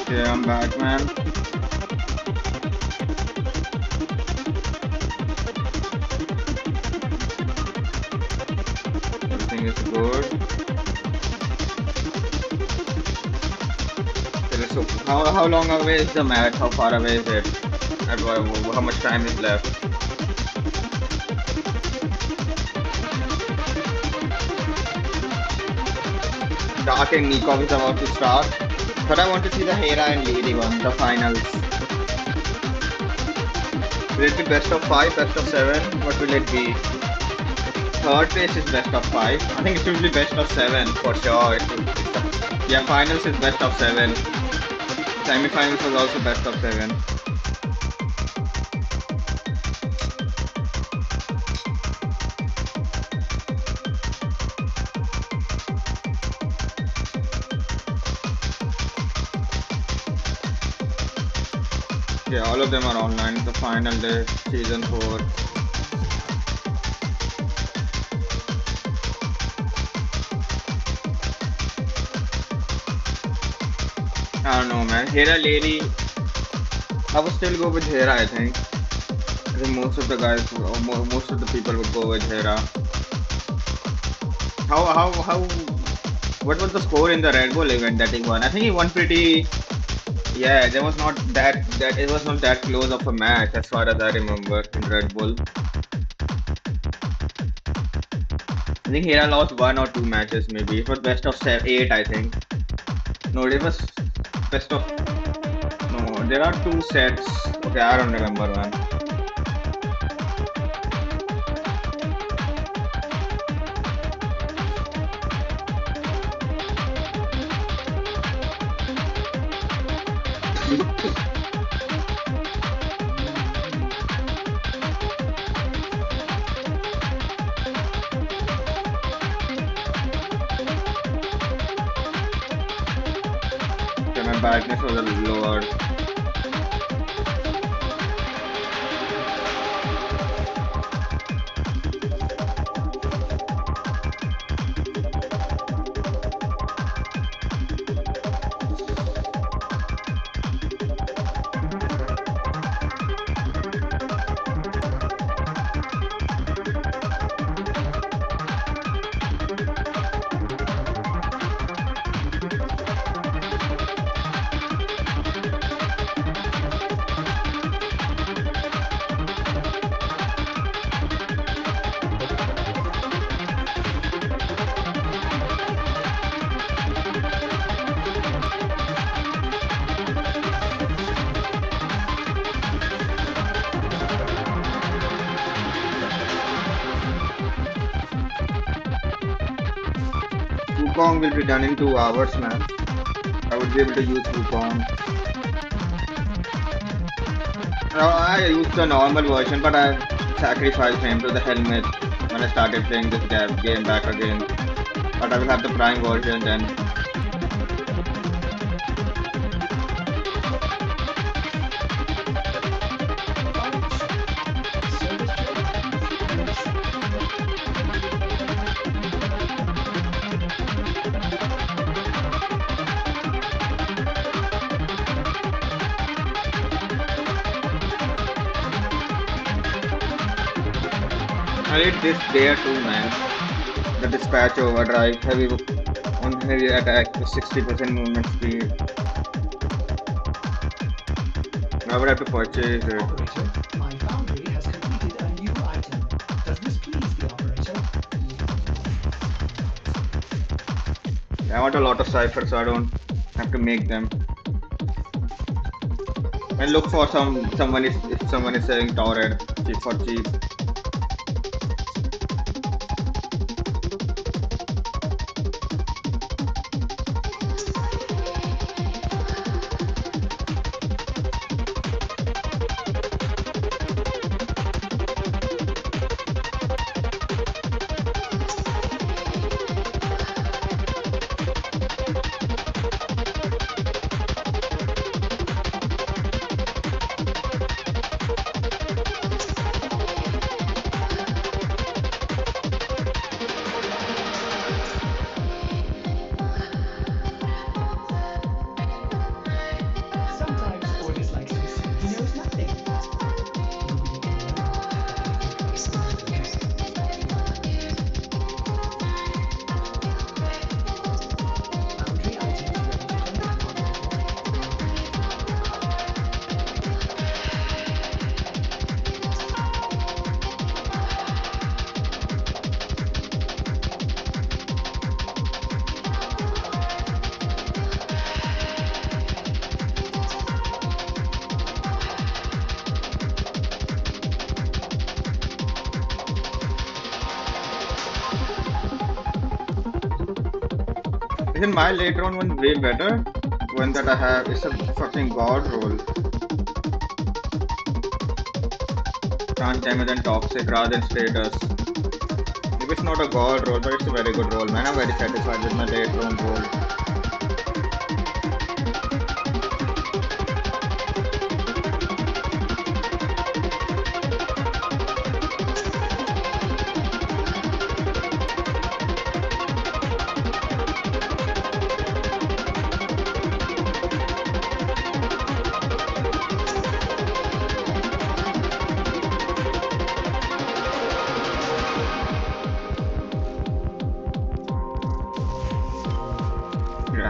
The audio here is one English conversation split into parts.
Yeah, I'm back, man. Everything is good. Okay, so how long away is the match? How far away is it? And how much time is left? Dark and Nikov is about to start. But I want to see the Hera and Lady one, the finals. Will it be best of 5, best of 7? What will it be? Third place is best of 5. I think it should be best of 7 for sure. Yeah, finals is best of 7. Semi-finals was also best of 7. Yeah, all of them are online. The final day, season 4. I don't know, man. Hera Lady, I would still go with Hera. I think most of the guys, or most of the people would go with Hera. How? What was the score in the Red Bull event that he won? I think he won pretty. Yeah, there was not that it was not that close of a match as far as I remember in Red Bull. I think Hera lost 1 or 2 matches maybe. It was best of 8, I think. No, it was best of. No, there are 2 sets. Okay, I don't remember one. My brightness was a little lower. Wukong will be done in 2 hours, man. I would be able to use Wukong. I used the normal version, but I sacrificed him to the helmet when I started playing this game back again. But I will have the Prime version then. I did this there too, man. The dispatch overdrive, heavy attack with 60% movement speed. I would have to purchase it. Operator, my foundry has completed a new item. Does this please the operator? I want a lot of ciphers, so I don't have to make them. And look for someone if someone is selling torid cheap for cheap. Isn't my late round one way better? One that I have is a fucking god roll. Can't damage and toxic rather than status. Maybe it's not a god roll, but it's a very good roll, man. I'm very satisfied with my late round roll.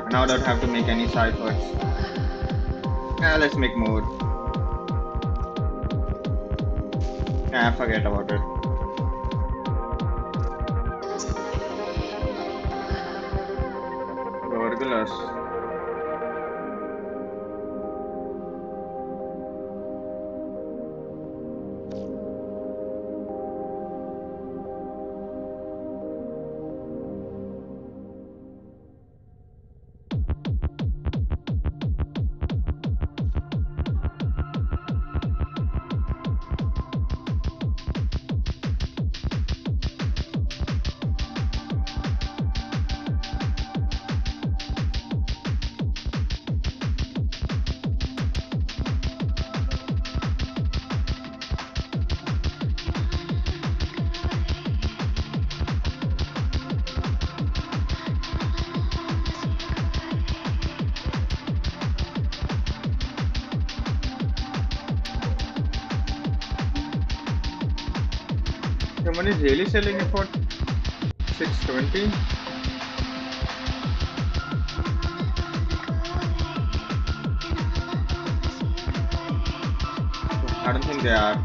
Now I don't have to make any ciphers. Yeah, let's make more. Yeah, forget about it. Gorgulus. Someone is really selling it for 620. I don't think they are.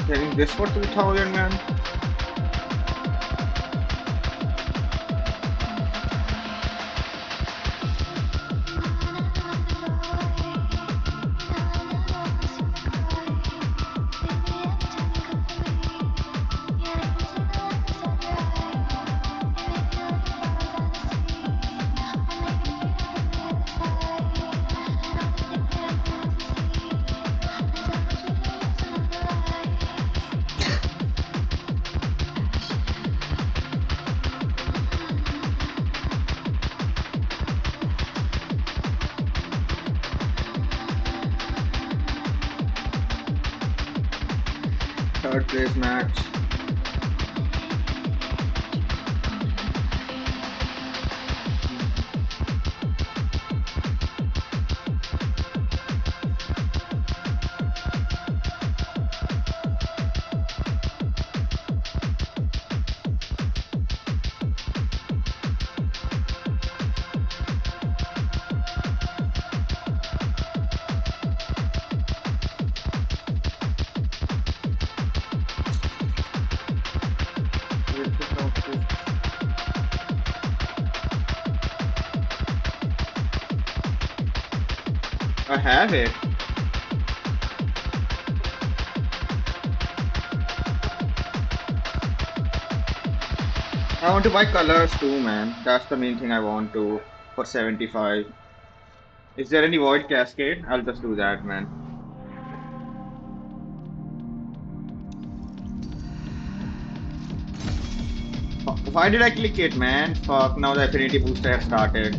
Selling this for 2000, man. Third place match. I have it. I want to buy colors too, man. That's the main thing I want to for 75. Is there any void cascade? I'll just do that, man. Why did I click it, man? Fuck, now the affinity booster has started.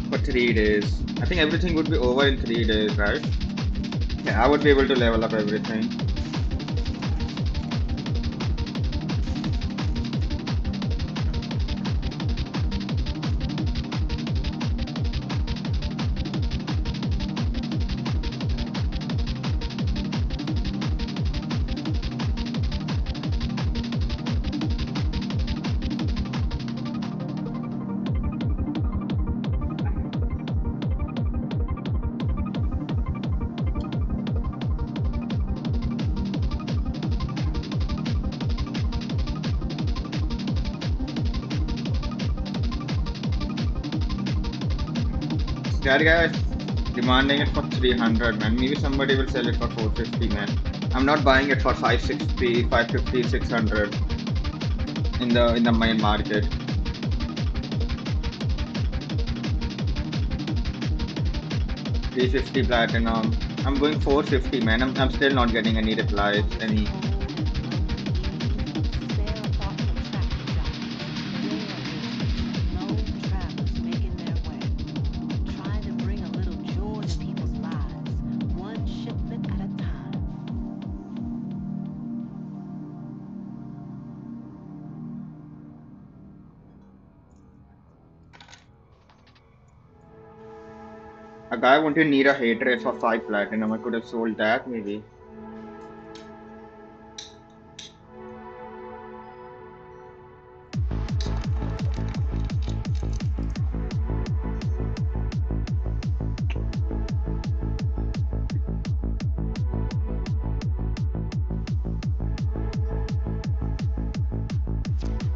For 3 days. I think everything would be over in 3 days, right? Yeah, I would be able to level up everything. That guy is demanding it for 300, man. Maybe somebody will sell it for 450, man. I'm not buying it for 560, 550, 600 in the main market. 350 platinum. I'm going 450, man. I'm still not getting any replies. Any. A guy wanted need a hate rate for 5 platinum. I could have sold that maybe.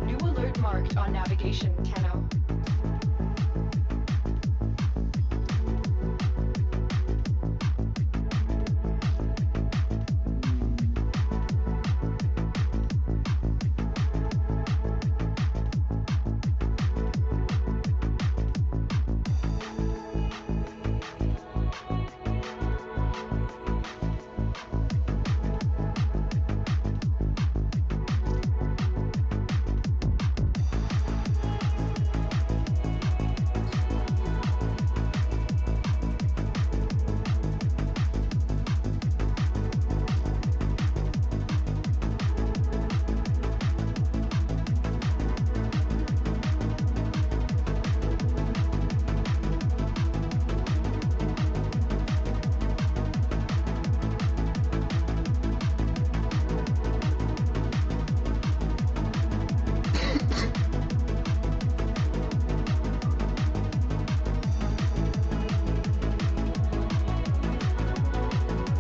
New alert marked on navigation, Tenno.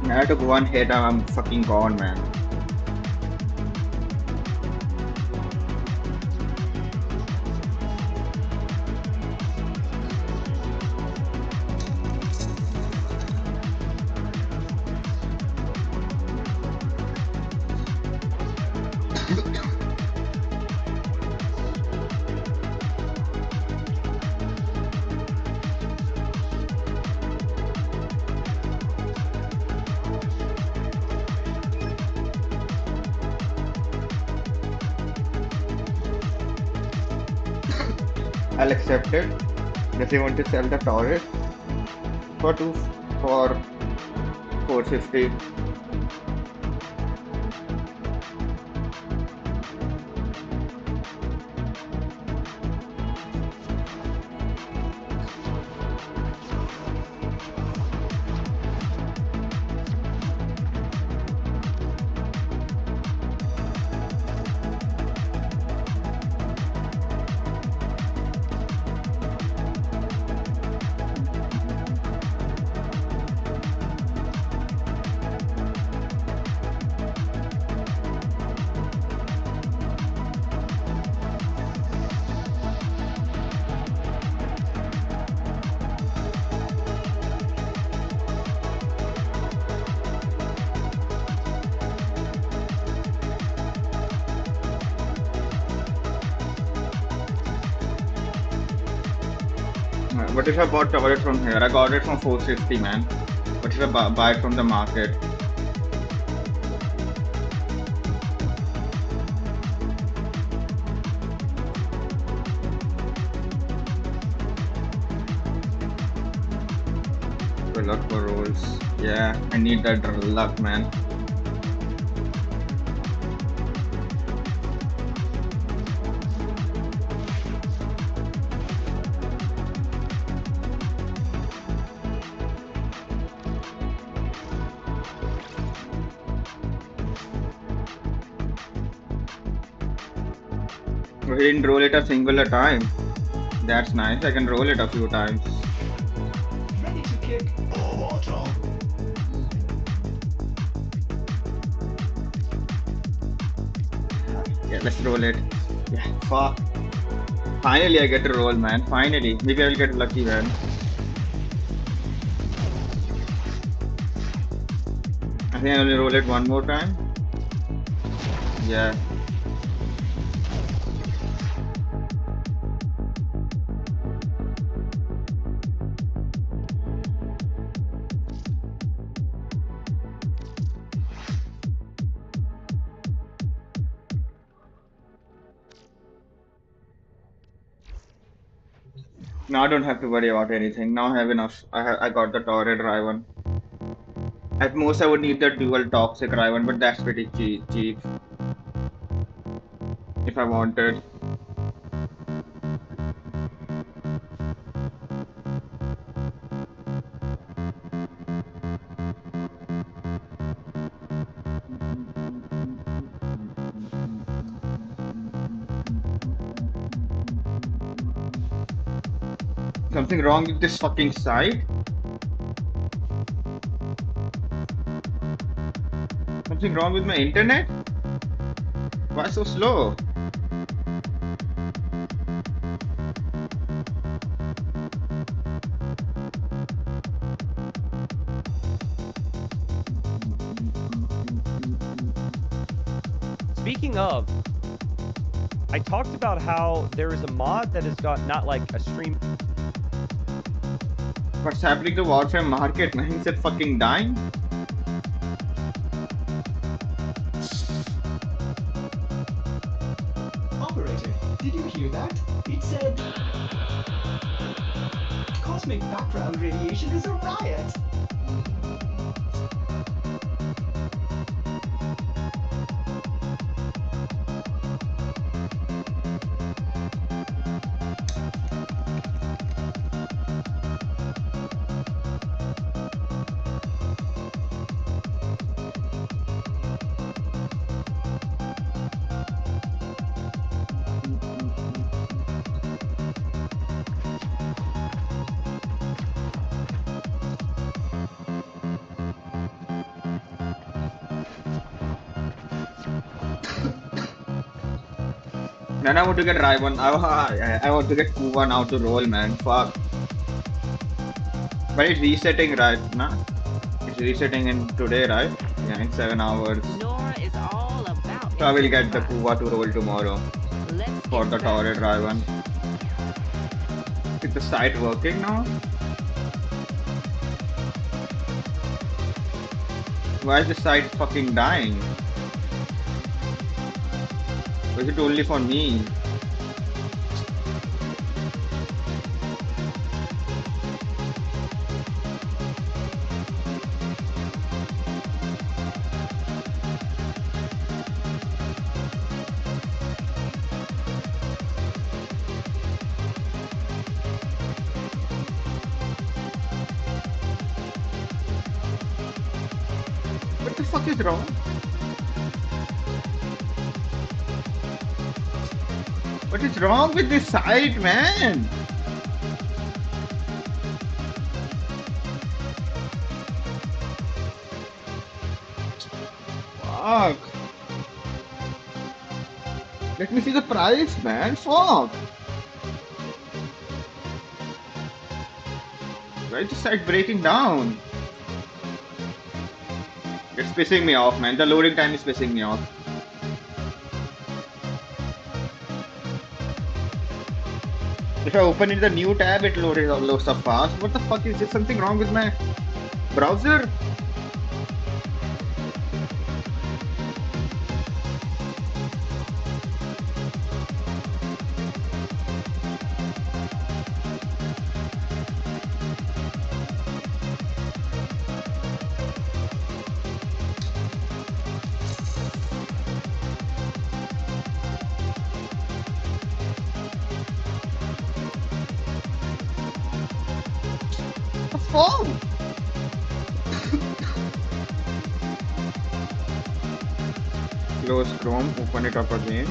I took one hit, I'm fucking gone, man. I'll accept it. Does he want to sell the torid for 450? What if I bought torid from here? I got it from 450, man. What if I buy it from the market? Good luck for rolls. Yeah, I need that luck, man. He didn't roll it a singular time. That's nice. I can roll it a few times. Ready to kick or water. Yeah, let's roll it. Yeah, fuck. Finally, I get to roll, man. Finally. Maybe I'll get lucky, man. I think I only roll it one more time. Yeah. Now I don't have to worry about anything. Now I have enough. I got the torid riven. At most I would need the dual toxic riven, but that's pretty cheap. If I wanted. Something wrong with this fucking site? Something wrong with my internet? Why so slow? Speaking of, I talked about how there is a mod that has got not like a stream. What's happening to Warframe market, man? Is it fucking dying? Operator, did you hear that? It said... Cosmic background radiation is a riot. Then I want to get Riven. I want to get Kuva now to roll, man. Fuck. But it's resetting right now. It's resetting in today, right? Yeah, in 7 hours. Nora is all about So I will get the Kuva to roll tomorrow Let's for get the started. torid Riven. Is the site working now? Why is the site fucking dying? Or is it only for me? What the fuck is wrong? What is wrong with this site, man? Fuck. Let me see the price, man. Fuck. Why is the site breaking down? It's pissing me off, man. The loading time is pissing me off. If I open in the new tab, it loads up fast. What the fuck is this? Something wrong with my browser? The phone. Close Chrome, open it up again.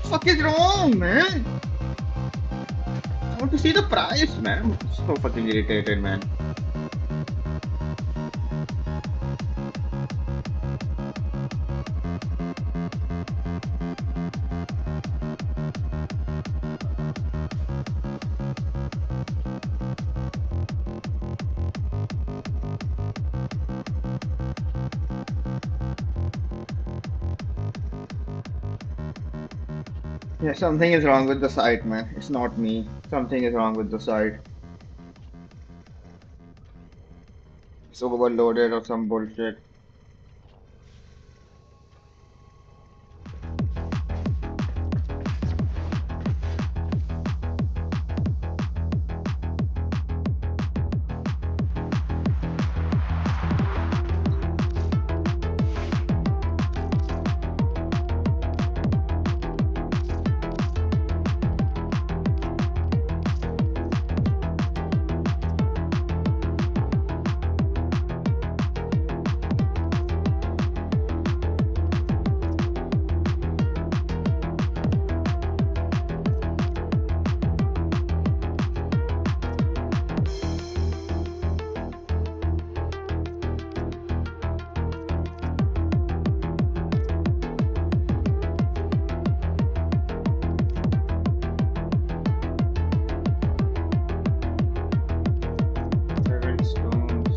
fuck is wrong, man? I want to see the price, man. I'm so fucking irritated, man. Yeah, something is wrong with the site, man. It's not me. Something is wrong with the site. It's overloaded or some bullshit. Seven stones.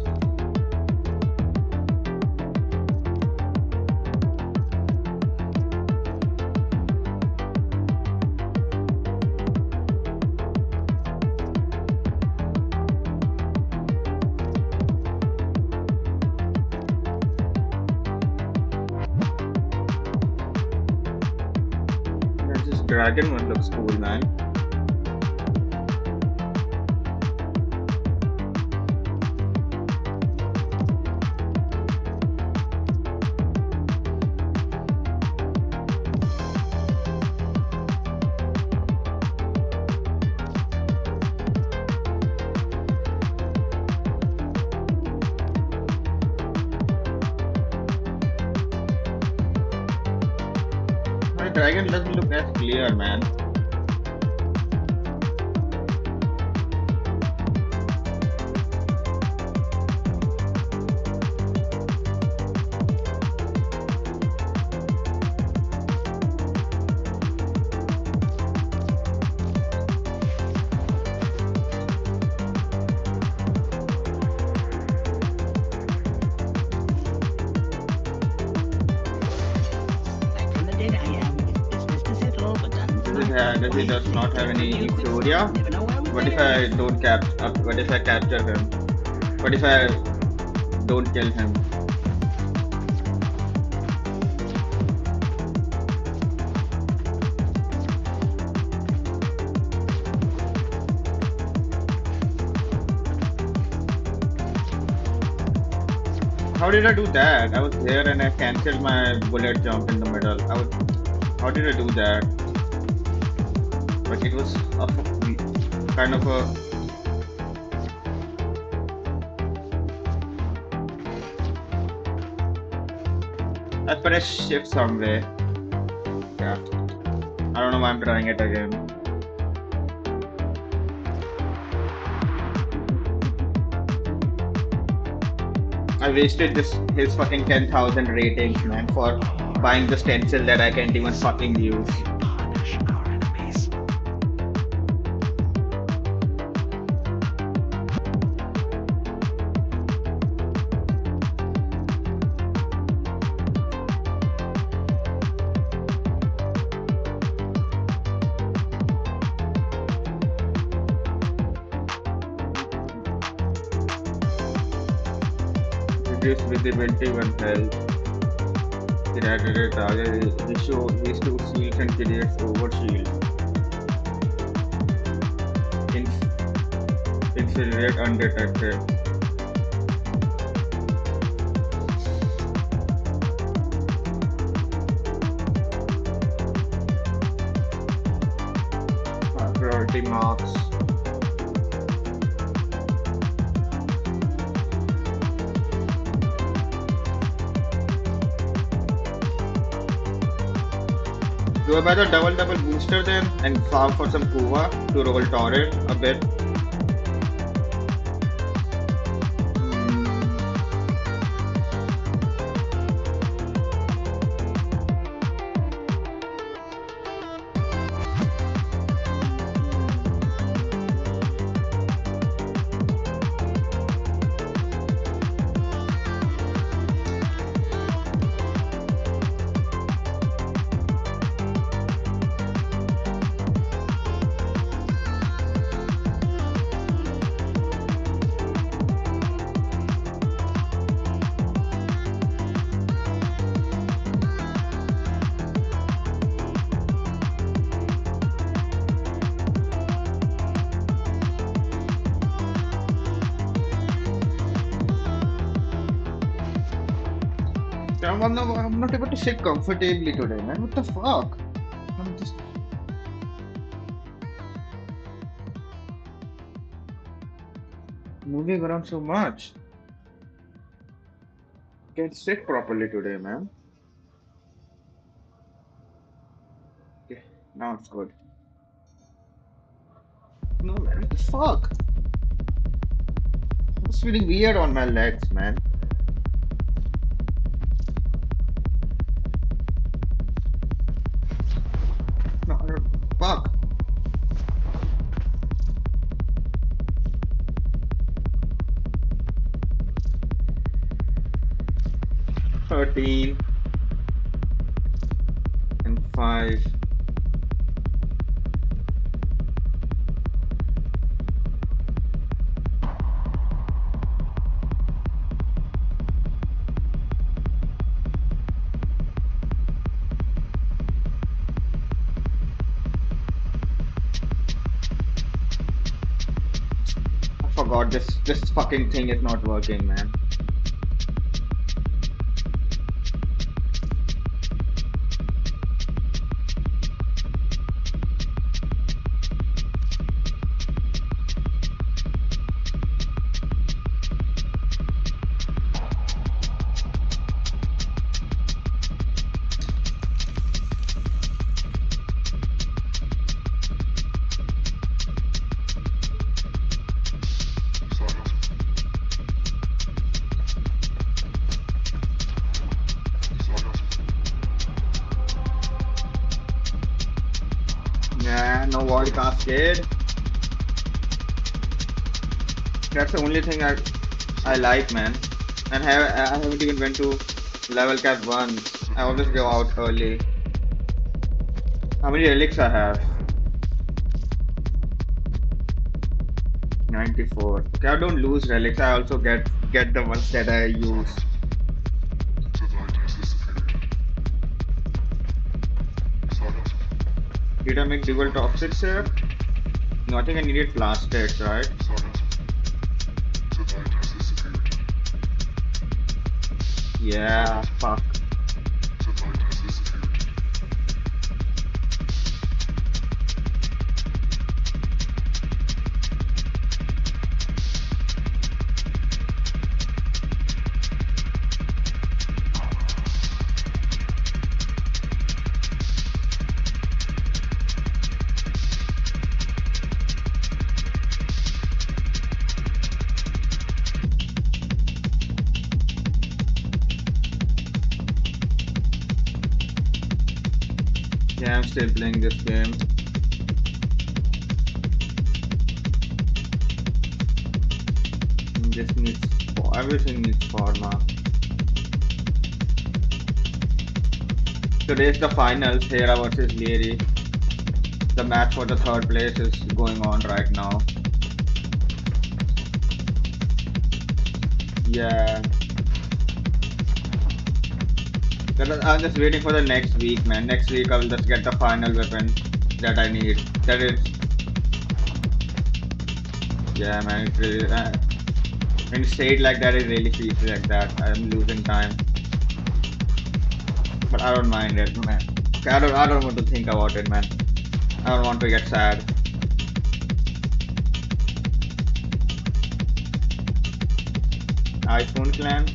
Yeah, this dragon one looks cool, man. My dragon doesn't look as clear, man. Back from the dead I am. It's business to settle, but done Does he does not have any Euphoria? Never know where we What if I don't what if I capture him? What if I don't kill him? How did I do that? I was there and I cancelled my bullet jump in the middle. How did I do that? But it was kind of a. I pressed shift somewhere. Yeah. I don't know why I'm trying it again. I wasted his fucking 10,000 ratings, man, for buying the stencil that I can't even fucking use. Punish our enemies. Reduce visibility when health. Irradiate target. Issue these two shields and creates overshield. Incinerate undetected. Priority marks. Do I buy the double booster then and farm for some Kuva to roll torid a bit? I'm not able to sit comfortably today, man. What the fuck? I'm just moving around so much. Can't sit properly today, man. Okay, now it's good. No, man, what the fuck? I was feeling weird on my legs, man. No, I don't, fuck. $13 and 5. I forgot this fucking thing is not working, man. Yeah, no wall cascade. That's the only thing I like, man. And I haven't even went to level cap once. I always go out early. How many relics I have? 94. Okay, I don't lose relics. I also get the ones that I use. Did I make dual toxics here? No, I think I needed plastics, right? Yeah, fuck. Yeah, I'm still playing this game. This needs everything needs pharma. Today's the finals, Hera versus Leary. The match for the third place is going on right now. Yeah. I'm just waiting for the next week, man. Next week I will just get the final weapon that I need. That is, yeah, man. It really, in state like that, it really feels like that. I'm losing time, but I don't mind it, man. I don't want to think about it, man. I don't want to get sad. iPhone clan.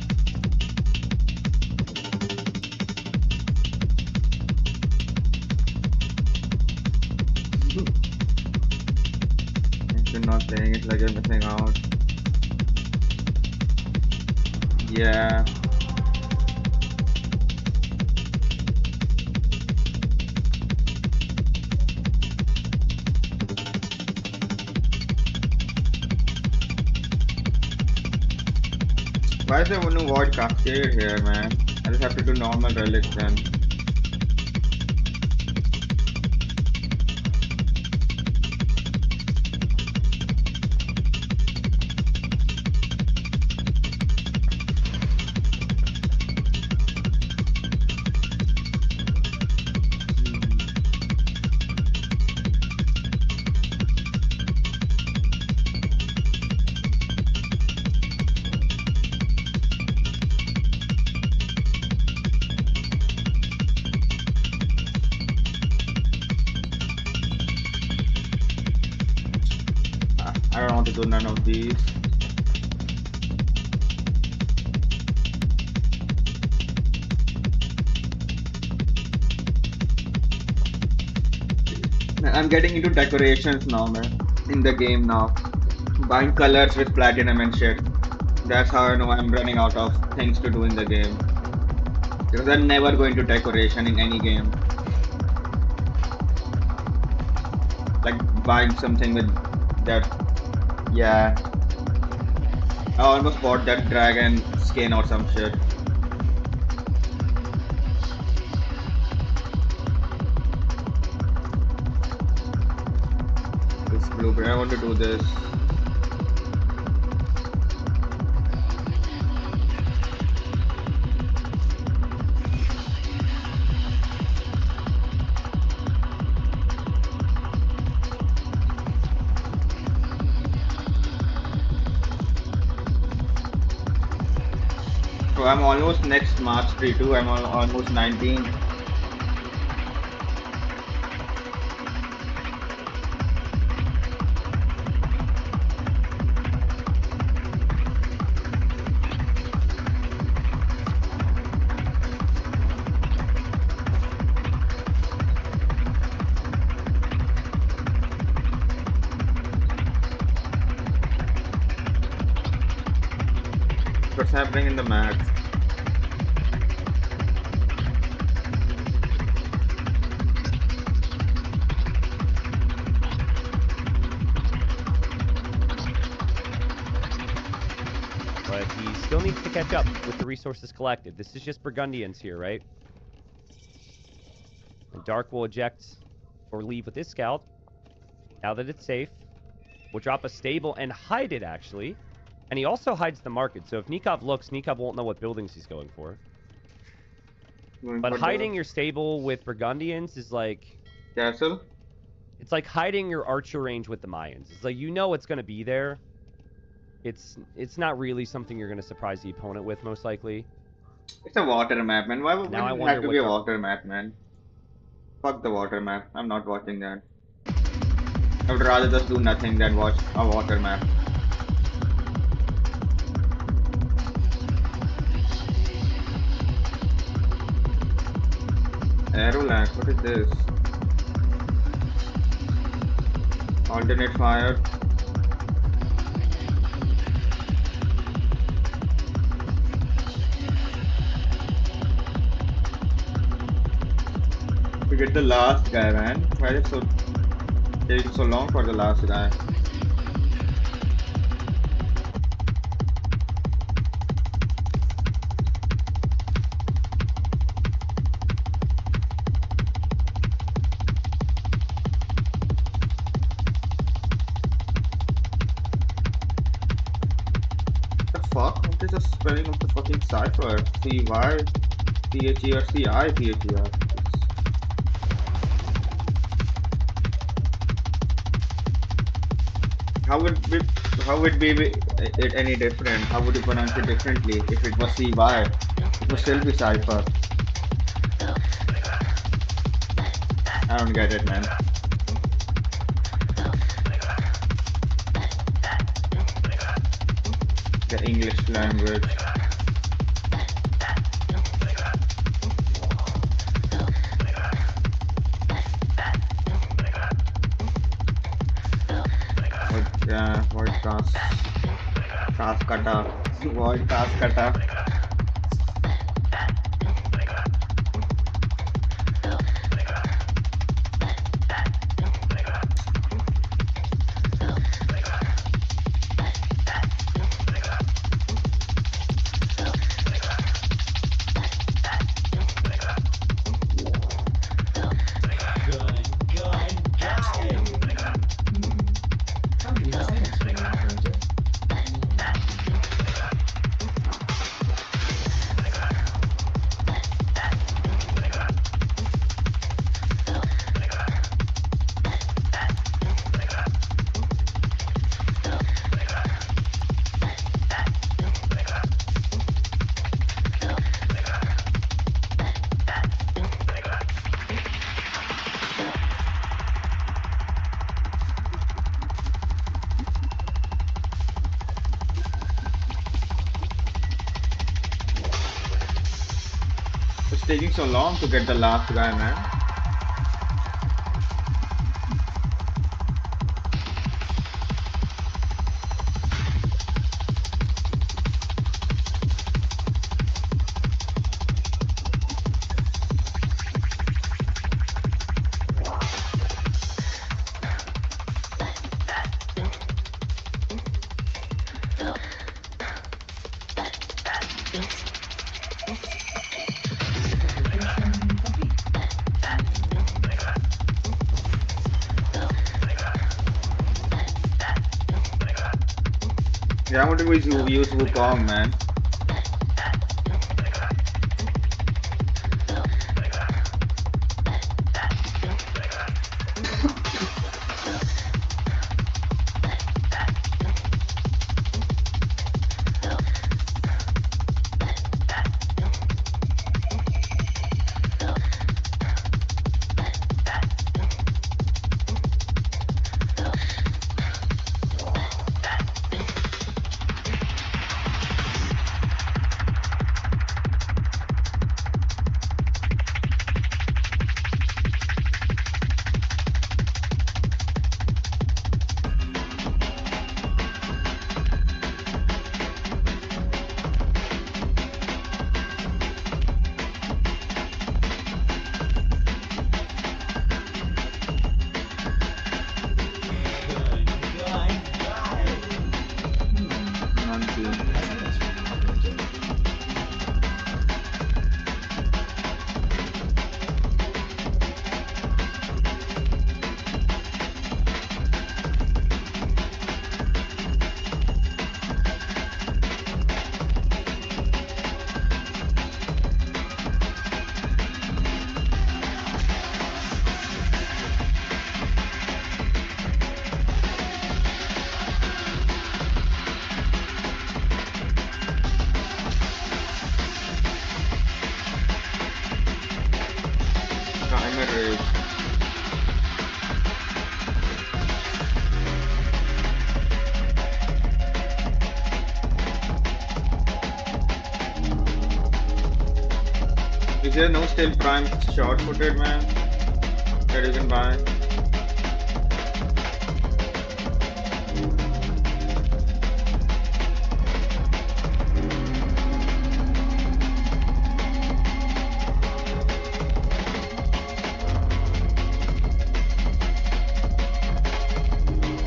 not playing it, like you're missing out. Yeah. Why is there no void cascade here, man? I just have to do normal relics then. I don't want to do none of these. I'm getting into decorations now, man. In the game now. Buying colors with platinum and shit. That's how I know I'm running out of things to do in the game. Because I'm never going to decoration in any game. Like buying something with that. Yeah. I almost bought that dragon skin or some shit. This blueberry, I want to do this. So I'm almost next mastery too. I'm almost 19. What's happening in the max? But he still needs to catch up with the resources collected. This is just Burgundians here, right? And Dark will eject or leave with his scout. Now that it's safe. We'll drop a stable and hide it, actually. And he also hides the market, so if Nikov looks, Nikov won't know what buildings he's going for. But hiding your stable with Burgundians is like... Castle? It's like hiding your archer range with the Mayans. It's like, you know it's going to be there. It's not really something you're going to surprise the opponent with, most likely. It's a water map, man. Why would it Now I have wonder to what be a the- water map, man? Fuck the water map. I'm not watching that. I would rather just do nothing than watch a water map. Arrow lag, what is this? Alternate fire. We get the last guy, man. Why is it so taking so long for the last guy? Fuck? What is the spelling of the fucking cipher? C-Y, C-H-E-R, C-I, P-H-E-R. How would be it any different? How would you pronounce it differently if it was C-Y? It would still be cipher. I don't get it, man. The English language. But, yeah. Kata. Void task kata. Somebody has an explainer operator. It's taking so long to get the last guy, man. Mission complete. Yeah, I want to use Wukong, man. Not good. Timer race. Is there no still prime short footed, man, that you can buy?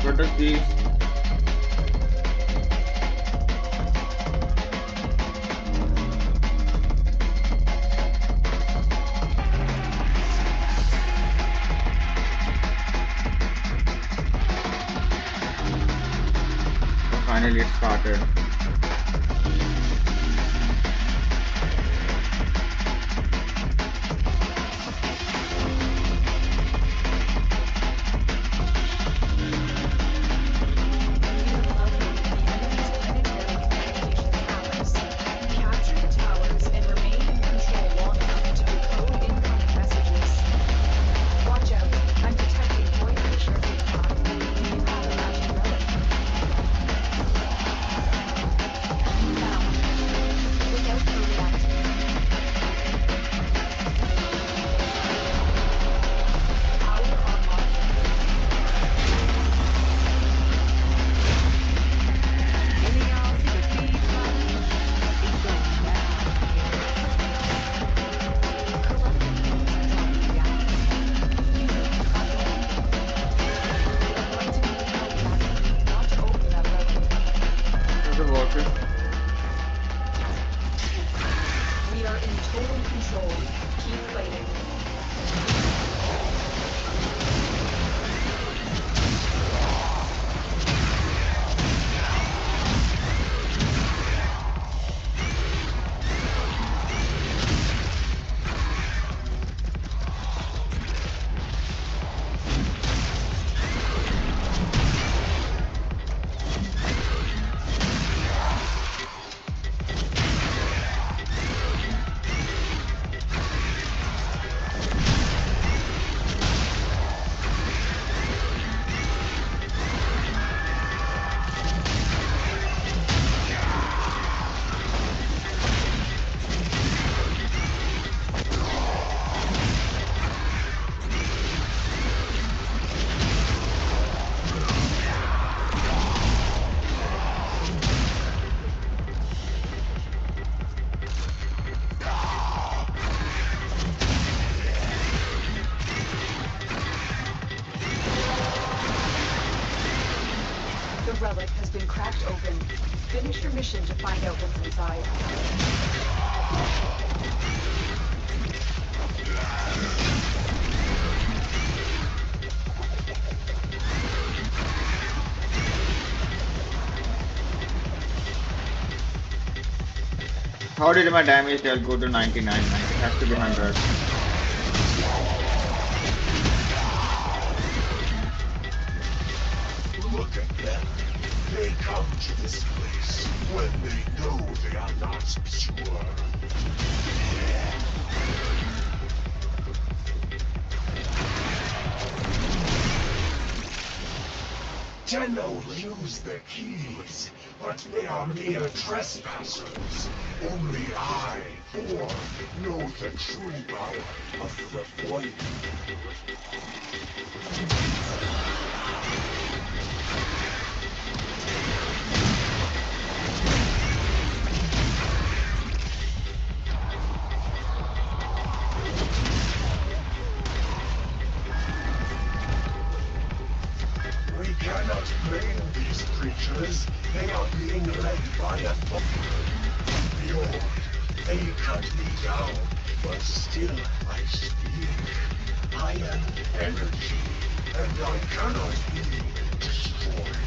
What are these? Oh, finally it started. Capture the towers and remain in control long enough to decode incoming messages. Watch out, I'm detecting void pressure nearby. Do you have a magic relic? in total control. Keep fighting. The relic has been cracked open. Finish your mission to find out what's inside. How did my damage dealt go to 99? It has to be 100. Look at them. They come to this place when they know they are not pure. Tenno use their keys, but they are mere trespassers. Only I, Thor, know the true power of the flame. We cannot blame these creatures. They are being led by a Bjorn. They cut me down, but still I speak. I am energy, and I cannot be destroyed.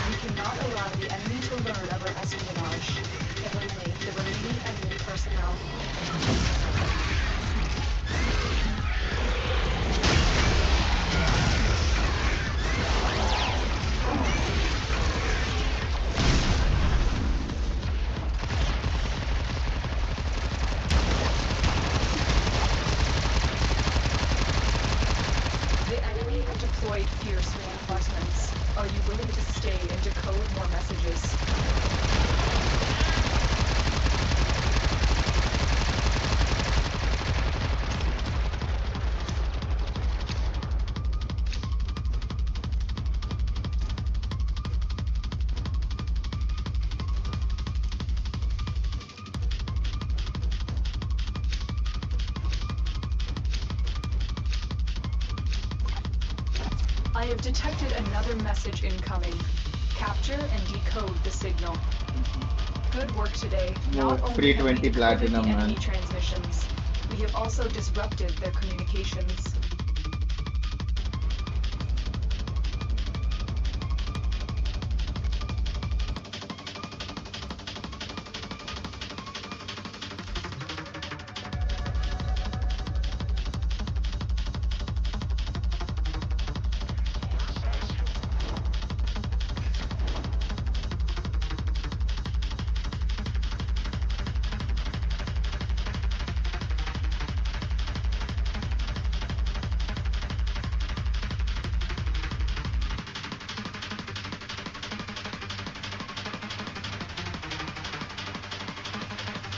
We cannot allow the enemy to learn of our espionage. Eliminate the remaining enemy personnel. The enemy have deployed fierce reinforcements. Are you willing to stay and decode more messages? I have detected another message incoming. Capture and decode the signal. Good work today. No, Not only free have we 20 decoded platinum, the enemy man. transmissions, we have also disrupted their communications.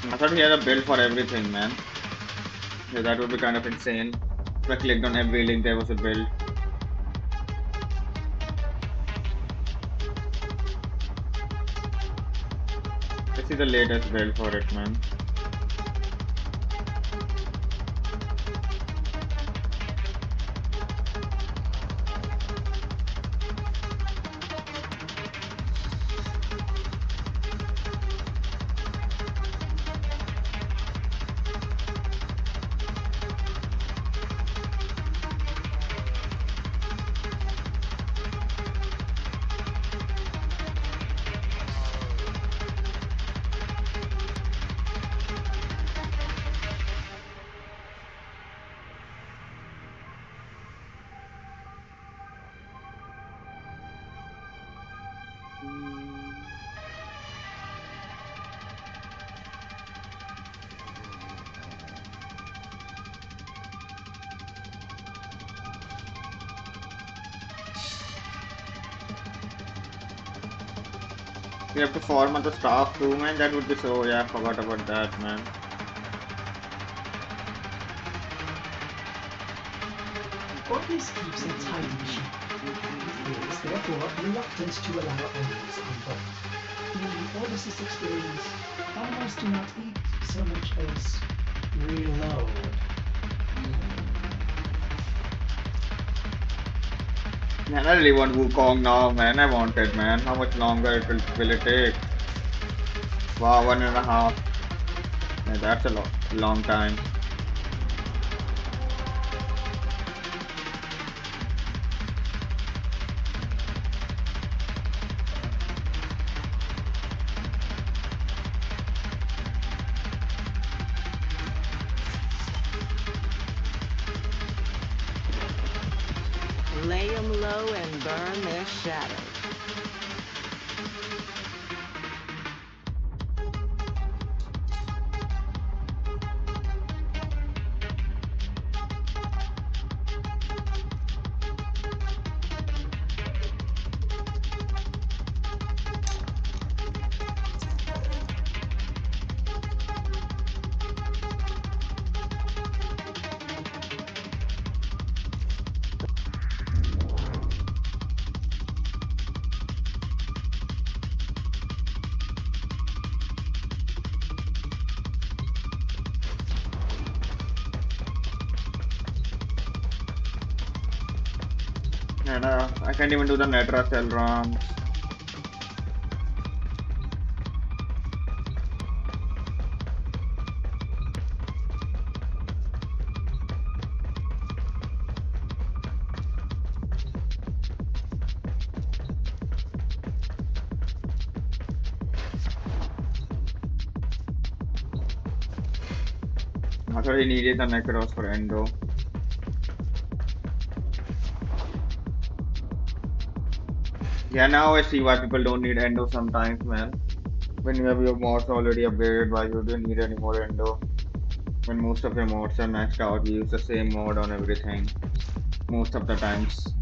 I thought he had a build for everything, man. Yeah, that would be kind of insane. If I clicked on every link, there was a build. Let's see the latest build for it, man. We have to farm on the staff too, man. That would be so. Yeah, I forgot about that, man. Orcus keeps a tidy sheet. He is therefore reluctant to allow animals on board. In Orcus's experience, animals do not eat so much as reload. Man, I really want Wukong now, man. I want it, man. How much longer will it take? Wow, 1.5. Yeah, that's a long time. Lay 'em low and burn their shadows. And I can't even do the Netra cell ROMs. I thought he needed the Necros for Endo. Yeah, now I see why people don't need Endo sometimes, man. When you have your mods already upgraded, why you don't need any more Endo? When most of your mods are maxed out, you use the same mod on everything. Most of the times.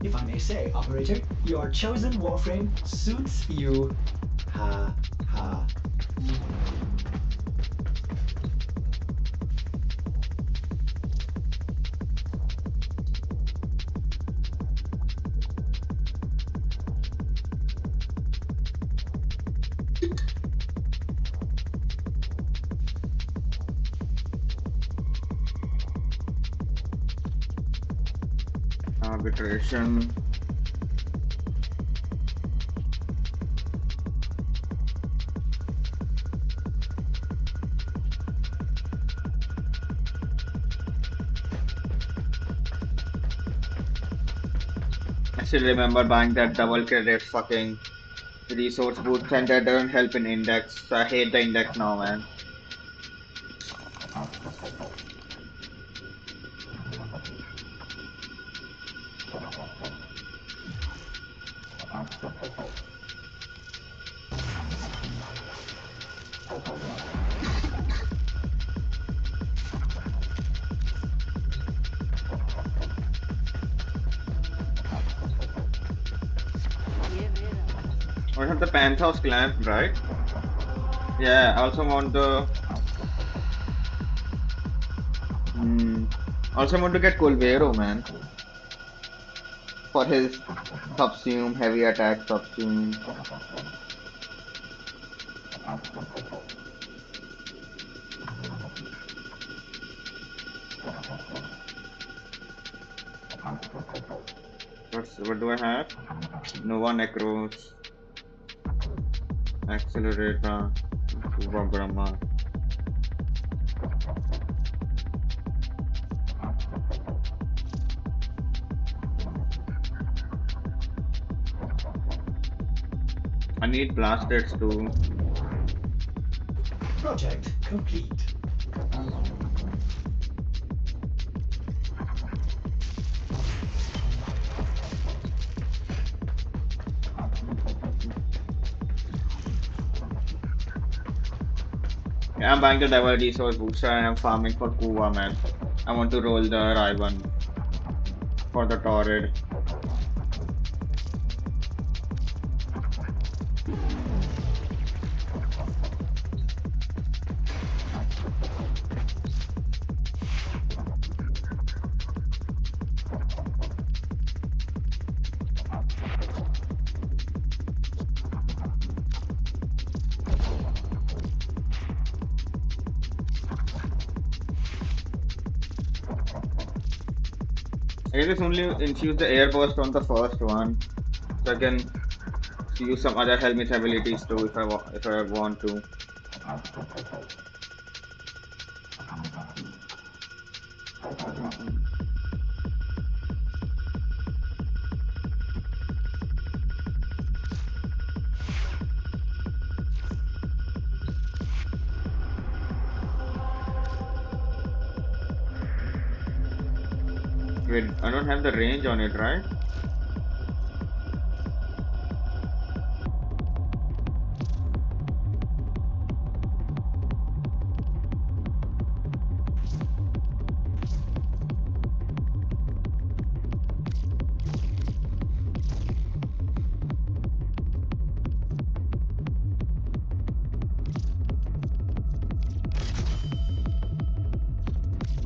If I may say, operator, your chosen warframe suits you. Ha ha. Arbitration. I still remember buying that double credit fucking resource boost, and that doesn't help in index. So I hate the index now, man. Give it up. I have the Penthouse clan, right? Yeah, I also want the. Also want to get Colvero, man. For his subsume, heavy attack subsume. What do I have? Nova Necros. Accelerator. Uva Brahma. I need blasters too. Project complete. Yeah, I'm buying the Devil Resource Booster and I'm farming for Kuva, man. I want to roll the riven. for the torid. I just only infuse the air burst on the first one, so I can use some other helmet abilities too if I want to. Wait, I don't have the range on it, right?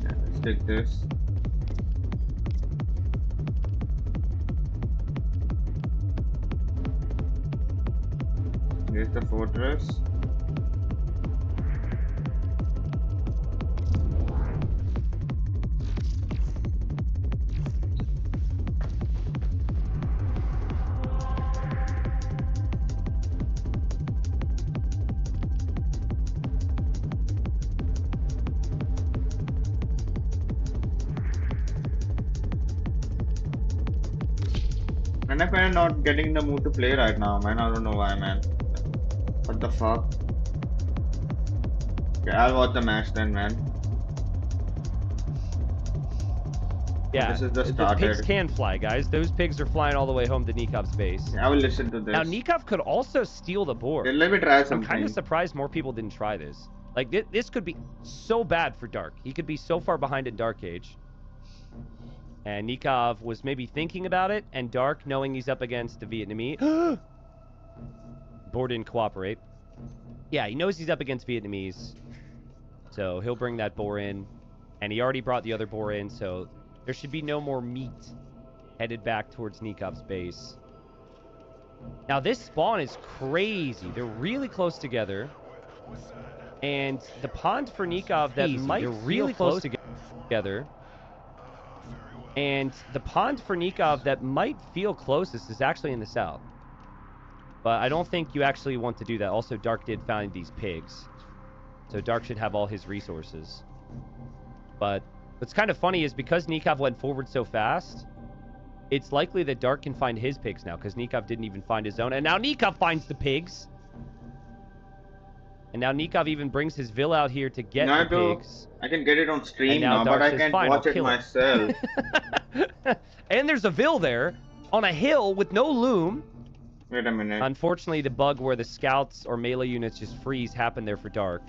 Yeah, let's take this. Here's the fortress. And I'm kind of not getting in the mood to play right now, man. I don't know why, man. What the fuck? Okay, I'll watch the match then, man. Yeah, This is the pigs started. can fly, guys. Those pigs are flying all the way home to Nikov's base. I will listen to this. Now, Nikov could also steal the board. Okay, let me try I'm something. kind of surprised more people didn't try this. Like, this could be so bad for Dark. He could be so far behind in Dark Age. And Nikov was maybe thinking about it, and Dark, knowing he's up against the Vietnamese... Board didn't cooperate. Yeah, he knows he's up against Vietnamese. So he'll bring that boar in. And he already brought the other boar in, so there should be no more meat headed back towards Nikov's base. Now, this spawn is crazy. They're really close together. And the pond for Nikov that might feel really close together. And the pond for Nikov that might feel closest is actually in the south. But I don't think you actually want to do that. Also, Dark did find these pigs. So Dark should have all his resources. But what's kind of funny is because Nikov went forward so fast, it's likely that Dark can find his pigs now, because Nikov didn't even find his own. And now Nikov finds the pigs. And now Nikov even brings his Vil out here to get the pigs. I can get it on stream now now, but I Dark says, can't "Fine, watch I'll it kill it." myself. And there's a Vil there on a hill with no loom. Wait a minute. Unfortunately, the bug where the scouts or melee units just freeze happened there for Dark.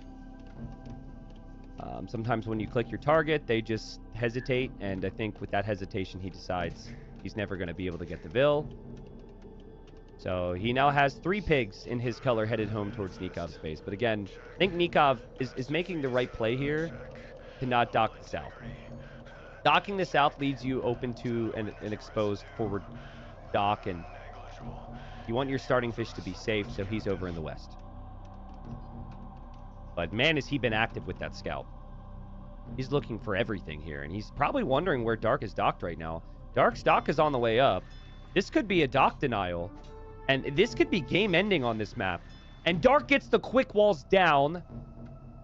Sometimes when you click your target, they just hesitate, and I think with that hesitation, he decides he's never going to be able to get the Vil. So he now has 3 pigs in his color headed home towards Nikov's base. But again, I think Nikov is making the right play here to not dock the south. Docking the south leaves you open to an exposed forward dock, and you want your starting fish to be safe, so he's over in the west. But man, has he been active with that scout. He's looking for everything here, and he's probably wondering where Dark is docked right now. Dark's dock is on the way up. This could be a dock denial, and this could be game ending on this map. And Dark gets the quick walls down.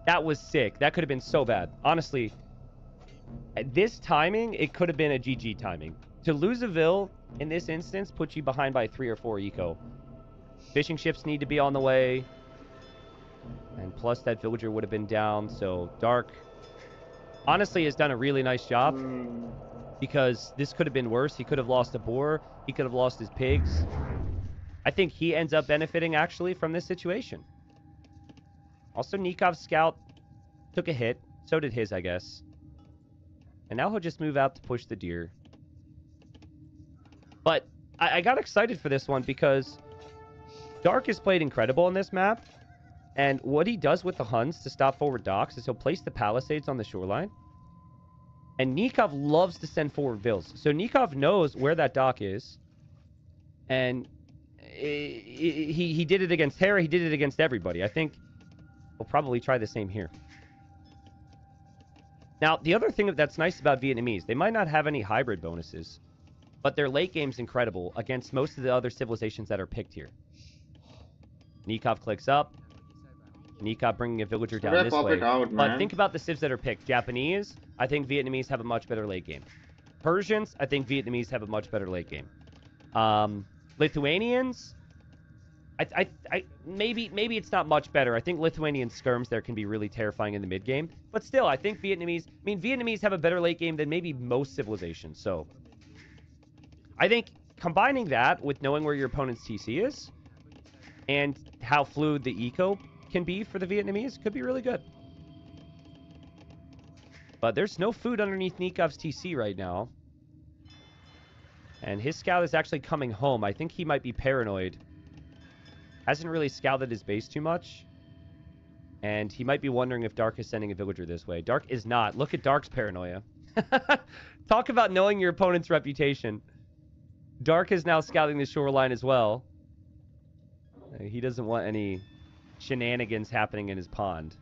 That was sick. That could have been so bad. Honestly, at this timing, it could have been a GG timing. To lose a Vil in this instance puts you behind by 3 or 4 eco. Fishing ships need to be on the way. And plus that villager would have been down, so Dark honestly has done a really nice job. Because this could have been worse. He could have lost a boar. He could have lost his pigs. I think he ends up benefiting, actually, from this situation. Also, Nikov's scout took a hit. So did his, I guess. And now he'll just move out to push the deer. But I got excited for this one because Dark has played incredible on this map. And what he does with the Huns to stop forward docks is he'll place the palisades on the shoreline. And Nikov loves to send forward vills. So Nikov knows where that dock is. And he did it against Terra. He did it against everybody. I think we'll probably try the same here. Now, the other thing that's nice about Vietnamese, they might not have any hybrid bonuses, but their late game's incredible against most of the other civilizations that are picked here. Nikov clicks up. Nikov bringing a villager down this way. But think about the civs that are picked. Japanese, I think Vietnamese have a much better late game. Persians, I think Vietnamese have a much better late game. Lithuanians, maybe it's not much better. I think Lithuanian skirms there can be really terrifying in the mid game. But still, I think Vietnamese have a better late game than maybe most civilizations. So I think combining that with knowing where your opponent's TC is and how fluid the eco can be for the Vietnamese could be really good. But there's no food underneath Nikov's TC right now. And his scout is actually coming home. I think he might be paranoid. Hasn't really scouted his base too much. And he might be wondering if Dark is sending a villager this way. Dark is not. Look at Dark's paranoia. Talk about knowing your opponent's reputation. Dark is now scouting the shoreline as well. He doesn't want any shenanigans happening in his pond.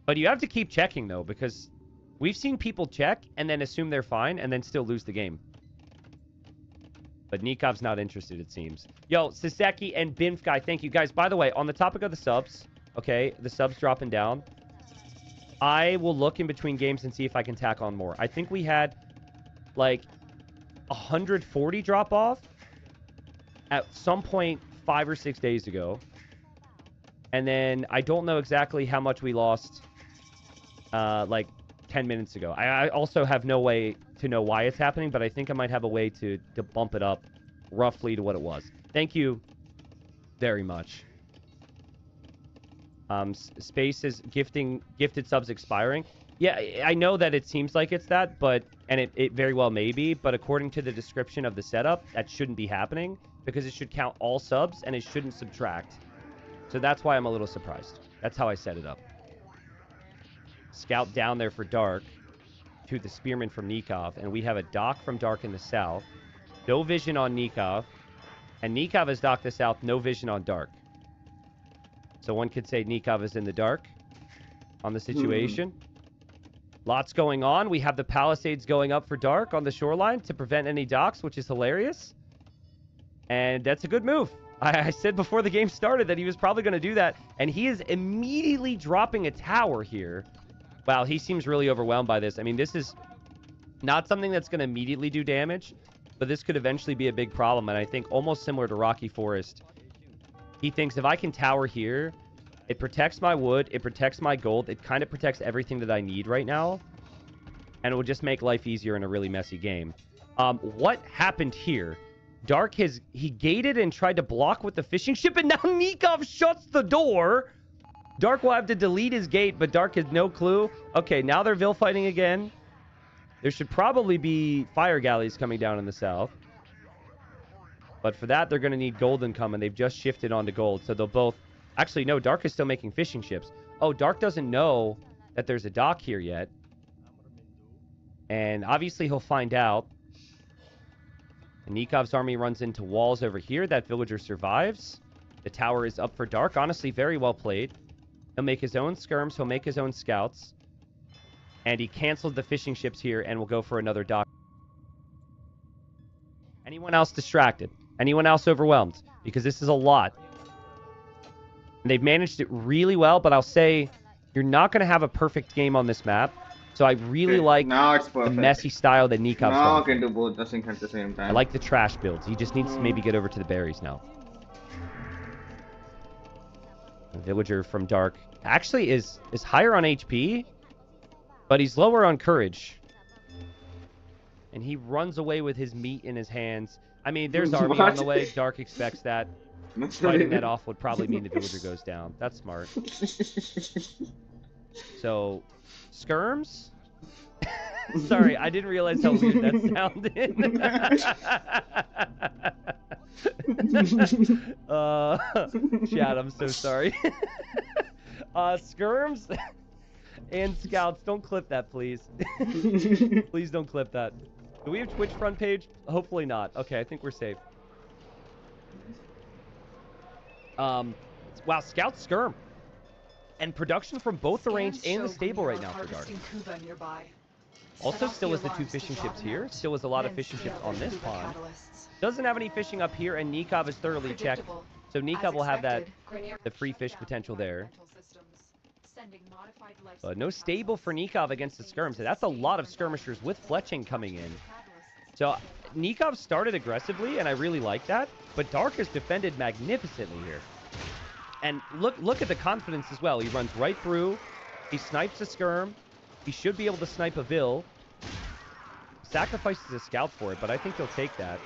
But you have to keep checking, though, because we've seen people check and then assume they're fine and then still lose the game. But Nikov's not interested, it seems. Yo, Saseki and Binfguy, thank you. Guys, by the way, on the topic of the subs, okay, the subs dropping down, I will look in between games and see if I can tack on more. I think we had, like, 140 drop off at some point 5 or 6 days ago. And then I don't know exactly how much we lost, like, 10 minutes ago. I also have no way to know why it's happening, but I think I might have a way to bump it up roughly to what it was. Thank you very much. Space is gifted subs expiring. Yeah, I know that it seems like it's that, but, and it very well may be, but according to the description of the setup, that shouldn't be happening because it should count all subs and it shouldn't subtract. So that's why I'm a little surprised. That's how I set it up. Scout down there for Dark to the Spearman from Nikov, and we have a dock from Dark in the south. No vision on Nikov, and Nikov has docked the south, no vision on Dark. So one could say Nikov is in the dark on the situation. Lots going on. We have the palisades going up for Dark on the shoreline to prevent any docks, which is hilarious. And that's a good move. I said before the game started that he was probably going to do that, and he is immediately dropping a tower here. Wow, he seems really overwhelmed by this. I mean, this is not something that's going to immediately do damage, but this could eventually be a big problem, and I think almost similar to Rocky Forest. He thinks if I can tower here, it protects my wood, it protects my gold, it kind of protects everything that I need right now, and it will just make life easier in a really messy game. What happened here? Dark he gated and tried to block with the fishing ship, and now Nikov shuts the door. Dark will have to delete his gate, but Dark has no clue. Okay, now they're Vil fighting again. There should probably be fire galleys coming down in the south. But for that, they're going to need gold income, and they've just shifted onto gold. So they'll both... Actually, no, Dark is still making fishing ships. Oh, Dark doesn't know that there's a dock here yet. And obviously he'll find out. And Nikov's army runs into walls over here. That villager survives. The tower is up for Dark. Honestly, very well played. He'll make his own skirms. He'll make his own scouts. And he canceled the fishing ships here and will go for another dock. Anyone else distracted? Anyone else overwhelmed? Because this is a lot. And they've managed it really well, but I'll say you're not going to have a perfect game on this map. So I really like the messy style that Nikov's now I can do both the sync at the same time. I like the trash builds. He just needs to maybe get over to the berries now. The villager from Dark actually is higher on HP, but he's lower on courage. And he runs away with his meat in his hands. I mean, there's army on the way. Dark expects that. Fighting that off would probably mean the villager goes down. That's smart. So, skirms? Sorry, I didn't realize how weird that sounded. Chad, I'm so sorry. Skirms and scouts, don't clip that, please. Please don't clip that. Do we have Twitch front page? Hopefully not. Okay, I think we're safe. Wow, scouts skirm. And production from both the range and the stable right now for Dark. Also, still has the 2 fishing ships here. Still has a lot of fishing ships on this pond. Doesn't have any fishing up here, and Nikov is thoroughly checked. So Nikov will have the free fish potential there. But no stable for Nikov against the skirms. That's a lot of skirmishers with fletching coming in. So Nikov started aggressively, and I really like that. But Dark has defended magnificently here. And look at the confidence as well. He runs right through. He snipes a skirm. He should be able to snipe a Vil. Sacrifices a scout for it, but I think he'll take that.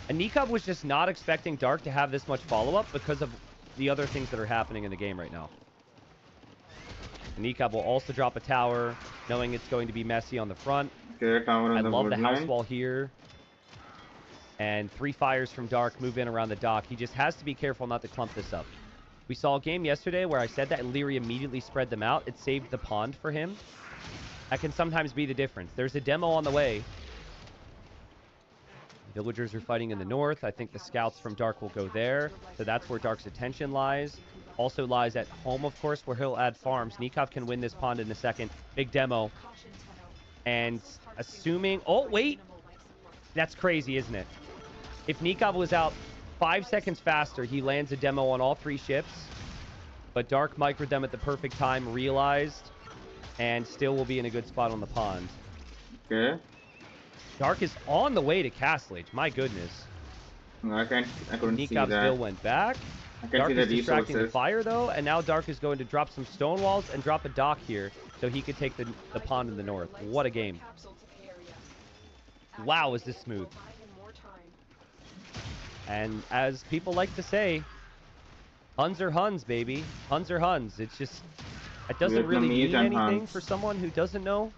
And Nikov was just not expecting Dark to have this much follow-up because of the other things that are happening in the game right now. And Nikov will also drop a tower, knowing it's going to be messy on the front. Okay, tower on I the love the house line. wall here. And 3 fires from Dark move in around the dock. He just has to be careful not to clump this up. We saw a game yesterday where I said that and Leary immediately spread them out. It saved the pond for him. That can sometimes be the difference. There's a demo on the way. Villagers are fighting in the north. I think the scouts from Dark will go there. So that's where Dark's attention lies. Also lies at home, of course, where he'll add farms. Nikov can win this pond in a second. Big demo. And assuming... Oh, wait! That's crazy, isn't it? If Nikov was out 5 seconds faster, he lands a demo on all 3 ships. But Dark microed them at the perfect time, realized, and still will be in a good spot on the pond. Okay. Dark is on the way to Castle Age. My goodness. I couldn't see Nikov's that. bill went back. I can Dark see the is distracting the resources. fire, though, and now Dark is going to drop some stone walls and drop a dock here so he could take the pond in the north. What a game. Wow, is this smooth. And as people like to say, Huns are Huns, baby. Huns are Huns. It's just, it doesn't really Vietnamese mean and anything Huns. for someone who doesn't know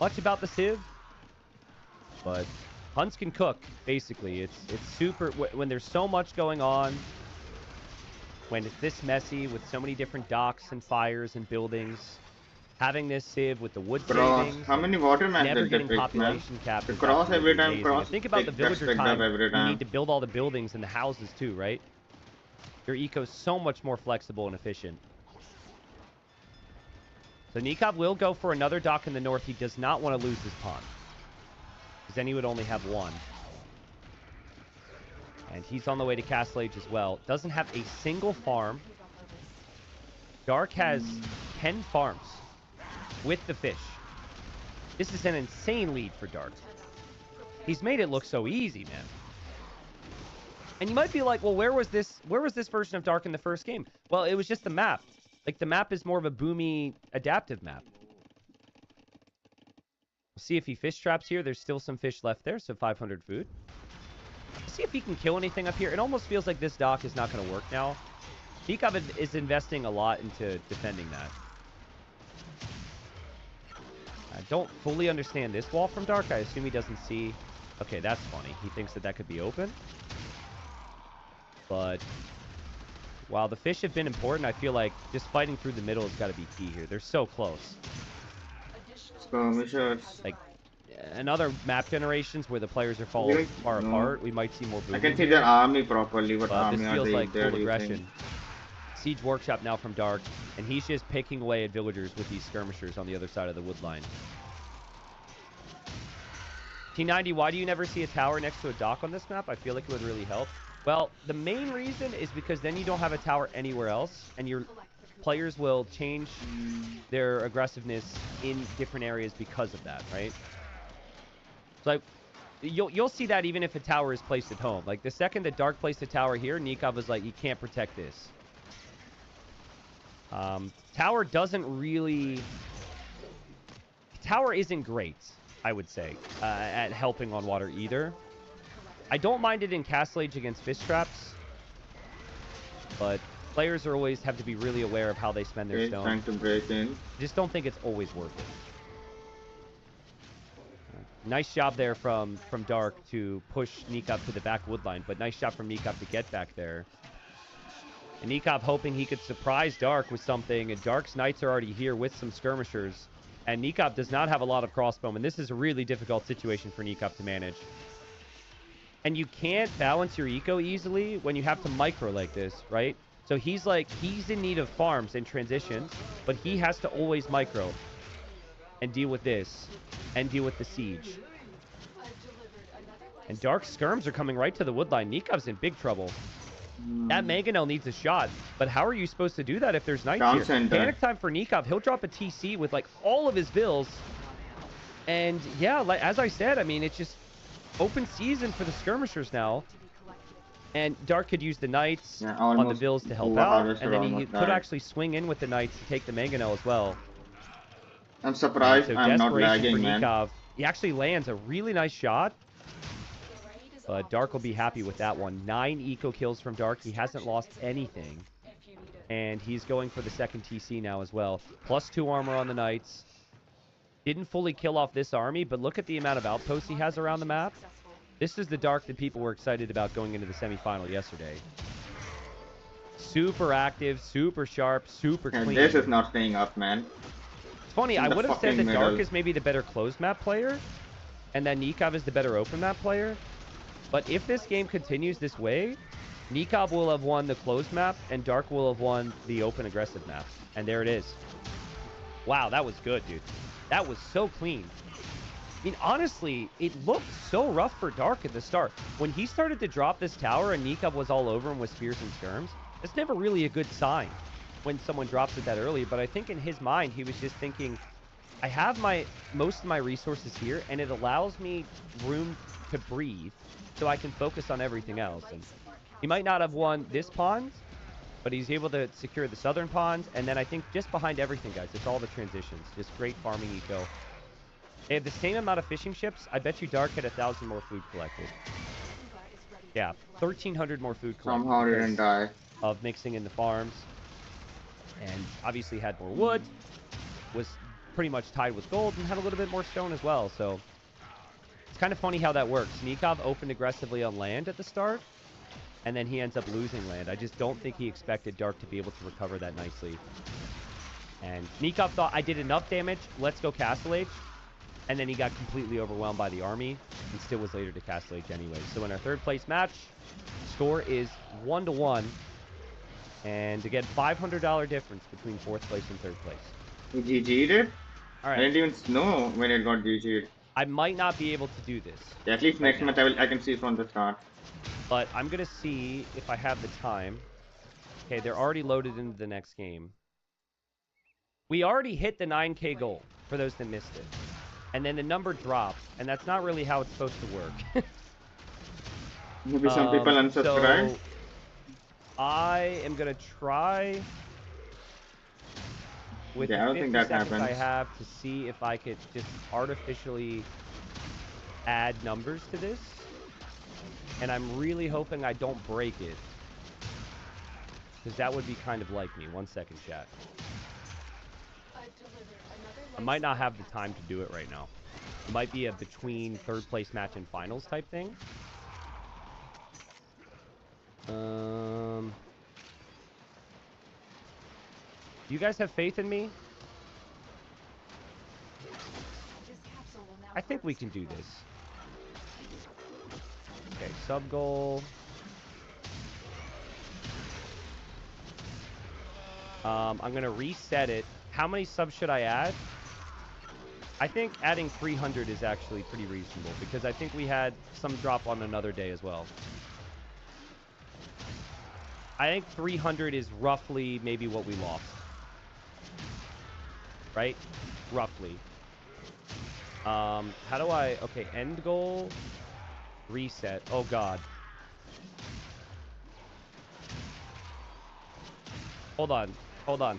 much about the Civ. But Huns can cook, basically. It's super, when there's so much going on, when it's this messy with so many different docks and fires and buildings, having this Civ with the wood Cross. savings, How many water matches never did they getting pick, man? population cap. To is cross absolutely every time, amazing. cross. And think about the Gets villager picked up time. every You time. need to build all the buildings and the houses too, right? Your eco's so much more flexible and efficient. So Nikov will go for another dock in the north. He does not want to lose his pond, because then he would only have 1. And he's on the way to Castle Age as well. Doesn't have a single farm. Dark has 10 farms with the fish. This is an insane lead for Dark. He's made it look so easy, man. And you might be like, well, where was this version of Dark in the first game? Well, it was just the map. Like, the map is more of a boomy, adaptive map. We'll see if he fish traps here. There's still some fish left there, so 500 food. See if he can kill anything up here. It almost feels like this dock is not going to work now. Nikov is investing a lot into defending that. I don't fully understand this wall from Dark. I assume he doesn't see... Okay, that's funny. He thinks that could be open. But while the fish have been important, I feel like just fighting through the middle has got to be key here. They're so close. Skirmishers. Like, in other map generations where the players are falling far apart, we might see more booming. I can see their army properly, but But army this are feels they like there, full do you think? aggression. Siege Workshop now from Dark, and he's just picking away at villagers with these skirmishers on the other side of the wood line. T90, why do you never see a tower next to a dock on this map? I feel like it would really help. Well, the main reason is because then you don't have a tower anywhere else, and your players will change their aggressiveness in different areas because of that, right? So, like, you'll see that even if a tower is placed at home. Like, the second that Dark placed a tower here, Nikov was like, you can't protect this. Tower doesn't really... Tower isn't great, I would say, at helping on water either. I don't mind it in Castle Age against fish traps, but players are always have to be really aware of how they spend their Okay, stone. trying to break in. Just don't think it's always worth it. Nice job there from Dark to push Nikop to the back wood line, but nice job from Nikop to get back there. And Nikop hoping he could surprise Dark with something, and Dark's Knights are already here with some skirmishers. And Nikop does not have a lot of crossbowmen. This is a really difficult situation for Nikop to manage. And you can't balance your eco easily when you have to micro like this, right? So he's in need of farms and transitions, but he has to always micro and deal with this and deal with the siege. And Dark skirms are coming right to the woodline. Nikop's in big trouble. That Mangonel needs a shot, but how are you supposed to do that if there's knights here? Center. Panic time for Nikop. He'll drop a TC with like all of his bills. And yeah, like, as I said, I mean, it's just open season for the skirmishers now. And Dark could use the knights on the bills to help out, and then he could actually swing in with the knights to take the Mangonel as well. I'm surprised So I'm not desperation lagging, for man. Nikov. He actually lands a really nice shot. But Dark will be happy with that one. 9 eco kills from Dark. He hasn't lost anything. And he's going for the second TC now as well. +2 armor on the Knights. Didn't fully kill off this army, but look at the amount of outposts he has around the map. This is the Dark that people were excited about going into the semifinal yesterday. Super active, super sharp, super And clean. this is not staying up, man. It's funny, I the would have said that fucking Dark middle. is maybe the better closed map player, and then Nikov is the better open map player. But if this game continues this way, Nikov will have won the closed map, and Dark will have won the open aggressive map. And there it is. Wow, that was good, dude. That was so clean. I mean, honestly, it looked so rough for Dark at the start. When he started to drop this tower and Nikov was all over him with spears and skirms, it's never really a good sign when someone drops it that early. But I think in his mind, he was just thinking, I have most of my resources here, and it allows me room to breathe so I can focus on everything else. And he might not have won this pond, but he's able to secure the southern pond. And then I think just behind everything, guys, it's all the transitions. Just great farming eco. They have the same amount of fishing ships. I bet you Dark had 1,000 more food collected. Yeah, 1,300 more food collected. Somehow didn't die. Of mixing in the farms. And obviously had more wood. Was pretty much tied with gold and had a little bit more stone as well. So it's kind of funny how that works. Nikov opened aggressively on land at the start, and then he ends up losing land. I just don't think he expected Dark to be able to recover that nicely. And Nikov thought, I did enough damage, let's go Castle Age. And then he got completely overwhelmed by the army and still was later to Castle Age anyway. So in our third place match, score is 1-1. And again, $500 difference between fourth place and third place. He GG'd it? All I right. didn't even know when it got GG'd. I might not be able to do this. Yeah, at least next month I can see from the start. But I'm going to see if I have the time. Okay, they're already loaded into the next game. We already hit the 9K goal, for those that missed it. And then the number dropped, and that's not really how it's supposed to work. Maybe some people unsubscribe. So I am going to try with Yeah, I don't the think 50 that seconds I happens. have to see if I could just artificially add numbers to this. And I'm really hoping I don't break it. Because that would be kind of like me. 1 second, chat. I might not have the time to do it right now. It might be a between third place match and finals type thing. Do you guys have faith in me? I think we can do this. Okay, sub goal. I'm gonna reset it. How many subs should I add? I think adding 300 is actually pretty reasonable because I think we had some drop on another day as well. I think 300 is roughly maybe what we lost. Right? Roughly. How do I... Okay, end goal. Reset. Oh, God. Hold on. Hold on. Tenno,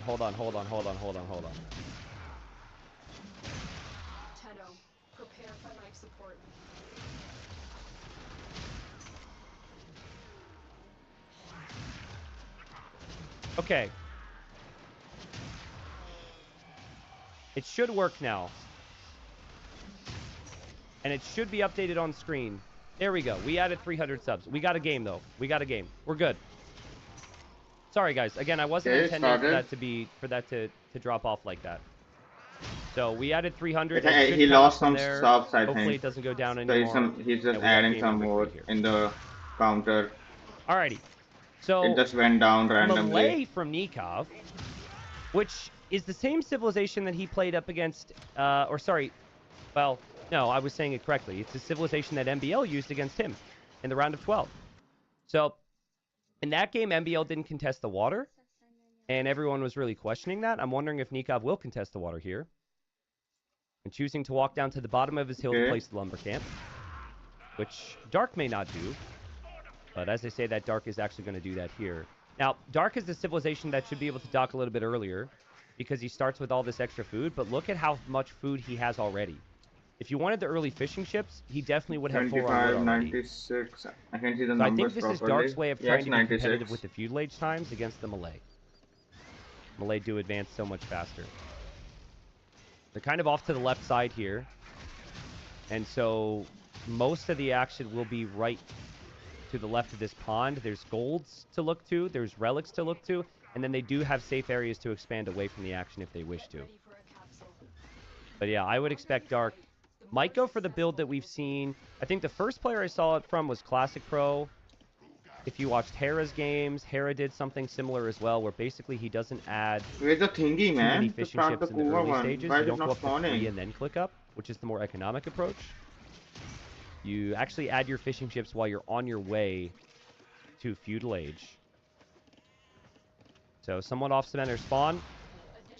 prepare for life support. Okay. It should work now. And it should be updated on screen. There we go. We added 300 subs. We got a game, though. We got a game. We're good. Sorry, guys. Again, I wasn't Okay, intending started. for that to drop off like that. So we added 300. He It should he count lost from some there. subs, I Hopefully think. it doesn't go down So anymore. he's just Yeah, we got adding game some number more 3 here. in the counter. Alrighty. So It just went down randomly. Malay from Nikov, which is the same civilization that he played up against, well, no, I was saying it correctly. It's a civilization that MBL used against him in the round of 12. So in that game, MBL didn't contest the water, and everyone was really questioning that. I'm wondering if Nikov will contest the water here. And choosing to walk down to the bottom of his hill to place the lumber camp, which Dark may not do. But as I say that, Dark is actually going to do that here. Now, Dark is the civilization that should be able to dock a little bit earlier because he starts with all this extra food, but look at how much food he has already. If you wanted the early fishing ships, he definitely would have 4 on wood 25, already. 96. I can see the So I numbers think this properly. is Dark's way of Yes, trying to be 96. competitive with the feudal age times against the Malay. Malay do advance so much faster. They're kind of off to the left side here. And so most of the action will be right to the left of this pond. There's golds to look to. There's relics to look to. And then they do have safe areas to expand away from the action if they wish to. But yeah, I would expect Dark might go for the build that we've seen. I think the first player I saw it from was Classic Pro. If you watched Hera's games, Hera did something similar as well, where basically he doesn't add Where's the thingy, too many man? To fishing start ships the in the Kuva early one. stages. Why You is it don't go not up to 3 spawning? and then click up, which is the more economic approach. You actually add your fishing ships while you're on your way to feudal age. So somewhat off center spawn.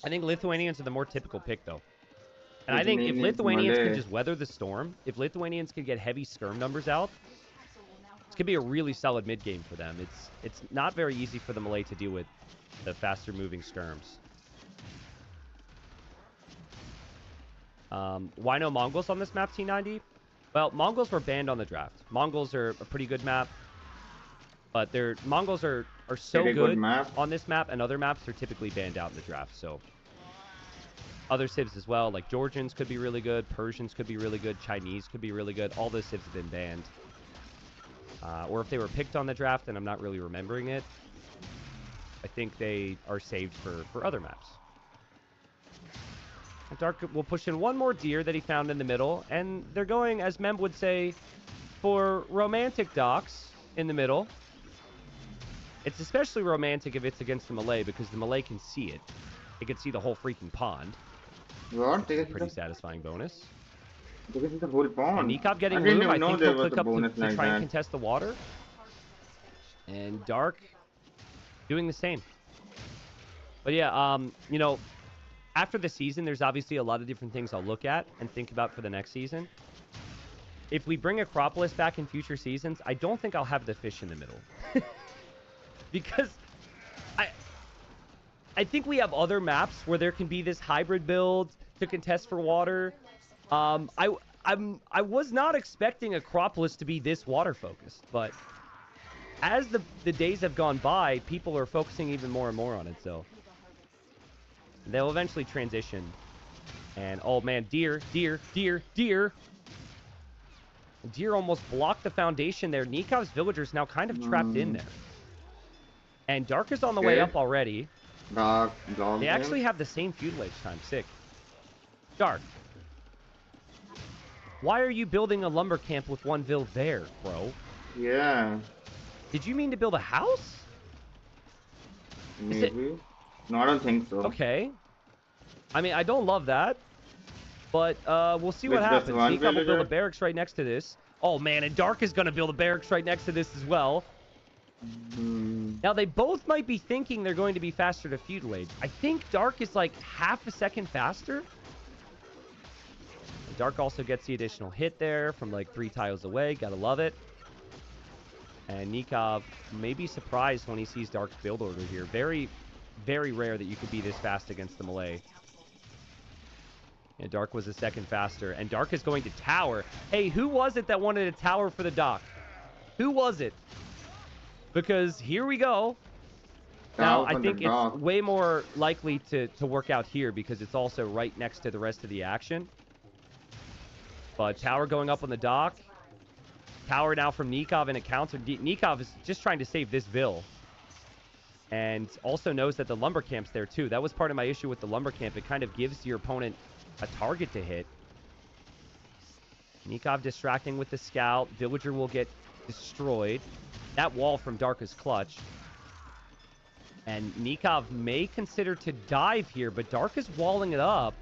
I think Lithuanians are the more typical pick, though. And I think if Lithuanians can just weather the storm, if Lithuanians can get heavy skirm numbers out, this could be a really solid mid game for them. It's not very easy for the Malay to deal with the faster moving skirms. Why no Mongols on this map, T90? Well, Mongols were banned on the draft. Mongols are a pretty good map, but Mongols are so good on this map, and other maps are typically banned out in the draft. So other civs as well, like Georgians could be really good, Persians could be really good, Chinese could be really good. All those civs have been banned. Or if they were picked on the draft, and I'm not really remembering it, I think they are saved for other maps. Dark will push in one more deer that he found in the middle, and they're going, as Mem would say, for romantic docks in the middle. It's especially romantic if it's against the Malay, because the Malay can see it. It can see the whole freaking pond. What? It's a pretty satisfying bonus. This is the whole pond. And Nikov getting I didn't loom, I even know think there he'll was click a up bonus to like try and that. contest the water. And Dark doing the same. But yeah, you know, after the season, there's obviously a lot of different things I'll look at and think about for the next season. If we bring Acropolis back in future seasons, I don't think I'll have the fish in the middle. Because I think we have other maps where there can be this hybrid build to contest for water. I was not expecting Acropolis to be this water focused, but as the days have gone by, people are focusing even more and more on it, so they'll eventually transition. And oh man, deer almost blocked the foundation there. Nikov's villagers now kind of trapped in there. And Dark is on the way up already. They actually have the same feudal age time. Sick. Dark. Why are you building a lumber camp with one vill there, bro? Yeah. Did you mean to build a house? Maybe. No, I don't think so. Okay. I mean, I don't love that. But we'll see what happens. Nikov will build a barracks right next to this. Oh man, and Dark is going to build a barracks right next to this as well. Now, they both might be thinking they're going to be faster to feudal age. I think Dark is like half a second faster. And Dark also gets the additional hit there from like 3 tiles away. Gotta love it. And Nikov may be surprised when he sees Dark's build order here. Very, very rare that you could be this fast against the Malay. And Dark was a second faster. And Dark is going to tower. Hey, who was it that wanted a tower for the dock? Who was it? Because here we go. Now, I think it's way more likely to work out here because it's also right next to the rest of the action. But tower going up on the dock. Tower now from Nikov in a counter. Nikov is just trying to save this Vil. And also knows that the lumber camp's there too. That was part of my issue with the lumber camp. It kind of gives your opponent a target to hit. Nikov distracting with the scout. Villager will get destroyed. That wall from Dark is clutch. And Nikov may consider to dive here, but Dark is walling it up.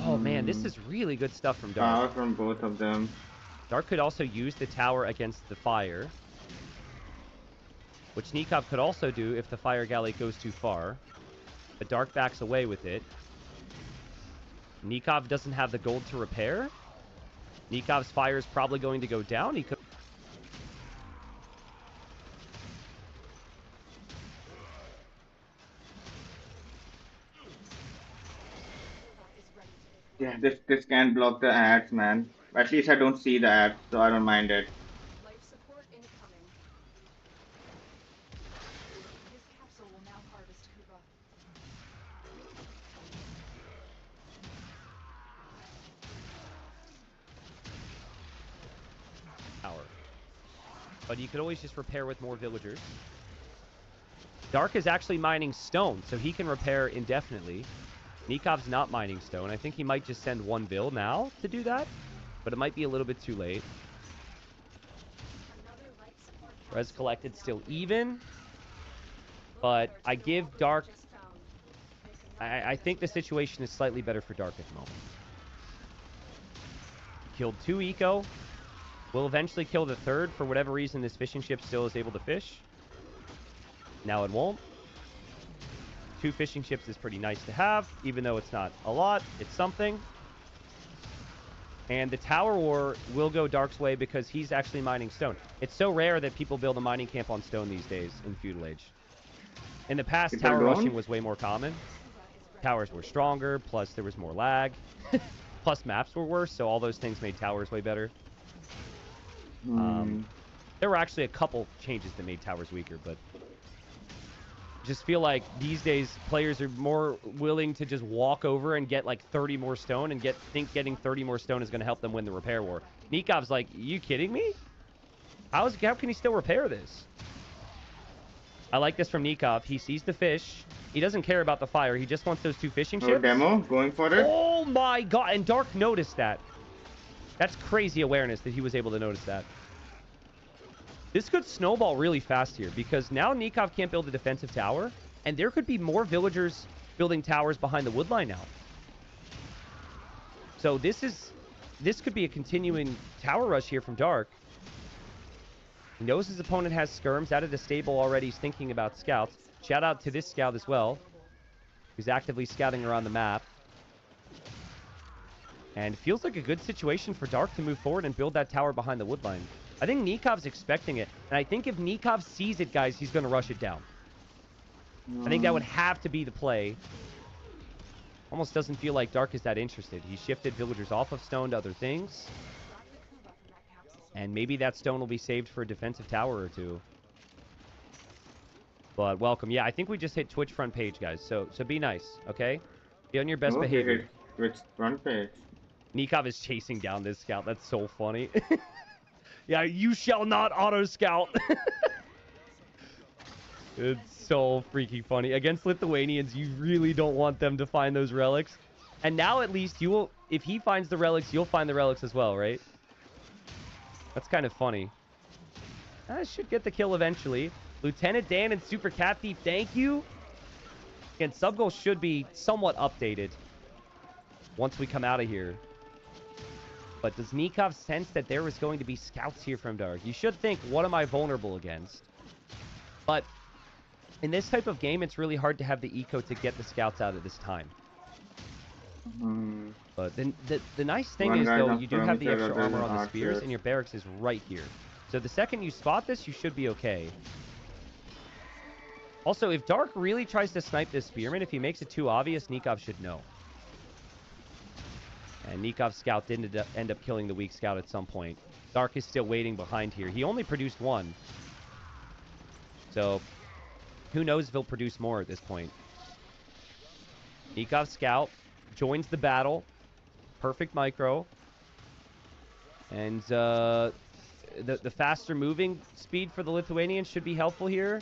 Oh man, this is really good stuff from Dark. Power from both of them. Dark could also use the tower against the fire, which Nikov could also do if the fire galley goes too far. But Dark backs away with it. Nikov doesn't have the gold to repair. Nikov's fire is probably going to go down. He could... Yeah, this can block the ads, man. At least I don't see the ads, so I don't mind it. Life support incoming. This capsule will now harvest Kuba. Tower. But you could always just repair with more villagers. Dark is actually mining stone, so he can repair indefinitely. Nikov's not mining stone. I think he might just send one Vil now to do that, but it might be a little bit too late. Res collected still even, but I give Dark... I think the situation is slightly better for Dark at the moment. Killed 2 eco. Will eventually kill the 3rd. For whatever reason, this fishing ship still is able to fish. Now it won't. 2 fishing ships is pretty nice to have, even though it's not a lot. It's something. And the tower war will go Dark's way because he's actually mining stone. It's so rare that people build a mining camp on stone these days in Feudal Age. In the past, tower rushing was way more common. Towers were stronger, plus there was more lag. Plus maps were worse, so all those things made towers way better. There were actually a couple changes that made towers weaker, but... just feel like these days players are more willing to just walk over and get like 30 more stone and think getting 30 more stone is going to help them win the repair war. Nikov's like, you kidding me? How can he still repair this? I like this from Nikov. He sees the fish. He doesn't care about the fire. He just wants those 2 fishing ships. Demo, going for it. Oh my god. And Dark noticed that. That's crazy awareness that he was able to notice that. This could snowball really fast here because now Nikov can't build a defensive tower, and there could be more villagers building towers behind the wood line now. So this could be a continuing tower rush here from Dark. He knows his opponent has skirms out of the stable already. He's thinking about scouts. Shout out to this scout as well, who's actively scouting around the map. And it feels like a good situation for Dark to move forward and build that tower behind the wood line. I think Nikov's expecting it. And I think if Nikov sees it, guys, he's going to rush it down. I think that would have to be the play. Almost doesn't feel like Dark is that interested. He shifted villagers off of stone to other things. And maybe that stone will be saved for a defensive tower or 2. But welcome. Yeah, I think we just hit Twitch front page, guys. So be nice, okay? Be on your best behavior. Twitch front page. Nikov is chasing down this scout. That's so funny. Yeah, you shall not auto-scout. It's so freaking funny. Against Lithuanians, you really don't want them to find those relics. And now at least you will, if he finds the relics, you'll find the relics as well, right? That's kind of funny. I should get the kill eventually. Lieutenant Dan and Super Cat Thief, thank you. Again, sub goal should be somewhat updated once we come out of here. But does Nikov sense that there is going to be scouts here from Dark? You should think, what am I vulnerable against? But in this type of game, it's really hard to have the eco to get the scouts out at this time. But then the nice thing is, though, you do have the extra armor on the spears, and your barracks is right here. So the second you spot this, you should be okay. Also, if Dark really tries to snipe this spearman, if he makes it too obvious, Nikov should know. And Nikov's scout didn't end up killing the weak scout at some point. Dark is still waiting behind here. He only produced 1. So, who knows if he'll produce more at this point. Nikov's scout joins the battle. Perfect micro. And the faster moving speed for the Lithuanians should be helpful here.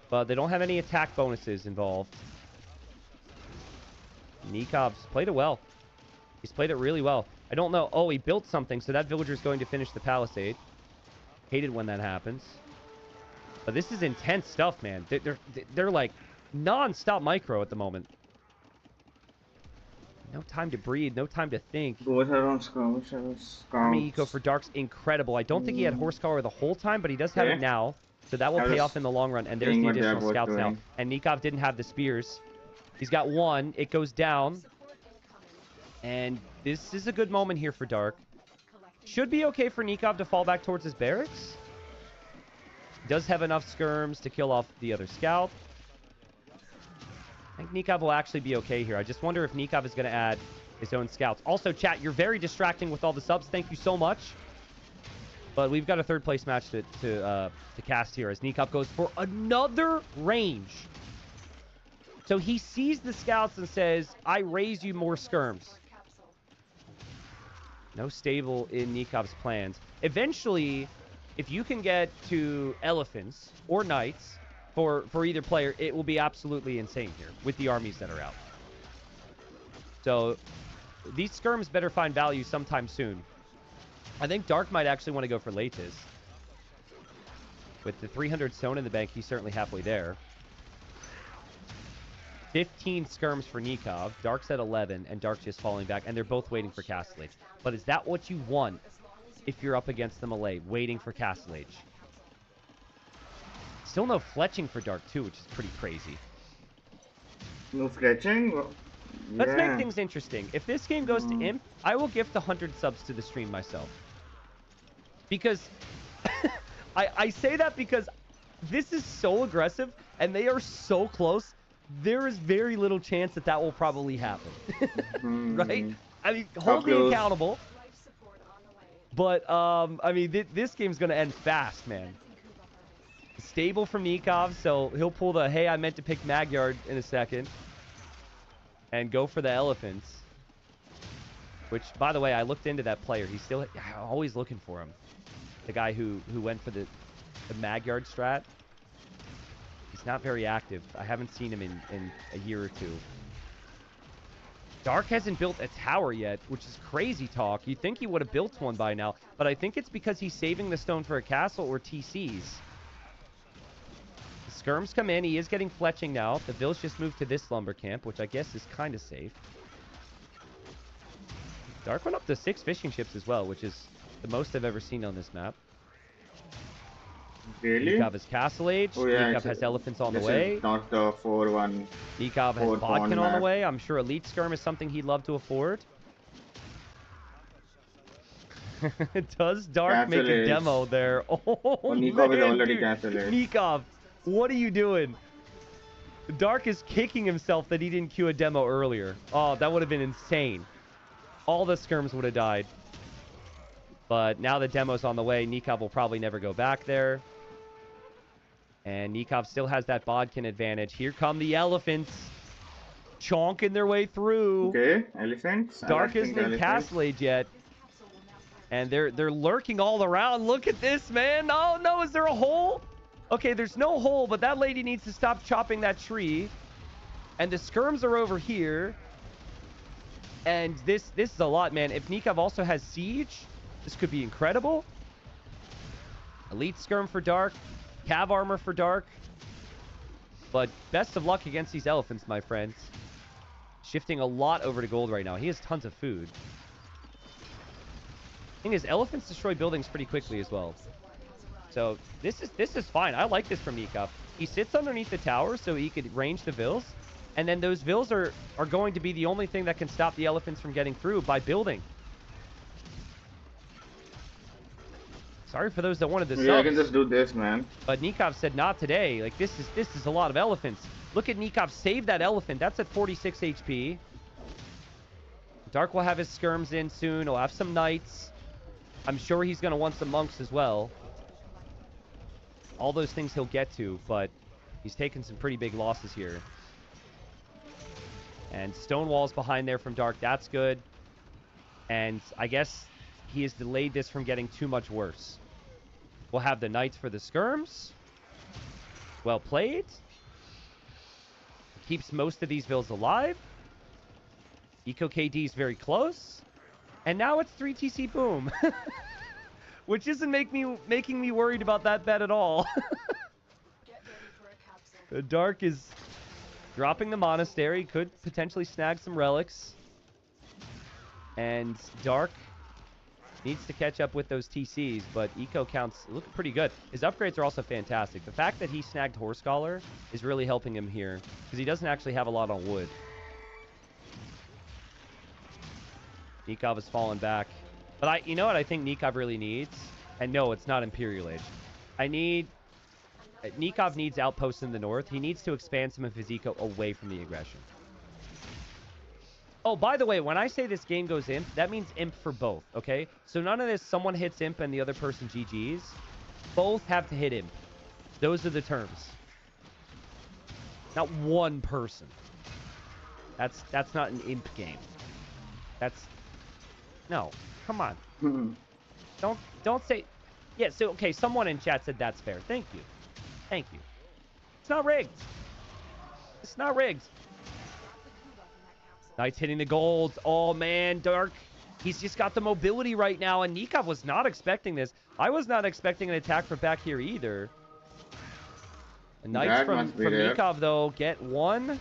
But they don't have any attack bonuses involved. Nikov's played it well. He's played it really well. I don't know. Oh, he built something, so that villager's going to finish the palisade. Hated when that happens. But this is intense stuff, man. They're like non-stop micro at the moment. No time to breathe. No time to think. Both are on scouts. Army eco for Dark's incredible. I don't think he had horsepower the whole time, but he does have it now. So that will pay off in the long run. And there's the additional scouts now. And Nikov didn't have the spears. He's got one. It goes down. And this is a good moment here for Dark. Should be okay for Nikov to fall back towards his barracks. Does have enough skirms to kill off the other scout. I think Nikov will actually be okay here. I just wonder if Nikov is going to add his own scouts. Also, chat, you're very distracting with all the subs. Thank you so much. But we've got a third place match to cast here as Nikov goes for another range. So he sees the scouts and says, I raise you more skirms. No stable in Nikov's plans. Eventually, if you can get to elephants or knights for either player, it will be absolutely insane here with the armies that are out. So these skirms better find value sometime soon. I think Dark might actually want to go for Latis. With the 300 stone in the bank, he's certainly halfway there. 15 skirms for Nikov. Dark's at 11, and Dark's just falling back. And they're both waiting for Castle Age. But is that what you want if you're up against the Malay, waiting for Castle Age? Still no fletching for Dark, too, which is pretty crazy. No fletching? Well, Let's make things interesting. If this game goes to Imp, I will gift 100 subs to the stream myself. Because I say that because this is so aggressive, and they are so close. There is very little chance that that will probably happen. Right? I mean, hold me accountable. But, I mean, this game's going to end fast, man. Stable from Nikov, so he'll pull the, hey, I meant to pick Magyard in a second. And go for the elephants. Which, by the way, I looked into that player. He's still always looking for him. The guy who went for the Magyard strat. He's not very active. I haven't seen him in a year or two. Dark hasn't built a tower yet, which is crazy talk. You'd think he would have built one by now, but I think it's because he's saving the stone for a castle or TCs. The skirms come in. He is getting fletching now. The Vills just moved to this lumber camp, which I guess is kind of safe. Dark went up to 6 fishing ships as well, which is the most I've ever seen on this map. Really? Nikov has Castle Age. Oh, yeah, Nikov has elephants on the way. Not the 4-1. Nikov has Bodkin on the way. I'm sure Elite Skirm is something he'd love to afford. Does Dark make a demo there? Oh, Nikov is already dude. Castle Age. Nikov, what are you doing? Dark is kicking himself that he didn't queue a demo earlier. Oh, that would have been insane. All the skirms would have died. But now the demo's on the way. Nikov will probably never go back there. And Nikov still has that Bodkin advantage. Here come the elephants. Chonking their way through. Okay, elephants. Dark isn't in Castle Age yet. And they're lurking all around. Look at this, man. Oh, no, is there a hole? Okay, there's no hole, but that lady needs to stop chopping that tree. And the skirms are over here. And this is a lot, man. If Nikov also has siege, this could be incredible. Elite skirm for Dark. Cav armor for Dark. But best of luck against these elephants, my friends. Shifting a lot over to gold right now. He has tons of food. Thing is, elephants destroy buildings pretty quickly as well. So this is fine. I like this from Nikov. He sits underneath the tower so he could range the Vills. And then those Vills are going to be the only thing that can stop the elephants from getting through by building. Sorry for those that wanted the subs. Yeah, I can just do this, man. But Nikov said not today. Like, this is a lot of elephants. Look at Nikov save that elephant. That's at 46 HP. Dark will have his skirms in soon. He'll have some knights. I'm sure he's going to want some monks as well. All those things he'll get to, but he's taken some pretty big losses here. And stone walls behind there from Dark. That's good. And I guess he has delayed this from getting too much worse. We'll have the Knights for the skirms. Well played. Keeps most of these vills alive. Eco KD is very close. And now it's 3 TC boom. Which isn't making me worried about that bet at all. Dark is dropping the monastery. Could potentially snag some relics. And Dark needs to catch up with those TCs, but eco counts look pretty good. His upgrades are also fantastic. The fact that he snagged Horse Scholar is really helping him here, because he doesn't actually have a lot on wood. Nikov has fallen back. But you know what I think Nikov really needs? And no, it's not Imperial Age. Nikov needs outposts in the north. He needs to expand some of his eco away from the aggression. Oh, by the way, when I say this game goes imp, that means imp for both, okay? So none of this, someone hits imp and the other person GG's. Both have to hit imp. Those are the terms. Not one person. That's not an imp game. No, come on. Don't say... Yeah, so, okay, someone in chat said that's fair. Thank you. Thank you. It's not rigged. It's not rigged. Knights hitting the golds. Oh, man, Dark. He's just got the mobility right now, and Nikov was not expecting this. I was not expecting an attack from back here either. The Knights from Nikov, though, get one.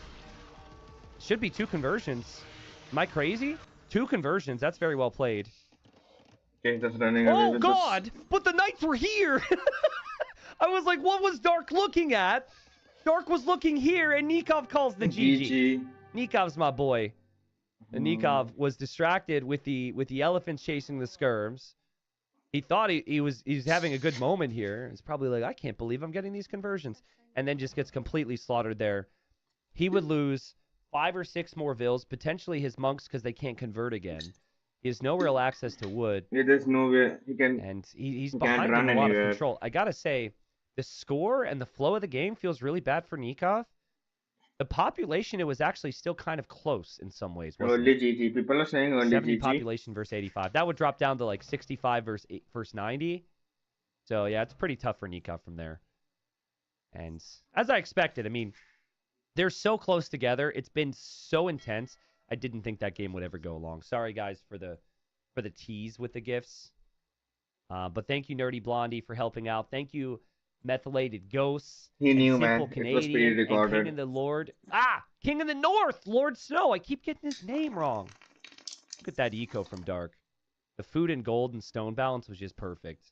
Should be 2 conversions. Am I crazy? 2 conversions. That's very well played. Okay, just running away. Oh, God! But the Knights were here! I was like, what was Dark looking at? Dark was looking here, and Nikov calls the GG. Nikov's my boy. And Nikov was distracted with the elephants chasing the skirms. He thought he was having a good moment here. He's probably like, I can't believe I'm getting these conversions. And then just gets completely slaughtered there. He would lose 5 or 6 more vills, potentially his monks because they can't convert again. He has no real access to wood. Yeah, there's no way he can. And he's behind in a lot of control. I gotta say, the score and the flow of the game feels really bad for Nikov. The population, it was actually still kind of close in some ways. Early GG. People are saying early 70 GG. population versus 85. That would drop down to like 65 versus 90. So, yeah, it's pretty tough for Nikov from there. And as I expected, I mean, they're so close together. It's been so intense. I didn't think that game would ever go long. Sorry, guys, for the tease with the gifts. But thank you, Nerdy Blondie, for helping out. Thank you, Methylated Ghosts. He knew, man. Canadian, it was pre-recorded. King of the Lord. King of the North, Lord Snow. I keep getting his name wrong. Look at that eco from Dark. The food and gold and stone balance was just perfect.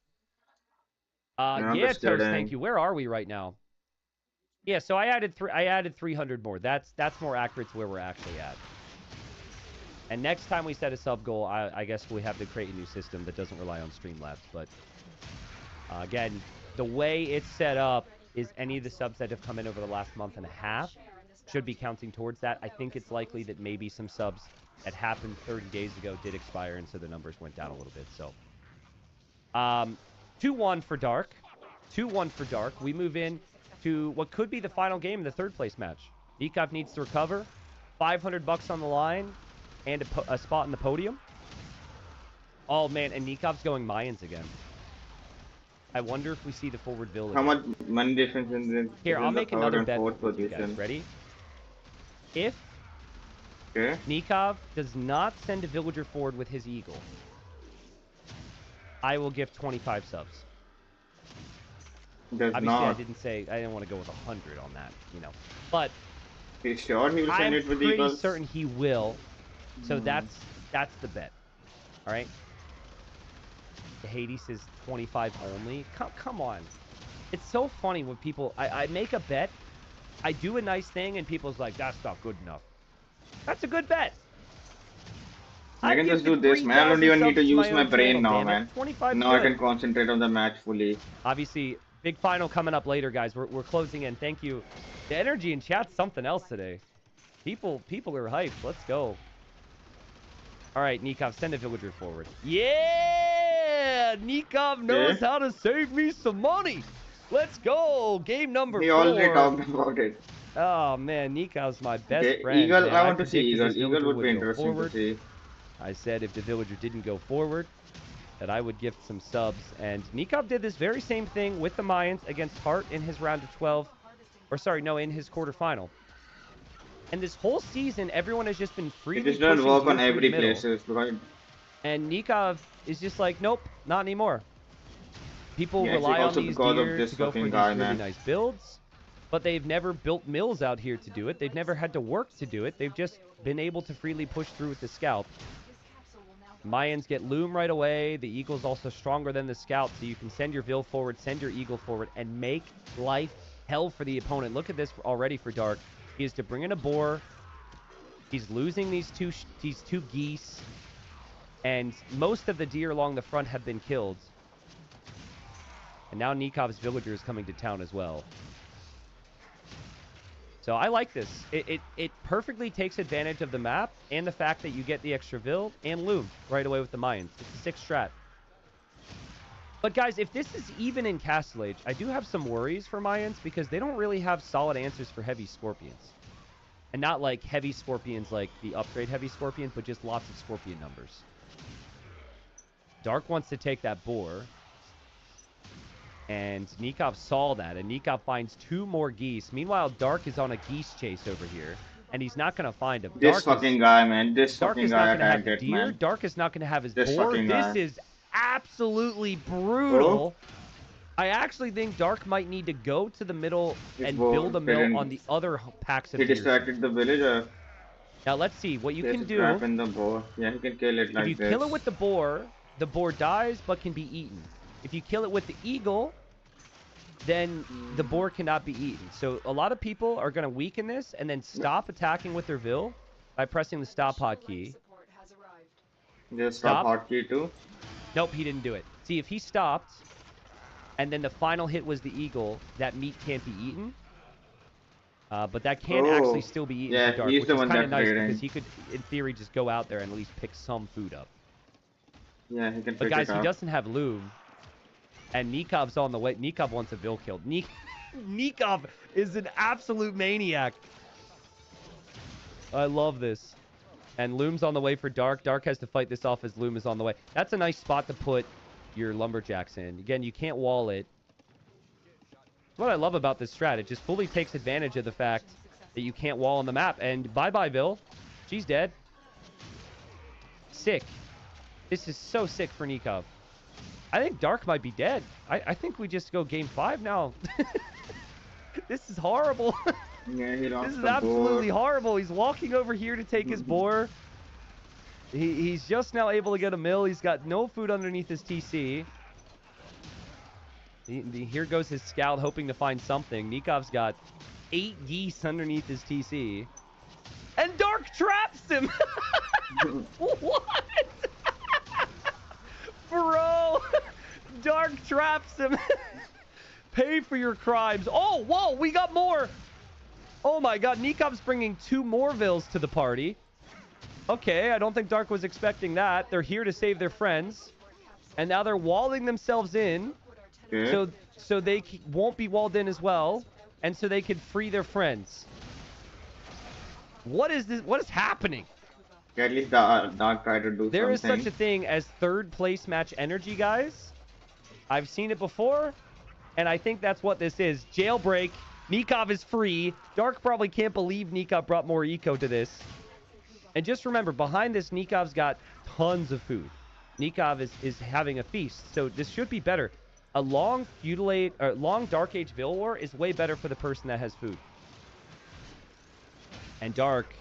Yeah, Toast, thank you. Where are we right now? Yeah, so I added 300 more. That's more accurate to where we're actually at. And next time we set a sub goal, I guess we have to create a new system that doesn't rely on Streamlabs. But again, the way it's set up is any of the subs that have come in over the last month and a half should be counting towards that. I think it's likely that maybe some subs that happened 30 days ago did expire, and so the numbers went down a little bit. So 2-1 for Dark. 2-1 for Dark. We move in to what could be the final game in the third place match. Nikov needs to recover. $500 on the line and a spot in the podium. Oh, man, and Nikov's going Mayans again. I wonder if we see the forward village. How much money difference in this? Here, I'll make another bet with you guys. Ready? If Nikov does not send a villager forward with his eagle, I will give 25 subs. Obviously, I didn't want to go with 100 on that, you know. But he's sure he will send it with I'm pretty certain he will. So that's the bet. All right. Hades is 25 only. Come on. It's so funny when people... I make a bet, I do a nice thing, and people's like, that's not good enough. That's a good bet. I can just do this, man. I don't even need to use my brain now, man. Now I can concentrate on the match fully. Obviously, big final coming up later, guys. We're closing in. Thank you. The energy in chat's something else today. People are hyped. Let's go. All right, Nikov, send a villager forward. Yeah! Nikov knows how to save me some money. Let's go. Game number 4. He already talked about it. Oh, man. Nikov's my best friend. Eagle, man. I want to see Eagle. Eagle would be interesting to see. I said if the villager didn't go forward, that I would gift some subs. And Nikov did this very same thing with the Mayans against Hart in his round of 12. Or sorry, no, in his quarterfinal. And this whole season, everyone has just been It freely just doesn't pushing work on blue through every the middle. places because And Nikov is just like, nope, not anymore. People Yeah, it's rely on also these because of deer this to go for fucking these guy, really man. nice builds. But they've never built mills out here to do it. They've never had to work to do it. They've just been able to freely push through with the scalp. Mayans get loom right away. The eagle's also stronger than the scout, so you can send your Vil forward, send your eagle forward, and make life hell for the opponent. Look at this already for Dark. He is to bring in a boar. He's losing these two geese, and most of the deer along the front have been killed. And now Nikov's villager is coming to town as well. So I like this. It perfectly takes advantage of the map and the fact that you get the extra Vil and loom right away with the Mayans. It's a 6 strat. But guys, if this is even in Castle Age, I do have some worries for Mayans because they don't really have solid answers for heavy scorpions. And not like heavy scorpions like the upgrade heavy scorpions, but just lots of scorpion numbers. Dark wants to take that boar. And Nikov saw that, and Nikov finds 2 more geese. Meanwhile, Dark is on a geese chase over here, and he's not going to find him. this fucking guy, man. This Dark fucking is not guy going to have attacked the it, deer. man. Dark is not going to have his This boar. fucking This guy. is absolutely brutal. I actually think Dark might need to go to the middle His and boar build a mill didn't- on the other packs of He deer. distracted the villager. Now let's see what you There's can a do. trap in the boar. Yeah, he can kill it like If you this. kill it with the boar dies but can be eaten. If you kill it with the eagle, then the boar cannot be eaten. So a lot of people are going to weaken this and then stop attacking with their Vil by pressing the stop hotkey. Just Stop. stop hotkey too. Nope, he didn't do it. See, if he stopped and then the final hit was the eagle, that meat can't be eaten. But that can actually still be eaten Yeah, for Dark, he's which the is one kind of that's nice raiding. because he could, in theory, just go out there and at least pick some food up. Yeah, he can But pick guys, it he up. doesn't have loom. And Nikov's on the way. Nikov wants a Vil killed. Nikov is an absolute maniac. I love this. And loom's on the way for Dark. Dark has to fight this off as loom is on the way. That's a nice spot to put your lumberjacks in. Again, you can't wall it. That's what I love about this strat. It just fully takes advantage of the fact that you can't wall on the map. And bye-bye, Vil. She's dead. Sick. This is so sick for Nikov. I think Dark might be dead. I think we just go game 5 now. This is horrible. Yeah, he lost This is the absolutely boar. horrible. He's walking over here to take his boar. He's just now able to get a mill. He's got no food underneath his TC. Here goes his scout hoping to find something. Nikov's got 8 geese underneath his TC. And Dark traps him! What? Bro! Dark traps him! Pay for your crimes. Oh, whoa, we got more! Oh my god, Nikov's bringing 2 more Vils to the party. Okay, I don't think Dark was expecting that. They're here to save their friends. And now they're walling themselves in. Okay. So they won't be walled in as well. And so they can free their friends. What is this? What is happening? At least Dark tried to do There is something. such a thing as 3rd place match energy, guys. I've seen it before. And I think that's what this is. Jailbreak. Nikov is free. Dark probably can't believe Nikov brought more eco to this. And just remember, behind this, Nikov's got tons of food. Nikov is having a feast. So this should be better. A long long Dark Age Vil War is way better for the person that has food. And Dark,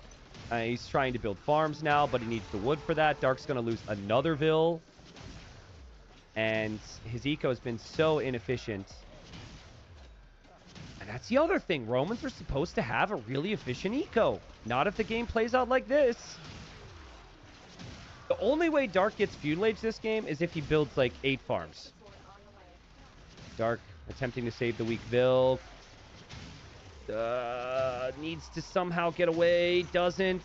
he's trying to build farms now, but he needs the wood for that. Dark's going to lose another Vil. And his eco has been so inefficient. And that's the other thing. Romans are supposed to have a really efficient eco. Not if the game plays out like this. The only way Dark gets Feudal Age this game is if he builds like 8 farms. Dark attempting to save the weak Vil. Needs to somehow get away. Doesn't.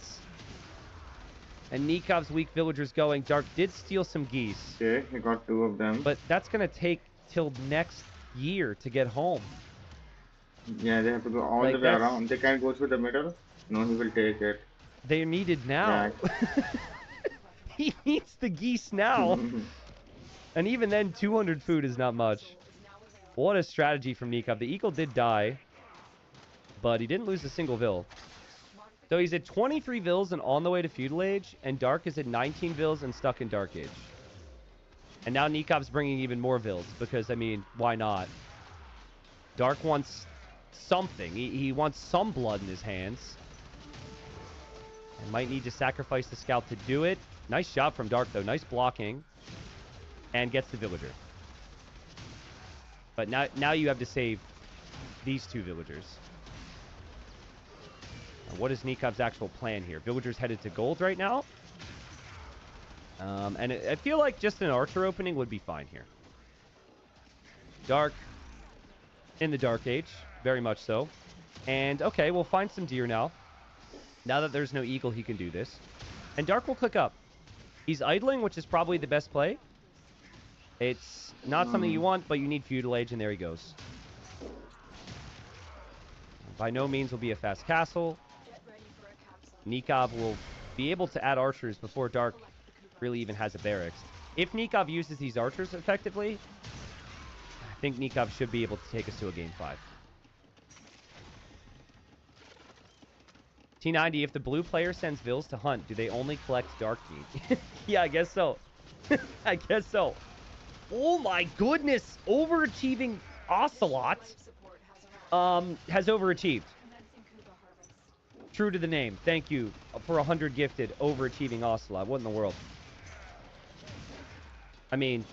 And Nikov's weak villager's going. Dark did steal some geese. Okay, he got 2 of them. But that's going to take till next year to get home. Yeah, they have to go all Like, the way that's- around. They can't go through the middle. No, he will take it. They're needed now. He needs the geese now. And even then, 200 food is not much. What a strategy from Nikov. The Eagle did die, but he didn't lose a single Vil. So he's at 23 Vils and on the way to Feudal Age, and Dark is at 19 Vils and stuck in Dark Age. And now Nikov's bringing even more Vils, because, I mean, why not? Dark wants something. He wants some blood in his hands. And might need to sacrifice the Scout to do it. Nice shot from Dark, though. Nice blocking. And gets the Villager. But now you have to save these two Villagers. Now, what is Nikov's actual plan here? Villagers headed to gold right now. And I feel like just an Archer opening would be fine here. Dark in the Dark Age. Very much so. And, okay, we'll find some deer now. Now that there's no Eagle, he can do this. And Dark will click up. He's idling, which is probably the best play. It's not something you want, but you need Feudal Age, and there he goes. By no means will be a fast castle. Nikov will be able to add archers before Dark really even has a barracks. If Nikov uses these archers effectively, I think Nikov should be able to take us to a game 5. T90, if the blue player sends Vils to hunt, do they only collect Dark meat? Yeah, I guess so. I guess so. Oh my goodness! Overachieving Ocelot has overachieved. True to the name. Thank you for 100 gifted overachieving Ocelot. What in the world? I mean,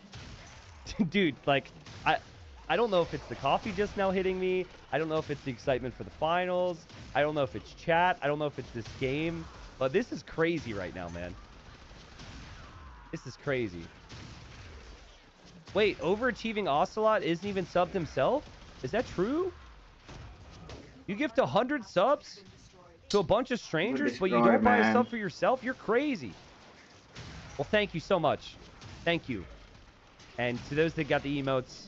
dude, like, I don't know if it's the coffee just now hitting me. I don't know if it's the excitement for the finals. I don't know if it's chat. I don't know if it's this game. But this is crazy right now, man. This is crazy. Wait, overachieving Ocelot isn't even subbed himself? Is that true? You gift 100 subs to a bunch of strangers, but you don't buy a sub for yourself? You're crazy. Well, thank you so much. Thank you. And to those that got the emotes,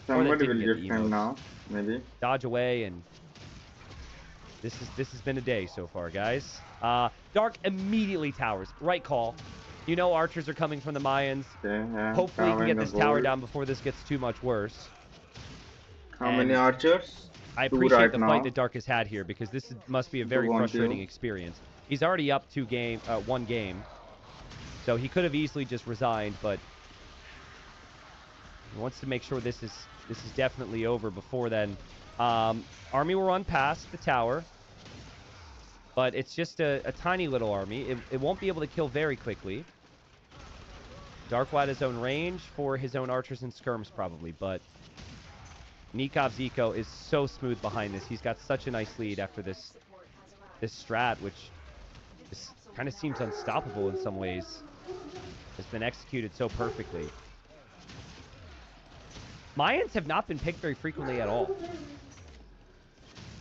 somebody will gift him now, maybe. Dodge away, and this has been a day so far, guys. Dark immediately towers. Right call. You know archers are coming from the Mayans. Okay, yeah. Hopefully, he can get this tower down before this gets too much worse. How many archers? I appreciate right the now. fight that Dark has had here, because this must be a very frustrating 2-1-2. experience. He's already up one game, so he could have easily just resigned, but he wants to make sure this is definitely over before then. Army will run past the tower, but it's just a tiny little army. It won't be able to kill very quickly. Dark will add his own range for his own archers and skirms probably, but Nikov's eco is so smooth behind this. He's got such a nice lead after this strat, which kind of seems unstoppable in some ways. Has been executed so perfectly. Mayans have not been picked very frequently at all.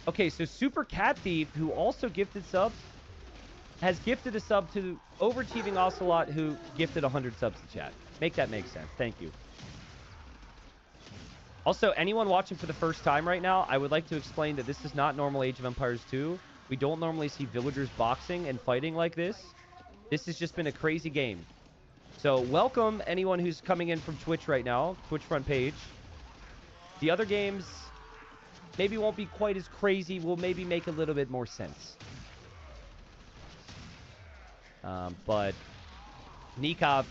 Okay, so Super Cat Thief, who also gifted subs, has gifted a sub to overachieving Ocelot, who gifted 100 subs to chat. Make that make sense. Thank you. Also, anyone watching for the first time right now, I would like to explain that this is not normal Age of Empires 2. We don't normally see villagers boxing and fighting like this. This has just been a crazy game. So, welcome anyone who's coming in from Twitch right now, Twitch front page. The other games maybe won't be quite as crazy, will maybe make a little bit more sense. But Nikov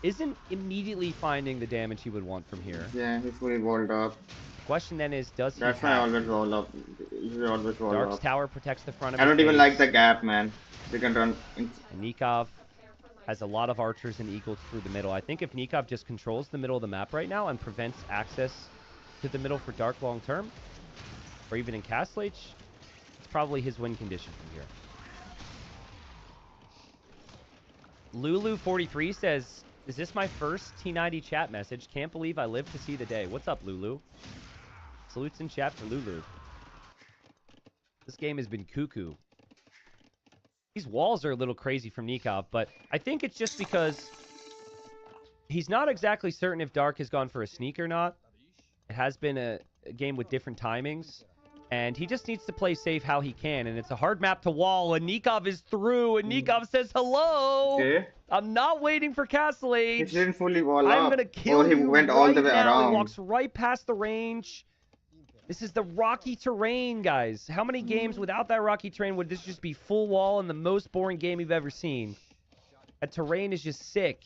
isn't immediately finding the damage he would want from here. Yeah, he's fully walled up. The question then is, does he That's why I always wall up. You always wall Dark's up. tower protects the front of I his don't even base. like the gap, man. They can run. And Nikov has a lot of archers and eagles through the middle. I think if Nikov just controls the middle of the map right now and prevents access to the middle for Dark long term, or even in Castle Age, it's probably his win condition from here. Lulu43 says, is this my first T90 chat message? Can't believe I lived to see the day. What's up, Lulu? Salutes in chat for Lulu. This game has been cuckoo. These walls are a little crazy from Nikov, but I think it's just because he's not exactly certain if Dark has gone for a sneak or not. It has been a game with different timings. And he just needs to play safe how he can. And it's a hard map to wall. And Nikov is through. And Nikov says, hello. Okay. I'm not waiting for Castle He Age. didn't fully wall I'm up. going to kill Or he you went right all the way now. He around. walks right past the range. This is the rocky terrain, guys. How many games without that rocky terrain would this just be full wall and the most boring game you've ever seen? That terrain is just sick.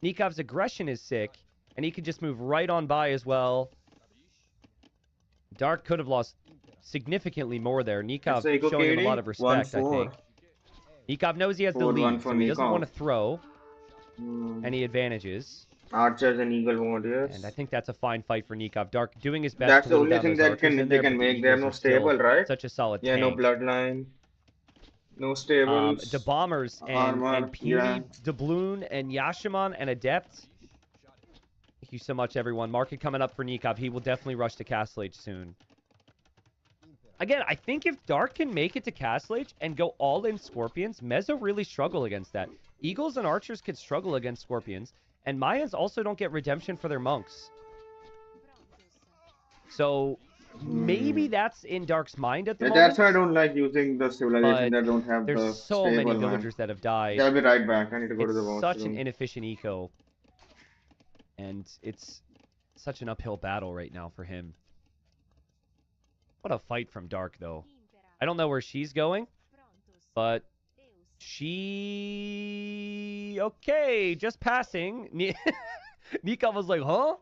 Nikov's aggression is sick. And he could just move right on by as well. Dark could have lost significantly more there. Nikov Seiko showing him a KD, lot of respect, I 1-4. think. Nikov knows he has the 4-1 lead, for so he doesn't Nikov. want to throw any advantages. Archers and Eagle Warriors. And I think that's a fine fight for Nikov. Dark doing his best That's to the whittle only down thing those that archers in they there, can but the make. They're Eagles no are still stable, right? Such a solid Yeah, no tank. bloodline. No stables. The Bombers Armor, and Puny, yeah. Doubloon, and Yashiman and Adept. Thank you so much, everyone. Market coming up for Nikov. He will definitely rush to Castle Age soon. Again, I think if Dark can make it to Castle Age and go all in Scorpions, Mezzo really struggle against that. Eagles and Archers could struggle against Scorpions, and Mayans also don't get redemption for their monks. So maybe that's in Dark's mind at the moment. That's why I don't like using the civilization But that don't have the there's so stable, many man. villagers that have died. Yeah, I'll be right back. I need to go to the It's such an washroom. inefficient eco. And it's such an uphill battle right now for him. What a fight from Dark, though. I don't know where she's going, but she... Okay, just passing. Nikov was like, huh?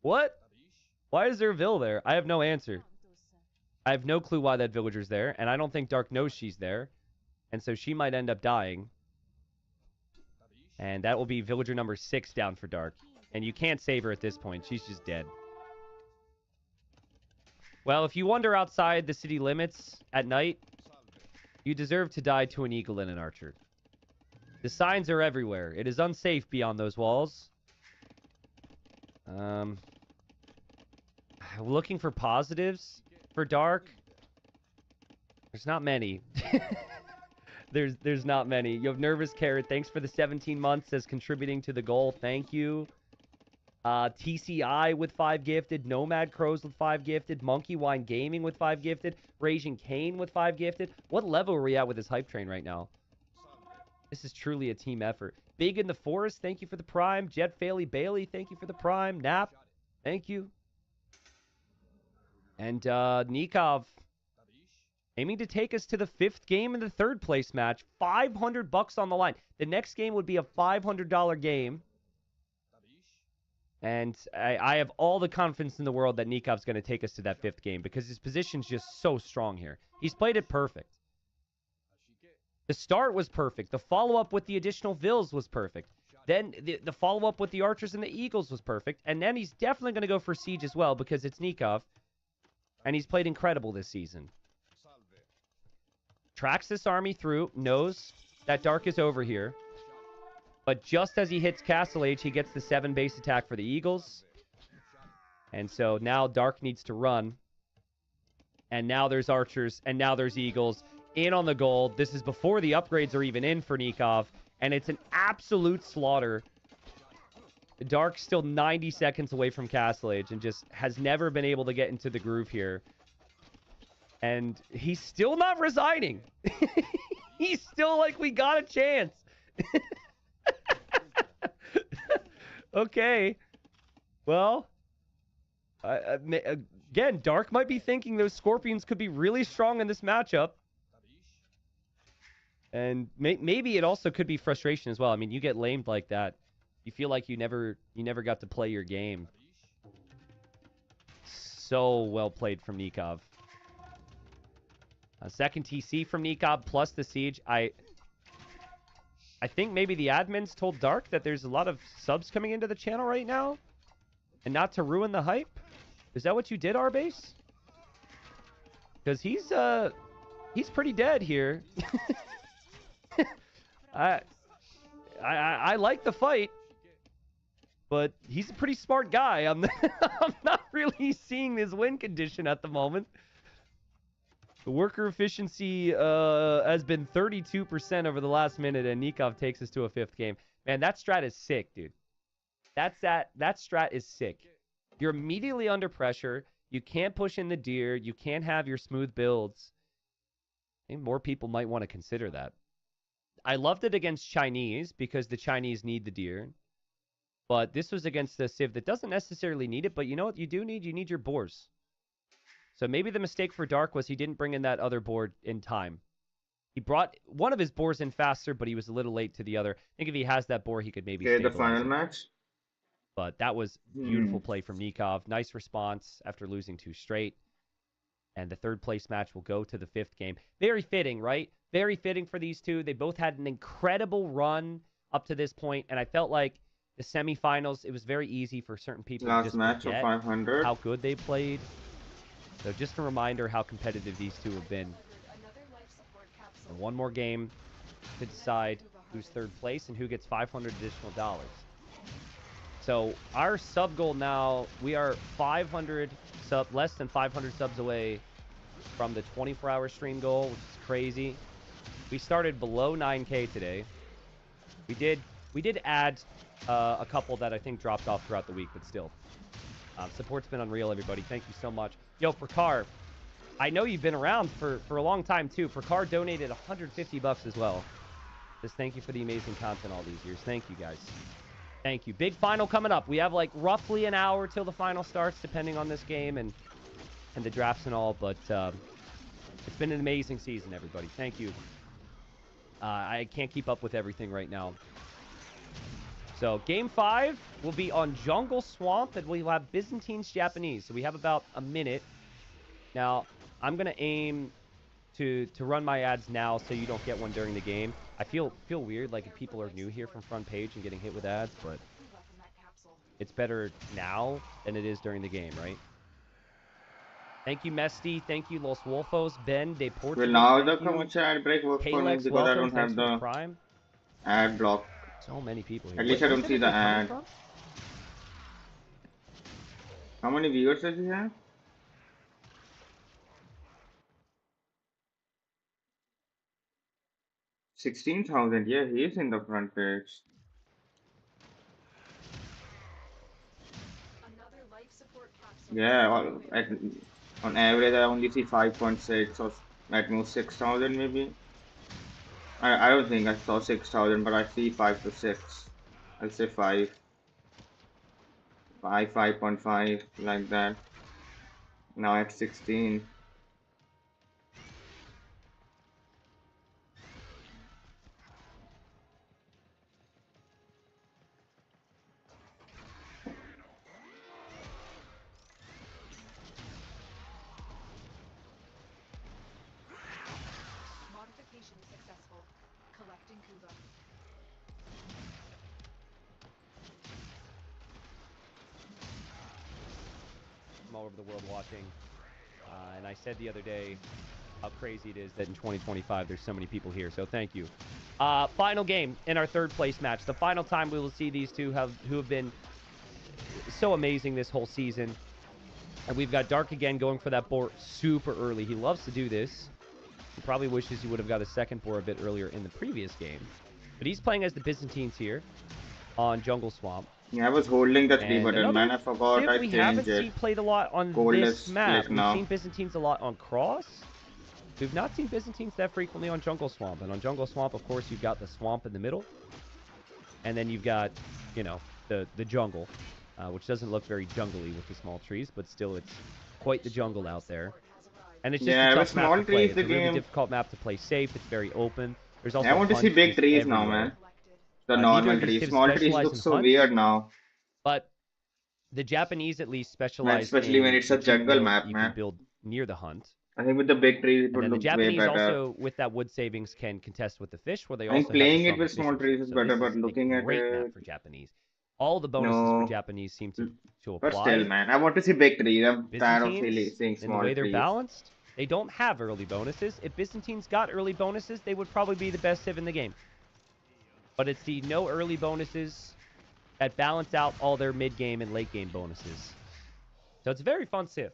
What? Why is there a Vill there? I have no answer. I have no clue why that villager's there, and I don't think Dark knows she's there. And so she might end up dying. And that will be villager number 6 down for Dark. And you can't save her at this point. She's just dead. Well, if you wander outside the city limits at night, you deserve to die to an eagle and an archer. The signs are everywhere. It is unsafe beyond those walls. Looking for positives for Dark. There's not many. There's not many. You have Nervous Carrot. Thanks for the 17 months as contributing to the goal. Thank you. TCI with 5 gifted. Nomad Crows with 5 gifted. Monkey Wine Gaming with 5 gifted. Raging Kane with 5 gifted. What level are we at with this hype train right now? This is truly a team effort. Big in the Forest, thank you for the prime. Jet Failey Bailey, thank you for the prime. Nap, thank you. And Nikov aiming to take us to the 5th game in the 3rd place match. $500 on the line. The next game would be a $500 game. And I have all the confidence in the world that Nikov's going to take us to that 5th game because his position's just so strong here. He's played it perfect. The start was perfect. The follow-up with the additional Vills was perfect. Then the follow-up with the Archers and the Eagles was perfect. And then he's definitely going to go for Siege as well because it's Nikov. And he's played incredible this season. Tracks this army through, knows that Dark is over here. But just as he hits Castle Age, he gets the 7 base attack for the Eagles. And so now Dark needs to run. And now there's Archers, and now there's Eagles. In on the gold. This is before the upgrades are even in for Nikov. And it's an absolute slaughter. Dark's still 90 seconds away from Castle Age and just has never been able to get into the groove here. And he's still not resigning. He's still like, we got a chance. Okay. Well, again, Dark might be thinking those Scorpions could be really strong in this matchup. And maybe it also could be frustration as well. I mean, you get lamed like that. You feel like you never got to play your game. So well played from Nikov. A second TC from Nikov plus the siege. I think maybe the admins told Dark that there's a lot of subs coming into the channel right now. And not to ruin the hype. Is that what you did, Arbase? Because he's pretty dead here. I like the fight, but he's a pretty smart guy. I'm not really seeing this win condition at the moment. The worker efficiency has been 32% over the last minute, and Nikov takes us to a 5th game. Man, that strat is sick, dude. That strat is sick. You're immediately under pressure. You can't push in the deer. You can't have your smooth builds. I think more people might want to consider that. I loved it against Chinese because the Chinese need the deer. But this was against a Civ that doesn't necessarily need it. But you know what you do need? You need your boars. So maybe the mistake for Dark was he didn't bring in that other board in time. He brought one of his boars in faster, but he was a little late to the other. I think if he has that boar, he could maybe Okay, the stabilize final it. match. But that was beautiful play from Nikov. Nice response after losing 2 straight. And the third place match will go to the 5th game. Very fitting, right? Very fitting for these two. They both had an incredible run up to this point, and I felt like the semifinals, it was very easy for certain people to Last just match of forget 500. how good they played. So just a reminder how competitive these two have been. And one more game to decide who's third place and who gets $500 additional dollars. So our sub goal now, we are 500 less than 500 subs away from the 24-hour stream goal, which is crazy. We started below 9K today. We did add a couple that I think dropped off throughout the week, but still. Support's been unreal, everybody. Thank you so much. Yo, Prakar, I know you've been around for a long time, too. Prakar donated $150 as well. Just thank you for the amazing content all these years. Thank you, guys. Thank you. Big final coming up. We have, like, roughly an hour till the final starts, depending on this game and the drafts and all. But it's been an amazing season, everybody. Thank you. I can't keep up with everything right now. So, Game 5 will be on Jungle Swamp, and we'll have Byzantines Japanese. So we have about a minute. Now, I'm going to aim to run my ads now so you don't get one during the game. I feel weird, like if people are new here from front page and getting hit with ads, but it's better now than it is during the game, right? Thank you, Mesty. Thank you, Los Wolfos. Ben, De Portugal. Will now thank the you. commercial ad break work for me Kalex, because I welcome. don't Thanks have for the the Prime. ad block. So many people here. At least I Where's don't see the everybody coming ad. from? How many viewers does he have? 16,000. Yeah, he is in the front page. Yeah, on average I only see 5.6 or at most 6,000 maybe. I don't think I saw 6,000, but I see 5 to 6. I'll say 5. 5.5, like that. Now at 16. Modification successful. Collecting Kuba. From all over the world watching. And I said the other day how crazy it is that in 2025 there's so many people here. So thank you. Final game in our third place match. The final time we will see these two who have been so amazing this whole season. And we've got Dark again going for that boar super early. He loves to do this. He probably wishes he would have got a second boar a bit earlier in the previous game. But he's playing as the Byzantines here on Jungle Swamp. Yeah, I was holding the 3 And button, man. I forgot Civ I we changed haven't it. seen played a lot on Gold this is map. click We've now. seen Byzantines a lot on Cross. We've not seen Byzantines that frequently on Jungle Swamp. And on Jungle Swamp, of course, you've got the swamp in the middle. And then you've got, you know, the jungle, which doesn't look very jungly with the small trees, but still it's quite the jungle out there. And it's just Yeah, a with tough map small to play. trees, It's the a really game. difficult map to play safe. It's very open. There's also I want to see hunts big just trees now, everywhere. man. The Neither normal of these trees. civs Small trees specialize look in so hunts, weird now. But the Japanese at least Man, specialize especially when in it's a if you jungle build, map, you man. can build near the hunt. I think with the big trees it And would then the look way Japanese better. also, with that wood savings, can contest with the fish, where they I also think have the playing it stronger with small fishing trees trees. is So better, this but is looking a at great map it, for Japanese. All the bonuses for no. Japanese seem to But apply. still, man, I want to see big trees. I'm tired of Byzantines, seeing in the small way they're trees. balanced, they don't have early bonuses. If Byzantines got early bonuses, they would probably be the best civ in the game. But it's the no early bonuses that balance out all their mid-game and late-game bonuses. So it's a very fun civ.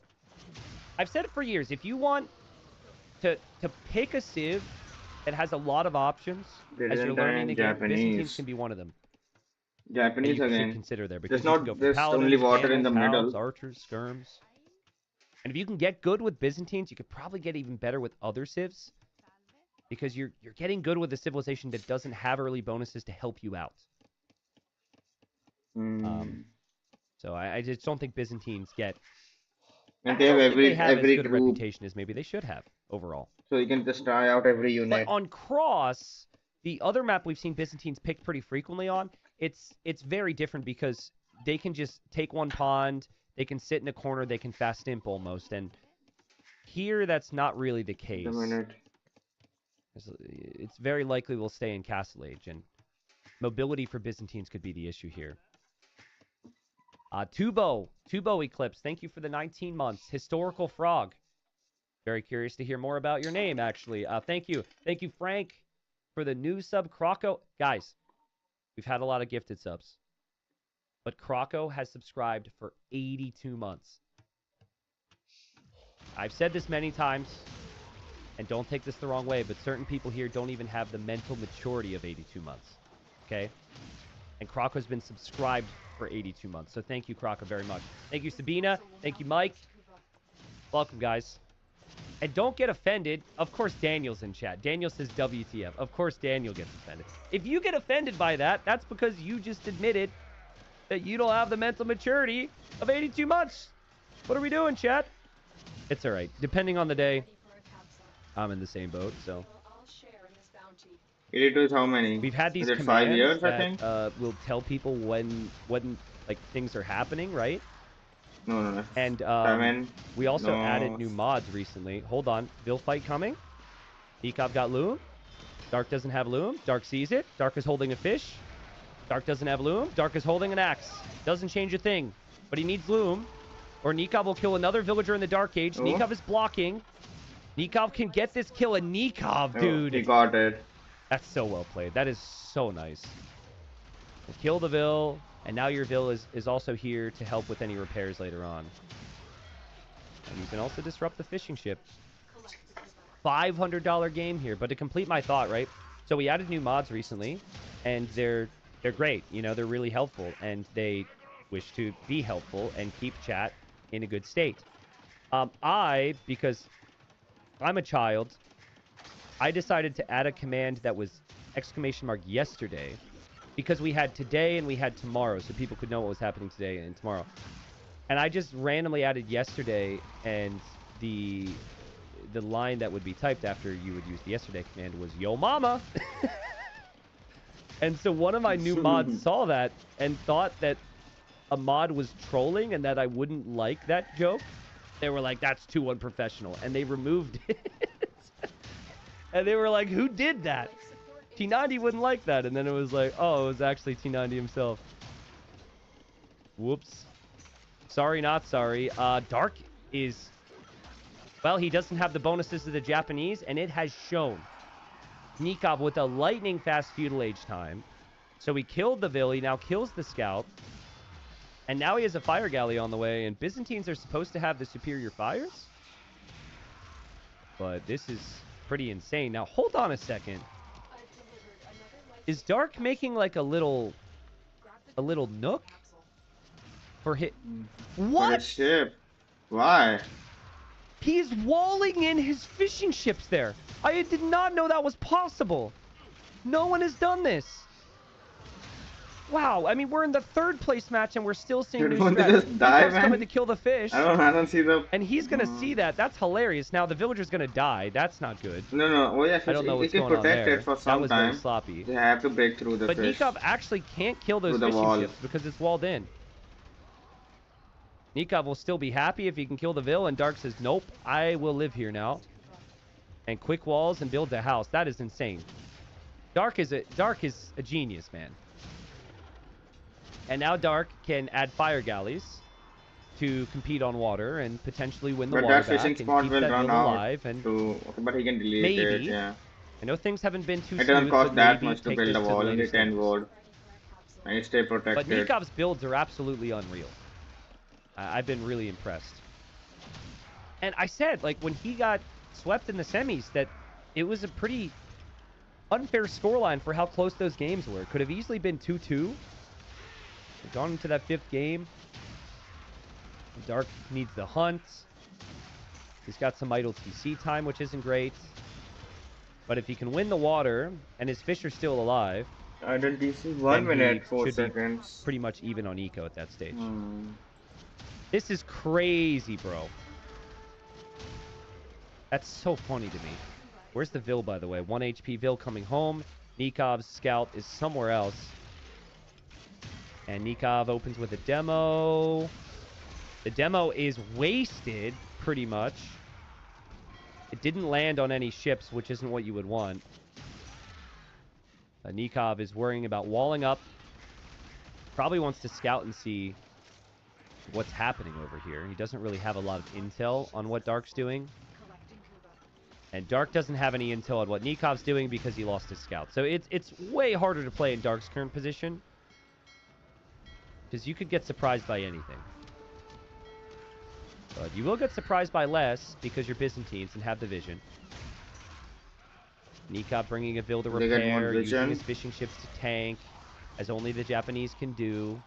I've said it for years. If you want to pick a civ that has a lot of options as you're learning the game, Byzantines can be one of them. That Japanese you should again. consider there, There's because you can not go for just only paladins, water in camels, the halves, middle. archers, skirms. And if you can get good with Byzantines, you could probably get even better with other civs. Because you're getting good with a civilization that doesn't have early bonuses to help you out. So I just don't think Byzantines get... And they have every as good a group, reputation as maybe they should have overall. so you can just try out every unit. But on Cross, the other map we've seen Byzantines picked pretty frequently on, it's very different because they can just take one pond, they can sit in a corner, they can fast imp almost, and here that's not really the case. A minute. It's very likely we'll stay in Castle Age, and mobility for Byzantines could be the issue here. Tubo Eclipse, thank you for the 19 months. Historical Frog. Very curious to hear more about your name, actually. Thank you. Thank you, Frank, for the new sub. Croco. Guys, we've had a lot of gifted subs. But Croco has subscribed for 82 months. I've said this many times, and don't take this the wrong way, but certain people here don't even have the mental maturity of 82 months. Okay? And Croco's been subscribed for 82 months. So thank you, Croco, very much. Thank you, Sabina. Thank you, Mike. Welcome, guys. And don't get offended. Of course, Daniel's in chat. Daniel says WTF. Of course, Daniel gets offended. If you get offended by that, that's because you just admitted that you don't have the mental maturity of 82 months. What are we doing, chat? It's all right. Depending on the day, I'm in the same boat, so. 82 is how many? We've had these is it commands 5 years, that I think? will tell people when like things are happening, right? No. And we also added new mods recently. Hold on, Vil fight coming. Nikov got Loom. Dark doesn't have Loom. Dark sees it. Dark is holding a fish. Dark doesn't have Loom. Dark is holding an axe. Doesn't change a thing, but he needs Loom, or Nikov will kill another villager in the Dark Age. Oh. Nikov is blocking. Nikov can get this kill, and Nikov, dude. He got it. That's so well played. That is so nice. Kill the Vil, and now your Vil is also here to help with any repairs later on. And you can also disrupt the fishing ship. $500 game here, but to complete my thought, right? So we added new mods recently, and they're great. You know, they're really helpful, and they wish to be helpful and keep chat in a good state. Because I'm a child, I decided to add a command that was ! Yesterday, because we had today and we had tomorrow, so people could know what was happening today and tomorrow. And I just randomly added yesterday, and the line that would be typed after you would use the yesterday command was "Yo mama." And so one of my new mods saw that and thought that a mod was trolling and that I wouldn't like that joke. They were like, "That's too unprofessional," and they removed it. And they were like, "Who did that?" T90 wouldn't like that. And then it was like, oh, it was actually T90 himself. Whoops. Sorry, not sorry. Dark is... Well, he doesn't have the bonuses of the Japanese, and it has shown. Nikov with a lightning fast feudal age time. So he killed the Vil. He now kills the scout. And now he has a fire galley on the way, and Byzantines are supposed to have the superior fires? But this is pretty insane. Now, hold on a second. Is Dark making like a little nook for hit? What? For his ship. Why? He's walling in his fishing ships there. I did not know that was possible. No one has done this. Wow, I mean, we're in the third place match and we're still seeing new Don't strategies. just die, Nikov's man. coming to kill the fish. I don't see the... And he's gonna see that. That's hilarious. Now the villager's gonna die. That's not good. No. Oh, yes, I don't know it what's can going on protect there. it for That some was very time. sloppy. They have to break through the But fish. Nikov actually can't kill those Through the fishing wall. ships because it's walled in. Nikov will still be happy if he can kill the Vil, and Dark says, nope, I will live here now. And quick walls and build a house. That is insane. Dark is a genius, man. And now Dark can add fire galleys to compete on water and potentially win the But water that fishing back and spot keep will that run Vil out. alive. And But he can delete maybe. it, yeah. I know things haven't been too It doesn't smooth, cost but that maybe much to take build this a to wall, the only latest 10 levels. wood. And you stay But protected. Nikov's builds are absolutely unreal. I've been really impressed. And I said, like, when he got swept in the semis, that it was a pretty unfair scoreline for how close those games were. It could have easily been 2-2. We've gone into that fifth game. Dark needs the hunt. He's got some idle TC time, which isn't great. But if he can win the water, and his fish are still alive, Idle DC, then 1 he minute, 4 should be seconds. pretty much even on eco at that stage. Hmm. This is crazy, bro. That's so funny to me. Where's the Vil, by the way? 1 HP Vil coming home. Nikov's scout is somewhere else. And Nikov opens with a demo. The demo is wasted, pretty much. It didn't land on any ships, which isn't what you would want. Nikov is worrying about walling up. Probably wants to scout and see what's happening over here. He doesn't really have a lot of intel on what Dark's doing. And Dark doesn't have any intel on what Nikov's doing because he lost his scout. So it's way harder to play in Dark's current position. Because you could get surprised by anything. But you will get surprised by less because you're Byzantines and have the vision. Nikov bringing a Vil to They get more repair, using vision. his fishing ships to tank, as only the Japanese can do.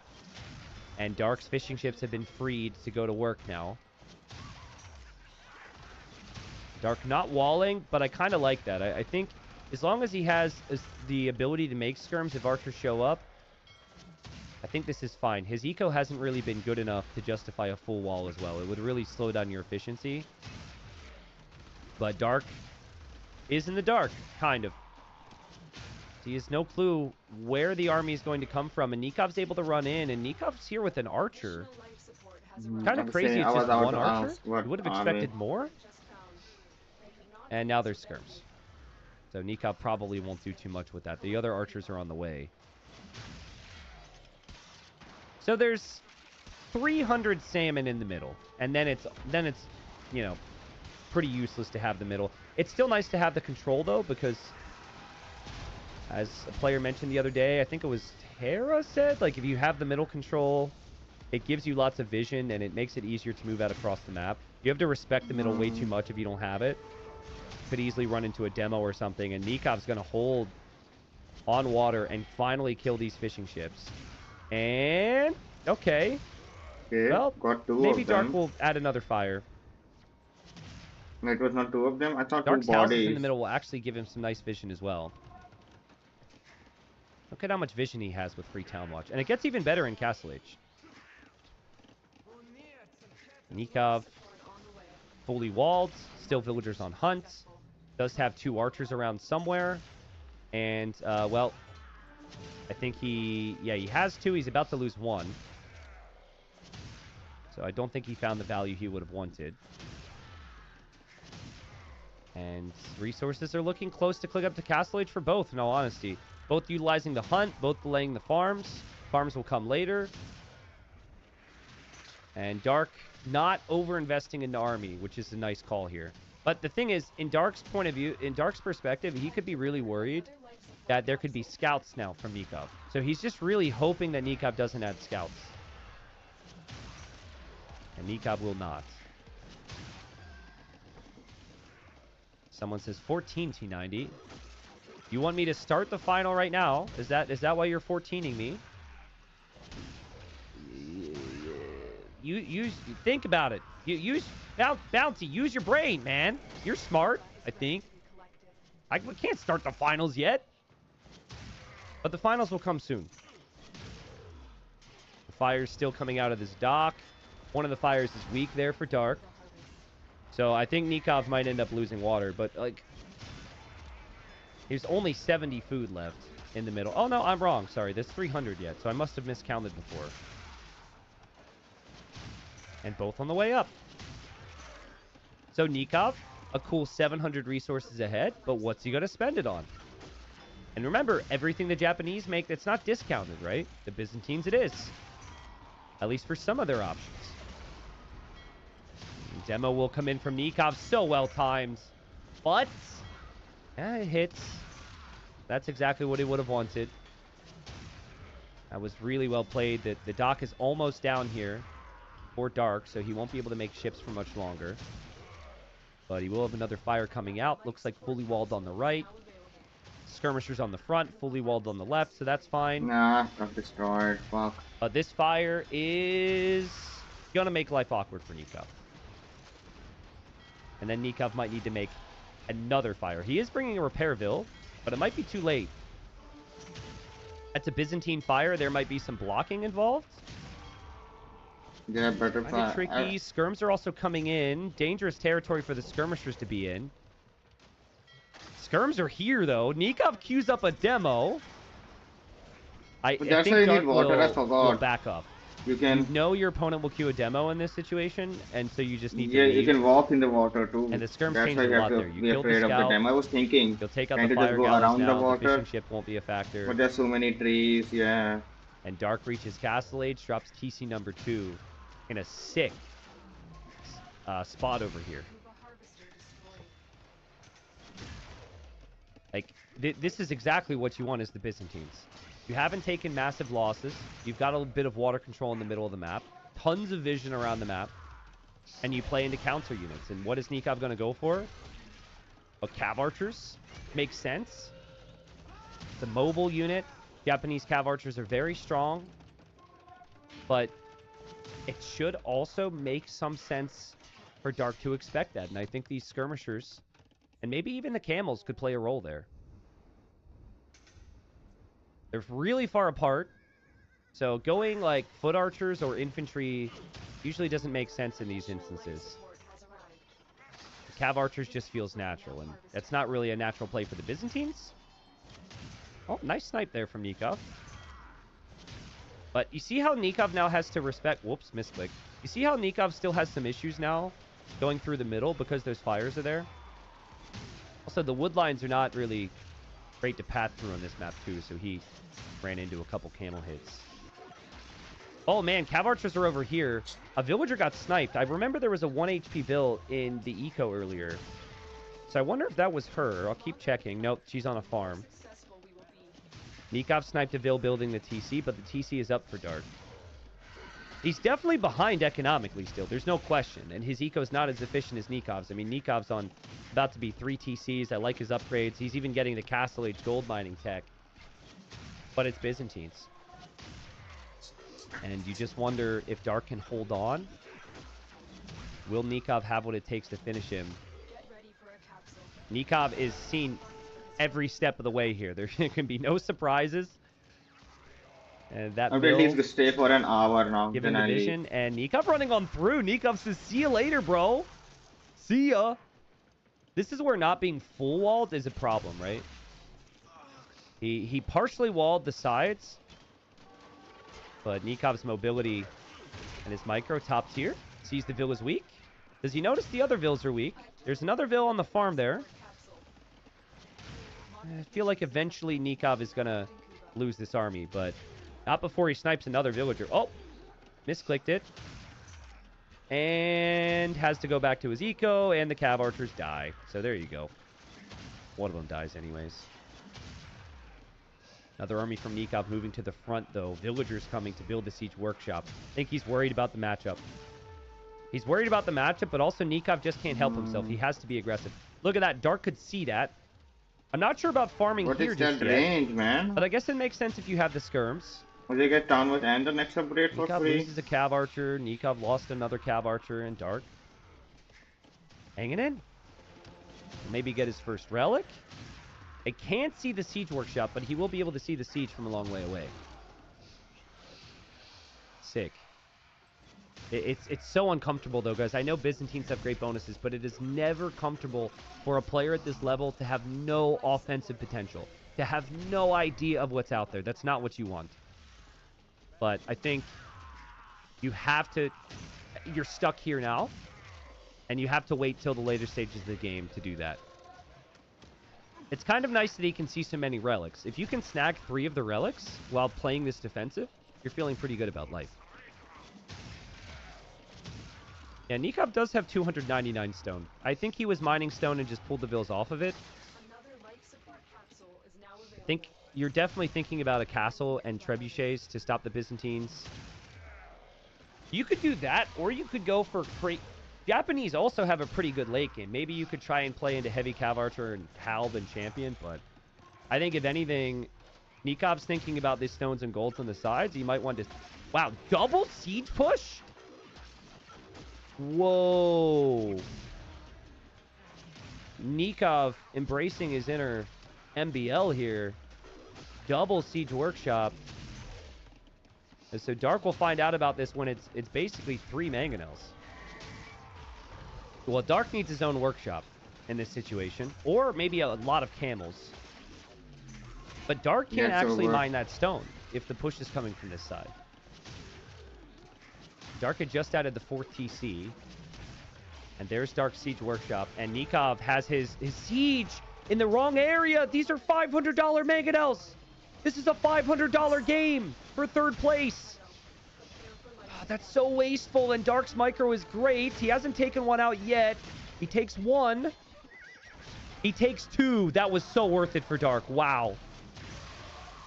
And Dark's fishing ships have been freed to go to work now. Dark not walling, but I kind of like that. I think as long as he has the ability to make skirms if archers show up, I think this is fine. His eco hasn't really been good enough to justify a full wall as well. It would really slow down your efficiency. But Dark is in the dark, kind of. He has no clue where the army is going to come from, and Nikov's able to run in, and Nikov's here with an archer. Kind of crazy it's just one archer. You would have expected more. And now there's skirms. So Nikov probably won't do too much with that. The other archers are on the way. So there's 300 salmon in the middle, and then it's you know, pretty useless to have the middle. It's still nice to have the control though, because as a player mentioned the other day, I think it was Terra said, like if you have the middle control, it gives you lots of vision and it makes it easier to move out across the map. You have to respect the middle way too much if you don't have it. Could easily run into a demo or something, and Nikov's gonna hold on water and finally kill these fishing ships. And okay, well, got 2 maybe of them. Dark will add another fire. No, it was not 2 of them. I thought Dark's 2 houses bodies. in the middle will actually give him some nice vision as well. Look at how much vision he has with Free Town Watch, and it gets even better in Castle Age. Nikov fully walled, still villagers on hunt. Does have 2 archers around somewhere, and well, I think he has 2. He's about to lose 1. So I don't think he found the value he would have wanted. And resources are looking close to click up to Castle Age for both, in all honesty. Both utilizing the hunt, both delaying the farms. Farms will come later. And Dark not over-investing in the army, which is a nice call here. But the thing is, in Dark's point of view, in Dark's perspective, he could be really worried that there could be scouts now from Nikov. So he's just really hoping that Nikov doesn't add scouts. And Nikov will not. Someone says 14 T90. You want me to start the final right now? Is that why you're 14ing me? You think about it. You use Bounty. Use your brain, man. You're smart, I think. We can't start the finals yet. But the finals will come soon. The fire's still coming out of this dock. One of the fires is weak there for Dark. So I think Nikov might end up losing water. But, like, there's only 70 food left in the middle. Oh, no, I'm wrong. Sorry, there's 300 yet. So I must have miscounted before. And both on the way up. So Nikov, a cool 700 resources ahead. But what's he going to spend it on? And remember, everything the Japanese make that's not discounted, right? The Byzantines it is. At least for some of their options. Demo will come in from Nikov. So well timed. But it hits. That's exactly what he would have wanted. That was really well played. The dock is almost down here for Dark, so he won't be able to make ships for much longer. But he will have another fire coming out. Looks like fully walled on the right. Skirmishers on the front, fully walled on the left, so that's fine. Nah, got destroyed. Fuck. This fire is gonna make life awkward for Nikov. And then Nikov might need to make another fire. He is bringing a Repairville, but it might be too late. That's a Byzantine fire. There might be some blocking involved. Yeah, better Kind of tricky. Skirms are also coming in. Dangerous territory for the skirmishers to be in. Skirms are here, though. Nikov queues up a demo. I But that's think why you Dark need water, I will forgot. back up. You can, know your opponent will queue a demo in this situation, and so you just need to yeah, leave. you can walk in the water too. And the skirms That's change why a you have lot to there. You be killed the afraid of the scout. dam. I was thinking, You'll take out trying the to just fire go galleys around the now. The water. fishing ship won't be a factor. But there's so many trees, yeah. And Dark reaches Castle Age, drops TC number 2 in a sick spot over here. Like, this is exactly what you want as the Byzantines. You haven't taken massive losses. You've got a bit of water control in the middle of the map. Tons of vision around the map. And you play into counter units. And what is Nikov going to go for? Oh, Cav Archers. Makes sense. It's a mobile unit. Japanese Cav Archers are very strong. But it should also make some sense for Dark to expect that. And I think these skirmishers, and maybe even the camels, could play a role there. They're really far apart. So going like foot archers or infantry usually doesn't make sense in these instances. Cav archers just feels natural, and that's not really a natural play for the Byzantines. Oh, nice snipe there from Nikov. But you see how Nikov now has to respect... Whoops, misclick. You see how Nikov still has some issues now going through the middle because those fires are there? Also, the wood lines are not really great to path through on this map, too, so he ran into a couple camel hits. Oh, man, Cav archers are over here. A villager got sniped. I remember there was a 1 HP Vill in the eco earlier. So I wonder if that was her. I'll keep checking. Nope, she's on a farm. Nikov sniped a Vill building the TC, but the TC is up for Dark. He's definitely behind economically still. There's no question. And his eco's not as efficient as Nikov's. I mean, Nikov's on about to be 3 TCs. I like his upgrades. He's even getting the Castle Age gold mining tech. But it's Byzantines. And you just wonder if Dark can hold on. Will Nikov have what it takes to finish him? Nikov is seen every step of the way here. There can be no surprises. And that Update needs to stay for an hour now. Given Then the I leave. vision, and Nikov running on through. Nikov says, see you later, bro. See ya. This is where not being full walled is a problem, right? He partially walled the sides, but Nikov's mobility and his micro top tier sees the Vill is weak. Does he notice the other Vills are weak? There's another Vill on the farm there. I feel like eventually Nikov is going to lose this army, but not before he snipes another villager. Oh, misclicked it. And has to go back to his eco, and the Cav archers die. So there you go. One of them dies anyways. Another army from Nikov moving to the front, though. Villagers coming to build the siege workshop. I think he's worried about the matchup. He's worried about the matchup, but also Nikov just can't help himself. He has to be aggressive. Look at that. Dark could see that. I'm not sure about farming What here is just that yet. range, man? But I guess it makes sense if you have the skirms. Will they get downward and the next upgrade for Nikov free? loses a Cav archer. Nikov lost another Cav archer in Dark. Hanging in. Maybe get his first relic. I can't see the siege workshop, but he will be able to see the siege from a long way away. Sick. It's so uncomfortable, though, guys. I know Byzantines have great bonuses, but it is never comfortable for a player at this level to have no offensive potential, to have no idea of what's out there. That's not what you want. But I think you have to... You're stuck here now, and you have to wait till the later stages of the game to do that. It's kind of nice that he can see so many relics. If you can snag 3 of the relics while playing this defensive, you're feeling pretty good about life. Yeah, Nikov does have 299 stone. I think he was mining stone and just pulled the Vills off of it. I think you're definitely thinking about a castle and trebuchets to stop the Byzantines. You could do that, or you could go for... Japanese also have a pretty good late game. Maybe you could try and play into heavy Cav Archer and Halb and Champion, but I think if anything, Nikov's thinking about these stones and golds on the sides. He might want to... Wow, double siege push? Whoa. Nikov embracing his inner MBL here. Double Siege Workshop. And so Dark will find out about this when it's basically 3 mangonels. Well, Dark needs his own workshop in this situation. Or maybe a lot of camels. But Dark can't actually mine that stone if the push is coming from this side. Dark had just added the 4th TC. And there's Dark's Siege Workshop. And Nikov has his siege in the wrong area. These are $500 mangonels. This is a $500 game for 3rd place. Oh, that's so wasteful. And Dark's micro is great. He hasn't taken one out yet. He takes 1. He takes 2. That was so worth it for Dark. Wow.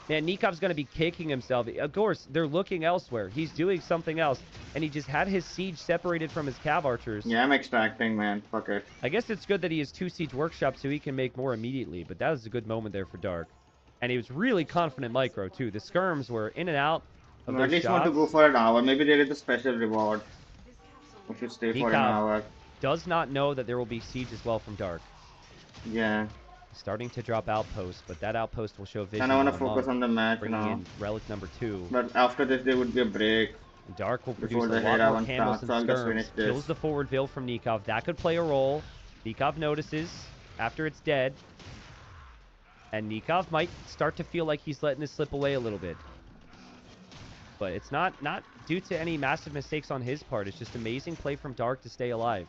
Man, Nikov's going to be kicking himself. Of course, they're looking elsewhere. He's doing something else. And he just had his siege separated from his cav archers. Yeah, I'm extracting, man. Fuck it. I guess it's good that he has 2 siege workshops so he can make more immediately. But that was a good moment there for Dark. And he was really confident micro, too. The skirms were in and out of I their at least shots. want to go for an hour. Maybe there is a special reward. We should stay for an hour. Does not know that there will be siege as well from Dark. Yeah. Starting to drop outposts, but that outpost will show vision. And I want to focus on the match bringing now. in relic number 2. But after this, there would be a break. And Dark will produce Before a the lot hit, more camels and I'll just finish skirms. this. Kills the forward Vil from Nikov. That could play a role. Nikov notices after it's dead. And Nikov might start to feel like he's letting this slip away a little bit. But it's not due to any massive mistakes on his part. It's just amazing play from Dark to stay alive.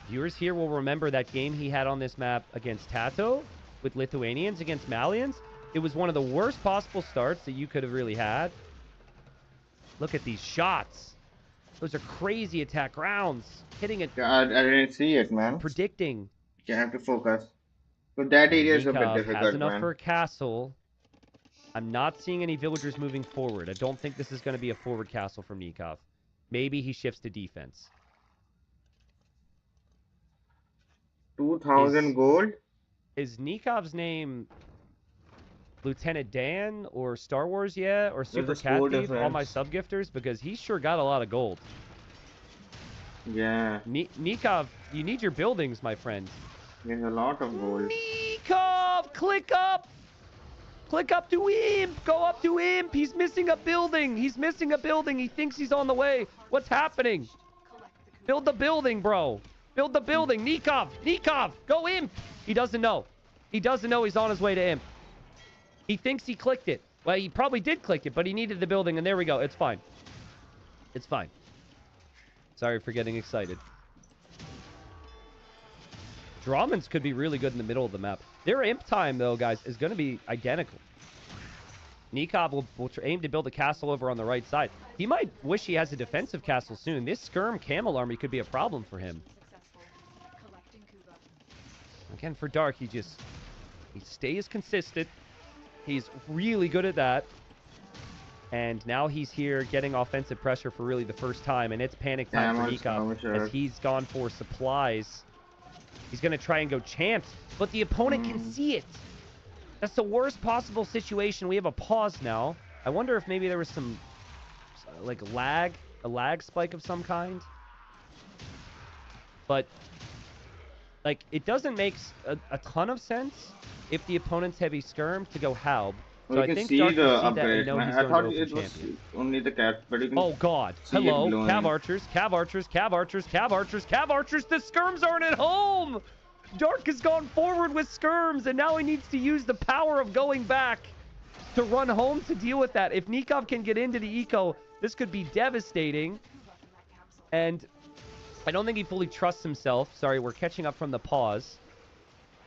Viewers here will remember that game he had on this map against Tato with Lithuanians against Malians. It was one of the worst possible starts that you could have really had. Look at these shots. Those are crazy attack rounds. Hitting it. I didn't see it, man. Predicting. You have to focus. So that area is a bit Nikov difficult, has enough man. for a castle. I'm not seeing any villagers moving forward. I don't think this is going to be a forward castle from Nikov. Maybe he shifts to defense. 2,000 gold? Is Nikov's name Lieutenant Dan or Star Wars yet? Or Super a Cat score Thief? All my difference. sub-gifters? Because he's sure got a lot of gold. Yeah. Nikov, you need your buildings, my friend. There's a lot of gold. Nikov! Click up! Click up to Imp! Go up to Imp! He's missing a building! He's missing a building! He thinks he's on the way! What's happening? Build the building, bro! Build the building! Nikov! Nikov! Go Imp! He doesn't know. He doesn't know he's on his way to Imp. He thinks he clicked it. Well, he probably did click it, but he needed the building, and there we go. It's fine. It's fine. Sorry for getting excited. Dramans could be really good in the middle of the map. Their imp time, though, guys, is going to be identical. Nikov will aim to build a castle over on the right side. He might wish he has a defensive castle soon. This skirm camel army could be a problem for him. Again, for Dark, he stays consistent. He's really good at that. And now he's here getting offensive pressure for really the first time. And it's panic time for Nikov as he's gone for supplies. He's going to try and go champs, but the opponent can see it. That's the worst possible situation. We have a pause now. I wonder if maybe there was some, like, a lag spike of some kind. But, like, it doesn't make a ton of sense if the opponent's heavy skirm to go Halb. So I think Dark can see that and know he's going to open champion. Only the cat, but you can Oh god. Hello. Cav archers, cav archers, cav archers, cav archers, cav archers. The skirms aren't at home! Dark has gone forward with skirms, and now he needs to use the power of going back to run home to deal with that. If Nikov can get into the eco, this could be devastating. And I don't think he fully trusts himself. Sorry, we're catching up from the pause.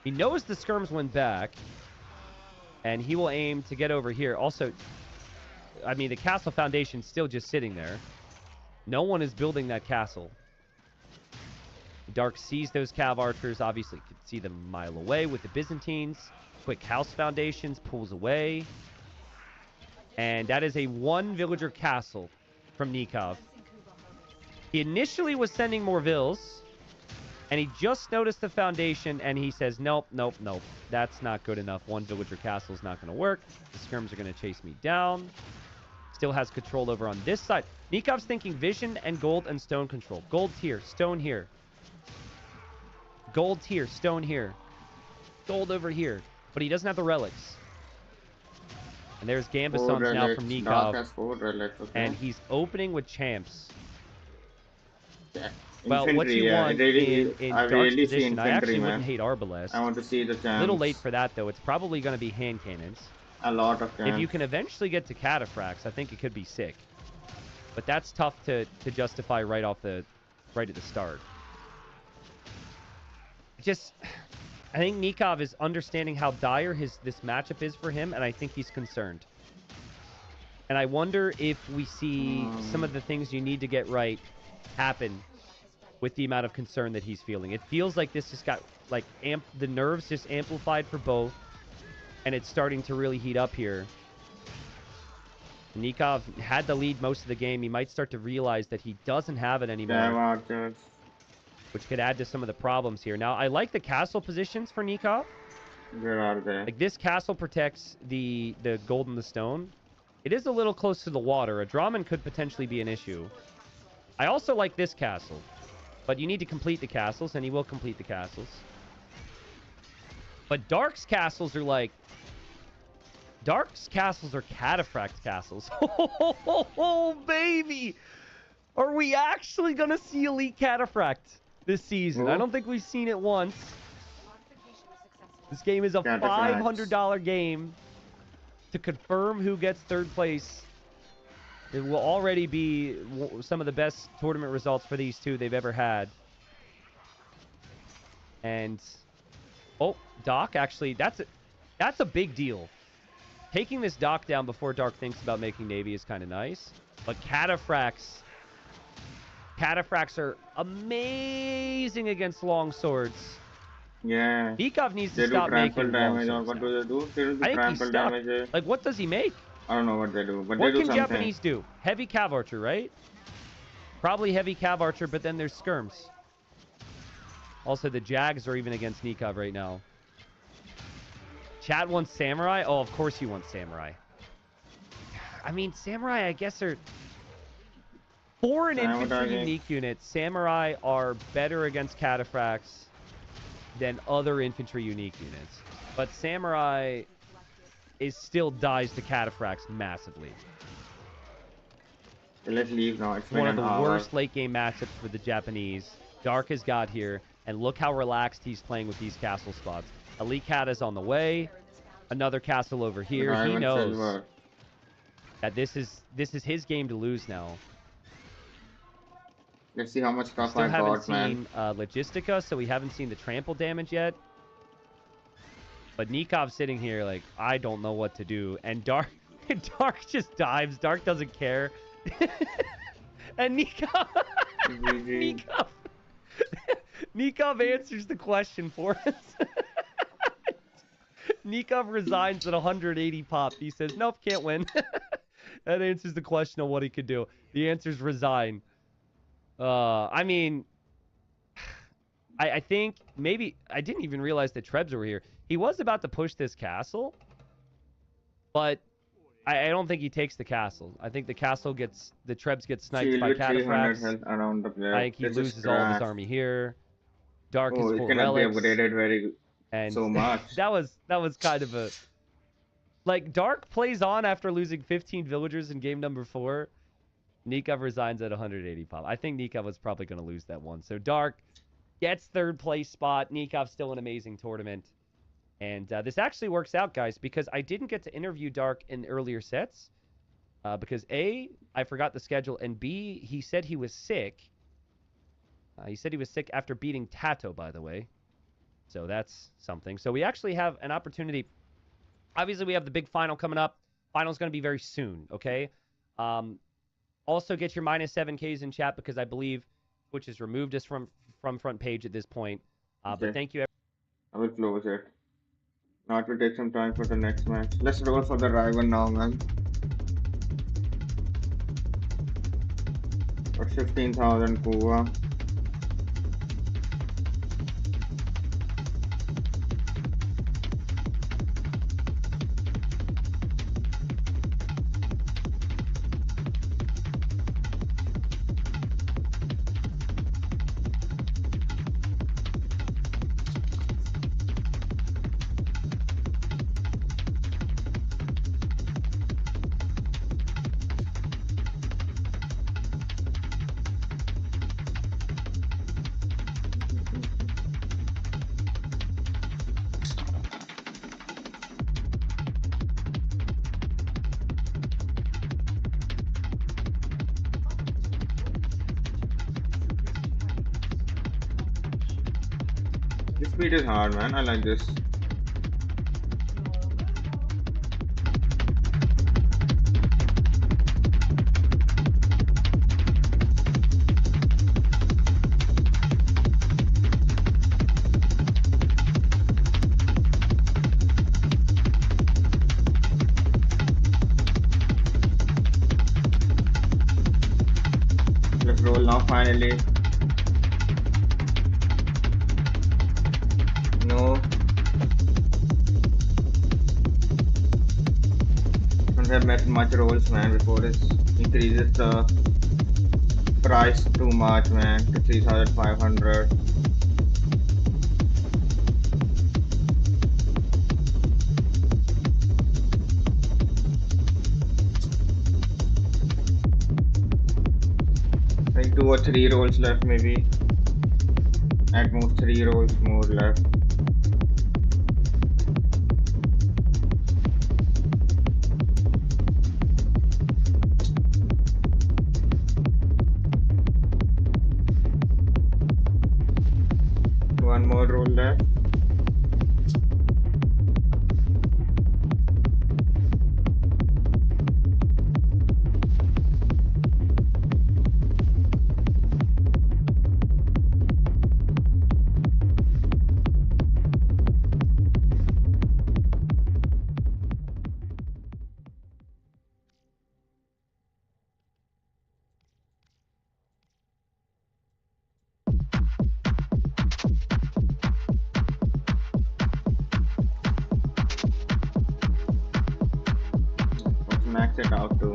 He knows the skirms went back. And he will aim to get over here. Also, I mean, the castle foundation's still just sitting there. No one is building that castle. Dark sees those cav archers. Obviously, could see them a mile away with the Byzantines. Quick house foundations, pulls away. And that is a 1 villager castle from Nikov. He initially was sending more vills. And he just noticed the foundation, and he says, nope, nope, nope. That's not good enough. 1 villager castle is not going to work. The skirms are going to chase me down. Still has control over on this side. Nikov's thinking vision and gold and stone control. Gold's here, stone here. Gold's here, stone here, gold over here, but he doesn't have the relics. And there's Gambasons now from Dark Nikov, has 4 relics, okay. and he's opening with champs. Yeah. Well, what Infantry, you yeah, want in I Dark's really see position, I actually infantry, wouldn't man. hate Arbalest. I want to see the A champs. little late for that, though. It's probably going to be hand cannons. A lot of champs. If you can eventually get to cataphracts, I think it could be sick. But that's tough to justify right at the start. I think Nikov is understanding how dire this matchup is for him, and I think he's concerned. And I wonder if we see some of the things you need to get right happen with the amount of concern that he's feeling. It feels like this just got, like, the nerves just amplified for both, and it's starting to really heat up here. Nikov had the lead most of the game. He might start to realize that he doesn't have it anymore, which could add to some of the problems here. Now, I like the castle positions for Nikov. Where are they? Like, this castle protects the gold and the stone. It is a little close to the water. A Drahman could potentially be an issue. I also like this castle, but you need to complete the castles, and he will complete the castles. But Dark's castles are like... Dark's castles are cataphract castles. Oh, baby! Are we actually going to see Elite Cataphract this season? I don't think we've seen it once. This game is a $500 game to confirm who gets third place. It will already be some of the best tournament results for these two they've ever had. And, oh, Doc, actually, that's a big deal. Taking this Doc down before Dark thinks about making Navy is kind of nice. But cataphracts are amazing against long swords. Yeah. Nikov needs to stop making damage. long Or what swords do they do? I think he's stuck. Like, what does he make? I don't know what they do, but What they do can something. Japanese do? Heavy cav archer, right? Probably heavy cav archer, but then there's skirms. Also, the Jags are even against Nikov right now. Chat wants Samurai? Oh, of course you want Samurai. I mean, Samurai, I guess, are... For an infantry unique unit, Samurai are better against cataphracts than other infantry unique units. But Samurai still dies to cataphracts massively. So let's leave now. It's One of been the an hour. worst late game matchups for the Japanese. Dark has got here, and look how relaxed he's playing with these castle spots. Elite Cat is on the way. Another castle over here. He knows that this is his game to lose now. Let's see how much stuff Still I haven't got, man. seen Logistica, so we haven't seen the trample damage yet. But Nikov's sitting here like, I don't know what to do. And Dark just dives. Dark doesn't care. And Nikov answers the question for us. Nikov resigns at 180 pop. He says, nope, can't win. That answers the question on what he could do. The answer is resign. I mean, I think maybe... I didn't even realize that Trebs were here. He was about to push this castle, but I don't think he takes the castle. I think the castle gets... The Trebs get sniped by cataphracts. Around the player. I think he loses all of his army here. Dark is full it cannot be relics. upgraded so much. that was kind of a... Like, Dark plays on after losing 15 villagers in game number 4. Nikov resigns at 180 pop. I think Nikov was probably going to lose that one. So Dark gets third place spot. Nikov's still an amazing tournament. And this actually works out, guys, because I didn't get to interview Dark in earlier sets. Because A, I forgot the schedule, and B, he said he was sick. He said he was sick after beating Tato, by the way. So that's something. So we actually have an opportunity. Obviously, we have the big final coming up. Final's going to be very soon, okay? Also, get your -7Ks in chat because I believe Twitch has removed us from front page at this point. Okay. But thank you. I will close it. Now it will take some time for the next match. Let's roll for the riven now, man. For 15,000 Kuwa. This beat is hard, man. I like this. Let's roll now, finally. No. Don't have met much rolls, man, before this increases the price too much, man, to 3,500. Like 2 or 3 rolls left, maybe. At most 3 rolls more left. One more roll left. Let's max it out to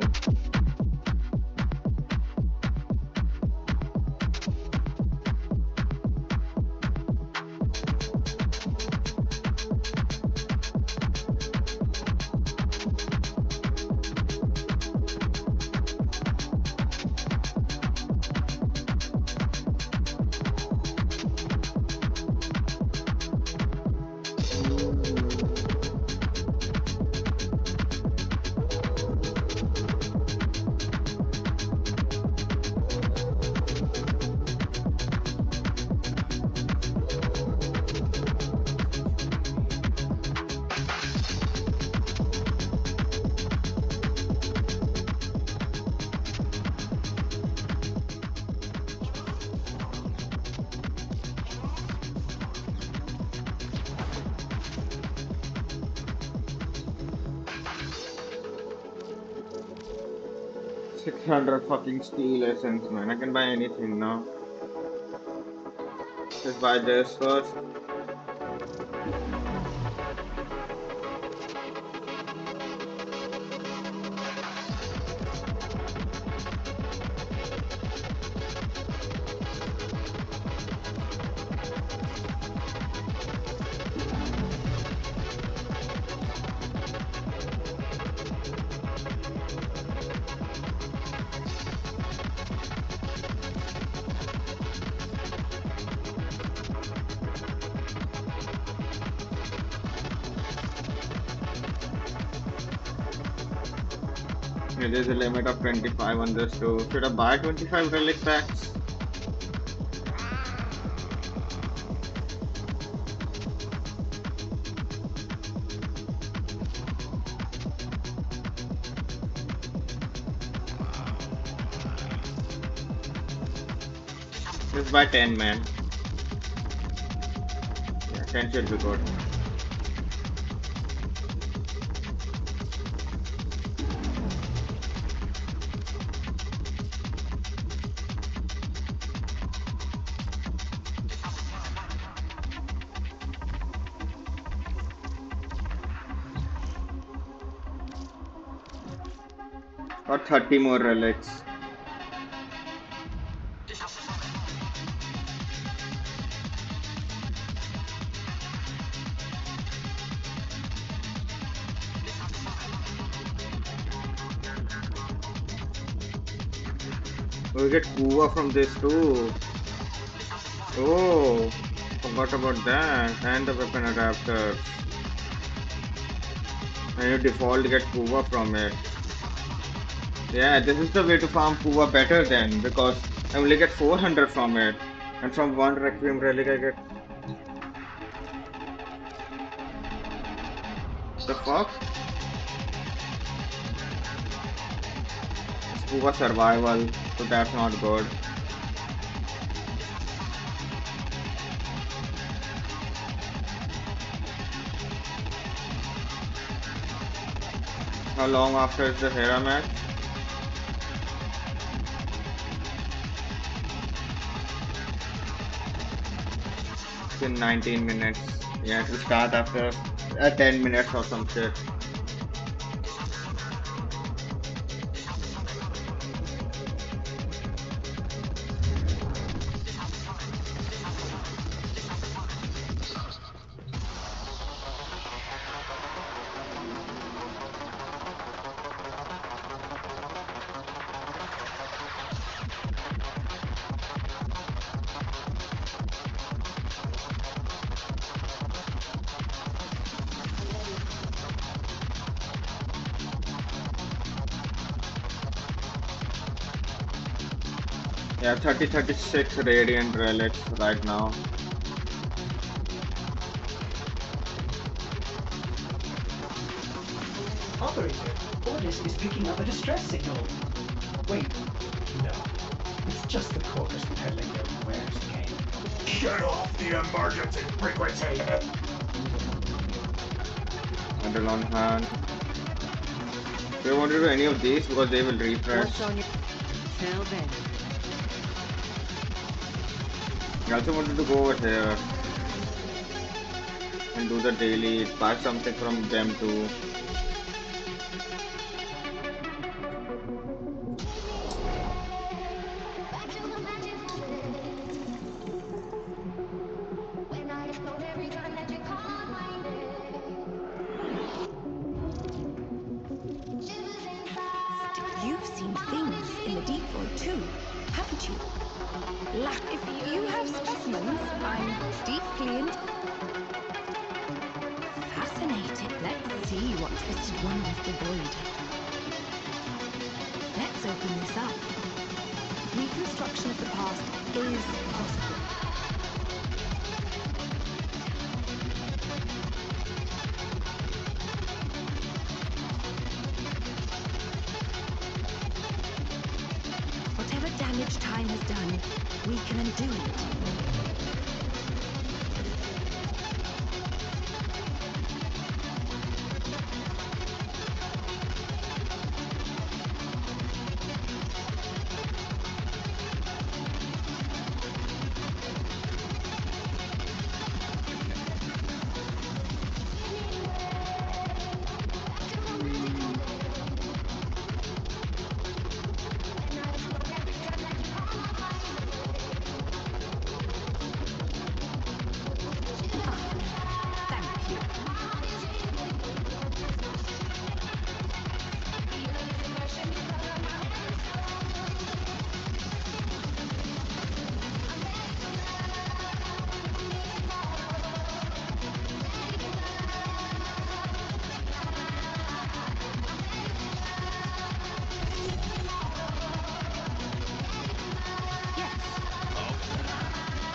600 fucking steel essence, man. I can buy anything now. Just buy this first. Yeah, there's a limit of 25 on this too. Should I buy 25 relic packs? Just buy 10, man. Yeah, 10 should be good. Or 30 more relics. We get Kuva from this too. Oh, forgot about that. And the weapon adapters. And you default get Kuva from it. Yeah, this is the way to farm Kuva better then, because I only get 400 from it. And from one Requiem relic I get The fuck? Scuba survival, so that's not good. How long after is the Hera match? It's in 19 minutes. Yeah, it will start after 10 minutes or some shit. Yeah, 36 radiant relics right now. Operator, Ordis is picking up a distress signal. Wait, no. It's just the chorus peddling their wares again. Shut off the emergency frequency! Medal on hand. Do you want to do any of these because they will refresh? What's on your... Till then. I also wanted to go over here and do the daily, buy something from them too. You've seen things in the deep void too, haven't you? If you have specimens, I'm deeply fascinated. Let's see what twisted wonders the void. Let's open this up. Reconstruction of the past is possible. Whatever damage time has done, we can undo it. Thank you.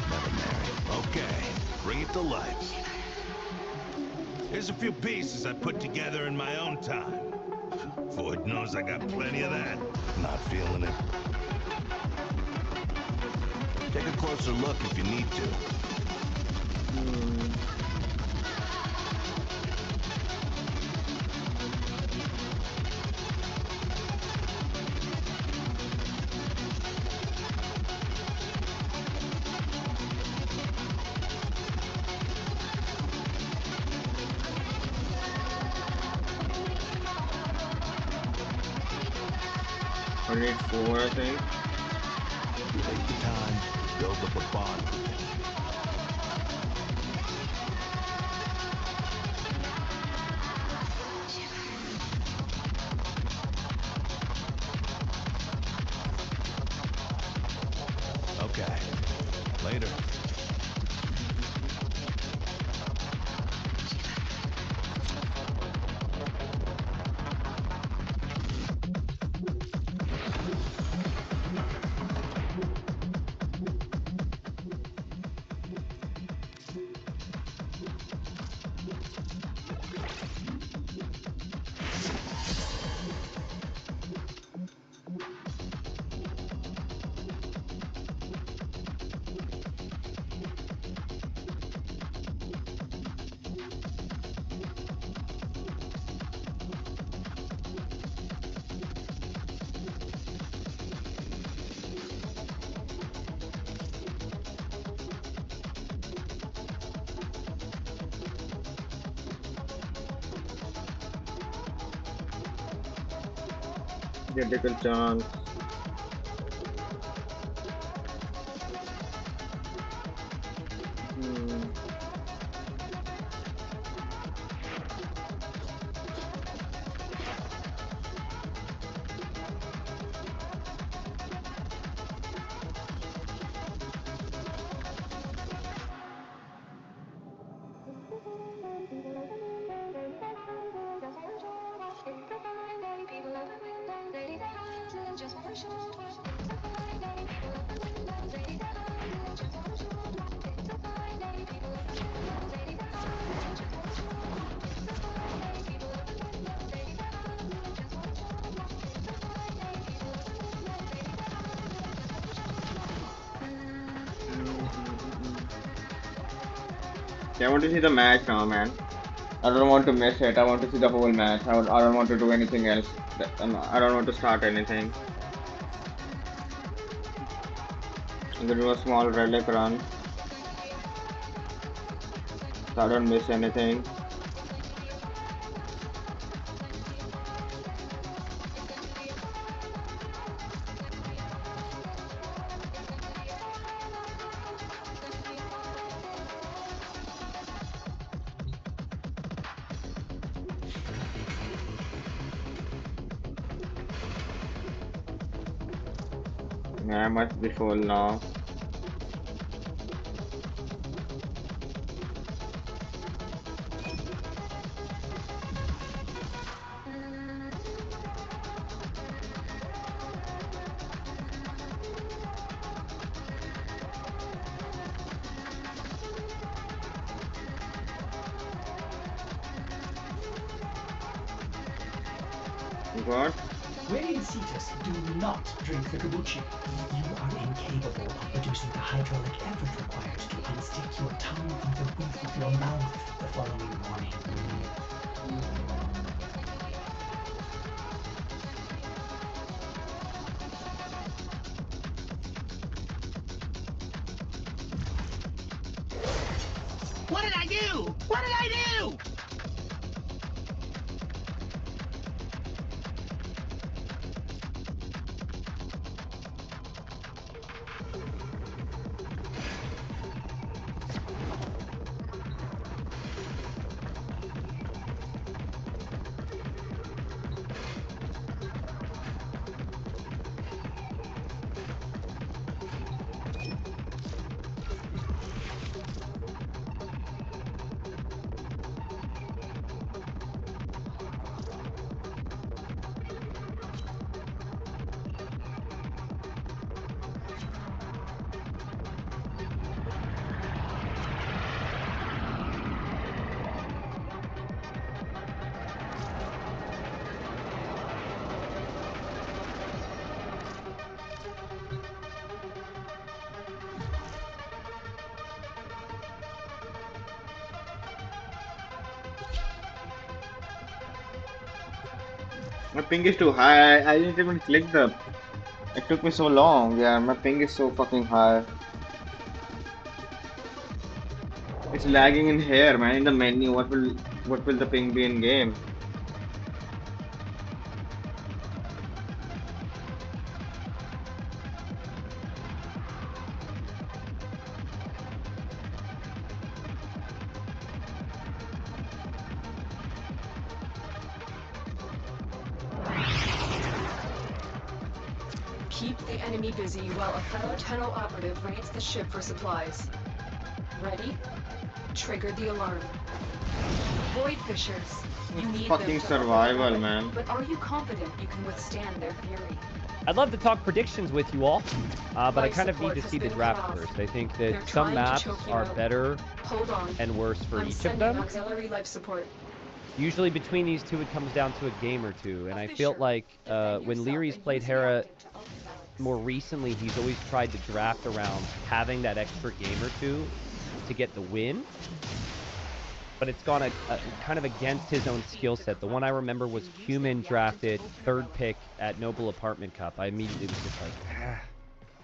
Mother Mary. Okay, bring it to life. Here's a few pieces I put together in my own time. Void knows I got plenty of that. Not feeling it. Take a closer look if you need to. I need 4, I think. Take the time, build up a bond with it. Okay, later. Critical chance. I want to see the match now, man. I don't want to miss it. I want to see the whole match. I don't want to do anything else. I don't want to start anything. I'm gonna do a small relic run, so I don't miss anything. Yeah, I must be full now. What? Radiant Cetus do not drink the kombucha. You are incapable of producing the hydraulic effort required to unstick your tongue from the roof of your mouth the following morning. What did I do? What did I do? My ping is too high. I didn't even click the. It took me so long. Yeah, my ping is so fucking high. It's lagging in here, man. In the menu, what will the ping be in game? Keep the enemy busy while a fellow tunnel operative raids the ship for supplies. Ready? Trigger the alarm. Void fishers. You need Fucking them to survival, operate, man. But are you confident you can withstand their fury? I'd love to talk predictions with you all, but I Life kind of need support to has see the been draft cut off. first. I think They're that some trying to maps choke you are out. better Hold on. and worse for I'm each of sending them. auxiliary life support. Usually between these two, it comes down to a game or two, and I felt Fisher, like defend when yourself Leary's and played use the Hera optic to ultrabalance. more recently, he's always tried to draft around having that extra game or two to get the win. But it's gone kind of against his own skill set. The one I remember was Cumin drafted 3rd pick at Noble Apartment Cup. I immediately was just like,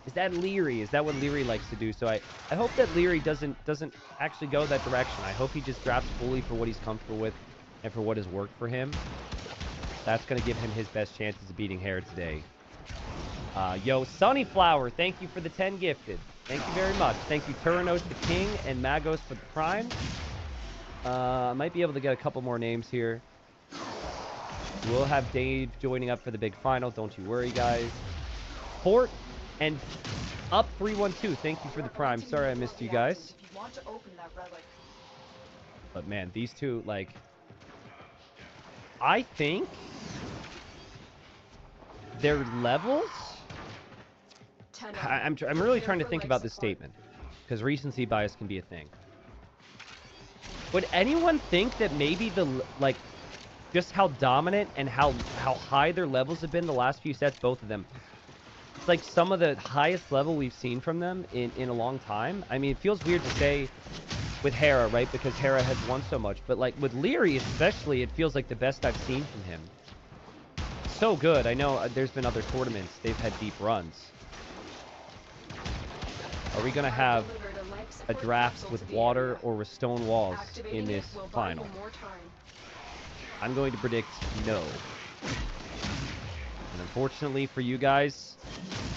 is that Leary? Is that what Leary likes to do? So I hope that Leary doesn't actually go that direction. I hope he just drafts fully for what he's comfortable with and for what has worked for him. That's going to give him his best chances of beating Hera today. Yo, Sunnyflower, thank you for the 10 gifted. Thank you very much. Thank you, Turanos the King and Magos for the Prime. I might be able to get a couple more names here. We'll have Dave joining up for the big final. Don't you worry, guys. Fort and up 312. Thank you for the Prime. Sorry I missed you guys. But man, these two, like, I think their levels. I'm really trying to think about this statement because recency bias can be a thing. Would anyone think that maybe just how dominant and how high their levels have been the last few sets, both of them? It's like some of the highest level we've seen from them in a long time. I mean, it feels weird to say with Hera, right? Because Hera has won so much. But like with Leary especially, it feels like the best I've seen from him. So good. I know there's been other tournaments. They've had deep runs. Are we going to have a draft with water or with stone walls in this final? I'm going to predict no. And unfortunately for you guys,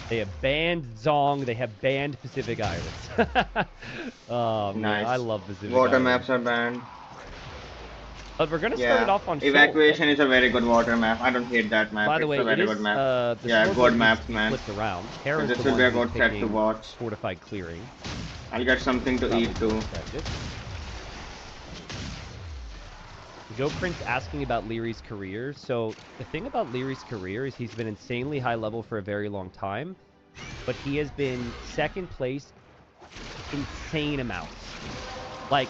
they have banned Zong. They have banned Pacific Islands. Oh, man, nice. I love Pacific Water Islands. maps are banned. But we're going to start it off on Evacuation is a very good water map. I don't hate that map. By the way, it's a very it is, good map. yeah, good maps, man. Flipped around. So Hera's this the will be a one good who's set to picking watch. Fortified clearing. I'll get something to Probably eat too. Joe Prince asking about Leary's career. So the thing about Leary's career is he's been insanely high level for a very long time, but he has been second place insane amounts. Like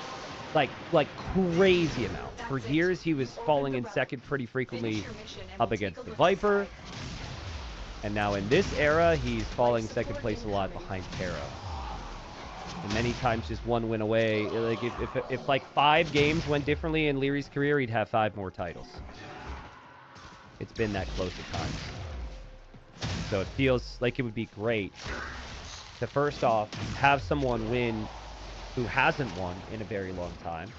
crazy amount. For years he was falling in second pretty frequently up against the Viper. And now in this era, he's falling second place a lot behind Hera. And many times just one win away. Like if like 5 games went differently in Leary's career, he'd have 5 more titles. It's been that close at times. So it feels like it would be great to first off have someone win who hasn't won in a very long time,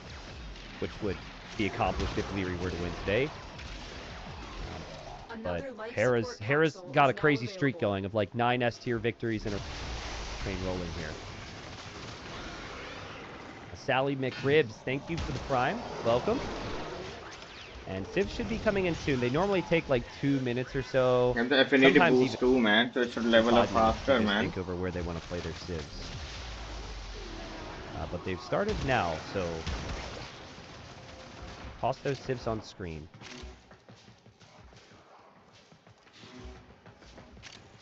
which would be accomplished if Leary were to win today. But Hera's got a crazy streak going of like 9 S-tier victories and a train rolling here. Sally McRibs, thank you for the Prime. Welcome. And Civ should be coming in soon. They normally take like 2 minutes or so. And the affinity boost too, man. So it should level up faster, man. Think over where they want to play their Civs. But they've started now, so toss those Civs on screen.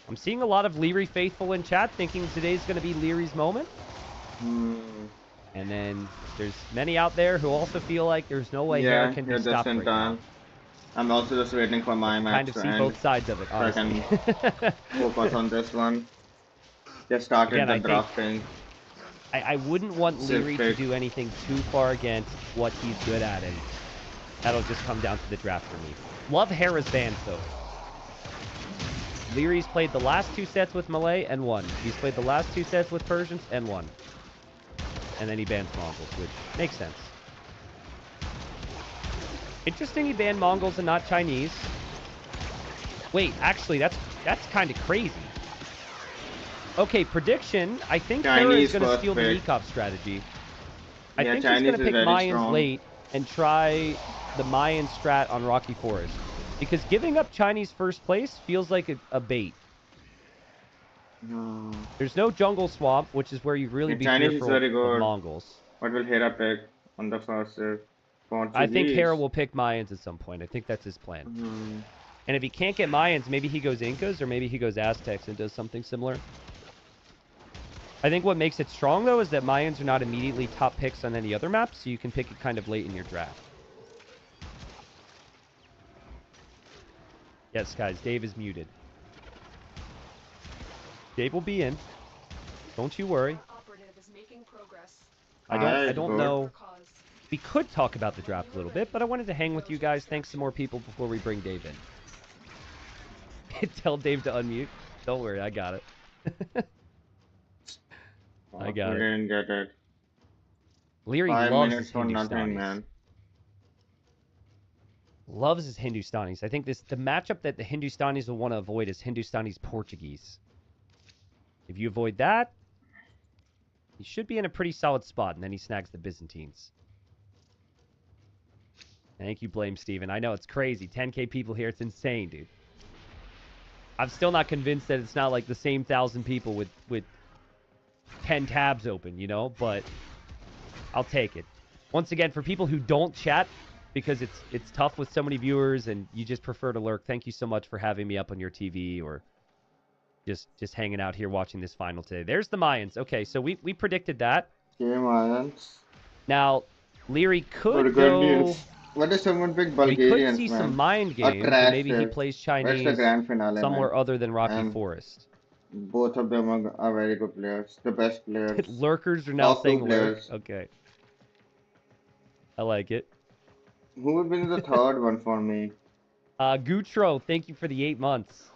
I'm seeing a lot of Leary faithful in chat thinking today's going to be Leary's moment. And then there's many out there who also feel like there's no way Hera can be stopped right now. I'm also just waiting for my match kind of see both sides of it, honestly. So I can focus on this one. Just started the drafting. I wouldn't want Leary to do anything too far against what he's good at, and that'll just come down to the draft for me. Love Hera's bans, though. Leary's played the last 2 sets with Malay and won. He's played the last 2 sets with Persians and won. And then he bans Mongols, which makes sense. Interesting he banned Mongols and not Chinese. Wait, actually, that's kind of crazy. Okay, prediction. I think Hera is going to steal the Nikov strategy. I think he's going to pick Mayans late and try the Mayan strat on Rocky Forest. Because giving up Chinese first place feels like a bait. There's no jungle swamp, which is where you really be fearful of Mongols. What will Hera pick on the first I think Hera will pick Mayans at some point. I think that's his plan. And if he can't get Mayans, maybe he goes Incas or maybe he goes Aztecs and does something similar. I think what makes it strong, though, is that Mayans are not immediately top picks on any other map, so you can pick it kind of late in your draft. Yes, guys, Dave is muted. Dave will be in. Don't you worry. I don't know. We could talk about the draft a little bit, but I wanted to hang with you guys. Thanks to more people before we bring Dave in. Tell Dave to unmute. Don't worry, I got it. I got it. Didn't get it. Leary 5 loves minutes for nothing, man. loves his Hindustanis. I think the matchup that the Hindustanis will want to avoid is Hindustanis Portuguese. If you avoid that, he should be in a pretty solid spot, and then he snags the Byzantines. Thank you, Blame Steven. I know, it's crazy. 10K people here. It's insane, dude. I'm still not convinced that it's not like the same 1,000 people with 10 tabs open, you know? But I'll take it. Once again, for people who don't chat, because it's tough with so many viewers and you just prefer to lurk, thank you so much for having me up on your TV or just hanging out here watching this final today. There's the Mayans. Okay, so we predicted that. Yeah, Mayans. Now, Leary could Good go... news. What if someone pick We Bulgarians, could see man? some mind Or games. trash Maybe he it. plays Where's Chinese the grand finale, somewhere man? other than Rocky And Forest. both of them are very good players. The best players. Lurkers are now Top saying two lurk. players. Okay. I like it. Who would be the third one for me? Gutro, thank you for the 8 months.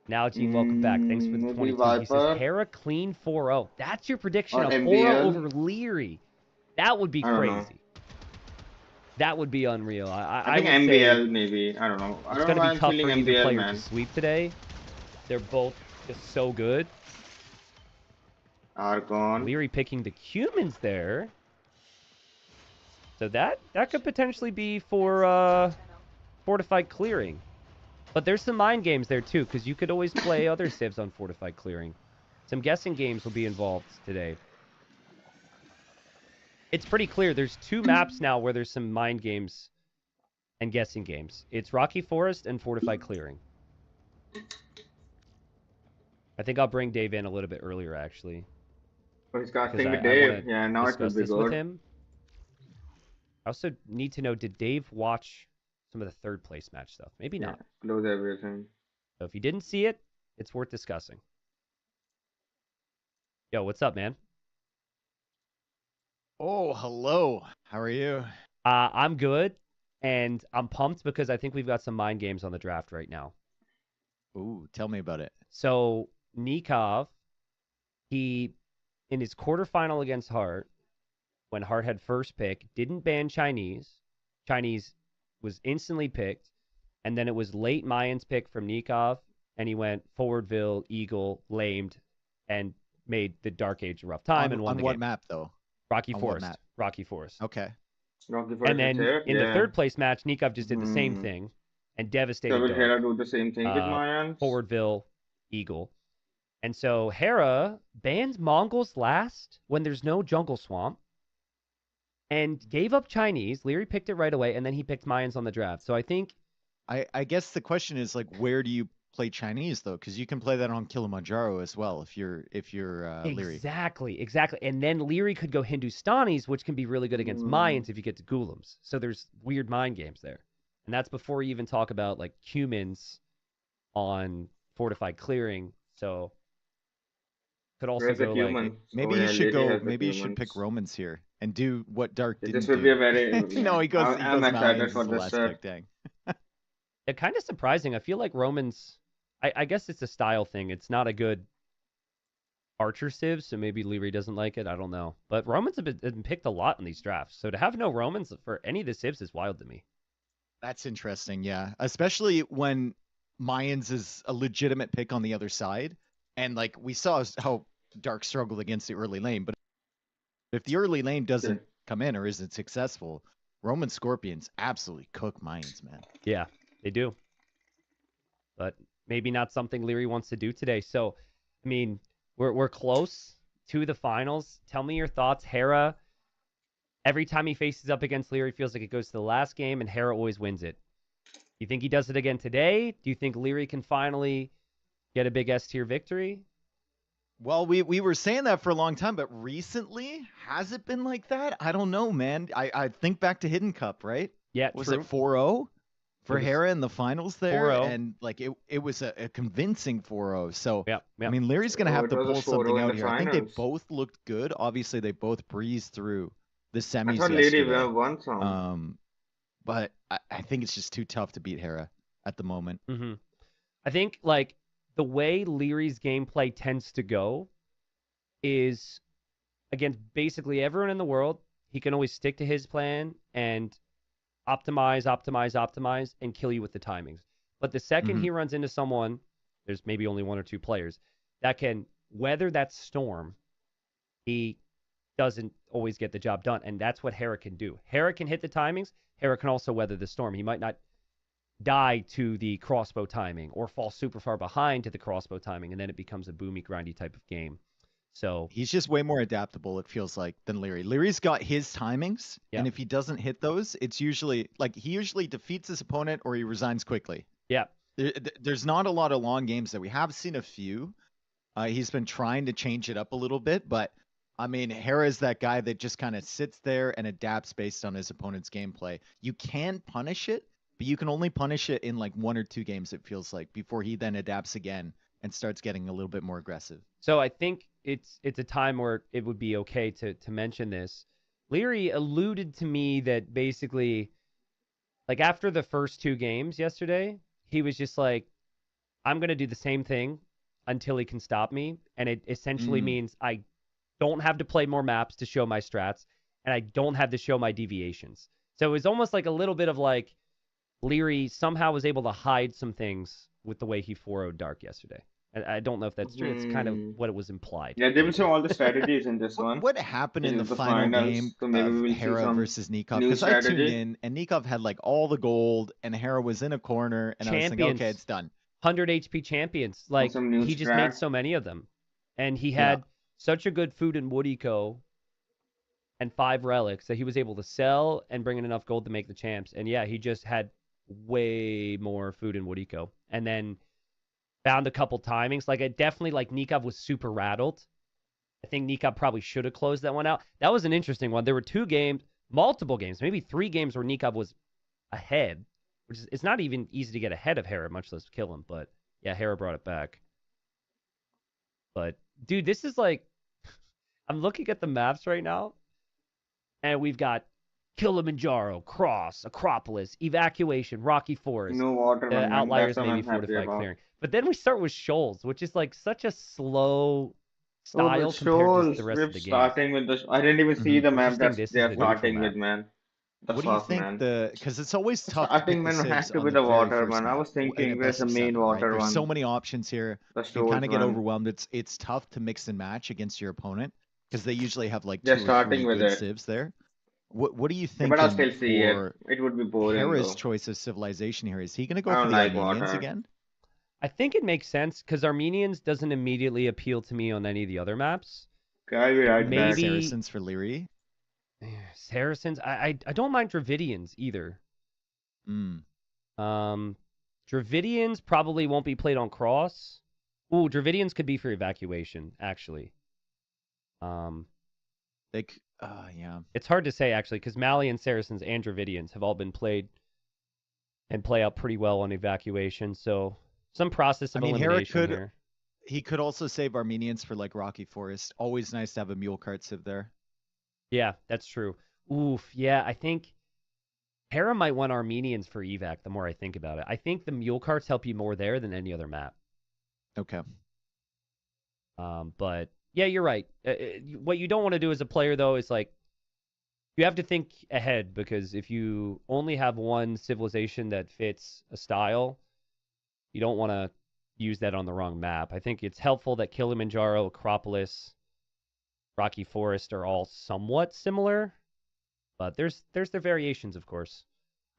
Now, Gene, welcome back. Thanks for the Maybe 22. He says, Viper? Hera clean 4-0. That's your prediction Or of MBL? 4-0 over Leary. That would be I don't know. crazy. That would be unreal. I think would say MBL maybe. I don't know. I it's don't going know to why be I'm tough for feeling either MBL, player man. to sweep today. They're both just so good. Argon. Leary picking the Cumans there. So that could potentially be for Fortified Clearing. But there's some mind games there too, because you could always play other civs on Fortified Clearing. Some guessing games will be involved today. It's pretty clear. There's 2 maps now where there's some mind games and guessing games. It's Rocky Forest and Fortified Clearing. I think I'll bring Dave in a little bit earlier, actually. Oh, he's casting Because with I Dave. wanna Yeah, now it will discuss be this with good. him. I also need to know, did Dave watch some of the third place match stuff? Maybe Yeah, not. close everything. So if you didn't see it, it's worth discussing. Yo, what's up, man? Oh, hello. How are you? I'm good, and I'm pumped because I think we've got some mind games on the draft right now. Ooh, tell me about it. So Nikov, he in his quarterfinal against Hart, when Hart had first pick, didn't ban Chinese. Chinese was instantly picked, and then it was late Mayans pick from Nikov, and he went Forwardville, Eagle, lamed, and made the Dark Age a rough time and won the game. On what game. map, though? Rocky On Forest. what map? Rocky Forest. Okay. Rocky Forest And then here? in Yeah. the third place match, Nikov just did the same thing and devastated So will Dark. Hera do the same thing with Mayans? Forwardville, Eagle. And so Hera bans Mongols last when there's no jungle swamp and gave up Chinese. Leary picked it right away, and then he picked Mayans on the draft. So I think... I guess the question is, like, where do you play Chinese, though? Because you can play that on Kilimanjaro as well if you're Leary. Exactly. And then Leary could go Hindustanis, which can be really good against Mayans if you get to Ghulams. So there's weird mind games there. And that's before you even talk about, like, Cumans on Fortified Clearing. So could also go like... Maybe you should go. Maybe you should pick Romans here and do what Dark didn't This would do. be a very... No, he goes. I'm excited for the this last set. pick, dang. It's kind of surprising. I feel like Romans... I guess it's a style thing. It's not a good archer civ, so maybe Leary doesn't like it. I don't know. But Romans have been picked a lot in these drafts. So to have no Romans for any of the civs is wild to me. That's interesting, yeah. Especially when Mayans is a legitimate pick on the other side. And, like, we saw how Dark struggled against the early lane. But if the early lane doesn't come in or isn't successful, Roman Scorpions absolutely cook Mayans, man. Yeah, they do. But maybe not something Leary wants to do today. So, I mean, we're close to the finals. Tell me your thoughts. Hera, every time he faces up against Leary, feels like it goes to the last game, and Hera always wins it. You think he does it again today? Do you think Leary can finally get a big S-tier victory? Well, we were saying that for a long time, but recently, has it been like that? I don't know, man. I think back to Hidden Cup, right? Yeah, Was true. it 4-0 for It was Hera in the finals there? 4-0. And, like, it was a convincing 4-0. So, yeah. I mean, Leary's going to have it to was a pull something 4-0 in out the here. I think they finals. both looked good. Obviously, they both breezed through the I semis thought Lady yesterday. won some. But I think it's just too tough to beat Hera at the moment. Mm-hmm. I think, like, the way Leary's gameplay tends to go is against basically everyone in the world. He can always stick to his plan, and optimize, and kill you with the timings. But the second Mhm. he runs into someone, there's maybe only one or two players that can weather that storm, he doesn't always get the job done. And that's what Hera can do. Hera can hit the timings. Hera can also weather the storm. He might not die to the crossbow timing or fall super far behind to the crossbow timing, and then it becomes a boomy, grindy type of game. So He's just way more adaptable, it feels like, than Leary. Leary's got his timings, Yeah. and if he doesn't hit those, it's usually like he usually defeats his opponent or he resigns quickly. yeah, There's not a lot of long games that we have seen a few. He's been trying to change it up a little bit, but I mean, Hera's that guy that just kind of sits there and adapts based on his opponent's gameplay. You can punish it, but you can only punish it in like 1 or 2 games, it feels like, before he then adapts again and starts getting a little bit more aggressive. So I think it's a time where it would be okay to mention this. Leary alluded to me that basically, like after the first 2 games yesterday, he was just like, I'm going to do the same thing until he can stop me. And it essentially means I don't have to play more maps to show my strats, and I don't have to show my deviations. So it was almost like a little bit of like Leary somehow was able to hide some things with the way he 4-0'd Dark yesterday. I don't know if that's true. It's kind of what it was implied. Yeah, they will show all the strategies in this one. What happened in In the the final finals, game so maybe we will of see Hera some versus Nikov? new Because I tuned strategy. in and Nikov had like all the gold and Hera was in a corner and I was thinking, okay, it's done. 100 HP champions. Like, some new he just made strat. so many of them. And he had such a good food and wood eco and 5 relics that he was able to sell and bring in enough gold to make the champs. And yeah, he just had way more food and wood eco. And then found a couple timings. Like, it definitely, like, Nikov was super rattled. I think Nikov probably should have closed that one out. That was an interesting one. There were 2 games, multiple games, maybe 3 games where Nikov was ahead, which is, it's not even easy to get ahead of Hera, much less kill him. But yeah, Hera brought it back. But dude, this is like, I'm looking at the maps right now, and we've got Kilimanjaro, Cross, Acropolis, Evacuation, Rocky Forest, No water, the man. Outliers, That's what maybe I'm happy Fortified about. Clearing. But then we start with Shoals, which is like such a slow Oh, style but compared to Shoals, the rest we're of the game. starting with the. I didn't even see the map Interesting that this is they're the starting neutral with, man. The What do you fuck, think man. because it's always tough I to think, pick the man, it has civs to on be the the very water, first man. I map was in a thinking, where's best the of main 7, right? water There's one? so many options here. The You can Shoals kind of get one. overwhelmed. It's tough to mix and match against your opponent because they usually have like They're 2 or 3 starting with good it. civs there. What are you Yeah, but I'll thinking still see it. for It would be boring, Hera's though. choice of civilization here? Is he going to I go for don't the like Armenians water. again? I think it makes sense because Armenians doesn't immediately appeal to me on any of the other maps. Okay, I'll be right back. Maybe Saracens for Leary? Saracens. I don't mind Dravidians either. Mm. Dravidians probably won't be played on Cross. Ooh, Dravidians could be for Evacuation, actually. Yeah. It's hard to say, actually, because Malian, Saracens, and Dravidians have all been played and play out pretty well on Evacuation, so some process of I mean, Hera elimination here. he could also save Armenians for like Rocky Forest. Always nice to have a mule cart civ there. Yeah, that's true. Oof, yeah, I think Hera might want Armenians for evac the more I think about it. I think the mule carts help you more there than any other map. Okay. But yeah, you're right. What you don't want to do as a player, though, is like, you have to think ahead, because if you only have one civilization that fits a style, you don't want to use that on the wrong map. I think it's helpful that Kilimanjaro, Acropolis, Rocky Forest are all somewhat similar, but there's their variations, of course.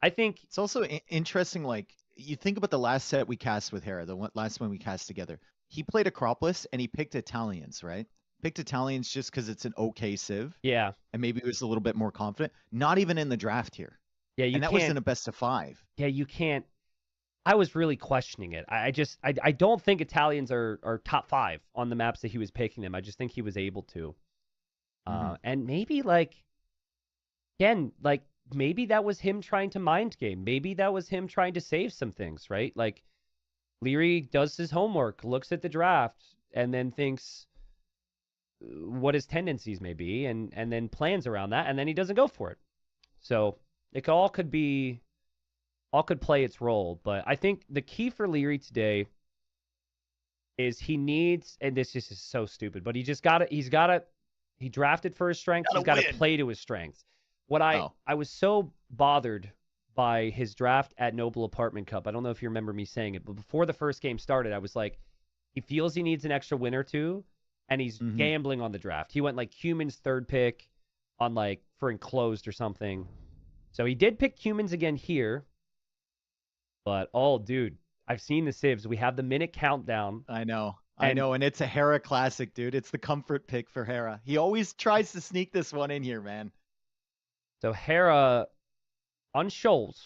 I think it's also interesting. Like, you think about the last set we cast with Hera, last one we cast together. He played Acropolis and he picked Italians, right? Picked Italians just because it's an okay civ. Yeah. And maybe he was a little bit more confident. Not even in the draft here. Yeah, you and that can't, was in a best of 5. Yeah, you can't. I was really questioning it. I don't think Italians are top 5 on the maps that he was picking them. I just think he was able to. And maybe, like, again, like, maybe that was him trying to mind game. Maybe that was him trying to save some things, right? Like, Leary does his homework, looks at the draft, and then thinks what his tendencies may be, and then plans around that, and then he doesn't go for it. So it all could play its role. But I think the key for Leary today is he needs, and this just is so stupid, but he drafted for his strengths. He's got to play to his strengths. I was so bothered by his draft at Noble Apartment Cup. I don't know if you remember me saying it, but before the first game started, I was like, he feels he needs an extra win or two, and he's gambling on the draft. He went like Humans third pick on like for enclosed or something. So he did pick Humans again here. But, oh, dude, I've seen the civs. We have the minute countdown. I know, and it's a Hera classic, dude. It's the comfort pick for Hera. He always tries to sneak this one in here, man. So Hera on Shoals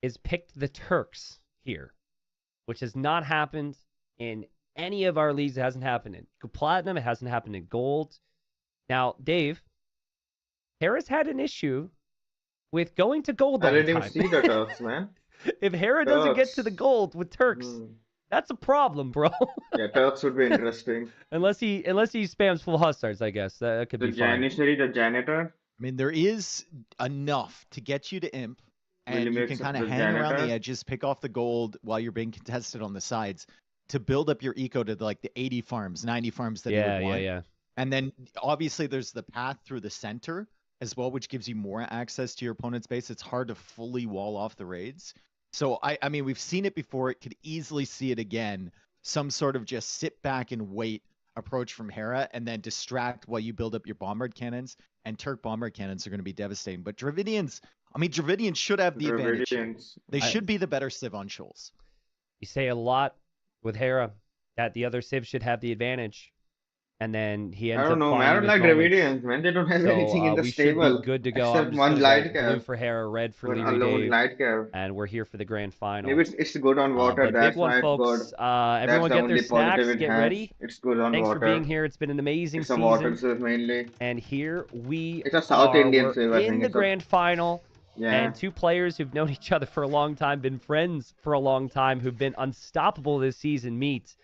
is picked the Turks here, which has not happened in any of our leagues. It hasn't happened in Platinum. It hasn't happened in Gold. Now, Dave, Hera's had an issue with going to Gold all I the didn't time. even see the Turks, man. If Hera doesn't get Turks. to the Gold with Turks, that's a problem, bro. Yeah, Turks would be interesting. unless he spams full Hussars, I guess. That could The be fine. Janissary, the janitor. I mean, there is enough to get you to Imp, and you Willy can makes kind of the hang around the janitor. edges, pick off the gold while you're being contested on the sides to build up your eco to like the 80 farms, 90 farms that you would want. Yeah. And then obviously there's the path through the center as well, which gives you more access to your opponent's base. It's hard to fully wall off the raids. So I mean, we've seen it before. It could easily see it again. Some sort of just sit back and wait approach from Hera and then distract while you build up your bombard cannons. And Turk bombard cannons are going to be devastating. But Dravidians should have the advantage. They should be the better Civ on Shoals. You say a lot with Hera that the other Civ should have the advantage. And then he ends I don't up know, man. I don't like finding his Dravidians, man. They don't have moments. anything in the we stable. should be good to go. I'm Except just one gonna light go blue cap. for Hera, red for One Leary alone Dave, light cap. and we're here for the grand final. Maybe it's good on water. But That's big one, why it's folks. good. Everyone That's the get their only snacks, positive it get has. ready. It's good on Thanks water. for being here. It's been an amazing It's a water season. Civ mainly. And here we It's a South are. Indian We're Civ, I in think. the It's a- grand final. Yeah. And two players who've known each other for a long time, been friends for a long time, who've been unstoppable this season meet.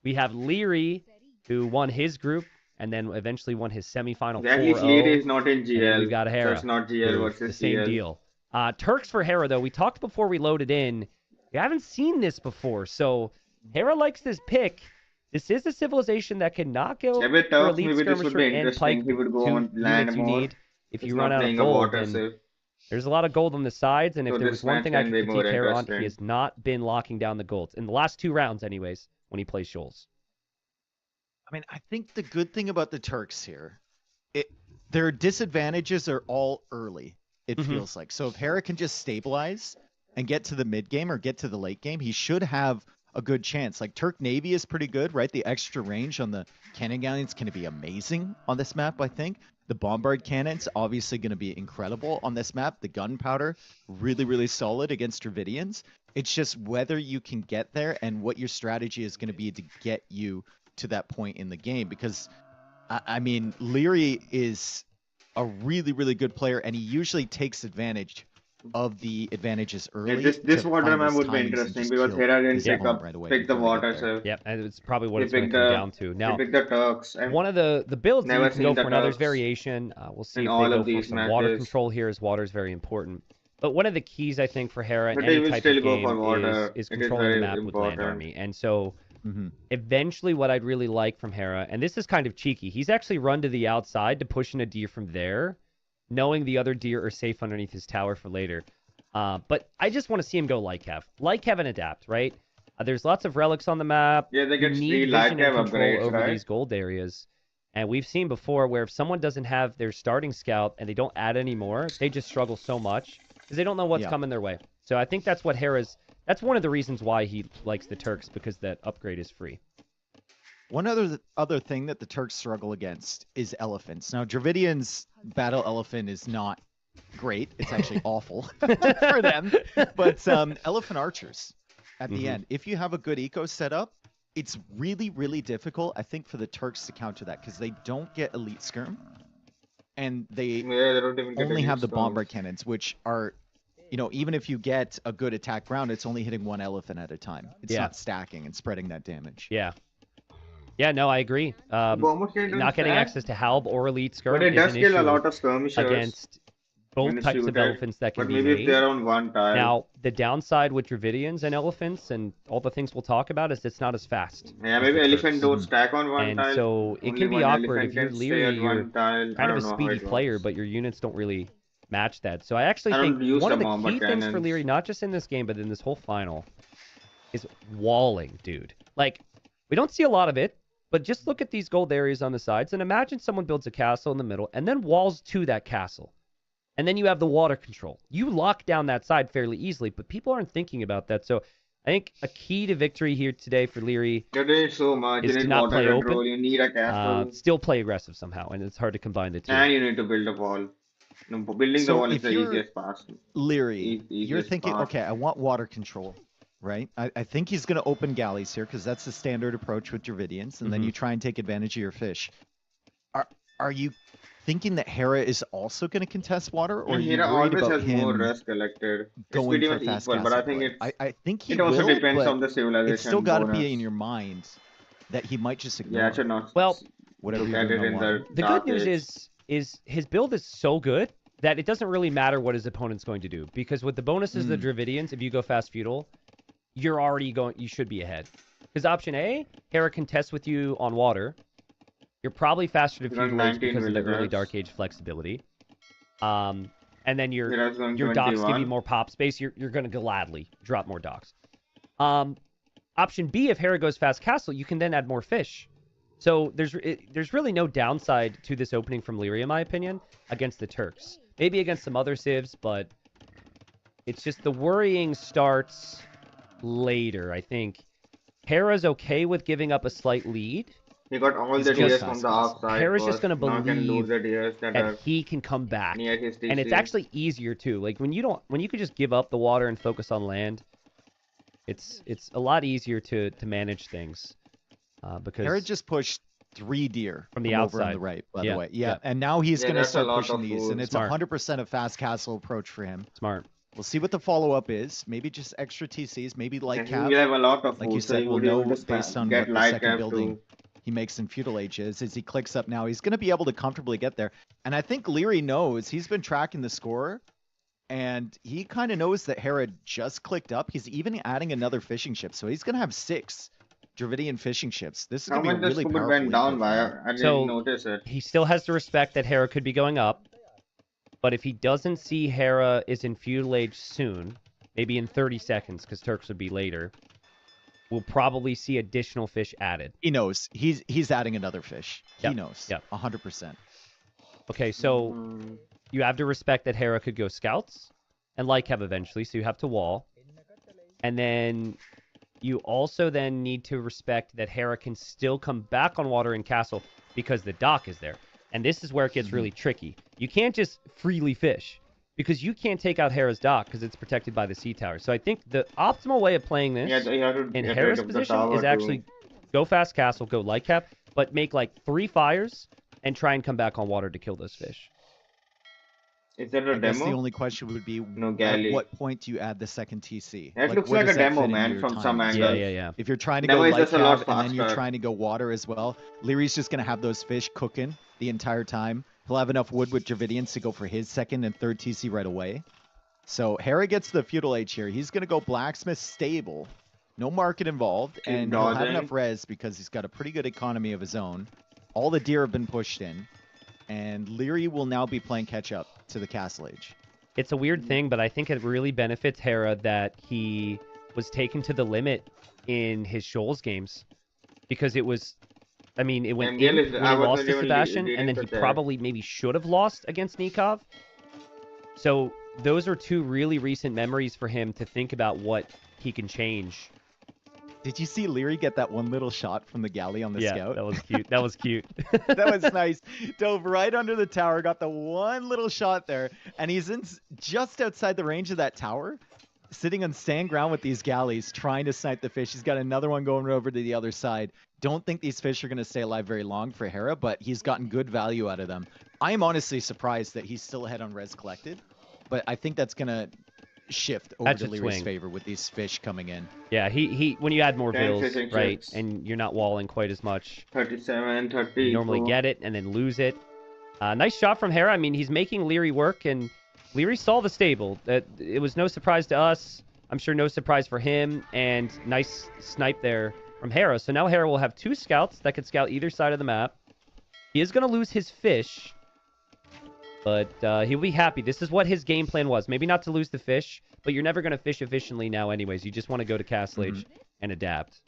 We have Leary, who won his group and then eventually won his semifinal 4-0. At least Leary is not in And then GL. we've got Hera. So it's not GL who- versus the same GL. deal. Turks for Hera, though. We talked before we loaded in. We haven't seen this before, so Hera likes this pick. This is a civilization that can not go Yeah, with for Turks, elite maybe this would skirmisher be and interesting. pike, He would go two on land units you more. need. If It's you not run out of playing a gold, water then Civ. there's a lot of gold on the sides, and if So there this was one match thing I can could be more critique Hera on, interesting. he has not been locking down the golds. In the last 2 rounds, anyways, when he plays Shoals. I mean, I think the good thing about the Turks here, their disadvantages are all early, it feels like. So if Hera can just stabilize and get to the mid game or get to the late game, he should have a good chance. Like Turk Navy is pretty good, right? The extra range on the cannon galleons can be amazing on this map, I think. The bombard cannons obviously going to be incredible on this map. The gunpowder really, really solid against Dravidians. It's just whether you can get there and what your strategy is going to be to get you to that point in the game. Because, I mean, Leary is a really, really good player, and he usually takes advantage of the advantages early. Yeah, this to water find map his would be timings and interesting just because kill Hera didn't his pick opponent up, right away pick the before they get water there. Civ. Yep, and it's probably what He it's going to picked come the- down to. He Now, picked the Turks. And one of the builds that Never you can seen go the for another Turks variation. We'll see in if all they go of for these some water matches. control here, as water is very important. But one of the keys, I think, for Hera in But they any will type still of go game for water. is It is controlling the very map with land important. army. And so eventually what I'd really like from Hera, and this is kind of cheeky, he's actually run to the outside to push in a deer from there, knowing the other deer are safe underneath his tower for later. But I just want to see him go like Kev. Like Kev and adapt, right? There's lots of relics on the map. Yeah, they You get need 3 light vision cap and control upgrades, over right? these gold areas. And we've seen before where if someone doesn't have their starting scout and they don't add any more, they just struggle so much because they don't know what's coming their way. So I think that's what that's one of the reasons why he likes the Turks, because that upgrade is free. One other thing that the Turks struggle against is elephants. Now, Dravidians' battle elephant is not great. It's actually awful for them. But elephant archers at the end, if you have a good eco setup, it's really, really difficult, I think, for the Turks to counter that because they don't get elite skirm. And they don't even get only elite have the skirms. bombard cannons, which are, you know, even if you get a good attack round, it's only hitting 1 elephant at a time. It's not stacking and spreading that damage. Yeah. Yeah, no, I agree. Bombard cannon doesn't Not getting stack? access to Halb or Elite Skirm But it is does an kill a issue lot of skirmishers against when both you types shoot of it. elephants that can But be maybe if made. they're on one tile. Now, the downside with Dravidians and elephants and all the things we'll talk about is it's not as fast. Yeah, as maybe the elephant Turks. don't stack on one And tile. so it Only can be one awkward elephant if you're can stay Leary, at you're one tile. I kind of don't a know how speedy it player, works. but your units don't really match that. So I actually I think don't use one of the the bomber key things for cannons. Leary, not just in this game, but in this whole final, is walling, dude. Like, we don't see a lot of it, but just look at these gold areas on the sides and imagine someone builds a castle in the middle and then walls to that castle. And then you have the water control. You lock down that side fairly easily, but people aren't thinking about that. So I think a key to victory here today for Leary You're doing so much. is You to need not water play control. open. You need a castle. Still play aggressive somehow, and it's hard to combine the two. And you need to build a wall. No, building the So wall is if the you're easiest part. Leary, you're Easiest thinking, part. okay, I want water control, right? I think he's going to open galleys here because that's the standard approach with Dravidians, and then you try and take advantage of your fish. Are you thinking that Hera is also going to contest water, or are you Hera worried always about has more him rest collected. It's going pretty for much fast equal, but I castle think play? it's. I think he It also will, depends but on the civilization. it's still got to bonus. be in your mind that he might just ignore. Yeah, it should not. Well, whatever look you're at doing it on in water. the dark good news age. is his build is so good that it doesn't really matter what his opponent's going to do. Because with the bonuses of the Dravidians, if you go fast feudal, you're already going. You should be ahead. Because option A, Hera contests with you on water. You're probably faster to You're going feudal age 19 because of the early milligrams. Dark Age flexibility. And then your Hera's going docks give you 21. more pop space. You're going to gladly drop more docks. Option B, if Hera goes fast castle, you can then add more fish. So there's really no downside to this opening from Leary, in my opinion, against the Turks. Maybe against some other civs, but it's just the worrying starts later, I think. Hera's okay with giving up a slight lead. He got all He's the just deers fast from the castle. outside. Hera's just first. going to Now he can lose believe the deers that that are he can come back. near his TC. And it's actually easier too. Like when you could just give up the water and focus on land, it's a lot easier to manage things. Because Hera just pushed 3 deer from the over on outside. the right, by Yeah, the way. Yeah, yeah. and now he's Yeah, going to that's a start lot pushing of these, food. and it's Smart. 100% a fast castle approach for him. Smart. We'll see what the follow-up is. Maybe just extra TCs, maybe light And cap. he will have a lot of Like food, you so said, he we'll would be able know to based on get what the light second cap building too. he makes in feudal age is. As he clicks up now, he's going to be able to comfortably get there. And I think Leary knows. He's been tracking the score, and he kind of knows that Hera just clicked up. He's even adding another fishing ship, so he's going to have 6 Dravidian fishing ships. This is How going to much be a the really scoop powerful went down eco by? for him. I didn't So- notice it. He still has to respect that Hera could be going up. But if he doesn't see Hera is in feudal age soon, maybe in 30 seconds, because Turks would be later, we'll probably see additional fish added. He knows. He's adding another fish. Yep, He knows. yep. 100%. Okay, so Mm. you have to respect that Hera could go scouts and light cap eventually, so you have to wall. And then you also then need to respect that Hera can still come back on water and castle because the dock is there. And this is where it gets really tricky. You can't just freely fish because you can't take out Hera's dock because it's protected by the sea tower. So I think the optimal way of playing this Yeah, you have to in get Hera's rid of the position tower is too. actually go fast castle, go light cap, but make like 3 fires and try and come back on water to kill those fish. Is that a I guess the demo? only question would be, No at galley. what point do you add the second TC? It looks where like does a that demo, fit into man, your from some timelines? angle. Yeah. If you're trying to Demo go is light just a lot cap and then you're faster. trying to go water as well, Leary's just going to have those fish cooking the entire time. He'll have enough wood with Dravidians to go for his second and third TC right away. So Hera gets the feudal age here. He's going to go blacksmith stable. No market involved. Keep And he'll have dodging. enough res because he's got a pretty good economy of his own. All the deer have been pushed in. And Leary will now be playing catch up to the castle age. It's a weird thing, but I think it really benefits Hera that he was taken to the limit in his Shoals games. Because it was, I mean, it went And in Gil is- when I he wasn't lost to even Sebastian, leading and then to he that. probably maybe should have lost against Nikov. So those are 2 really recent memories for him to think about what he can change. Did you see Leary get that one little shot from the galley on the Yeah, scout? that was cute. That was cute. That was nice. Dove right under the tower, got the one little shot there, and he's in just outside the range of that tower, sitting on sand ground with these galleys, trying to snipe the fish. He's got another one going over to the other side. Don't think these fish are going to stay alive very long for Hera, but he's gotten good value out of them. I am honestly surprised that he's still ahead on res collected, but I think that's going to shift over That to should Leary's swing. favor with these fish coming in. Yeah, he when you add more 10 vills, fishing right, ships. and you're not walling quite as much, 37, 30. you normally get it and then lose it. Nice shot from Hera. I mean, he's making Leary work, and Leary saw the stable. It was no surprise to us. I'm sure no surprise for him, and nice snipe there from Hera. So now Hera will have 2 scouts that could scout either side of the map. He is going to lose his fish, But he'll be happy. This is what his game plan was. Maybe not to lose the fish, but you're never going to fish efficiently now anyways. You just want to go to Castle Age and adapt.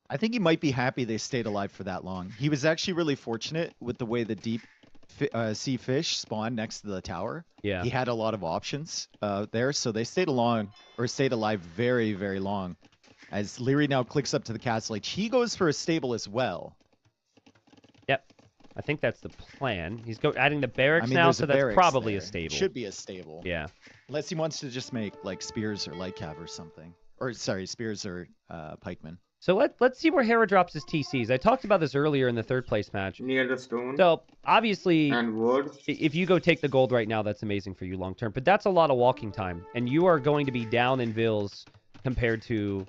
I think he might be happy they stayed alive for that long. He was actually really fortunate with the way the deep sea fish spawned next to the tower. Yeah. He had a lot of options there, so they stayed alive very, very long. As Leary now clicks up to the Castle Age, he goes for a stable as well. Yep. I think that's the plan. He's adding the barracks now, there's so a that's barracks probably there. a stable. Should be a stable. Yeah. Unless he wants to just make like spears or light cav or something. Or sorry, spears or pikemen. So let's see where Hera drops his TCs. I talked about this earlier in the third place match. Near the stone. So obviously, And wood. if you go take the gold right now, that's amazing for you long term. But that's a lot of walking time, and you are going to be down in vills compared to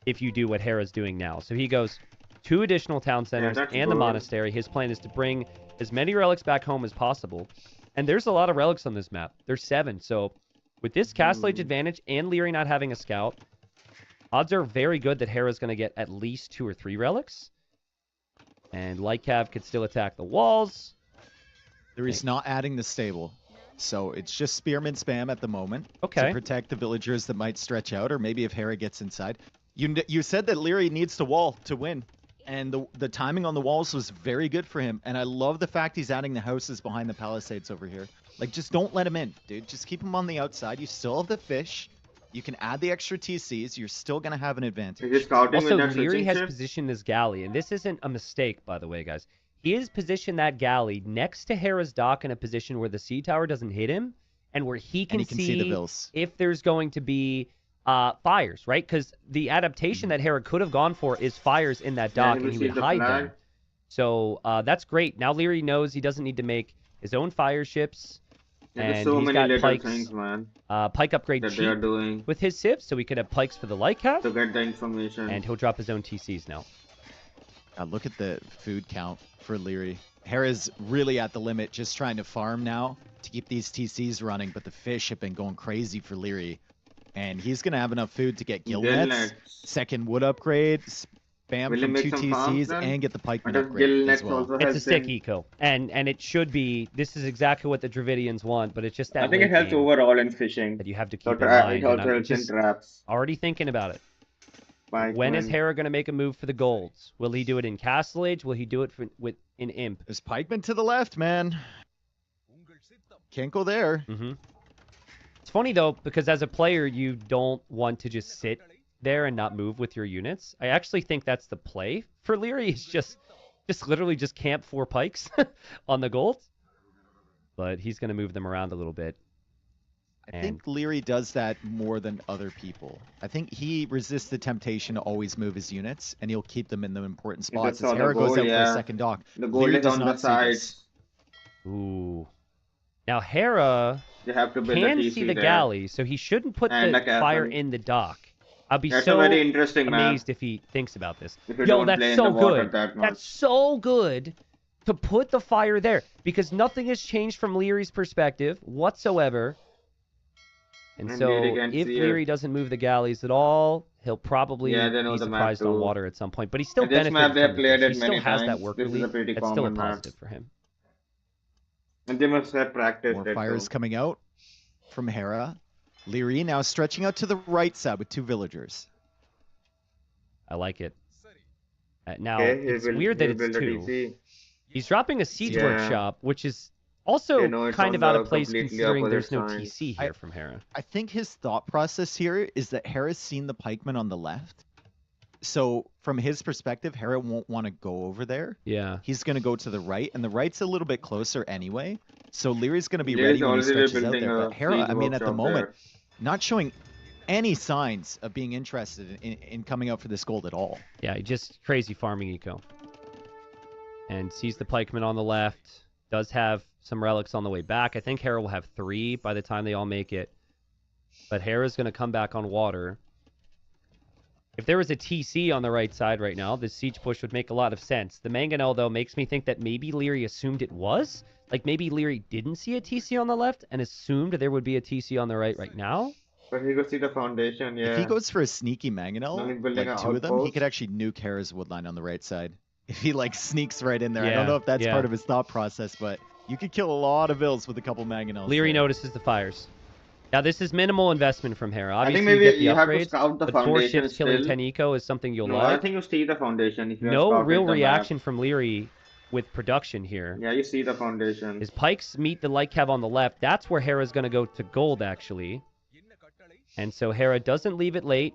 if you do what Hera's doing now. So he goes 2 additional town centers that's and the good. monastery. His plan is to bring as many relics back home as possible. And there's a lot of relics on this map. There's 7. So with this Castle Age advantage and Leary not having a scout, odds are very good that Hera's going to get at least 2 or 3 relics. And Light Cav could still attack the walls. Leary's not adding the stable. So it's just spearman spam at the moment. Okay. To protect the villagers that might stretch out, or maybe if Hera gets inside. You said that Leary needs to wall to win. And the timing on the walls was very good for him. And I love the fact he's adding the houses behind the palisades over here. Like, just don't let him in, dude. Just keep him on the outside. You still have the fish. You can add the extra TCs. You're still going to have an advantage. He's scouting Also, with that Leary switching has ship. positioned this galley, and this isn't a mistake, by the way, guys. He has positioned that galley next to Hera's dock in a position where the sea tower doesn't hit him, and where he can, see the vills. if there's going to be fires, right? Because the adaptation that Hera could have gone for is fires in that dock, and he would hide them. So that's great. Now Leary knows he doesn't need to make his own fire ships. There's And so he's many got little pikes, things, man, pike upgrade that they are cheap doing with his civs, so we could have pikes for the light cap, to get the information. and he'll drop his own TCs now. Look at the food count for Leary. Hera's really at the limit, just trying to farm now to keep these TCs running, but the fish have been going crazy for Leary. And he's going to have enough food to get gill nets, second wood upgrade, spam Will he from make 2 some farms TCs, then? and get the Or pikeman does upgrade gill as nets well. also It's a help sick him? eco, and it should be. This is exactly what the Dravidians want, but it's just that I think it late helps game overall in fishing. that you have to So keep in it mind. also And I'm helps in just traps. already thinking about it. When is Pikemen. Hera going to make a move for the golds? Will he do it in Castle Age? Will he do it in Imp? There's pikeman to the left, man. Can't go there. It's funny though, because as a player, you don't want to just sit there and not move with your units. I actually think that's the play for Leary. Is just literally just camp 4 pikes on the gold. But he's going to move them around a little bit. I think Leary does that more than other people. I think he resists the temptation to always move his units, and he'll keep them in the important spots. saw As the Hera goes goal, out for yeah. a second dock. The goal Leary is does on the not see this. sides. Ooh. Now Hera You have to build can a TC see the there. galley, so he shouldn't put And the a castle. fire in the dock. I'll be That's so a very interesting map. amazed if he thinks about this. If you Yo, don't that's play in so the water good. that much. That's so good to put the fire there because nothing has changed from Leary's perspective whatsoever. And And so Leary can if see Leary it. doesn't move the galleys at all, he'll probably Yeah, they know be the map surprised on too. water at some point. But he still And this benefited map, they have from the played fish. it He still many has that times. work This is release. a pretty That's still a common map. positive for him. And they must have practiced More it fires too. coming out from Hera. Leary now stretching out to the right side with 2 villagers. I like it. Now, Okay, it's weird that it's build a 2. TC. He's dropping a siege Yeah. workshop, which is also You know, it's kind on of out the of place completely considering there's opposite no side. TC here from Hera. I think his thought process here is that Hera's seen the pikemen on the left. So from his perspective, Hera won't want to go over there. Yeah. He's going to go to the right, and the right's a little bit closer anyway. So Leary's going to be Leary's ready when he already stretches out building there. a But Hera, siege I mean, at the workshop moment, there. not showing any signs of being interested in coming out for this gold at all. Yeah, he just crazy farming eco. And sees the pikeman on the left. Does have some relics on the way back. I think Hera will have 3 by the time they all make it. But Hera's going to come back on water. If there was a TC on the right side right now, this siege push would make a lot of sense. The mangonel, though, makes me think that maybe Leary assumed it was. Like, maybe Leary didn't see a TC on the left and assumed there would be a TC on the right now. But he could see the foundation, yeah. If he goes for a sneaky mangonel, Only building like an 2 of them, he outpost. could actually nuke Hera's woodline on the right side. If he like sneaks right in there. I Yeah, don't know if that's yeah. part of his thought process, but You could kill a lot of Vills with a couple Mangonels. Leary there. notices the fires. Now, this is minimal investment from Hera. I Obviously, think maybe you get the you have to upgrades, scout the but 4 foundation ships killing still. 10 eco is something you'll No, I like. think you see the foundation if you No scouted real the map. reaction from Leary with production here. Yeah, you see the foundation. His pikes meet the light cav on the left. That's where Hera's going to go to gold, actually. And so Hera doesn't leave it late.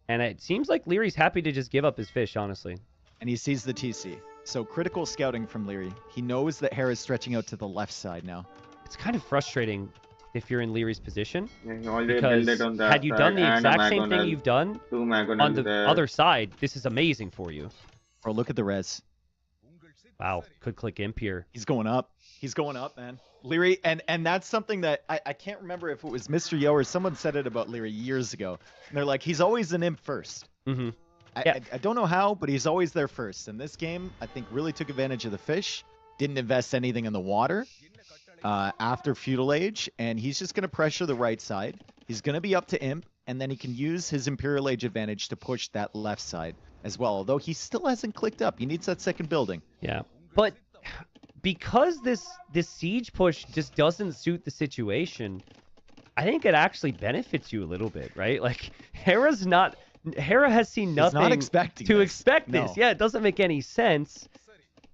And it seems like Leary's happy to just give up his fish, honestly. And he sees the TC. So critical scouting from Leary. He knows that Hera's stretching out to the left side now. It's kind of frustrating if you're in Leary's position. Yeah, you already Because build it on that had you done side the and a exact same thing Magonel. you've done 2 Magonel on the there. other side, this is amazing for you. Bro, look at the res. Wow, could click imp here. He's going up. He's going up, man. Leary, and that's something that I can't remember if it was Mr. Yo or someone said it about Leary years ago. And they're like, he's always an imp first. Mm-hmm. I don't know how, but he's always there first. And this game, I think, really took advantage of the fish. Didn't invest anything in the water after Feudal Age. And he's just going to pressure the right side. He's going to be up to imp. And then he can use his Imperial Age advantage to push that left side as well. Although he still hasn't clicked up. He needs that second building. Yeah. But because this siege push just doesn't suit the situation, I think it actually benefits you a little bit, right? Like, Hera has seen nothing not expecting to this. expect No. this. Yeah, it doesn't make any sense.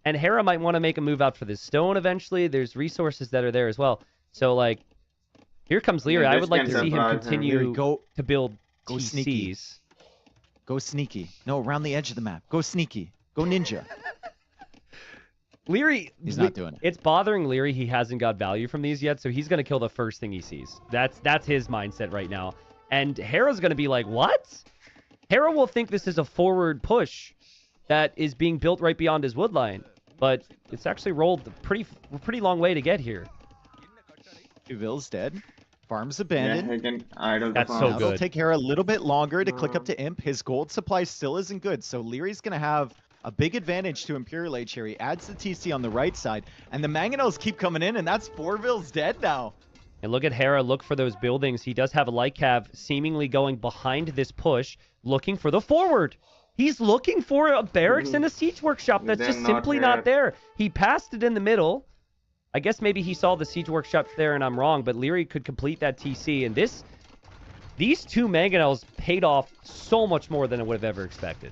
And Hera might want to make a move out for this stone eventually. There's resources that are there as well. So, like, here comes Leary. Yeah, I this would like can to see him surprise him. continue Leary, go to build sneaky. TCs. Go sneaky. No, around the edge of the map. Go sneaky. Go ninja. Leary, He's not doing it. It's bothering Leary. He hasn't got value from these yet, so he's going to kill the first thing he sees. That's his mindset right now. And Hera's going to be like, what? Hera will think this is a forward push that is being built right beyond his wood line, but it's actually rolled a pretty long way to get here. Vil's dead. Farm's Yeah, abandoned. he can idle the That's so farm. Now it'll good. take Hera a little bit longer to click up to Imp. His gold supply still isn't good, so Leary's going to have a big advantage to Imperial Age here. He adds the TC on the right side, and the Mangonels keep coming in, and that's 4 Vil's dead now. And look at Hera, look for those buildings. He does have a light cav seemingly going behind this push, looking for the forward. He's looking for a barracks and a siege workshop that's They're just not simply there. not there. He passed it in the middle. I guess maybe he saw the siege workshop there and I'm wrong, but Leary could complete that TC. And these 2 Mangonels paid off so much more than I would have ever expected.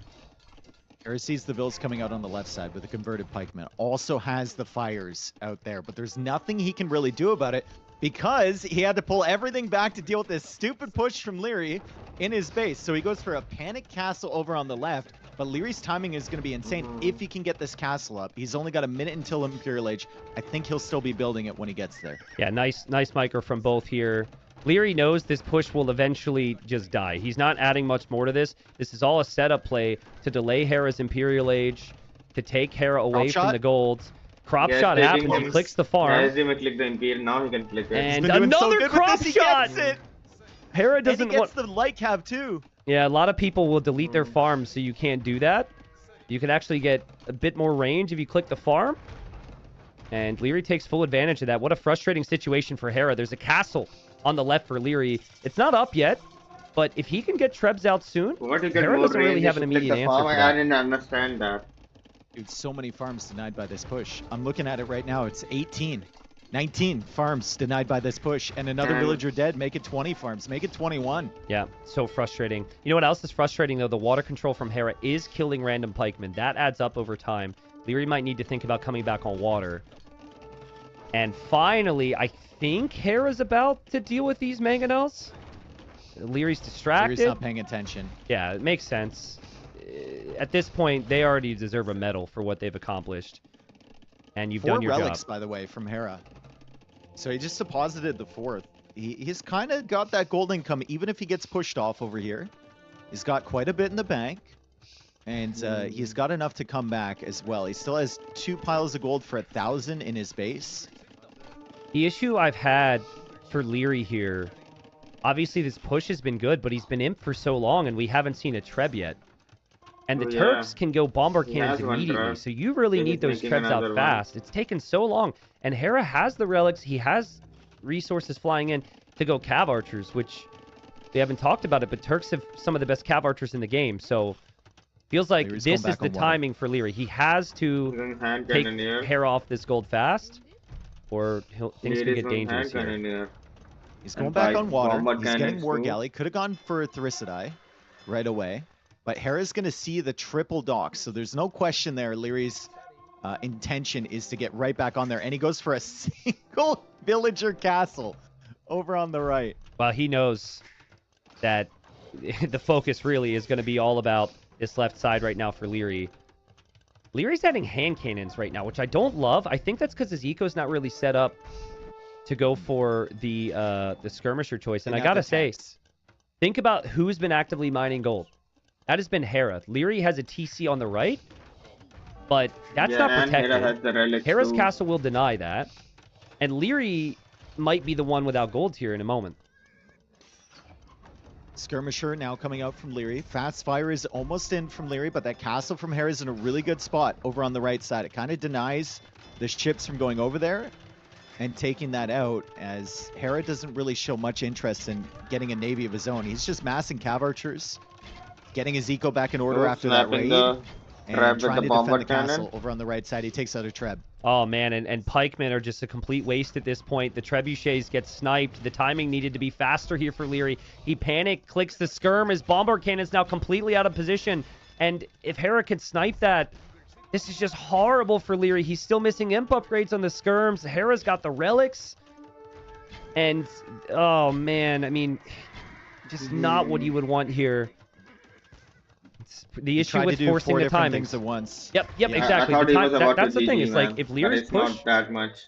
Hera sees the Vils coming out on the left side with a converted pikeman. Also has the fires out there, but there's nothing he can really do about it because he had to pull everything back to deal with this stupid push from Leary in his base. So he goes for a panic castle over on the left, but Leary's timing is going to be insane if he can get this castle up. He's only got a minute until Imperial Age. I think he'll still be building it when he gets there. Yeah, nice micro from both here. Leary knows this push will eventually just die. He's not adding much more to this. This is all a setup play to delay Hera's Imperial Age, to take Hera away Crop from shot? the golds. Crop Yeah, shot taking happens. He him- clicks the farm. As he may click the Imperial, now he can click it. And He's been doing so another good with crop this, he shot! gets it! Hera And he doesn't gets want... the light cav too. Yeah, a lot of people will delete their farms, so you can't do that. You can actually get a bit more range if you click the farm. And Leary takes full advantage of that. What a frustrating situation for Hera. There's a castle on the left for Leary. It's not up yet, but if he can get Trebs out soon, What you get Hera more doesn't really range have if an you click immediate the answer farm. for I that. didn't understand that. Dude, so many farms denied by this push. I'm looking at it right now. It's 18. 19 farms denied by this push. And another Damn. villager dead. Make it 20 farms. Make it 21. Yeah, so frustrating. You know what else is frustrating, though? The water control from Hera is killing random pikemen. That adds up over time. Leary might need to think about coming back on water. And finally, I think Hera's about to deal with these Mangonels. Leary's distracted. Leary's not paying attention. Yeah, it makes sense. At this point, they already deserve a medal for what they've accomplished. And you've 4 done your relics, job. by the way, from Hera. So he just deposited the 4th. He's kind of got that gold income, even if he gets pushed off over here. He's got quite a bit in the bank. And he's got enough to come back as well. He still has 2 piles of gold for 1,000 in his base. The issue I've had for Leary here, obviously this push has been good, but he's been imp for so long and we haven't seen a Treb yet. And the Oh, yeah. Turks can go bomber He cannons has one immediately, Treb. so you really He's need those making Trebs another out one. fast. It's taken so long. And Hera has the relics, he has resources flying in to go cav archers, which they haven't talked about it, but Turks have some of the best cav archers in the game, so feels like Leary's this going is back the on water. timing for Leary. He has to He's going hand take cannoneer. Hera off this gold fast. or things could get dangerous here. In here. He's going back on water. Bombard He's getting cannons War too. Galley. Could have gone for Therisidai right away. But Hera's going to see the triple dock. So there's no question there. Leary's intention is to get right back on there. And he goes for a single villager castle over on the right. Well, he knows that the focus really is going to be all about this left side right now for Leary. Leary's adding hand cannons right now, which I don't love. I think that's because his eco's not really set up to go for the skirmisher choice. And I gotta say, think about who's been actively mining gold. That has been Hera. Leary has a TC on the right, but that's not protected. Hera has the relics Hera's too. castle will deny that. And Leary might be the one without gold here in a moment. Skirmisher now coming out from Leary. Fast Fire is almost in from Leary, but that castle from Hera is in a really good spot over on the right side. It kind of denies the ships from going over there and taking that out, as Hera doesn't really show much interest in getting a navy of his own. He's just massing cav archers, getting his eco back in order after that raid, and trying to defend the castle over on the right side. He takes out a Treb. Oh, man, and pikemen are just a complete waste at this point. The trebuchets get sniped. The timing needed to be faster here for Leary. He panicked, clicks the skirm. His bombard cannon's now completely out of position. And if Hera could snipe that, this is just horrible for Leary. He's still missing imp upgrades on the skirms. Hera's got the relics. And, oh, man, I mean, just not what you would want here. The issue with forcing the timing. Things at once. Yep, Yeah, exactly. That's the thing. It's like if Leary's push not that much.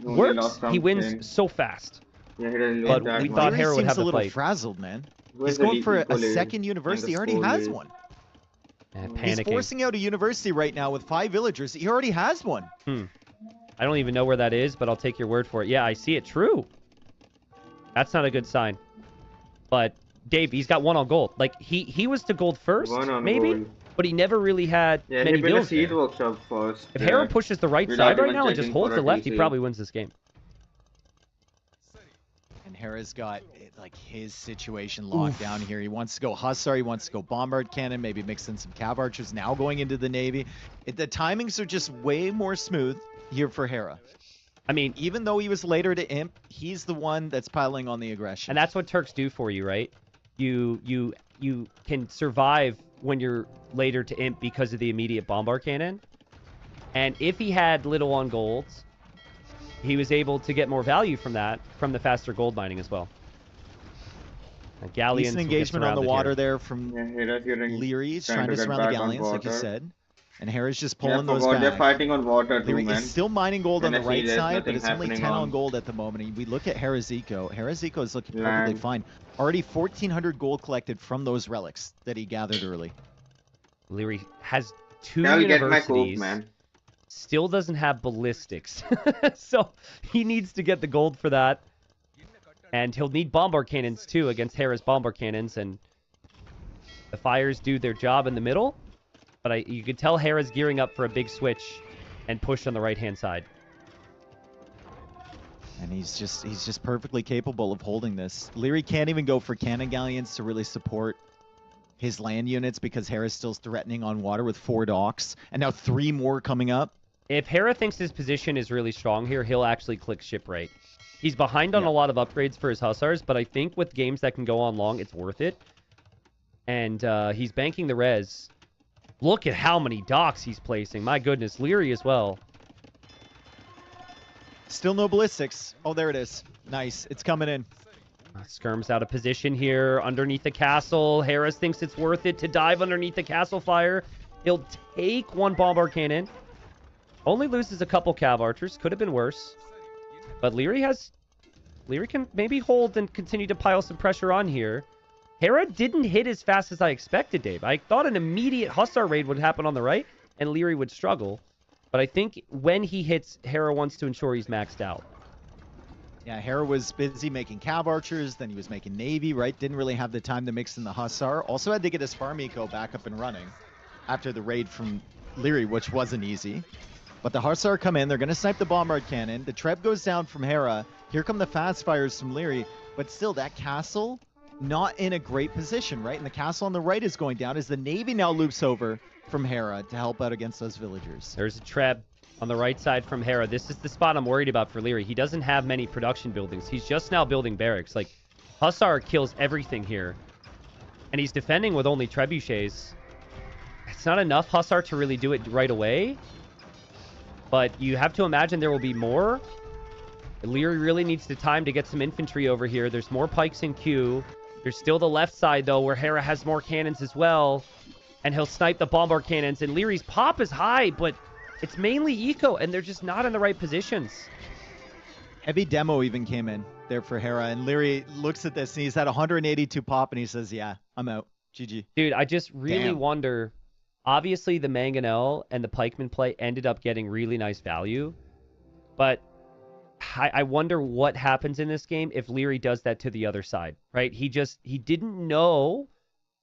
works, he wins so fast. Yeah, he doesn't But lose that we much. thought Hera would seems have a the little fight. frazzled, man. Where's He's the going for a equal second lead? university. He And the already score has lead? one. And He's panicking. forcing out a university right now with 5 villagers. He already has one. I don't even know where that is, but I'll take your word for it. Yeah, I see it. True. That's not a good sign. But Dave, he's got 1 on gold. Like he was to gold first, 1 on maybe, gold. but he never really had Yeah, many he built a builds seed there. workshop first. If Hera pushes the right Without side right even now and just checking holds for the a left, he TC. probably wins this game. And Hera's got like his situation locked down here. He wants to go Hussar, he wants to go Bombard Cannon, maybe mix in some Cav Archers, now going into the Navy. The timings are just way more smooth here for Hera. I mean, even though he was later to Imp, he's the one that's piling on the aggression. And that's what Turks do for you, right? You can survive when you're later to Imp because of the immediate Bombard Cannon. And if he had little on golds, he was able to get more value from that, from the faster gold mining as well. Galleons decent engagement on the water there from Leary. He's trying to surround the galleons, like you said. And Hera's just pulling those back. They're fighting on water too, Leary man. is still mining gold on the right side, but it's only 10 on on gold at the moment. And we look at Hera's eco. Hera's eco is looking perfectly fine. Already 1,400 gold collected from those relics that he gathered early. Leary has 2 universities. Man. Still doesn't have ballistics. So he needs to get the gold for that. And he'll need bombard cannons too against Hera's bombard cannons. And the fires do their job in the middle. But you could tell Hera's gearing up for a big switch and push on the right-hand side. And he's just perfectly capable of holding this. Leary can't even go for cannon galleons to really support his land units because Hera's still threatening on water with 4 docks. And now 3 more coming up. If Hera thinks his position is really strong here, he'll actually click shipwright. He's behind on a lot of upgrades for his Hussars, but I think with games that can go on long, it's worth it. And he's banking the res. Look at how many docks he's placing. My goodness, Leary as well. Still no ballistics. Oh, there it is. Nice. It's coming in. Skirm's out of position here underneath the castle. Harris thinks it's worth it to dive underneath the castle fire. He'll take 1 bombard cannon. Only loses a couple cav archers. Could have been worse. But Leary can maybe hold and continue to pile some pressure on here. Hera didn't hit as fast as I expected, Dave. I thought an immediate Hussar raid would happen on the right, and Leary would struggle. But I think when he hits, Hera wants to ensure he's maxed out. Yeah, Hera was busy making cav archers, then he was making navy, right? Didn't really have the time to mix in the Hussar. Also had to get his farm eco back up and running after the raid from Leary, which wasn't easy. But the Hussar come in, they're going to snipe the bombard cannon. The Treb goes down from Hera. Here come the fast fires from Leary. But still, that castle, not in a great position, right? And the castle on the right is going down as the Navy now loops over from Hera to help out against those villagers. There's a Treb. on the right side from Hera. This is the spot I'm worried about for Leary. He doesn't have many production buildings. He's just now building barracks. Like, Hussar kills everything here. And he's defending with only trebuchets. It's not enough Hussar to really do it right away. But you have to imagine there will be more. Leary really needs the time to get some infantry over here. There's more pikes in queue. There's still the left side, though, where Hera has more cannons as well. And he'll snipe the bombard cannons. And Leary's pop is high, but it's mainly eco, and they're just not in the right positions. Heavy demo even came in there for Hera, and Leary looks at this, and he's at 182 pop, and he says, yeah, I'm out. GG. Dude, I just really Damn. wonder. Obviously, the Mangonel and the Pikeman play ended up getting really nice value. But I wonder what happens in this game if Leary does that to the other side, right? He didn't know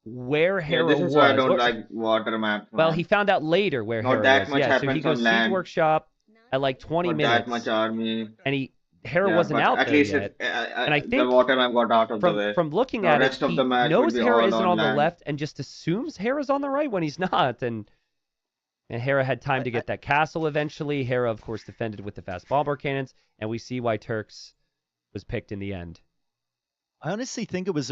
where Hera was. This is why I don't like water maps. Well, he found out later where Not Hera that was. much Yeah, so he happens goes on Siege land. Workshop at like 20 Not minutes. that much army. And Hera Yeah, wasn't but out at there least yet. And I the think water map got out of the way. from looking The at it, rest of he the match knows would be Hera all isn't on on the land. left and just assumes Hera's on the right when he's not. And Hera had time to get that castle eventually. Hera, of course, defended with the fast bomber cannons. And we see why Turks was picked in the end. I honestly think it was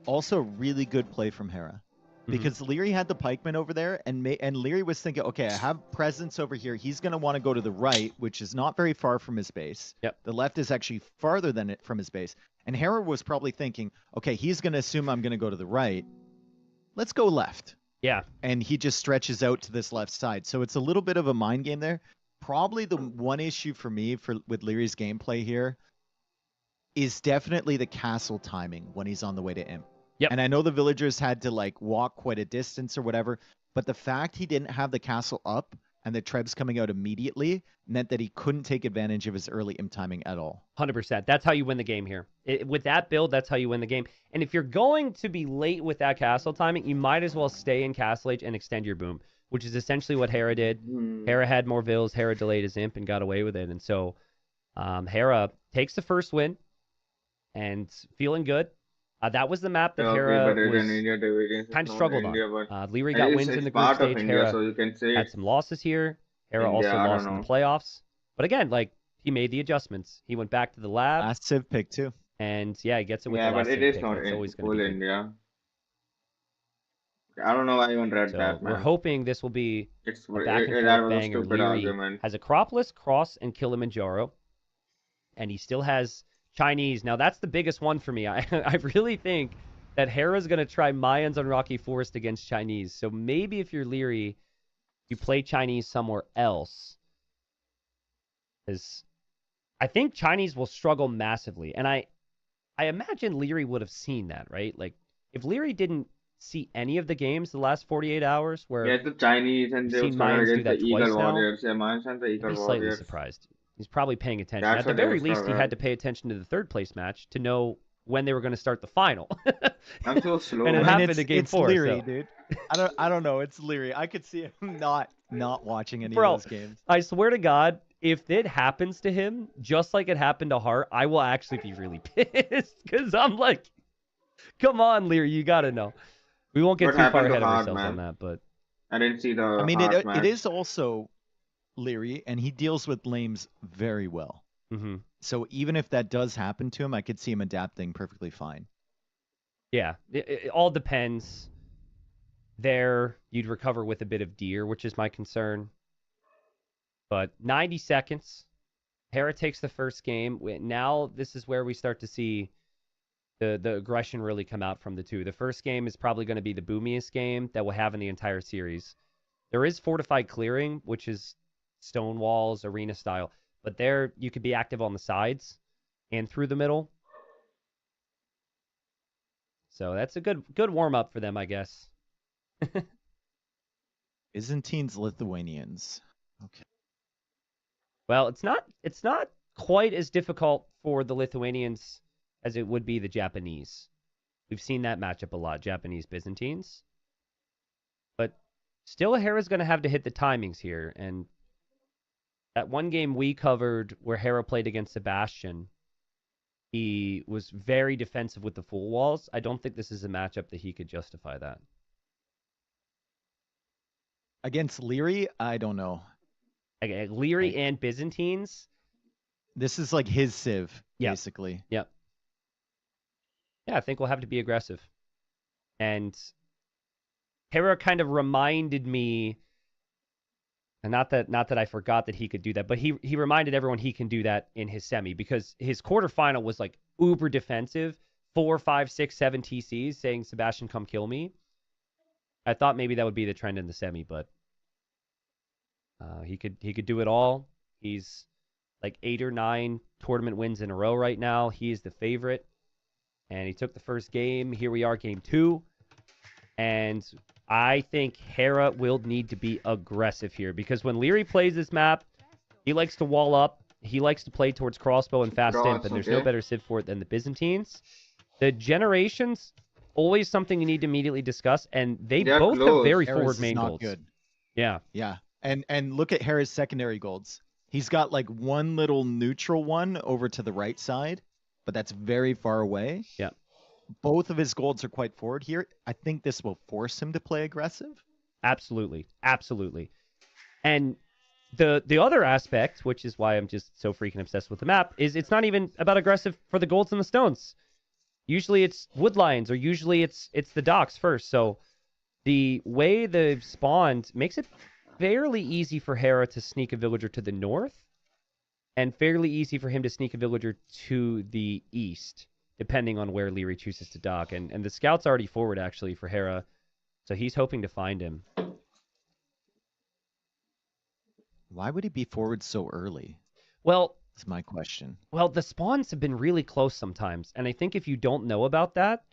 also a really good play from Hera. Because Leary had the pikeman over there, and Leary was thinking, okay, I have presence over here. He's going to want to go to the right, which is not very far from his base. Yep. The left is actually farther than it from his base. And Hera was probably thinking, okay, he's going to assume I'm going to go to the right. Let's go left. Yeah. And he just stretches out to this left side. So it's a little bit of a mind game there. Probably the one issue for me with Leary's gameplay here is definitely the castle timing when he's on the way to Imp. Yep. And I know the villagers had to like walk quite a distance or whatever, but the fact he didn't have the castle up and the trebs coming out immediately meant that he couldn't take advantage of his early Imp timing at all. 100%. That's how you win the game here. With that build, that's how you win the game. And if you're going to be late with that castle timing, you might as well stay in Castle Age and extend your boom, which is essentially what Hera did. Hera had more vills. Hera delayed his Imp and got away with it. And so Hera takes the first win and feeling good. That was the map that Hera kind of struggled on. Leary got wins in the group stage. Hera so you can say had some losses here. Hera also lost in the playoffs. But again, like, he made the adjustments. He went back to the lab. Last Civ pick too. And yeah, he gets it with yeah, the last but it Civ is pick. not That's in always full going to be India. I don't know why I even read so that, man. we're hoping this will be It's a back and that forth was a banger. stupid Leary argument. has Acropolis, Cross, and Kilimanjaro. And he still has Chinese. Now, that's the biggest one for me. I really think that Hera's going to try Mayans on Rocky Forest against Chinese. So maybe if you're Leary, you play Chinese somewhere else. Because I think Chinese will struggle massively. And I imagine Leary would have seen that, right? Like, if Leary didn't see any of the games the last 48 hours where Yeah, the Chinese and they seen were Mayans do against the that twice Eagle now, Warriors. Yeah, Mayans and the I'd Eagle be slightly Warriors. surprised. He's probably paying attention. That's At the what they very were least, he strong had at. to pay attention to the third place match to know when they were going to start the final. I'm so slow. And it man. happened in game 4. Leary, so. dude. I don't know. It's Leary. I could see him not watching any Bro, of those games. I swear to God, if it happens to him, just like it happened to Hart, I will actually be really pissed. Because I'm like, come on, Leary, you got to know. We won't get What too far happened to ahead of Hart, ourselves man? on that, but I didn't see the. I mean, Hart it match. is also Leary, and he deals with lames very well. mm-hmm. So even if that does happen to him, I could see him adapting perfectly fine. Yeah, it all depends. There, you'd recover with a bit of deer, which is my concern. But 90 seconds. Hera takes the first game. Now this is where we start to see the aggression really come out from the two. The first game is probably going to be the boomiest game that we'll have in the entire series. There is fortified clearing, which is stone walls, arena style. But there, you could be active on the sides and through the middle. So that's a good warm-up for them, I guess. Byzantines, Lithuanians. Okay. Well, it's not quite as difficult for the Lithuanians as it would be the Japanese. We've seen that matchup a lot, Japanese Byzantines. But still, Hera's going to have to hit the timings here. And that one game we covered where Hera played against Sebastian, he was very defensive with the full walls. I don't think this is a matchup that he could justify that. Against Leary, I don't know. Leary and Byzantines. This is like his civ, Yeah. basically. Yep. Yeah, I think we'll have to be aggressive. And Hera kind of reminded me, and not that I forgot that he could do that, but he reminded everyone he can do that in his semi, because his quarterfinal was like uber defensive, 4, 5, 6, 7 TCs saying, Sebastian, come kill me. I thought maybe that would be the trend in the semi, but he could do it all. He's like 8 or 9 tournament wins in a row right now. He is the favorite. And he took the first game. Here we are, game 2. And I think Hera will need to be aggressive here, because when Leary plays this map, he likes to wall up. He likes to play towards crossbow and fast imp, and there's no better civ for it than the Byzantines. The generations, always something you need to immediately discuss, and they both have very forward main not golds. Good. Yeah. Yeah. And look at Hera's secondary golds. He's got like one little neutral one over to the right side, but that's very far away. Yeah. Both of his golds are quite forward here. I think this will force him to play aggressive. Absolutely. Absolutely. And the other aspect, which is why I'm just so freaking obsessed with the map, is it's not even about aggressive for the golds and the stones. Usually it's wood lions, or usually it's the docks first. So the way they've spawned makes it fairly easy for Hera to sneak a villager to the north, and fairly easy for him to sneak a villager to the east, depending on where Leary chooses to dock. And the scout's already forward, actually, for Hera, so he's hoping to find him. Why would he be forward so early? Well, that's my question. Well, the spawns have been really close sometimes, and I think if you don't know about that,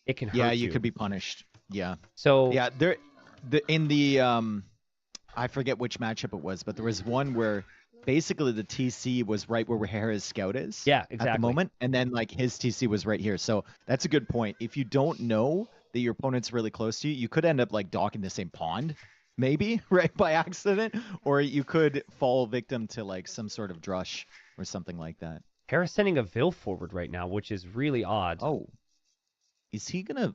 it can hurt you. Yeah, you could be punished. Yeah. So yeah, in the I forget which matchup it was, but there was one where basically the TC was right where Hera's scout is. Yeah, exactly. At the moment, and then like his TC was right here. So that's a good point. If you don't know that your opponent's really close to you, you could end up like docking the same pond, maybe, right, by accident, or you could fall victim to like some sort of drush or something like that. Hera's sending a Vil forward right now, which is really odd. Oh, is he gonna?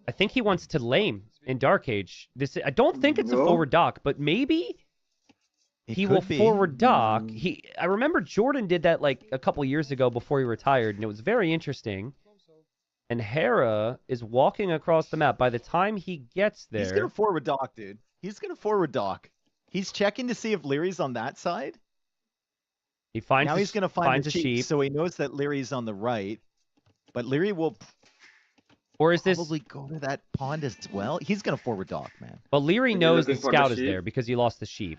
I think he wants to lame in Dark Age. I don't think it's a forward dock, but maybe he will forward dock. I remember Jordan did that like a couple years ago before he retired, and it was very interesting. And Hera is walking across the map. By the time he gets there, he's gonna forward dock, dude. He's gonna forward dock. He's checking to see if Leary's on that side. He finds he's gonna find the sheep, so he knows that Leary's on the right, but Leary will. Or is this probably go to that pond as well? He's gonna forward dock, man. But Leary knows the scout is there because he lost the sheep.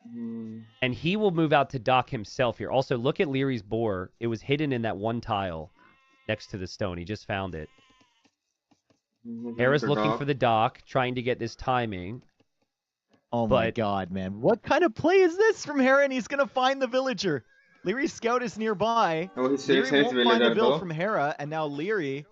And he will move out to dock himself here. Also, look at Leary's boar. It was hidden in that one tile next to the stone. He just found it. Hera's looking for the dock, trying to get this timing. Oh my god, man. What kind of play is this from Hera? And he's gonna find the villager. Leary's scout is nearby. Oh, he saves Leary his won't find the villager, Vil from Hera, and now Leary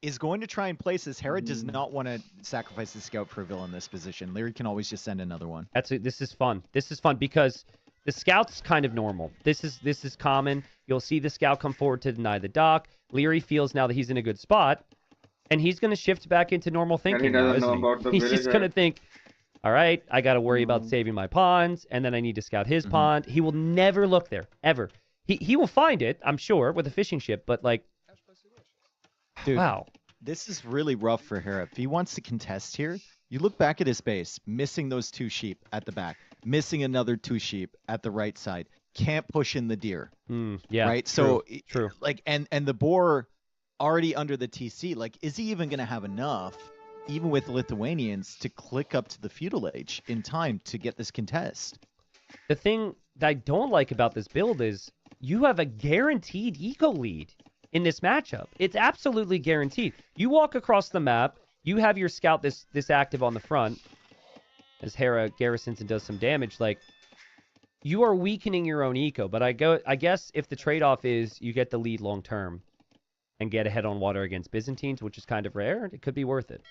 is going to try and place this. Hera does not want to sacrifice the scout for a Vil in this position. Leary can always just send another one. This is fun. This is fun because the scout's kind of normal. This is common. You'll see the scout come forward to deny the dock. Leary feels now that he's in a good spot, and he's going to shift back into normal thinking now, isn't he? He's just going to think, all right, I got to worry about saving my pawns, and then I need to scout his pond. He will never look there, ever. He will find it, I'm sure, with a fishing ship, but like, dude, wow. This is really rough for Hera. If he wants to contest here, you look back at his base, missing those 2 sheep at the back, missing another 2 sheep at the right side. Can't push in the deer. Yeah. Right? True, so true. Like and the boar already under the TC, like is he even gonna have enough, even with Lithuanians, to click up to the feudal age in time to get this contest? The thing that I don't like about this build is you have a guaranteed eco lead in this matchup. It's absolutely guaranteed. You walk across the map, you have your scout this active on the front, as Hera garrisons and does some damage. Like, you are weakening your own eco, but I guess if the trade-off is you get the lead long term and get ahead on water against Byzantines, which is kind of rare, it could be worth it.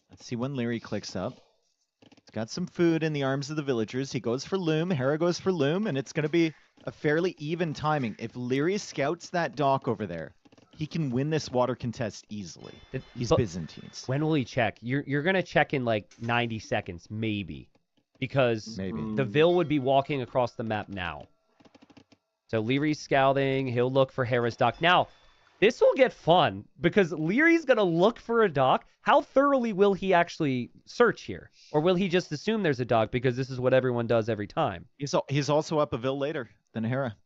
Let's see when Leary clicks up. He's got some food in the arms of the villagers. He goes for Loom. Hera goes for Loom, and it's going to be a fairly even timing. If Leary scouts that dock over there, he can win this water contest easily. He's Byzantines. When will he check? You're going to check in like 90 seconds, maybe. because Maybe. the Vil would be walking across the map now. So Leary's scouting. He'll look for Hera's dock. Now, this will get fun because Leary's going to look for a dock. How thoroughly will he actually search here? Or will he just assume there's a dock because this is what everyone does every time? He's also up a Vil later than Hera.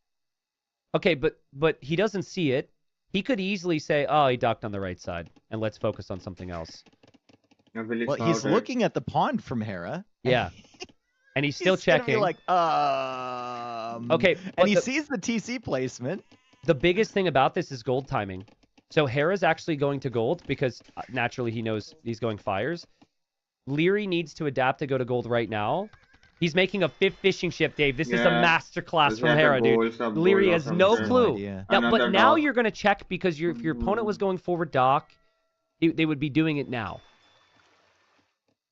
Okay, but he doesn't see it. He could easily say, oh, he docked on the right side, and let's focus on something else. Well, he's looking at the pond from Hera. Yeah. And he's still checking. Gonna be like, okay, and he sees the TC placement. The biggest thing about this is gold timing. So Hera's actually going to gold because naturally he knows he's going fires. Leary needs to adapt to go to gold right now. He's making a 5th fishing ship, Dave. This is a masterclass from Hera, dude. Leary has no clue. Now, but now you're going to check because if your opponent was going forward dock, they would be doing it now.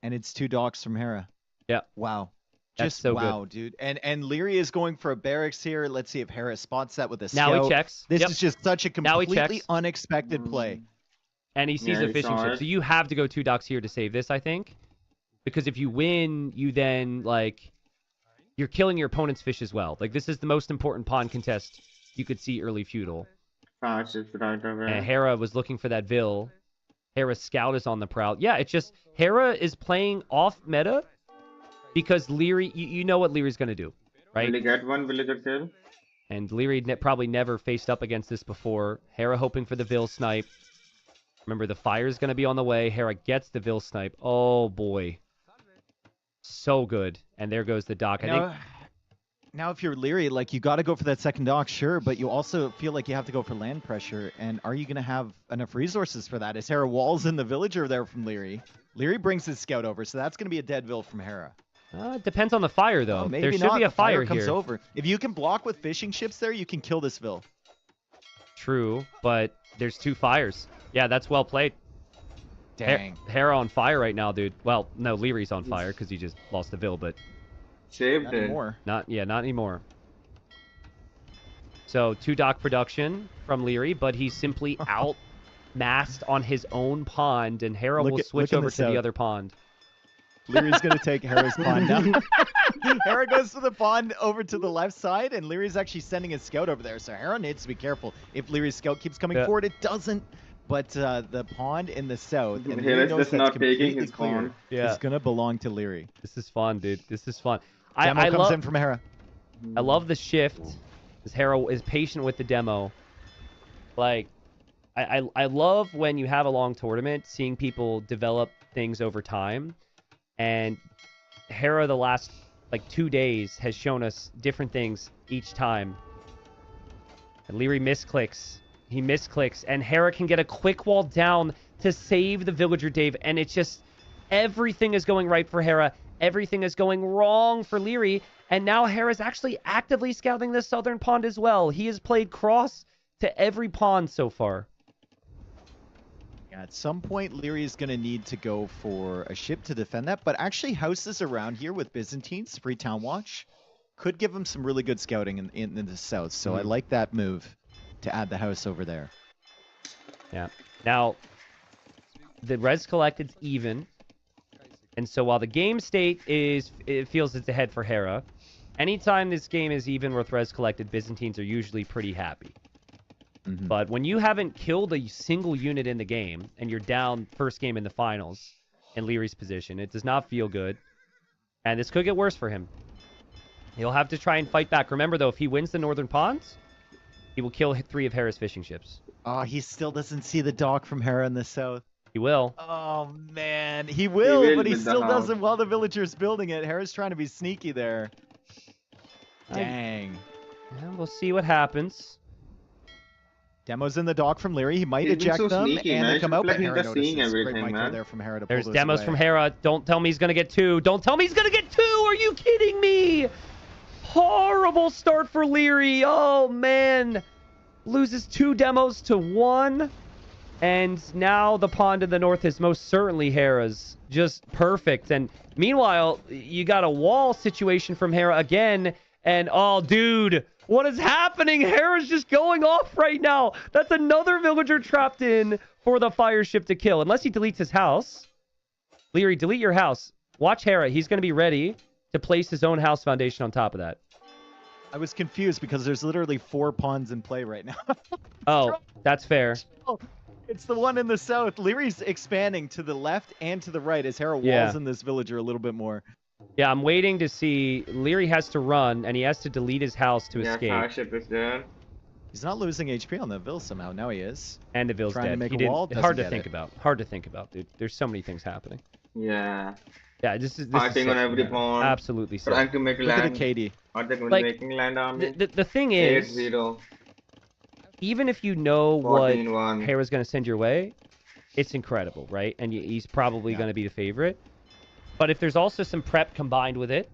And it's 2 docks from Hera. Yeah. Wow. That's Just so wow, good. dude. And Leary is going for a barracks here. Let's see if Hera spots that with a scout. Now he checks. This is just such a completely checks. unexpected play. And he sees a fishing ship. So you have to go 2 docks here to save this, I think. Because if you win, you then, like, you're killing your opponent's fish as well. Like, this is the most important pawn contest you could see early feudal. And Hera was looking for that Vil. Hera's scout is on the prowl. Yeah, it's just, Hera is playing off meta because Leary, you know what Leary's going to do, right? Will he get one villager kill? And Leary probably never faced up against this before. Hera hoping for the Vil snipe. Remember, the fire's going to be on the way. Hera gets the Vil snipe. Oh, boy. So good. And there goes the dock. Now, if you're Leary, like, you got to go for that second dock, sure, but you also feel like you have to go for land pressure. And are you going to have enough resources for that? Is Hera walls in the villager there from Leary? Leary brings his scout over, so that's going to be a dead Vil from Hera. It depends on the fire, though. Maybe there should not. be a The fire fire comes here. over. If you can block with fishing ships there, you can kill this Vil. True, but there's 2 fires. Yeah, that's well played. Dang. Hera on fire right now, dude. Well, no, Leary's on fire because he just lost the Vil, but Saved not it. anymore. not anymore. So 2 dock production from Leary, but he's simply outmassed on his own pond, and Hera will switch over to the other pond. Leary's going to take Hera's pond now. Hera goes to the pond over to the left side, and Leary's actually sending a scout over there. So Hera needs to be careful. If Leary's scout keeps coming forward, it doesn't. But the pond in the south, and Leary knows just that's not completely taking his clear, pawn. is going to belong to Leary. This is fun, dude. This is fun. Demo I comes in from Hera. I love the shift. Because Hera is patient with the demo. Like, I love when you have a long tournament, seeing people develop things over time. And Hera, the last, 2 days, has shown us different things each time. And Leary misclicks. He misclicks. And Hera can get a quick wall down to save the villager, Dave. And it's just, everything is going right for Hera. Everything is going wrong for Leary. And now Hera's actually actively scouting the southern pond as well. He has played cross to every pond so far. Yeah, at some point, Leary is going to need to go for a ship to defend that. But actually, houses around here with Byzantines, free town watch, could give him some really good scouting in the south. So I like that move to add the house over there. Yeah. Now, the res collected's even. And so while the game state it feels it's ahead for Hera, anytime this game is even with res collected, Byzantines are usually pretty happy. But when you haven't killed a single unit in the game, and you're down first game in the finals in Leary's position, it does not feel good. And this could get worse for him. He'll have to try and fight back. Remember, though, if he wins the northern ponds, he will kill 3 of Hera's fishing ships. Oh, he still doesn't see the dock from Hera in the south. He will. Oh, man. He will, but he still doesn't while the villager's building it. Hera's trying to be sneaky there. Dang. Well, we'll see what happens. Demo's in the dock from Leary. He might He's been eject so them sneaky, and man. they come He's out, but like he's Hera just seeing notices. Great everything, micro man. there from Hera to pull There's those demos away. from Hera. Don't tell me he's going to get 2. Don't tell me he's going to get 2. Are you kidding me? Horrible start for Leary. Oh, man. Loses 2 demos to 1. And now the pond in the north is most certainly Hera's. Just perfect. And meanwhile, you got a wall situation from Hera again. And, oh, dude, what is happening? Hera's just going off right now. That's another villager trapped in for the fire ship to kill. Unless he deletes his house. Leary, delete your house. Watch Hera. He's going to be ready to place his own house foundation on top of that. I was confused because there's literally 4 pawns in play right now. Oh, that's fair. It's the one in the south. Leary's expanding to the left and to the right as Hera walls in this villager a little bit more. Yeah, I'm waiting to see. Leary has to run, and he has to delete his house to escape. Yeah, ship is there. He's not losing HP on the Vil somehow. Now he is. And the Vil's Trying to dead. make He a didn't. wall, Hard to doesn't think get it. about. Hard to think about, dude. There's so many things happening. Yeah. Yeah, this is Fighting sick. on every pawn. Absolutely sick. Trying to make Look at land. the KD. Are they Like, making land army? The thing is, 8-0. even if you know what 14-1. Hera's going to send your way, it's incredible, right? And he's probably going to be the favorite. But if there's also some prep combined with it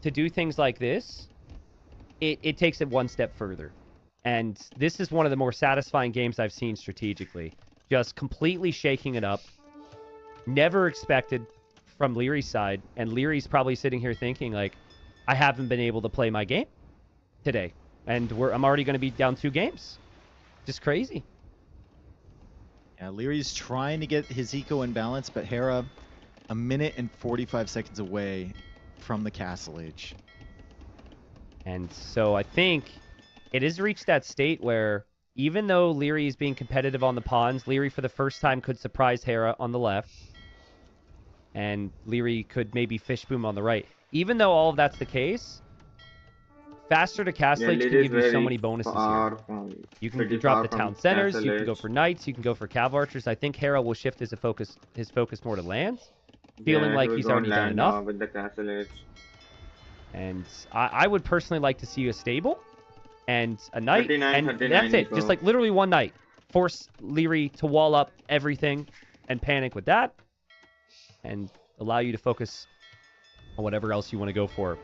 to do things like this, it takes it one step further. And this is one of the more satisfying games I've seen strategically. Just completely shaking it up. Never expected from Leary's side. And Leary's probably sitting here thinking, like, I haven't been able to play my game today. And I'm already going to be down 2 games. Just crazy. Yeah, Leary's trying to get his eco in balance, but Hera, 1 minute and 45 seconds away from the Castle Age. And so I think it has reached that state where even though Leary is being competitive on the pawns, Leary for the first time could surprise Hera on the left. And Leary could maybe fish boom on the right. Even though all of that's the case, faster to Castle Age can give you so many bonuses here. You can drop the town centers, you can go for knights, you can go for cav archers. I think Hera will shift his focus more to lands, feeling like he's already done enough. With the Castle Age. And I would personally like to see a stable and a knight, 39, and that's it. Just like literally one knight. Force Leary to wall up everything and panic with that, and allow you to focus on whatever else you want to go for.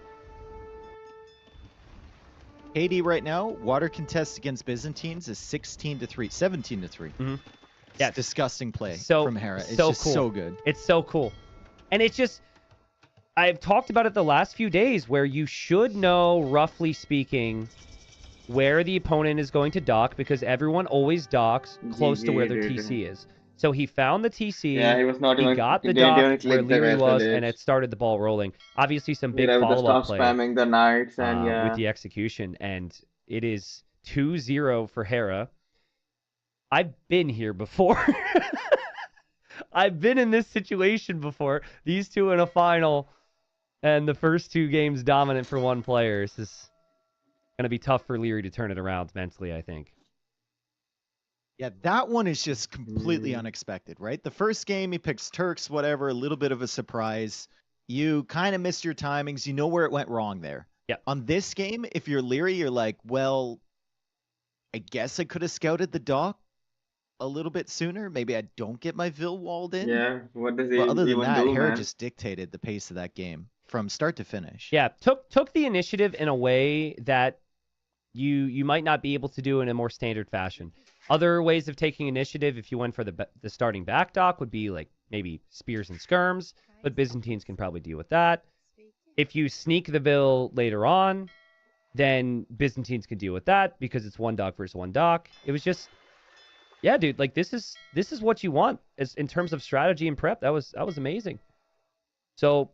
KD right now, water contest against Byzantines is 16-3, 17-3. Mm-hmm. Yeah, it's disgusting play so, from Hera. It's so just cool. so good. It's so cool. And it's just, I've talked about it the last few days where you should know, roughly speaking, where the opponent is going to dock because everyone always docks close to where their TC is. So he found the TC, yeah, he was not he even, got the he didn't dock even click where the Leary was, Castle and Age. it started the ball rolling. Obviously some big Yeah, we just follow-up stopped play spamming the knights and with the execution, and it is 2-0 for Hera. I've been here before. I've been in this situation before. These two in a final, and the first 2 games dominant for one player. This is going to be tough for Leary to turn it around mentally, I think. Yeah, that one is just completely unexpected, right? The first game, he picks Turks, whatever, a little bit of a surprise. You kind of missed your timings. You know where it went wrong there. Yeah. On this game, if you're Leary, you're like, well, I guess I could have scouted the dock a little bit sooner. Maybe I don't get my Vil walled in. Yeah, what does he But other than even that, do, Hera man? just dictated the pace of that game from start to finish. Yeah, took the initiative in a way that you might not be able to do in a more standard fashion. Other ways of taking initiative, if you went for the starting back dock, would be like maybe spears and skirms, but Byzantines can probably deal with that. If you sneak the Vil later on, then Byzantines can deal with that because it's one dock versus one dock. It was just, yeah, dude, like this is what you want as in terms of strategy and prep. That was amazing. So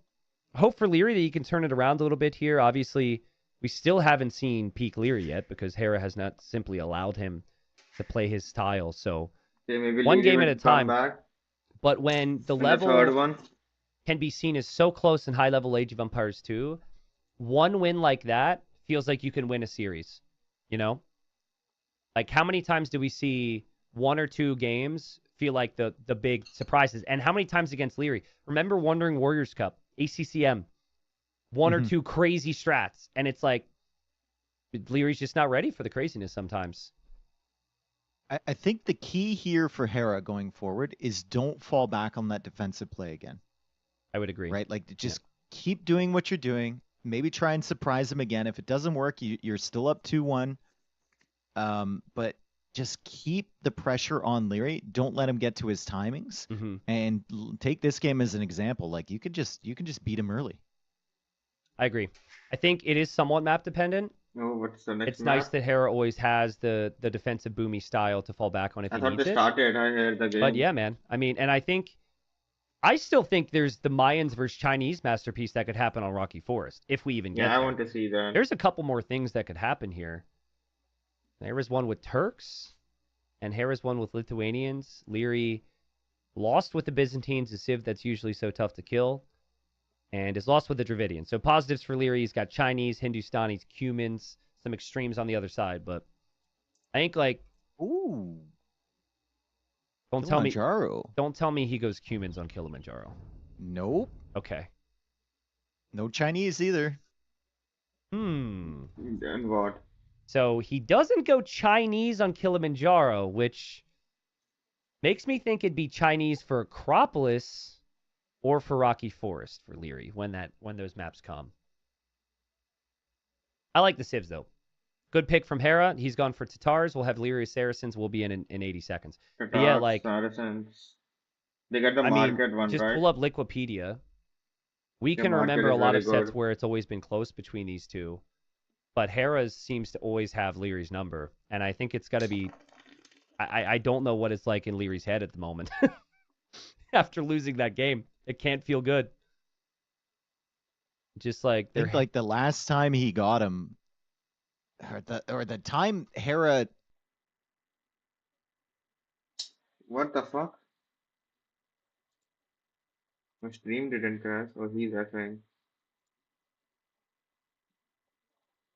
hope for Leary that he can turn it around a little bit here. Obviously, we still haven't seen peak Leary yet because Hera has not simply allowed him to play his style. So Yeah, maybe one Leary game will at a come time. back But when the in level the third one. can be seen as so close in high-level Age of Empires 2, one win like that feels like you can win a series, you know? Like, how many times do we see 1 or 2 games feel like the big surprises? And how many times against Leary? Remember Wandering Warriors Cup, ACCM, 1 or 2 crazy strats, and it's like, Leary's just not ready for the craziness sometimes. I think the key here for Hera going forward is don't fall back on that defensive play again. I would agree. Right? Like, just keep doing what you're doing. Maybe try and surprise him again. If it doesn't work, you're still up 2-1. But just keep the pressure on Leary. Don't let him get to his timings. And take this game as an example. Like, you can just beat him early. I agree. I think it is somewhat map dependent. Oh, what's the next It's map? nice that Hera always has the defensive boomy style to fall back on if I he thought needs they it. started. I heard the game. But yeah, man. I mean, and I think I still think there's the Mayans versus Chinese masterpiece that could happen on Rocky Forest, if we even get Yeah, I there. want to see that. There's a couple more things that could happen here. There is one with Turks, and here is one with Lithuanians. Leary lost with the Byzantines, a civ that's usually so tough to kill, and is lost with the Dravidians. So positives for Leary, he's got Chinese, Hindustanis, Cumans, some extremes on the other side, but I think, like, Ooh. don't tell me he goes Cumans on Kilimanjaro. Nope. Okay. No Chinese either. And what? So he doesn't go Chinese on Kilimanjaro, which makes me think it'd be Chinese for Acropolis or for Rocky Forest for Leary when those maps come. I like the civs though. Good pick from Hera. He's gone for Tatars. We'll have Leary Saracens. We'll be in 80 seconds. But yeah, like Saracens. They got the I market mean, one, just right? pull up Liquipedia. We The can market remember a is lot very of sets good. where it's always been close between these two. But Hera's seems to always have Leary's number. And I think it's got to be... I don't know what it's like in Leary's head at the moment. After losing that game. It can't feel good. Just like... I think like the last time he got him, or the time Hera... What the fuck? My stream didn't crash, or he's echoing.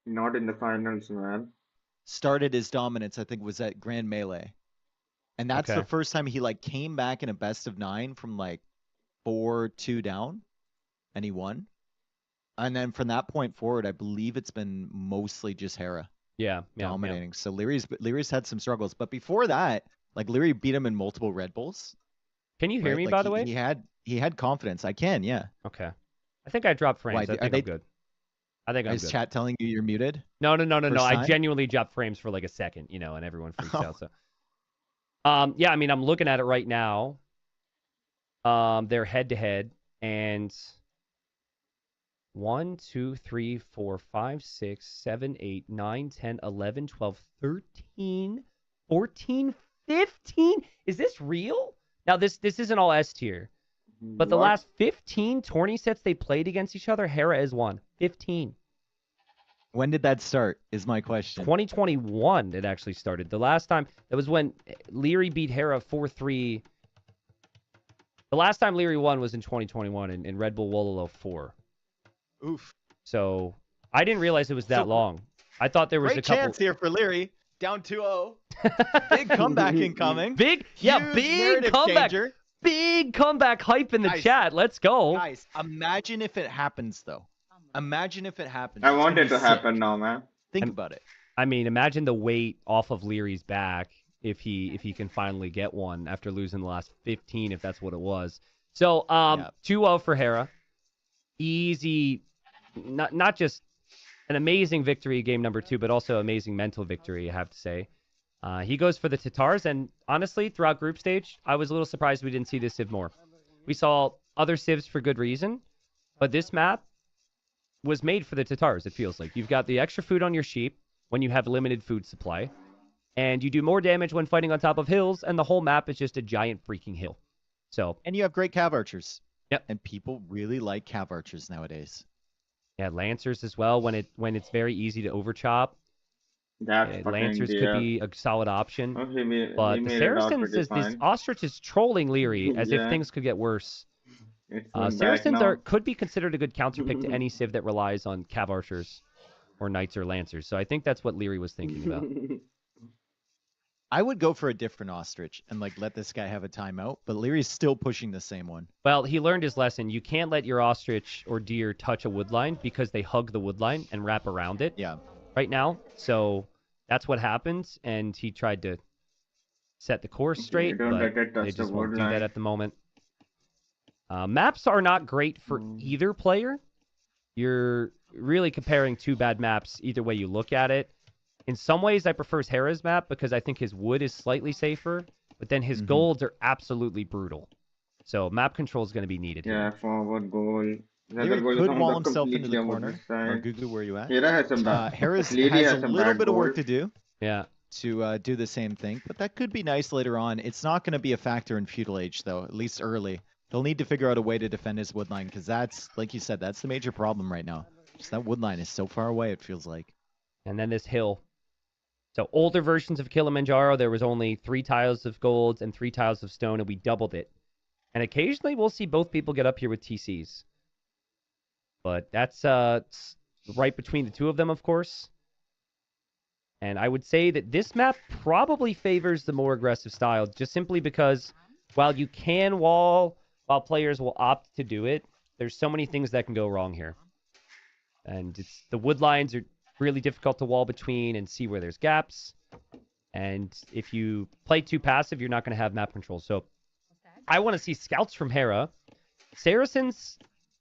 Not in the finals, man. started his dominance, I think, was at Grand Melee. And that's Okay. the first time he like came back in a best of 9 from like 4-2 down, and he won. And then from that point forward, I believe it's been mostly just Hera Yeah. dominating. So Leary's had some struggles, but before that, like Leary beat him in multiple Red Bulls. Can you hear right? me, Like, by the way? he had confidence. I can, yeah. Okay. I think I dropped frames. Why, I are think they- I'm good. I think I'm Is good. chat telling you you're muted? No. First I time? genuinely dropped frames for like a second, and everyone freaks Oh. out. So, yeah, I mean, I'm looking at it right now. They're head to head, and 1, 2, 3, 4, 5, 6, 7, 8, 9, 10, 11, 12, 13, 14, 15. Is this real? Now, this isn't all S tier, but the What? last 15 tourney sets they played against each other, Hera has won. 15. When did that start? Is my question. 2021 it actually started. The last time, that was when Leary beat Hera 4-3. The last time Leary won was in 2021 in Red Bull Wololo 4. Oof. So I didn't realize it was that So- long. I thought there was Great a couple. chance here for Leary. Down 2-0. Big comeback incoming. Big Huge big narrative comeback. changer. Big comeback hype in the Guys, chat. Let's go. Guys, imagine if it happens, though. Imagine if it happens. I It's want gonna it to be sick. happen now, man. Think about it. I mean, imagine the weight off of Leary's back if he can finally get one after losing the last 15, if that's what it was. So, 2-0 for Hera. Easy, not just an amazing victory game number 2, but also amazing mental victory, I have to say. He goes for the Tatars, and honestly, throughout group stage, I was a little surprised we didn't see this civ more. We saw other civs for good reason, but this map was made for the Tatars, it feels like. You've got the extra food on your sheep when you have limited food supply, and you do more damage when fighting on top of hills, and the whole map is just a giant freaking hill. So, And you have great cav archers. Yep. And people really like cav archers nowadays. yeah, Lancers as well, when it's very easy to overchop. That's fucking Lancers dear. could be a solid option. Oh, But he the made it out Saracens, pretty this fine. Ostrich is trolling Leary as if Yeah. things could get worse. It's back Saracens now. could be considered a good counter pick to any civ that relies on cav archers or knights or lancers. So I think that's what Leary was thinking about. I would go for a different ostrich and like let this guy have a timeout, but Leary's still pushing the same one. Well, he learned his lesson. You can't let your ostrich or deer touch a wood line because they hug the wood line and wrap around it Yeah. right now. So that's what happens, and he tried to set the course straight, don't but let it touch they the just won't wood do that line. at the moment. Maps are not great for either player. You're really comparing two bad maps either way you look at it. In some ways, I prefer Hera's map because I think his wood is slightly safer, but then his golds are absolutely brutal. So map control is going to be needed here. Yeah, forward goal. The other Leary goal is could on wall the himself into completely the opposite corner. side. Or Gugu, where you at? Hera has some bad. Harris Leary has a some little bad bit of work goals. to do Yeah. to do the same thing, but that could be nice later on. It's not going to be a factor in Feudal Age, though, at least early. He'll need to figure out a way to defend his wood line, because that's, like you said, that's the major problem right now. Just that wood line is so far away, it feels like. And then this hill. So older versions of Kilimanjaro, there was only 3 tiles of gold and 3 tiles of stone, and we doubled it. And occasionally we'll see both people get up here with TCs. But that's right between the two of them, of course. And I would say that this map probably favors the more aggressive style, just simply because while you can wall, while players will opt to do it, there's so many things that can go wrong here. And the wood lines are really difficult to wall between and see where there's gaps. And if you play too passive, you're not going to have map control. So I want to see scouts from Hera. Saracens,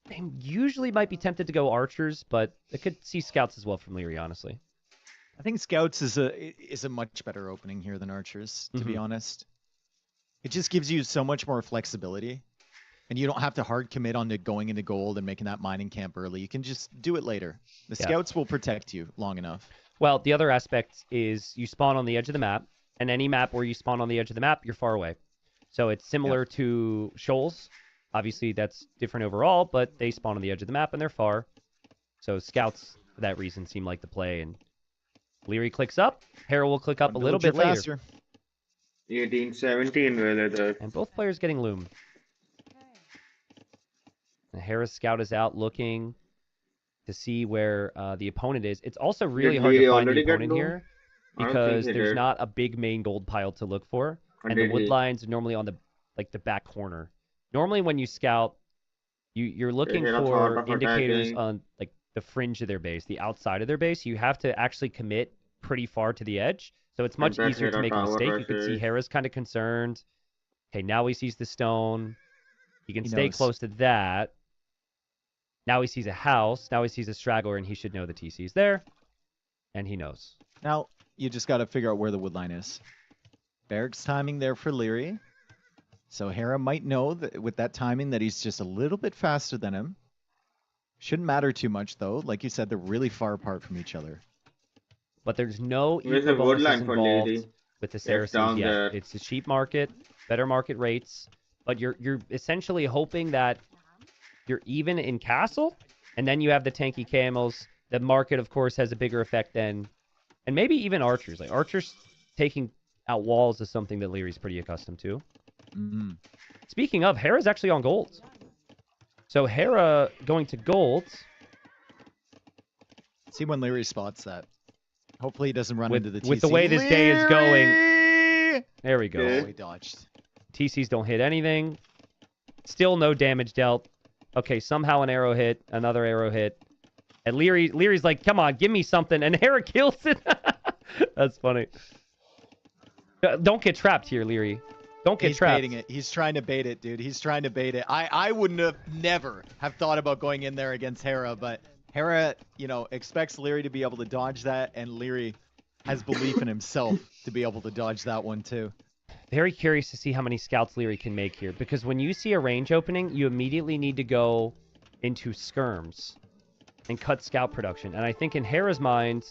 they usually might be tempted to go archers, but I could see scouts as well from Leary, honestly. I think scouts is a much better opening here than archers, to be honest. It just gives you so much more flexibility, and you don't have to hard commit on to going into gold and making that mining camp early. You can just do it later. The scouts will protect you long enough. Well, the other aspect is you spawn on the edge of the map, and any map where you spawn on the edge of the map, you're far away. So it's similar to shoals. Obviously, that's different overall, but they spawn on the edge of the map, and they're far. So scouts, for that reason, seem like the play. And Leary clicks up. Hera will click up a little bit later. 18-17, really. And both players getting loom. And Hera's scout is out looking to see where the opponent is. It's also really hard to find the opponent here because there's not a big main gold pile to look for. And the wood lines are normally on the back corner. Normally when you scout, you're looking for indicators on like the fringe of their base, the outside of their base. You have to actually commit pretty far to the edge. So it's much easier to make a mistake. You can see Hera's kind of concerned. Okay, now he sees the stone. He can stay close to that. Now he sees a house. Now he sees a straggler, and he should know the TC's there. And he knows. Now, you just got to figure out where the wood line is. Berg's timing there for Leary. So Hera might know that with that timing that he's just a little bit faster than him. Shouldn't matter too much, though. Like you said, they're really far apart from each other. But there's no eco bonuses involved with the Saracens yet. It's a cheap market, better market rates, but you're essentially hoping that you're even in castle, and then you have the tanky camels. The market, of course, has a bigger effect than, and maybe even archers. Like archers taking out walls is something that Leary's pretty accustomed to. Speaking of, Hera's actually on gold. So Hera going to gold. See when Leary spots that. Hopefully he doesn't run into the TC. With the way this day is going. There we go. Oh, he dodged. TCs don't hit anything. Still no damage dealt. Okay, somehow an arrow hit. Another arrow hit. And Leary's like, come on, give me something. And Hera kills it. That's funny. Don't get trapped here, Leary. Don't get trapped. He's baiting it. He's trying to bait it, dude. He's trying to bait it. I wouldn't never have thought about going in there against Hera, but Hera, expects Leary to be able to dodge that, and Leary has belief in himself to be able to dodge that one too. Very curious to see how many scouts Leary can make here, because when you see a range opening, you immediately need to go into skirms and cut scout production. And I think in Hera's mind,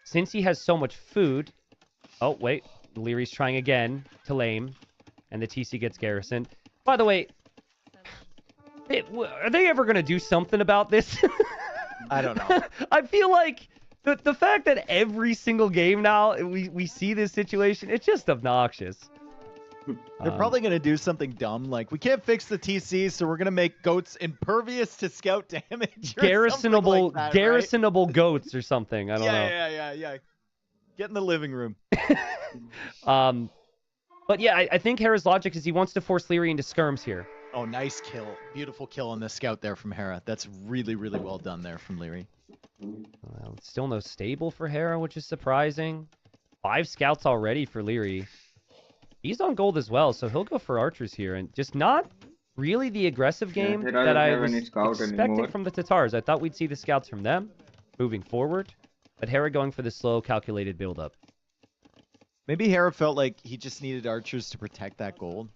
since he has so much food... Oh, wait. Leary's trying again to lame, and the TC gets garrisoned. By the way, are they ever going to do something about this? I don't know. I feel like the fact that every single game now we see this situation, it's just obnoxious. They're probably going to do something dumb, like, we can't fix the TC, so we're going to make goats impervious to scout damage. Garrisonable, like that, garrisonable right? Goats or something. I don't know. Yeah. Get in the living room. But yeah, I think Hera's logic is he wants to force Leary into skirms here. Oh, nice kill. Beautiful kill on the scout there from Hera. That's really, really well done there from Leary. Well, still no stable for Hera, which is surprising. 5 scouts already for Leary. He's on gold as well, so he'll go for archers here. And just not really the aggressive game that I was expecting from the Tatars. I thought we'd see the scouts from them moving forward. But Hera going for the slow, calculated build-up. Maybe Hera felt like he just needed archers to protect that gold.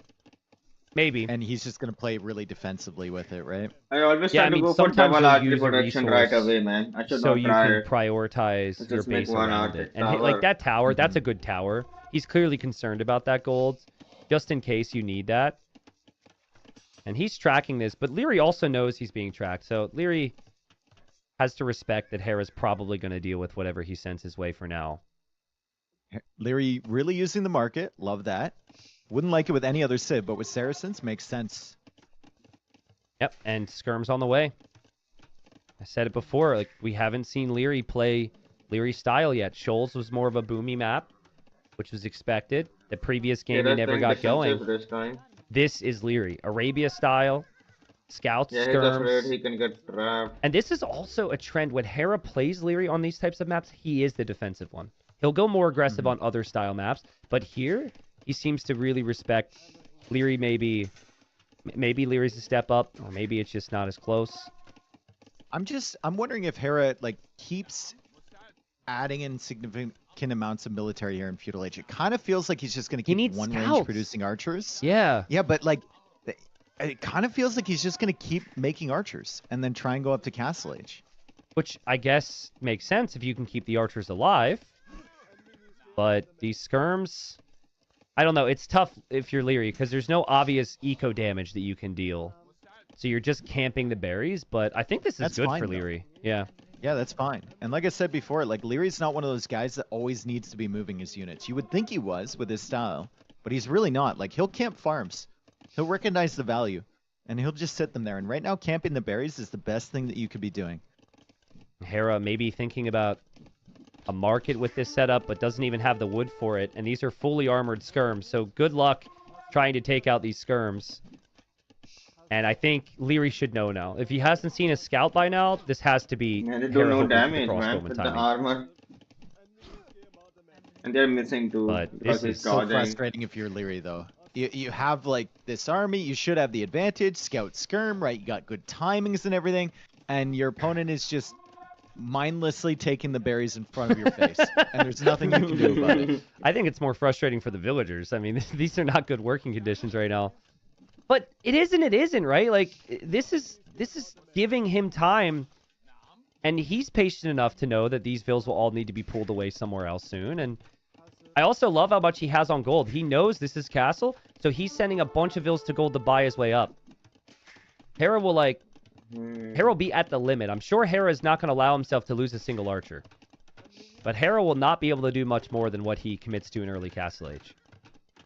Maybe. And he's just going to play really defensively with it, right? I always try to go for double archery production right away, man. I should so not you try can prioritize your base around it. And like that tower, that's a good tower. He's clearly concerned about that gold, just in case you need that. And he's tracking this, but Leary also knows he's being tracked. So Leary has to respect that Hera's probably going to deal with whatever he sends his way for now. Leary really using the market. Love that. Wouldn't like it with any other Civ, but with Saracens, makes sense. Yep, and Skirm's on the way. I said it before, like we haven't seen Leary play Leary style yet. Shoals was more of a boomy map, which was expected. The previous game he never got going. This is Leary. Arabia style, scouts, skirms. He can get trapped. And this is also a trend. When Hera plays Leary on these types of maps, he is the defensive one. He'll go more aggressive on other style maps, but here he seems to really respect Leary. Maybe Leary's a step up, or maybe it's just not as close. I'm wondering if Hera like keeps adding in significant amounts of military here in Feudal Age. It kind of feels like he's just going to keep one range producing archers. Yeah. Yeah, but like it kind of feels like he's just going to keep making archers and then try and go up to Castle Age. Which I guess makes sense if you can keep the archers alive. But these skirms, I don't know. It's tough if you're Leary because there's no obvious eco damage that you can deal. So you're just camping the berries, but I think this is good for Leary. Yeah. Yeah, that's fine. And like I said before, like Leary's not one of those guys that always needs to be moving his units. You would think he was with his style, but he's really not. Like he'll camp farms. He'll recognize the value and he'll just sit them there. And right now camping the berries is the best thing that you could be doing. Hera maybe thinking about a market with this setup, but doesn't even have the wood for it. And these are fully armored skirms, so good luck trying to take out these skirms. And I think Leary should know now. If he hasn't seen a scout by now, this has to be. Yeah, they do no damage, man, with the armor. And they're missing too. But this is so frustrating if you're Leary, though. You have like this army, you should have the advantage, scout skirm, right? You got good timings and everything, and your opponent is just mindlessly taking the berries in front of your face, and there's nothing you can do about it. I think it's more frustrating for the villagers. I mean, these are not good working conditions right now. But it isn't, right? Like, this is giving him time, and he's patient enough to know that these vills will all need to be pulled away somewhere else soon. And I also love how much he has on gold. He knows this is castle, so he's sending a bunch of vills to gold to buy his way up. Hera will, like, Hera will be at the limit. I'm sure Hera is not going to allow himself to lose a single archer. But Hera will not be able to do much more than what he commits to in early Castle Age.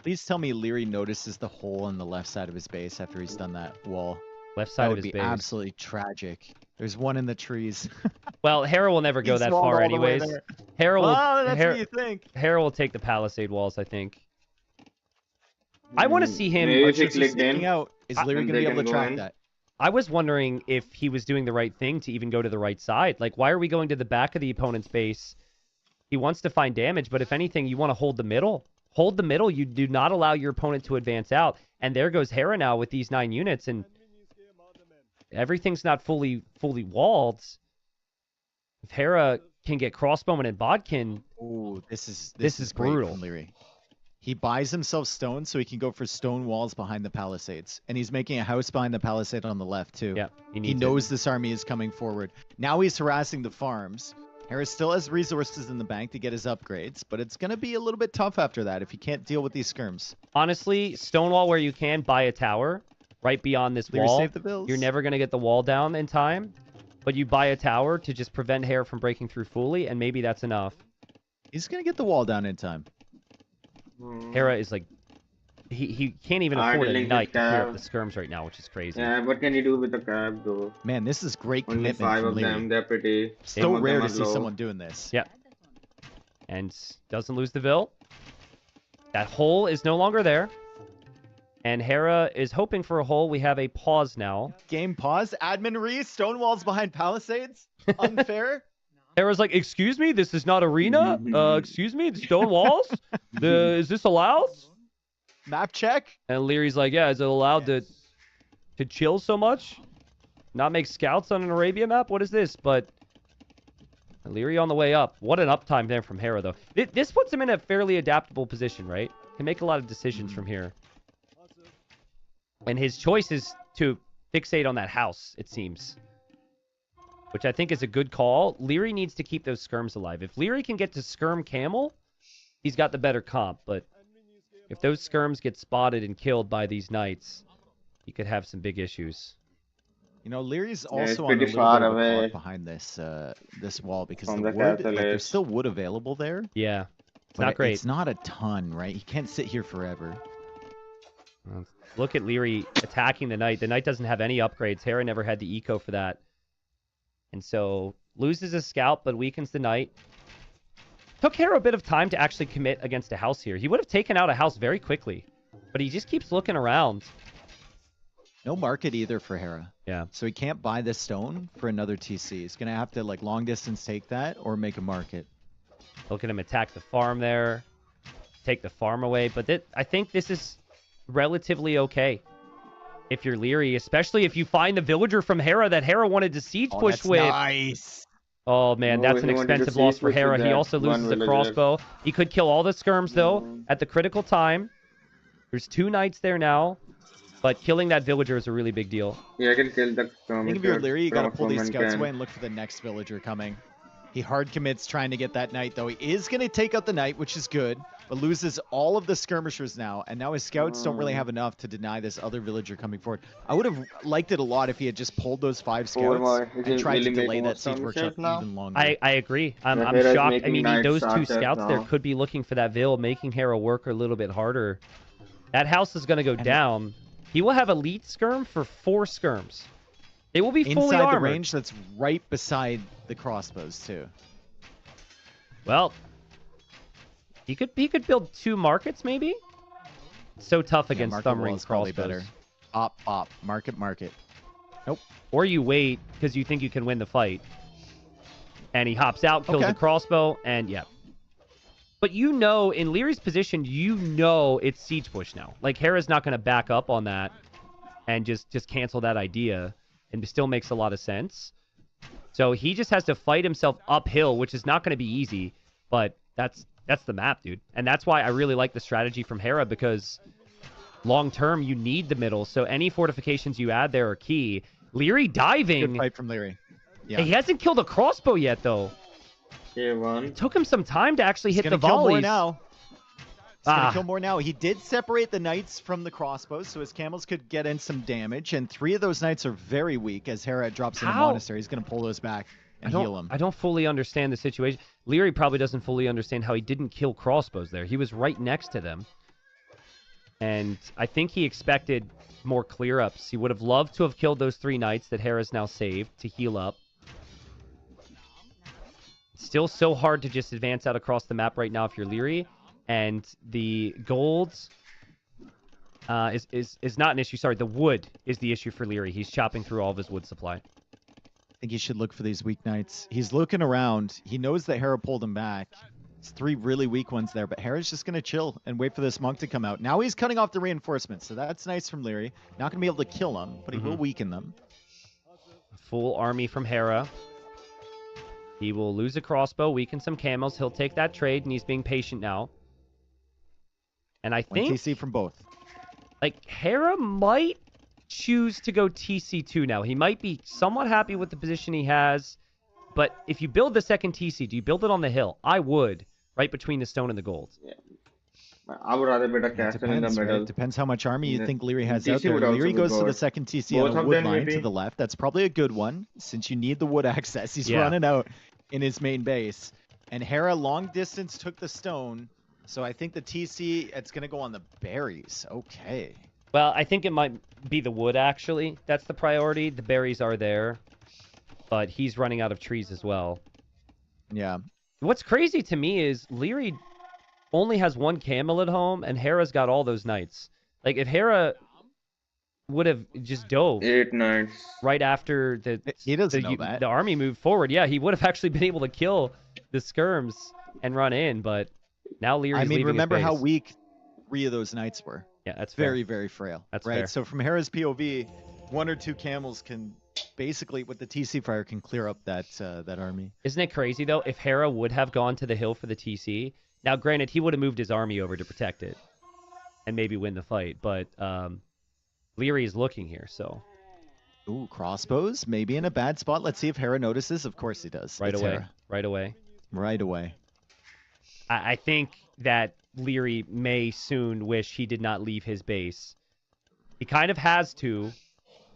Please tell me Leary notices the hole on the left side of his base after he's done that wall. Left side of his base. That would would be absolutely tragic. There's one in the trees. Well, Hera will never go that far anyways. Hera will, that's what you think. Hera will take the palisade walls, I think. I want to see him... out. Is Leary going to be able to track that? I was wondering if he was doing the right thing to even go to the right side. Like, why are we going to the back of the opponent's base? He wants to find damage, but if anything, you want to hold the middle. Hold the middle. You do not allow your opponent to advance out. And there goes Hera now with these 9 units, and everything's not fully walled. If Hera can get crossbowmen and bodkin, ooh, this is brutal. From Leary. He buys himself stone so he can go for stone walls behind the palisades. And he's making a house behind the palisade on the left, too. Yeah, he knows this army is coming forward. Now he's harassing the farms. Harris still has resources in the bank to get his upgrades, but it's going to be a little bit tough after that if he can't deal with these skirms. Honestly, stonewall where you can, buy a tower right beyond this wall. Save the bills. You're never going to get the wall down in time, but you buy a tower to just prevent Hera from breaking through fully, and maybe that's enough. He's going to get the wall down in time. Hera is like... He can't even afford a knight to clear up the skirms right now, which is crazy. Yeah, what can you do with the cab, though? Man, this is great Only commitment 5 from of Leary. them, they're pretty... So rare to see someone doing this. Yeah. And doesn't lose the Vil. That hole is no longer there. And Hera is hoping for a hole. We have a pause now. Game pause. Admin re. Stonewalls behind palisades. Unfair. Hera's like, excuse me? This is not arena? Excuse me? The stone walls? Is this allowed? Map check. And Leary's like, yeah, is it allowed to chill so much? Not make scouts on an Arabia map? What is this? But Leary on the way up. What an uptime there from Hera, though. This puts him in a fairly adaptable position, right? Can make a lot of decisions from here. And his choice is to fixate on that house, it seems. Which I think is a good call. Leary needs to keep those skirms alive. If Leary can get to skirm camel, he's got the better comp. But if those skirms get spotted and killed by these knights, he could have some big issues. You know, Leary's it's also on a pretty little far bit of a away clock behind this this wall because from the the wood, castle like, there's edge. still wood available there. Yeah, it's But not great. It's not a ton, right? He can't sit here forever. Look at Leary attacking the knight. The knight doesn't have any upgrades. Hera never had the eco for that. And so loses a scout, but weakens the knight. Took Hera a bit of time to actually commit against a house here. He would have taken out a house very quickly, but he just keeps looking around. No market either for Hera. Yeah. So he can't buy this stone for another TC. He's going to have to, like, long distance take that or make a market. Look at him attack the farm there. Take the farm away. But I think this is relatively okay if you're Leary, especially if you find the villager from Hera that Hera wanted to siege push that's with. Nice. Oh, man, No, that's an he wanted to expensive loss siege for push with Hera. He that also one loses a villager. crossbow. He could kill all the skirms, though, at the critical time. There's 2 knights there now, but killing that villager is a really big deal. Yeah, I can kill the I think if you're Leary, you got to pull these scouts away and look for the next villager coming. He hard commits trying to get that knight, though. He is going to take out the knight, which is good, but loses all of the skirmishers now, and now his scouts don't really have enough to deny this other villager coming forward. I would have liked it a lot if he had just pulled those 5 scouts and tried to delay that siege workshop even longer. I agree. I'm Hera's shocked. I making mean, knights those 2 archers scouts there now. could be looking for that vill, making Hera work a little bit harder. That house is going to go down. He will have elite skirm for 4 skirms. It will be fully Inside armored. the range that's right beside the crossbows, too. Well, he could build 2 markets, maybe? So tough against market thumb wall ring is probably crossbows. better. Op, market. Nope. Or you wait because you think you can win the fight. And he hops out, kills the crossbow, and yeah. But you know, in Leary's position, you know it's siege push now. Like, Hera's not going to back up on that and just cancel that idea. And it still makes a lot of sense. So he just has to fight himself uphill, which is not going to be easy. But that's the map, dude. And that's why I really like the strategy from Hera, because long term, you need the middle. So any fortifications you add there are key. Leary diving. Good fight from Leary. Yeah. He hasn't killed a crossbow yet, though. K1. It took him some time to actually hit the He's gonna kill more volleys. now. He's gonna kill more now. He did separate the knights from the crossbows, so his camels could get in some damage. And 3 of those knights are very weak as Hera drops in a monastery. He's gonna pull those back and heal them. I don't fully understand the situation. Leary probably doesn't fully understand how he didn't kill crossbows there. He was right next to them. And I think he expected more clear-ups. He would have loved to have killed those 3 knights that Hera's now saved to heal up. Still so hard to just advance out across the map right now if you're Leary. And the gold is not an issue. Sorry, the wood is the issue for Leary. He's chopping through all of his wood supply. I think he should look for these weak knights. He's looking around. He knows that Hera pulled him back. It's 3 really weak ones there, but Hera's just going to chill and wait for this monk to come out. Now he's cutting off the reinforcements, so that's nice from Leary. Not going to be able to kill them, but he will weaken them. Full army from Hera. He will lose a crossbow, weaken some camels. He'll take that trade, and he's being patient now. And I think... TC from both. Like, Hera might choose to go TC2 now. He might be somewhat happy with the position he has. But if you build the second TC, do you build it on the hill? I would, right between the stone and the gold. Yeah. I would rather build a castle in the middle. Right? Depends how much army you think Leary has TC out there. would also Leary be goes to the good. second TC Both on a of wood them line maybe? to the left. That's probably a good one, since you need the wood access. He's running out in his main base. And Hera long distance took the stone. So I think the TC, it's going to go on the berries. Okay. Well, I think it might be the wood, actually. That's the priority. The berries are there. But he's running out of trees as well. Yeah. What's crazy to me is Leary only has 1 camel at home, and Hera's got all those knights. Like, if Hera would have just dove 8 knights right after the army moved forward, yeah, he would have actually been able to kill the skirms and run in, but now Leary's leaving his remember how base. weak 3 of those knights were. Yeah, that's very, fair. very frail. That's right. fair. So from Hera's POV, 1 or 2 camels can basically, with the TC fire, can clear up that that army. Isn't it crazy, though? If Hera would have gone to the hill for the TC, now, granted, he would have moved his army over to protect it and maybe win the fight, but Leary is looking here, so... Ooh, crossbows? Maybe in a bad spot. Let's see if Hera notices. Of course he does. Right It's away. Hera. Right away. Right away. I think that Leary may soon wish he did not leave his base He kind of has to,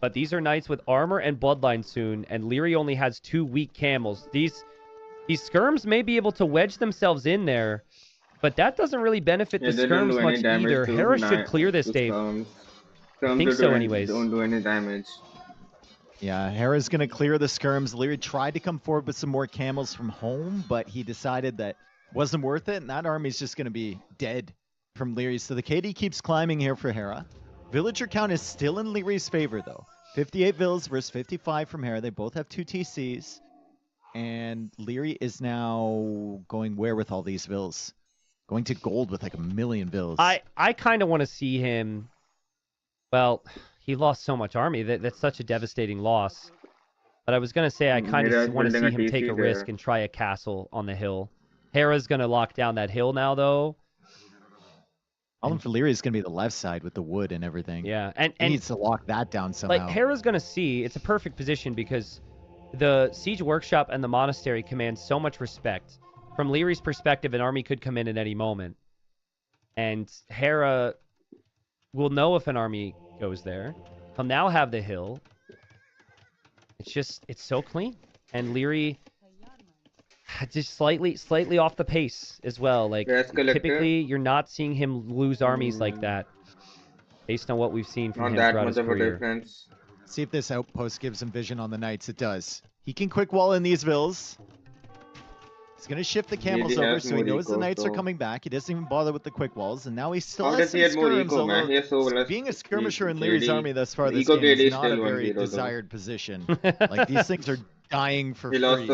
but these are knights with armor and bloodline soon, and Leary only has 2 weak camels. These skirms may be able to wedge themselves in there, but that doesn't really benefit the they don't skirms do any much damage either. to Hera should clear this, to Dave. skirms. I Skirms think don't so do anyways. Don't do any damage. Yeah, Hera's going to clear the skirms. Leary tried to come forward with some more camels from home, but he decided that wasn't worth it, and that army's just going to be dead from Leary. So the KD keeps climbing here for Hera. Villager count is still in Leary's favor, though. 58 vills versus 55 from Hera. They both have 2 TCs. And Leary is now going where with all these vills? Going to gold with like 1,000,000 vills. I kind of want to see him... Well, he lost so much army. That's such a devastating loss. But I was going to say I kind of want to see him take a risk and try a castle on the hill. Hera's going to lock down that hill now, though. Problem for Leary is going to be the left side with the wood and everything. Yeah, and he needs to lock that down somehow. Like, Hera's going to see, it's a perfect position because the Siege Workshop and the Monastery command so much respect. From Leary's perspective, an army could come in at any moment. And Hera will know if an army goes there. He'll now have the hill. It's so clean. And Leary just slightly off the pace as well. Like, typically, you're not seeing him lose armies like that, based on what we've seen from him throughout his career. See if this outpost gives him vision on the knights. It does. He can quick wall in these vills. He's going to shift the camels over, so he knows the knights are coming back. He doesn't even bother with the quick walls, and now he still has some skirms, although being a skirmisher in Leary's army thus far this game is not a very desired position. Like, these things are dying for free. Well,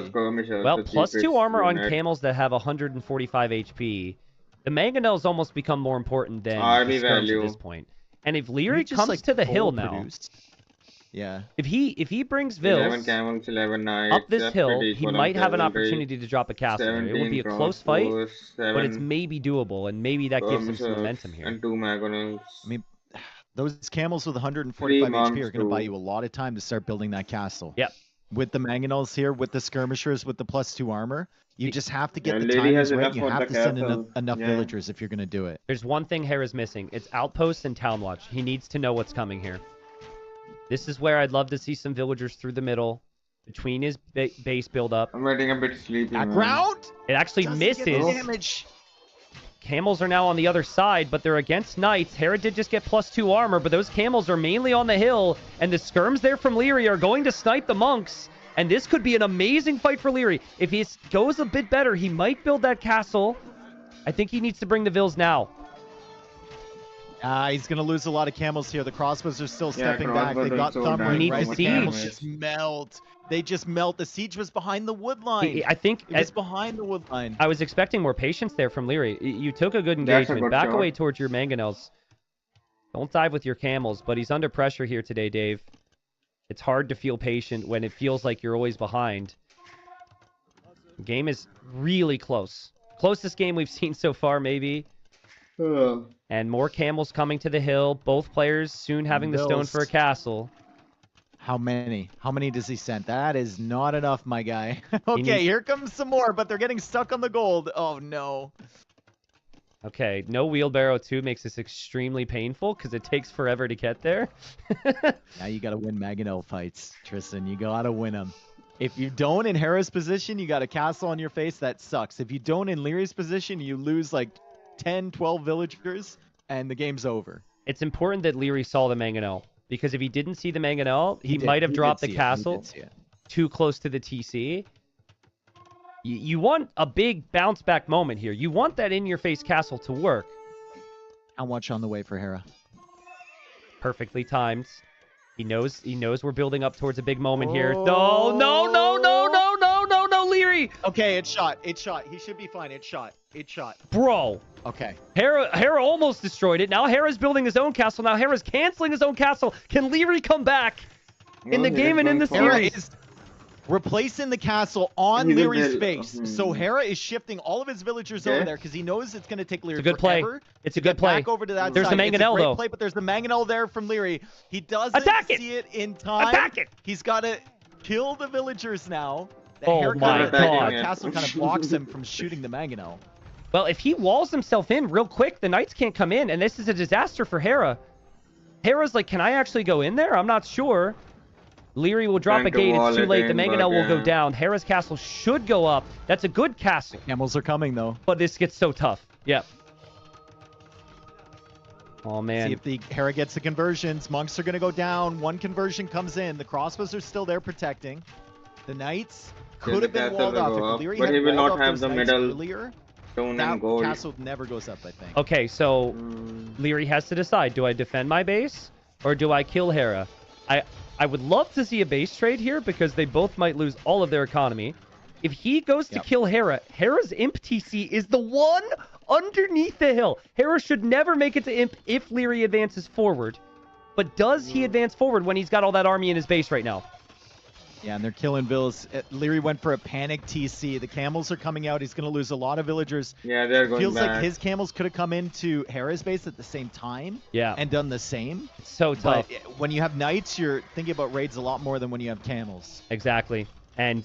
+2 armor on camels that have 145 HP. The mangonels almost become more important than the skirms at this point. And if Leary comes to the hill now, yeah, if he brings vills 11 up this hill, he might have an opportunity to drop a castle. It would be a close fight, but it's maybe doable, and maybe that gives him some momentum here. And 2 mangonels. I mean, those camels with 145 HP are going to buy you a lot of time to start building that castle. Yep. With the mangonels here, with the skirmishers, with the +2 armor, you just have to get the timings right. You have to send enough villagers if you're going to do it. There's one thing Hera's missing. It's outposts and town watch. He needs to know what's coming here. This is where I'd love to see some villagers through the middle, between his base build-up. I'm getting a bit sleepy. Background? It actually misses. Damage. Camels are now on the other side, but they're against knights. Hera did just get +2 armor, but those camels are mainly on the hill, and the skirms there from Leary are going to snipe the monks, and this could be an amazing fight for Leary. If he goes a bit better, he might build that castle. I think he needs to bring the vills now. He's going to lose a lot of camels here. The crossbows are still stepping back. They got thumb ring, right? The camels just melt. They just melt. The siege was behind the wood line. I think it was behind the wood line. I was expecting more patience there from Leary. You took a good engagement. Back away towards your mangonels. Don't dive with your camels, but he's under pressure here today, Dave. It's hard to feel patient when it feels like you're always behind. The game is really close. Closest game we've seen so far, maybe. And more camels coming to the hill. Both players soon having the stone for a castle. How many? How many does he send? That is not enough, my guy. Okay, here comes some more, but they're getting stuck on the gold. Oh, no. Okay, no wheelbarrow 2 makes this extremely painful because it takes forever to get there. Now you got to win Mangonel fights, Tristan. You got to win them. If you don't in Hera's position, you got a castle on your face. That sucks. If you don't in Leary's position, you lose like 10, 12 villagers, and the game's over. It's important that Leary saw the mangonel, because if he didn't see the mangonel, he might have dropped the castle too close to the TC. You want a big bounce back moment here. You want that in-your-face castle to work. How much on the way for Hera? Perfectly timed. He knows we're building up towards a big moment here. No, Leary! Okay, it's shot. It's shot. He should be fine. It's shot. It's shot. Bro. Okay. Hera almost destroyed it. Now Hera's building his own castle. Now Hera's canceling his own castle. Can Leary come back in the game and in the series? Is replacing the castle on Leary's face. So Hera is shifting all of his villagers over there because he knows it's going to take Leary forever. It's a good play. Back over to that There's side. the mangonel, though. Play, but there's the mangonel there from Leary. He doesn't see it in time. Attack it! He's got to kill the villagers now. Oh my god. The castle kind of blocks him from shooting the mangonel. Well, if he walls himself in real quick, the knights can't come in, and this is a disaster for Hera. Hera's like, can I actually go in there? I'm not sure. Leary will drop Trying a to gate. It's wall too it late. The in, Mangonel but, will go yeah. down. Hera's castle should go up. That's a good castle. Camels are coming though. But this gets so tough. Yep. Oh, See man. if the Hera gets the conversions. Monks are going to go down. One conversion comes in. The crossbows are still there protecting. The knights could have been walled off. If Leary but had he will walled not off have those the knights middle earlier, stone that and gold. castle never goes up, I think. Okay, so Leary has to decide. Do I defend my base or do I kill Hera? I would love to see a base trade here because they both might lose all of their economy. If he goes to kill Hera, Hera's Imp TC is the one underneath the hill. Hera should never make it to Imp if Leary advances forward. But does he advance forward when he's got all that army in his base right now? Yeah, and they're killing villas. Leary went for a panic TC. The camels are coming out. He's going to lose a lot of villagers. Yeah, they're going Feels back. like his camels could have come into Hera's base at the same time. Yeah. And done the same. It's so tough. But when you have knights, you're thinking about raids a lot more than when you have camels. Exactly. And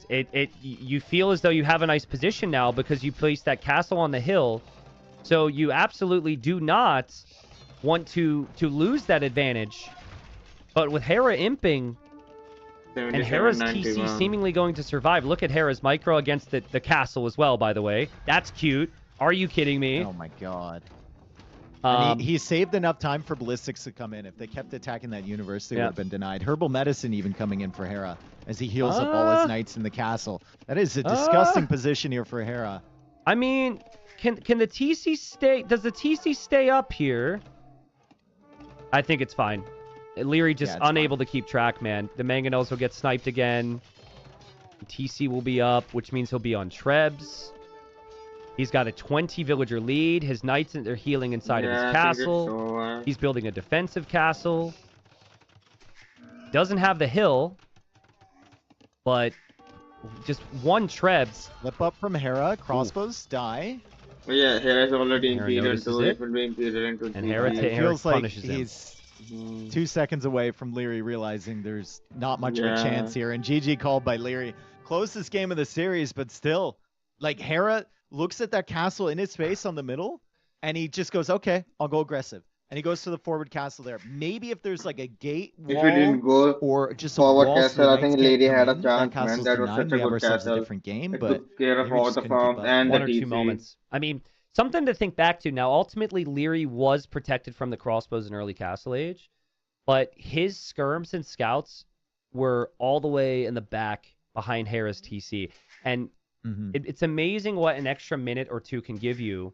you feel as though you have a nice position now because you placed that castle on the hill. So you absolutely do not want to lose that advantage. But with Hera imping and Hera's TC 91. seemingly going to survive. Look at Hera's micro against the castle as well, by the way. That's cute. Are you kidding me? Oh my god. And he saved enough time for ballistics to come in. If they kept attacking that universe, they would have been denied. Herbal medicine even coming in for Hera as he heals up all his knights in the castle. That is a disgusting position here for Hera. I mean, can the TC stay? Does the TC stay up here? I think it's fine. Leary just unable to keep track, man. The Mangonels will get sniped again. TC will be up, which means he'll be on Trebs. He's got a 20 villager lead. His knights are healing inside of his castle. He's building a defensive castle. Doesn't have the hill, but just one Trebs. Flip up from Hera. Crossbows die. Oh, yeah, Hera is already Hera imperial notices too. it. It will be imperial into And Hera TC. Feels like punishes him. he's 2 seconds away from Leary realizing there's not much of a chance here. And GG called by Leary. Closest game of the series, but still, like, Hera looks at that castle in his face on the middle, and he just goes, okay, I'll go aggressive. And he goes to the forward castle there. Maybe if there's like a gate wall If we didn't go or just a forward wall so castle, I the think knights Lady can't had come a in, chance, man. castle's That was denied. such a We have good ourselves castle. a different game, It but took care of Leary all just the couldn't keep farms up. and One the or two TC. moments. I mean, something to think back to now. Ultimately, Leary was protected from the crossbows in early Castle Age, but his skirms and scouts were all the way in the back behind Hera's TC. And it's amazing what an extra minute or two can give you.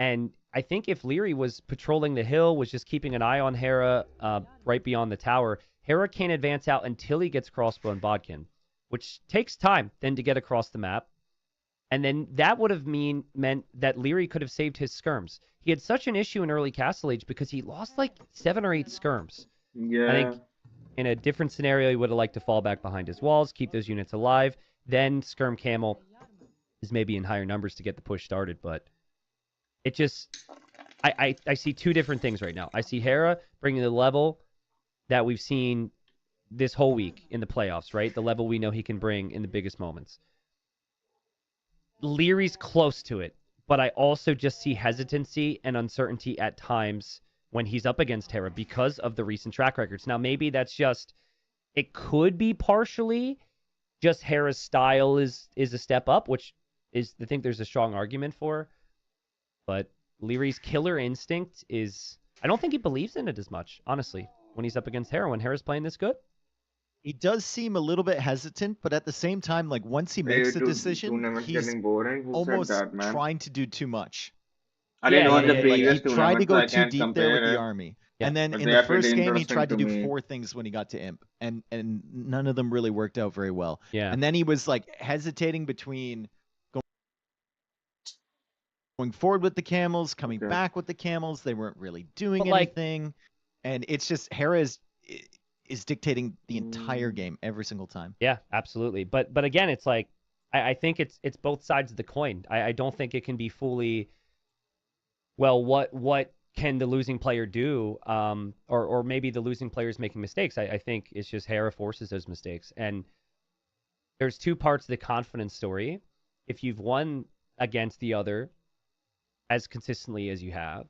And I think if Leary was patrolling the hill, was just keeping an eye on Hera right beyond the tower, Hera can't advance out until he gets crossbow and bodkin, which takes time then to get across the map. And then that would have meant that Leary could have saved his skirms. He had such an issue in early Castle Age because he lost like 7 or 8 skirms. Yeah. I think in a different scenario, he would have liked to fall back behind his walls, keep those units alive. Then Skirm Camel is maybe in higher numbers to get the push started. But it just, I see 2 different things right now. I see Hera bringing the level that we've seen this whole week in the playoffs, right? The level we know he can bring in the biggest moments. Leary's close to it, but I also just see hesitancy and uncertainty at times when he's up against Hera because of the recent track records. Now, maybe that's just, it could be partially just Hera's style is a step up, which is, I think there's a strong argument for. But Leary's killer instinct is, I don't think he believes in it as much, honestly, when he's up against Hera, when Hera's playing this good. He does seem a little bit hesitant, but at the same time, like, once he makes a decision, he's almost trying to do too much. I didn't know the previous He tried to tournaments, go I too can't deep there compare with the it. army. Yeah. And then But in they the are pretty first game, he interesting tried to to do me. 4 things when he got to Imp, and none of them really worked out very well. Yeah. And then he was like hesitating between going forward with the camels, coming back with the camels. They weren't really doing anything, and it's just Hera is dictating the entire game every single time. Yeah, absolutely. But again, it's like I think it's both sides of the coin. I don't think it can be fully, well, what can the losing player do? Or maybe the losing player is making mistakes. I think it's just Hera forces those mistakes. And there's 2 parts of the confidence story. If you've won against the other as consistently as you have,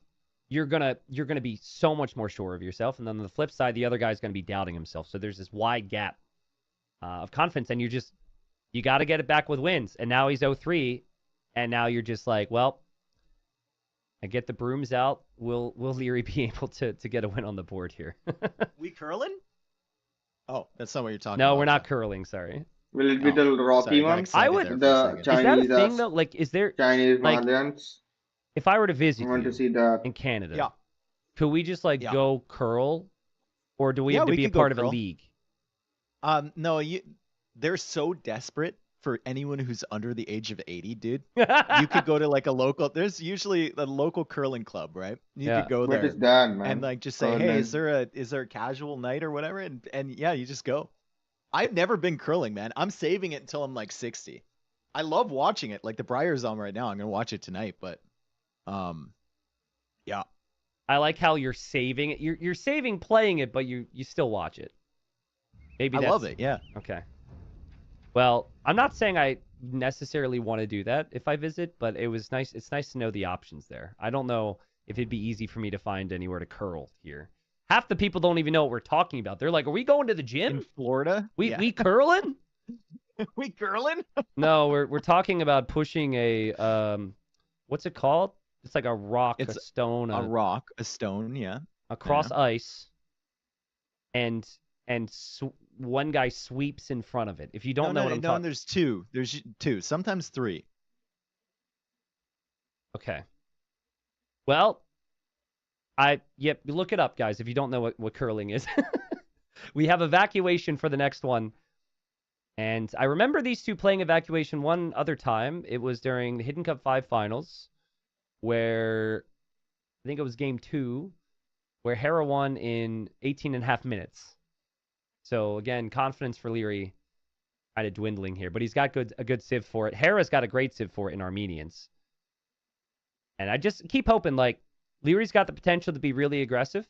you're gonna be so much more sure of yourself. And then on the flip side, the other guy's gonna be doubting himself. So there's this wide gap of confidence, and you got to get it back with wins. And now he's 0-3, and now you're just like, well, I get the brooms out. Will Leary be able to get a win on the board here? We curling? Oh, that's not what you're talking No, about. we're not curling. Sorry. Will it be the Sorry, Rocky I got ones? excited I would- there for a The second. Is that a Chinese, thing though? Like, is there Chinese like, Malians. if I were to I visit want to you see that. in Canada, Yeah. could we just like Yeah. go curl, or do we Yeah, have to we be a could go part of a curl. league? No, they're so desperate for anyone who's under the age of 80, dude. You could go to like a local. There's usually a local curling club, right? You Yeah. could go What there is that, man? and like just say, Oh, hey, nice. is there a casual night or whatever? And yeah, you just go. I've never been curling, man. I'm saving it until I'm like 60. I love watching it. Like the Briar's on right now. I'm gonna watch it tonight, but yeah. I like how you're saving it. You're saving playing it, but you still watch it. Maybe I that's, love it. Yeah. Okay. Well, I'm not saying I necessarily want to do that if I visit, but it was nice. It's nice to know the options there. I don't know if it'd be easy for me to find anywhere to curl here. Half the people don't even know what we're talking about. They're like, "Are we going to the gym? In Florida. Yeah. We curling?" we curling? No, we're talking about pushing a what's it called? It's like a rock, It's a stone, A rock, a stone. Yeah. across ice, and one guy sweeps in front of it. If you don't know what I'm talking, there's two. There's two. Sometimes three. okay. Well, look it up, guys. If you don't know what curling is, we have evacuation for the next one. And I remember these two playing evacuation one other time. It was during the Hidden Cup 5 finals, where I think it was game 2, where Hera won in 18.5 minutes. So again, confidence for Leary kind of dwindling here, but he's got a good civ for it. Hera's got a great civ for it in Armenians. And I just keep hoping, like, Leary's got the potential to be really aggressive.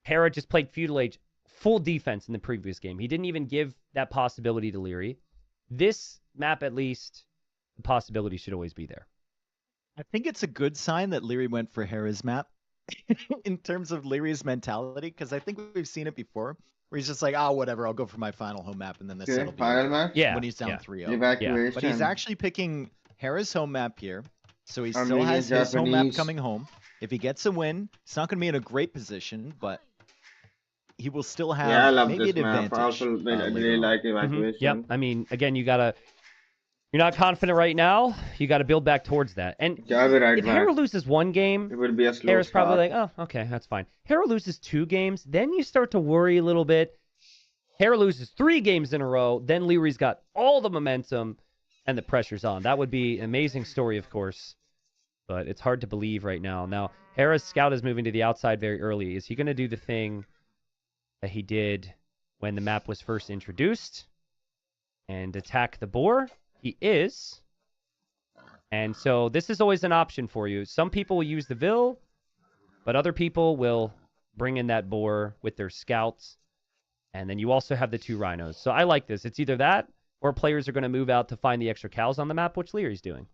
Hera just played Feudal Age full defense in the previous game. He didn't even give that possibility to Leary. This map, at least, the possibility should always be there. I think it's a good sign that Leary went for Hera's map in terms of Leary's mentality, because I think we've seen it before, where he's just like, whatever, I'll go for my final home map, and then this Okay, will be final over match. Yeah. when he's down yeah. 3-0. Evacuation. But he's actually picking Hera's home map here, so he still Armenian, has his home map Japanese. coming home. If he gets a win, it's not going to be in a great position, but he will still have Yeah, I love maybe this an map. advantage. I also really later on. like evacuation. Yep. I mean, again, you're not confident right now. You got to build back towards that. And Yeah, the right if Hera match. loses one game, It will be a slow Hera's start. probably like, oh, okay, that's fine. Hera loses 2 games, then you start to worry a little bit. Hera loses 3 games in a row, then Leary's got all the momentum, and the pressure's on. That would be an amazing story, of course, but it's hard to believe right now. Now, Hera's scout is moving to the outside very early. Is he going to do the thing that he did when the map was first introduced and attack the boar? He is. And so this is always an option for you. Some people will use the Vil, but other people will bring in that boar with their scouts. And then you also have the 2 rhinos. So I like this. It's either that or players are going to move out to find the extra cows on the map, which Leary's doing.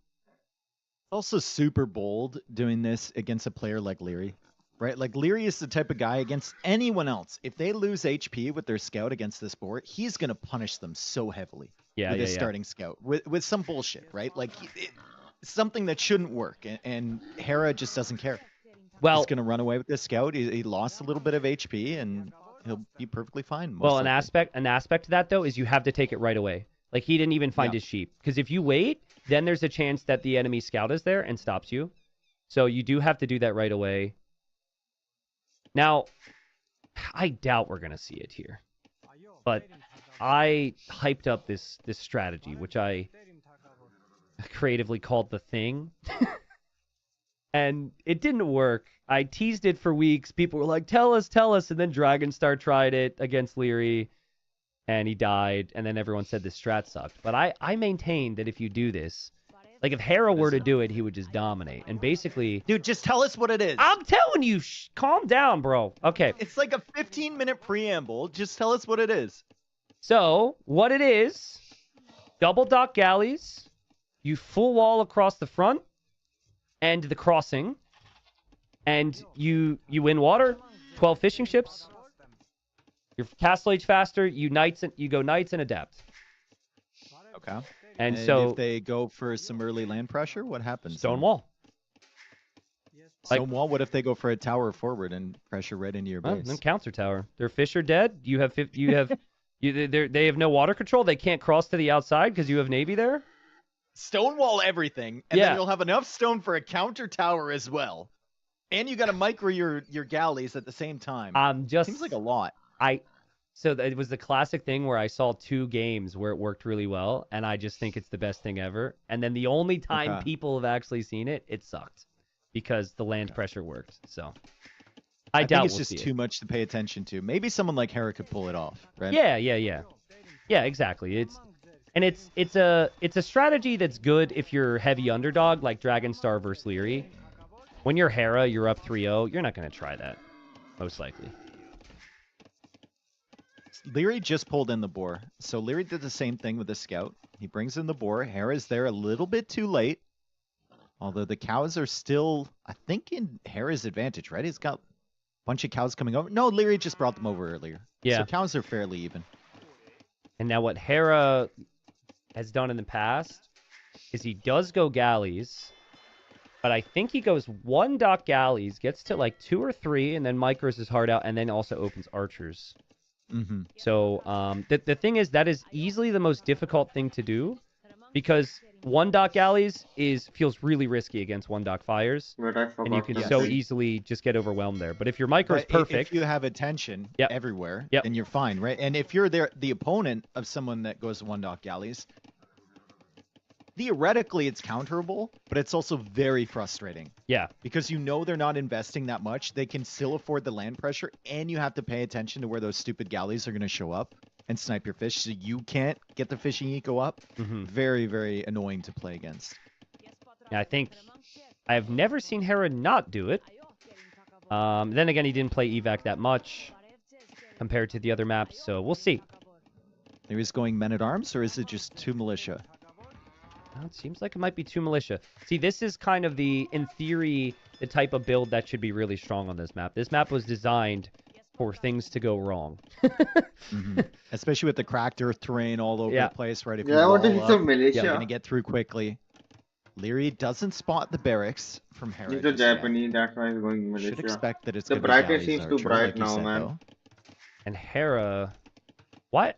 Also super bold doing this against a player like Leary, right? Like Leary is the type of guy against anyone else. If they lose HP with their scout against this board, he's going to punish them so heavily with his starting scout with some bullshit, right? Like it's something that shouldn't work. And Hera just doesn't care. Well, he's going to run away with this scout. He lost a little bit of HP and he'll be perfectly fine. Most Well, likely. an aspect to that, though, is you have to take it right away. Like, he didn't even find his sheep. Because if you wait, then there's a chance that the enemy scout is there and stops you. So you do have to do that right away. Now, I doubt we're going to see it here. But I hyped up this strategy, which I creatively called the thing. And it didn't work. I teased it for weeks. People were like, tell us. And then Dragonstar tried it against Leary, and he died. And then everyone said this strat sucked. But I maintained that if you do this, like if Hera were to do it, he would just dominate. And basically... Dude, just tell us what it is. I'm telling you, calm down, bro. Okay. It's like a 15-minute preamble. Just tell us what it is. So, what it is, double dock galleys, you full wall across the front and the crossing, and you win water, 12 fishing ships. Your castle age faster. You go knights and adapt. Okay. And so if they go for some early land pressure, what happens? Stonewall. Stonewall. What if they go for a tower forward and pressure right into your base? Then counter tower. Their fish are dead. You have they have no water control. They can't cross to the outside because you have navy there. Stonewall everything, and then you'll have enough stone for a counter tower as well. And you got to micro your galleys at the same time. Seems like a lot. So it was the classic thing where I saw 2 games where it worked really well, and I just think it's the best thing ever. And then the only time people have actually seen it, it sucked because the land pressure worked. So I doubt think it's just too much to pay attention to. Maybe someone like Hera could pull it off, right? Yeah, exactly. It's a strategy that's good if you're heavy underdog like Dragonstar versus Leary. When you're Hera, you're up 3-0. You're not going to try that, most likely. Leary just pulled in the boar. So Leary did the same thing with the scout. He brings in the boar. Hera's there a little bit too late. Although the cows are still, I think, in Hera's advantage, right? He's got a bunch of cows coming over. No, Leary just brought them over earlier. Yeah. So cows are fairly even. And now what Hera has done in the past is he does go galleys, but I think he goes 1 dock galleys, gets to like 2 or 3, and then micros his heart out, and then also opens archers. Mm-hmm. So the thing is, that is easily the most difficult thing to do, because 1 dock galleys feels really risky against 1 dock fires, and you can so easily just get overwhelmed there. But if your micro is perfect, if you have attention everywhere, then you're fine, right? And if you're the opponent of someone that goes 1 dock galleys, theoretically it's counterable, but it's also very frustrating. Yeah. Because you know they're not investing that much. They can still afford the land pressure, and you have to pay attention to where those stupid galleys are going to show up and snipe your fish, so you can't get the fishing eco up. Mm-hmm. Very, very annoying to play against. Yeah, I think I've never seen Hera not do it. Then again, he didn't play evac that much compared to the other maps, so we'll see. Are he going men-at-arms, or is it just 2 militia? Well, it seems like it might be 2 militia. See, this is kind of in theory, the type of build that should be really strong on this map. This map was designed for things to go wrong. Mm-hmm. Especially with the cracked earth terrain all over the place, right? If I want to hit some militia. You're going to get through quickly. Leary doesn't spot the barracks from Hera. He's a Japanese, that's why he's going militia. Should expect that it's the brightness seems too bright now, man. Though. And Hera, why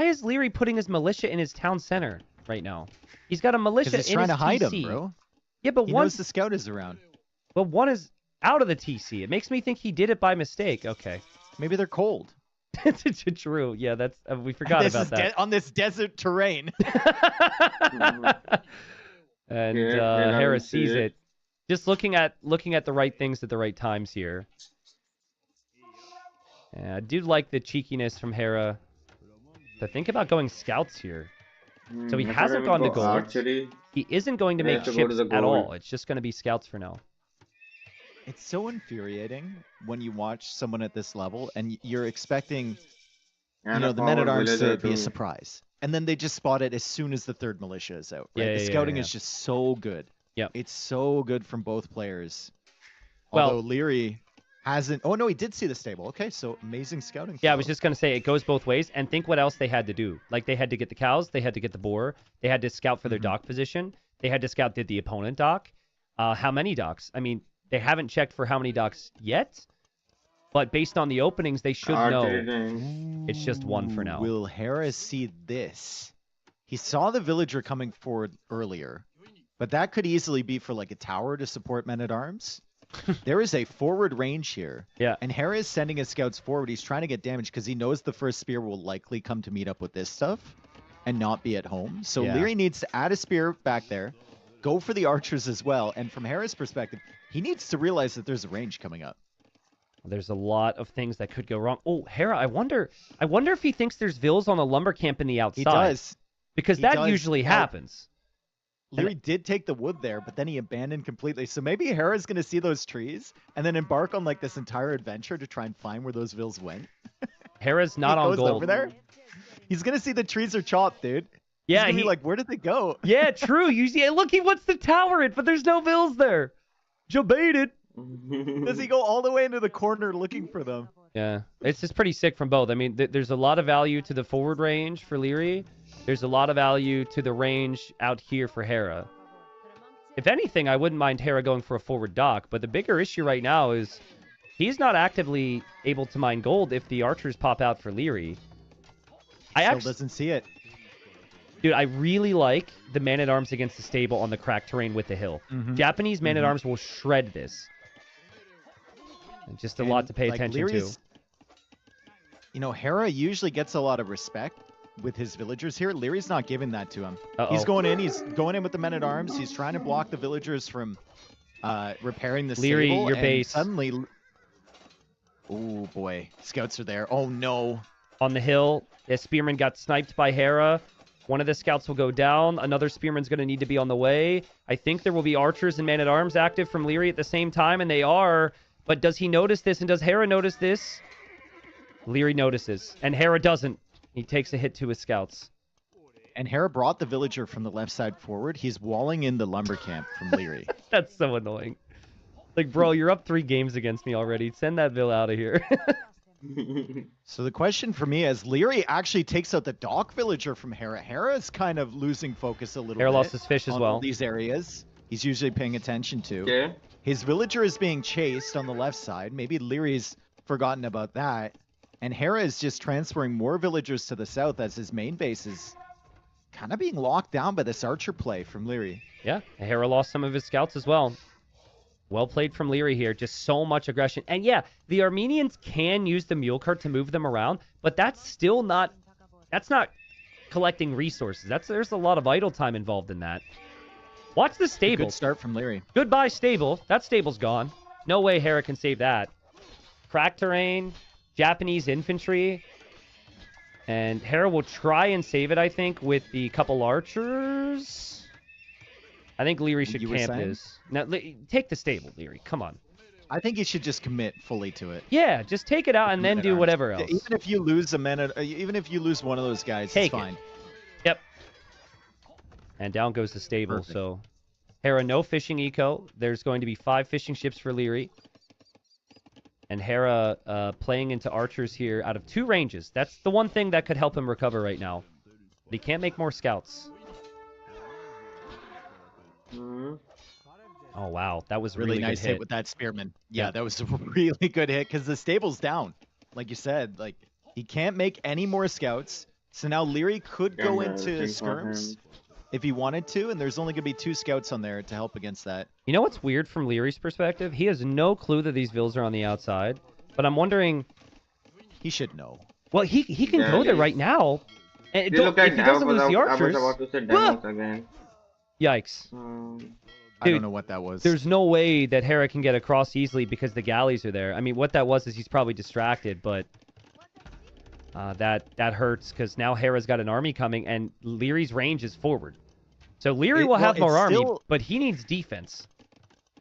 is Leary putting his militia in his town center right now? He's got a militia in his TC. He's trying to hide him, bro. Yeah, but he knows the scout is around. But 1 is out of the TC. It makes me think he did it by mistake. Okay. Maybe they're cold. True. Yeah, that's we forgot about that. On this desert terrain. And Hera sees it. Just looking at the right things at the right times here. I do like the cheekiness from Hera. But think about going scouts here. So he hasn't gone to gold. Archery. He isn't going to make ships at all. It's just going to be scouts for now. It's so infuriating when you watch someone at this level and you're expecting, the men-at-arms to be a surprise. And then they just spot it as soon as the 3rd militia is out. Right? The scouting is just so good. Yeah. It's so good from both players. Although Leary hasn't... Oh, no, he did see the stable. Okay, so amazing scouting. Yeah, I was just going to say, it goes both ways. And think what else they had to do. Like, they had to get the cows. They had to get the boar. They had to scout for their dock position. They had to scout the opponent dock. How many docks? I mean, they haven't checked for how many docks yet. But based on the openings, they should know. It's just 1 for now. Will Hera see this? He saw the villager coming forward earlier. But that could easily be for, like, a tower to support men-at-arms. There is a forward range here. Yeah. And Hera is sending his scouts forward. He's trying to get damage because he knows the first spear will likely come to meet up with this stuff and not be at home. So Leary needs to add a spear back there, go for the archers as well. And from Hera's perspective, he needs to realize that there's a range coming up. There's a lot of things that could go wrong. Oh, Hera, I wonder if he thinks there's vills on a lumber camp in the outside. He does. Because that usually happens. Leary did take the wood there, but then he abandoned completely. So maybe Hera's going to see those trees and then embark on like this entire adventure to try and find where those vills went. Hera's not on gold. Over there. He's going to see the trees are chopped, dude. Yeah, he's gonna be like, where did they go? Yeah, true. You see, look, he wants the tower it, but there's no vills there. Jebaited. Does he go all the way into the corner looking for them? Yeah, it's just pretty sick from both. I mean, there's a lot of value to the forward range for Leary. There's a lot of value to the range out here for Hera. If anything, I wouldn't mind Hera going for a forward dock, but the bigger issue right now is he's not actively able to mine gold if the archers pop out for Leary. Still doesn't see it. Dude, I really like the man-at-arms against the stable on the cracked terrain with the hill. Japanese man-at-arms will shred this. Just a lot to pay attention to. You know, Hera usually gets a lot of respect with his villagers here. Leary's not giving that to him. He's going in with the men-at-arms. He's trying to block the villagers from repairing the Leary, stable. your and base. Suddenly... Oh, boy. Scouts are there. Oh, no. On the hill, a spearman got sniped by Hera. One of the scouts will go down. Another spearman's going to need to be on the way. I think there will be archers and man-at-arms active from Leary at the same time, and they are. But does he notice this, and does Hera notice this? Leary notices, and Hera doesn't. He takes a hit to his scouts. And Hera brought the villager from the left side forward. He's walling in the lumber camp from Leary. That's so annoying. Like, bro, you're up 3 games against me already. Send that Bill out of here. So the question for me is, Leary actually takes out the dock villager from Hera. Hera's kind of losing focus a little bit. Hera lost his fish as on well. all these areas he's usually paying attention to. Yeah. His villager is being chased on the left side. Maybe Leary's forgotten about that. And Hera is just transferring more villagers to the south as his main base is kind of being locked down by this archer play from Leary. Yeah, Hera lost some of his scouts as well. Well played from Leary here. Just so much aggression. And yeah, the Armenians can use the mule cart to move them around, but that's still not... That's not collecting resources. There's a lot of idle time involved in that. Watch the stable. Good start from Leary. Goodbye, stable. That stable's gone. No way Hera can save that. Cracked terrain, Japanese infantry, and Hera will try and save it, I think, with the couple archers. I think Leary should camp this. Now, take the stable, Leary. Come on. I think he should just commit fully to it. Yeah, just take it out and then do whatever else. Even if you lose even if you lose one of those guys, it's fine. Yep. And down goes the stable. Perfect. So Hera, no fishing eco. There's going to be 5 fishing ships for Leary. And Hera playing into archers here out of 2 ranges. That's the one thing that could help him recover right now. But he can't make more scouts. Oh, wow. That was really really nice good hit with that spearman. Yeah, that was a really good hit because the stable's down. Like you said, like he can't make any more scouts. So now Leary could go into skirms if he wanted to, and there's only going to be 2 scouts on there to help against that. You know what's weird from Leary's perspective? He has no clue that these vills are on the outside. But I'm wondering... He should know. Well, he can go there right now. And if he doesn't lose the archers... I was about to say demos again. Yikes. I don't know what that was. There's no way that Hera can get across easily because the galleys are there. I mean, what that was is he's probably distracted, but that hurts because now Hera's got an army coming and Leary's range is forward. So Leary will have more army, but he needs defense.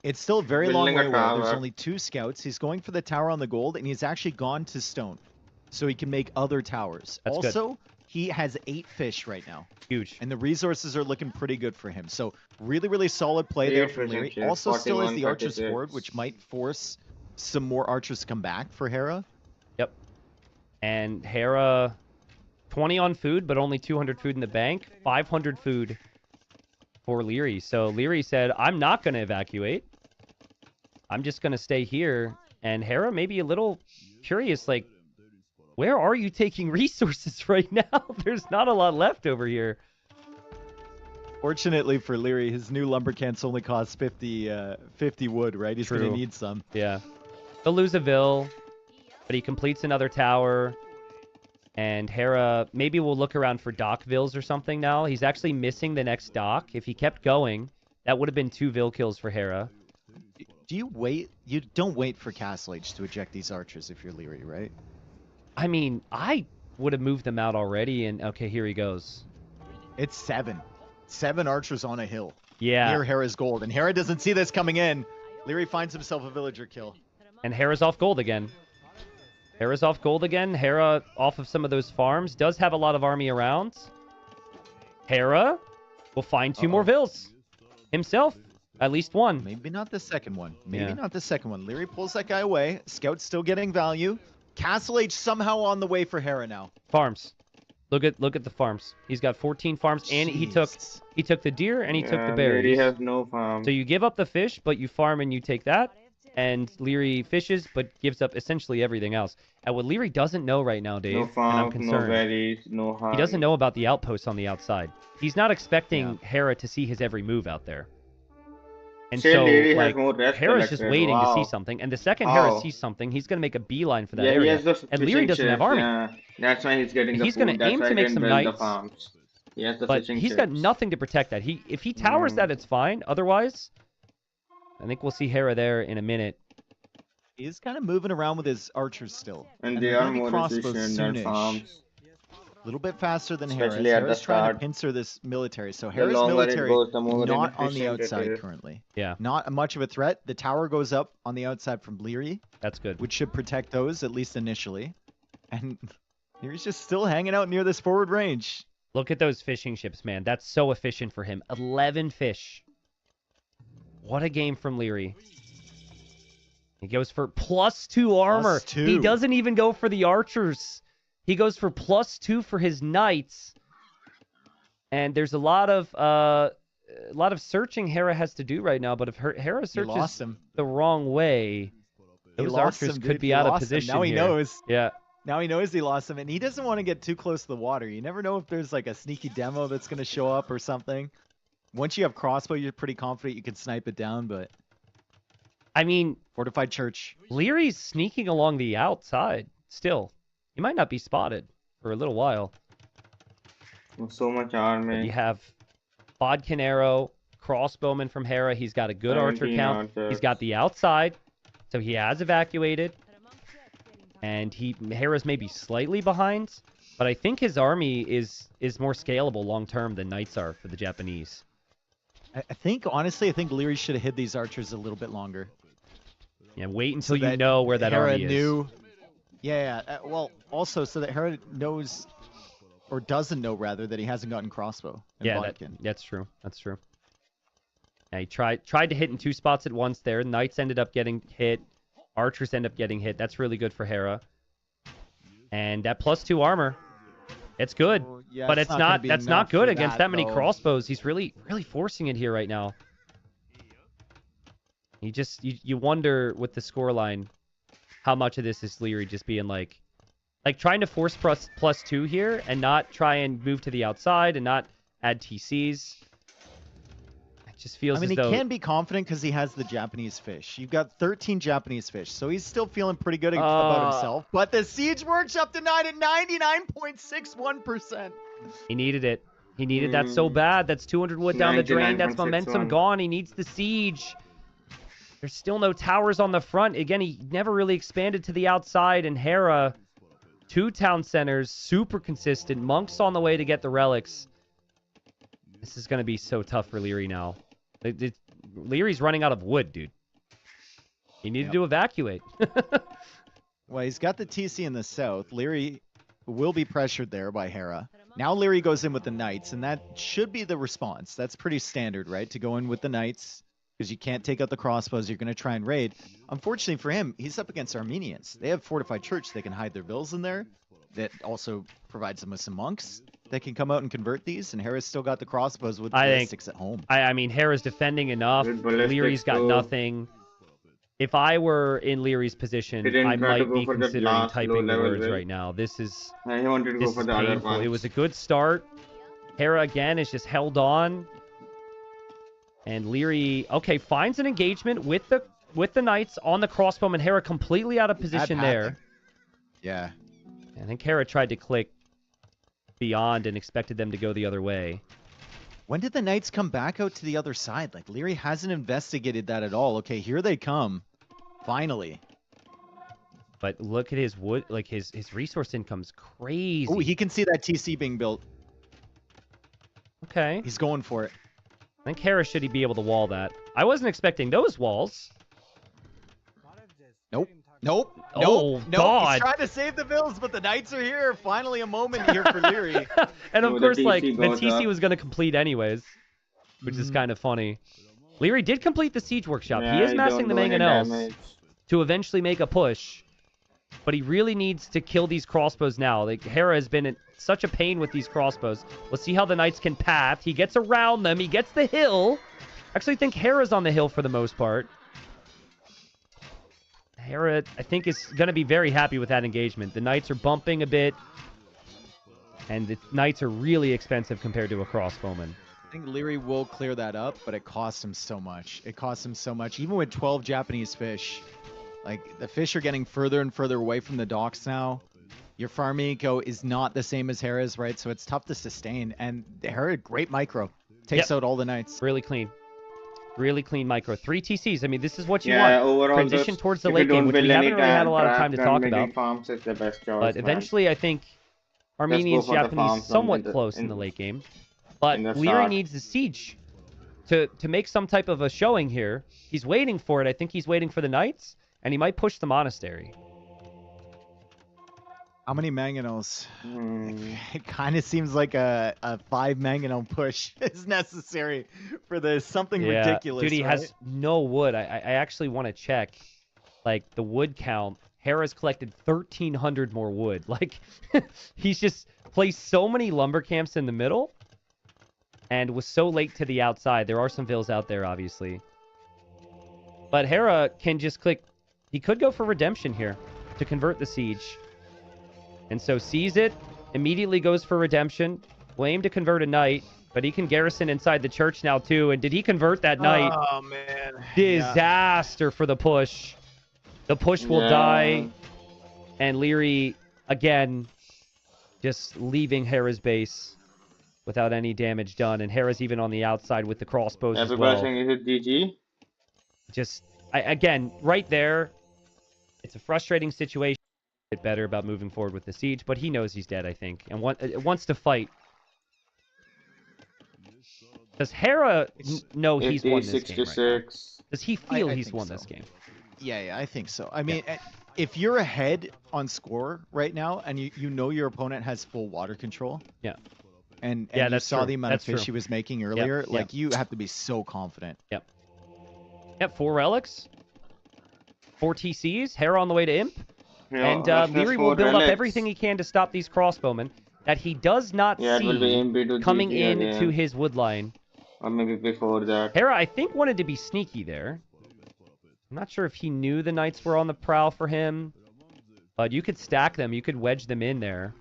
It's still a very long way away. There's only 2 scouts. He's going for the tower on the gold, and he's actually gone to stone, so he can make other towers. That's also, good. He has 8 fish right now. Huge. And the resources are looking pretty good for him. So really, really solid play there from Leary. Also still has the archers forward, which might force some more archers to come back for Hera. Yep. And Hera, 20 on food, but only 200 food in the bank. 500 food for Leary. So Leary said, I'm not going to evacuate. I'm just going to stay here. And Hera may be a little curious, like, where are you taking resources right now? There's not a lot left over here. Fortunately for Leary, his new lumber cans only cost 50 wood, right? He's going to need some. Yeah. He'll lose a vill, but he completes another tower. And Hera, maybe we'll look around for dock vills or something now. He's actually missing the next dock. If he kept going, that would have been 2 vill kills for Hera. Do you wait? You don't wait for Castle Age to eject these archers if you're Leary, right? I mean, I would have moved them out already, and okay, here he goes. It's 7. 7 archers on a hill. Yeah. Near Hera's gold, and Hera doesn't see this coming in. Leary finds himself a villager kill. And Hera's off gold again. Hera's off gold again. Hera off of some of those farms. Does have a lot of army around. Hera will find 2 more vills himself. At least one. Maybe not the second one. Maybe Yeah. not the second one. Leary pulls that guy away. Scout's still getting value. Castle Age somehow on the way for Hera now. Farms. Look at the farms. He's got 14 farms, and he took the deer and he took the berries. Leary has no farm. So you give up the fish, but you farm and you take that. And Leary fishes, but gives up essentially everything else. And what Leary doesn't know right now, Dave, No and I'm farm, no concerned, berries, no he honey. doesn't know about the outposts on the outside. He's not expecting Hera to see his every move out there. And Say so, Leary has like, more rest Hera's just collected. waiting Wow. to see something. And the second Hera Wow. sees something, he's going to make a beeline for that Yeah, he area. has the And Leary fishing doesn't have chips, army. Yeah. That's why he's getting the He's food. gonna That's aim why to he make didn't some build the knights, farms. He has the But fishing he's got chips. nothing to protect that. If he towers that, it's fine. Otherwise, I think we'll see Hera there in a minute. He's kind of moving around with his archers still. And they they're are gonna be more crossbows efficient than soonish. farms. A little bit faster than Hera's. Especially at the Hera's trying to start. pincer this military. So The Hera's longer it military goes, the more not on the inefficient it outside is. currently. Yeah, Not much of a threat. The tower goes up on the outside from Leary, that's good. which should protect those, at least initially. And Leary's just still hanging out near this forward range. Look at those fishing ships, man. That's so efficient for him. 11 fish. What a game from Leary. He goes for +2 armor. +2. He doesn't even go for the archers. He goes for +2 for his knights. And there's a lot of searching Hera has to do right now. But if Hera lost searches him. the wrong way, He those lost archers him, could dude. be He out of lost him. position. Now he here. knows. Yeah. Now he knows he lost him, and he doesn't want to get too close to the water. You never know if there's like a sneaky demo that's going to show up or something. Once you have crossbow, you're pretty confident you can snipe it down, but I mean, fortified church. Leary's sneaking along the outside still. He might not be spotted for a little while. So much But army. you have Bodkin arrow, crossbowman from Hera. He's got a good archer 17 count. archers. He's got the outside, so he has evacuated. And Hera's maybe slightly behind, but I think his army is more scalable long term than knights are for the Japanese. I think, honestly, Leary should have hid these archers a little bit longer. Yeah, wait until you that know where that Hera army is. knew. Yeah, well, also so that Hera knows, or doesn't know rather, that he hasn't gotten crossbow. And Yeah, Bodkin. that's true. That's true. Yeah, he tried to hit in 2 spots at once there. Knights ended up getting hit. Archers end up getting hit. That's really good for Hera. And that +2 armor, it's good. Oh, yeah, but it's not gonna be that's enough not good for against that, that many though. crossbows. He's really forcing it here right now. You wonder with the scoreline how much of this is Leary just being like trying to force +2 here and not try and move to the outside and not add TCs. It just feels I mean, as he though can be confident because he has the Japanese fish. You've got 13 Japanese fish, so he's still feeling pretty good about himself. But the siege works up to 9 at 99.61%. he needed it. He needed that so bad. That's 200 wood down the drain. That's momentum 99.61. gone. He needs the siege. There's still no towers on the front. Again, he never really expanded to the outside. And Hera, 2 town centers, super consistent. Monks on the way to get the relics. This is going to be so tough for Leary now. Leary's running out of wood, dude. He needed to evacuate. Well, he's got the TC in the south. Leary will be pressured there by Hera. Now Leary goes in with the Knights, and that should be the response. That's pretty standard, right? To go in with the Knights, because you can't take out the crossbows. You're going to try and raid. Unfortunately for him, he's up against Armenians. They have fortified church. They can hide their bills in there. That also provides them with some monks that can come out and convert these. And Hera's still got the crossbows with ballistics at home. I mean, Hera's defending enough. With ballistics Leary's got too. nothing. If I were in Leary's position, He didn't I try to might go be for that considering last typing the low-level words build. right now. This is He wanted to go for the other painful. one. It was a good start. Hera again is just held on. And Leary, okay, finds an engagement with the Knights on the crossbowman. Hera completely out of position there. Yeah. I think Hera tried to click beyond and expected them to go the other way. When did the Knights come back out to the other side? Like, Leary hasn't investigated that at all. Okay, here they come. Finally. But look at his wood, like his resource income's crazy. Oh, he can see that TC being built. Okay. He's going for it. I think Hera should be able to wall that. I wasn't expecting those walls. Nope. Nope. Oh, nope. God. He's trying to save the bills, but the Knights are here. Finally a moment here for Leary. And of Oh, the course, TC like, the goes TC up. was going to complete anyways, which is kind of funny. Leary did complete the siege workshop. Yeah, He is I massing don't the do any mangonels damage. to eventually make a push. But he really needs to kill these crossbows now. Like, Hera has been in such a pain with these crossbows. Let's see how the knights can path. He gets around them. He gets the hill. Actually, I think Hera's on the hill for the most part. Hera, I think, is going to be very happy with that engagement. The knights are bumping a bit. And the knights are really expensive compared to a crossbowman. I think Leary will clear that up, but it costs him so much. It costs him so much. Even with 12 Japanese fish, like, the fish are getting further and further away from the docks now. Your farm eco is not the same as Hera's, right? So it's tough to sustain. And Hera, great micro. Takes out all the knights. Really clean. Really clean micro. 3 TCs. I mean, this is what you Yeah, want. overall, Transition towards the if you late game, don't which we build haven't any really had a lot of trap time to and talk making about. farms is the best choice, But man. eventually, I think Armenians, go for the Japanese, farms somewhat in the- close in the late game. But in the Leary start. needs the siege to make some type of a showing here. He's waiting for it. I think he's waiting for the knights, and he might push the monastery. How many mangonels? Hmm. It kind of seems like a 5 mangonel push is necessary for this. Something ridiculous. Dude, he right? has no wood. I actually want to check, like, the wood count. Hera's collected 1,300 more wood. Like, he's just placed so many lumber camps in the middle and was so late to the outside. There are some vills out there, obviously. But Hera can just click. He could go for redemption here to convert the siege. And so sees it, immediately goes for redemption. Will aim to convert a knight, but he can garrison inside the church now, too. And did he convert that knight? Oh, man. Disaster for the push. The push will die. And Leary, again, just leaving Hera's base without any damage done. And Hera's even on the outside with the crossbows as Everybody well. saying, is it GG? Just, again, right there, it's a frustrating situation. Bit better about moving forward with the siege, but he knows he's dead, I think, and wants to fight. Does Hera know he's won this game right now? Does he feel he's won this game? Yeah, I think so. I mean, if you're ahead on score right now and you know your opponent has full water control, and you that's saw true. the amount That's of fish true. he was making earlier, Yep. like, you have to be so confident. Yep, 4 relics, 4 TCs, Hera on the way to Imp. Yeah, And that's Leary four will build up relics. everything he can to stop these crossbowmen that he does not Yeah, it will be see MB to coming GG into again. his wood line. Or maybe before that. Hera, I think, wanted to be sneaky there. I'm not sure if he knew the knights were on the prowl for him. But you could stack them. You could wedge them in there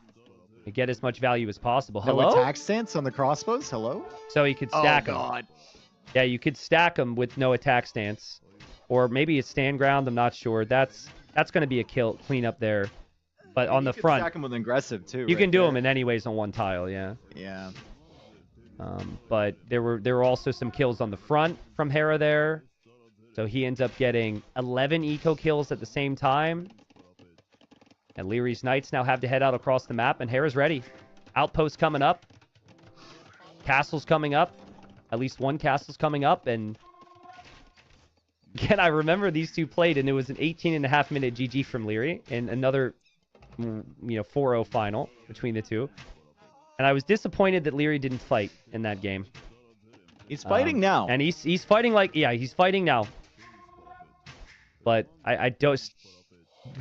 to get as much value as possible. No Hello? attack stance on the crossbows? Hello? So you could stack them. God. Yeah, you could stack them with no attack stance. Or maybe a stand ground. I'm not sure. That's going to be a cleanup there. But on the front, Stack them with aggressive too. you right can do there. them in any ways on one tile, yeah. Yeah. But there were also some kills on the front from Hera there. So he ends up getting 11 eco kills at the same time. And Leary's Knights now have to head out across the map, and Hera's ready. Outpost coming up. Castle's coming up. At least one castle's coming up, and again, I remember these two played, and it was an 18.5-minute GG from Leary in another 4-0 final between the two. And I was disappointed that Leary didn't fight in that game. He's fighting now. And he's fighting he's fighting now. But I just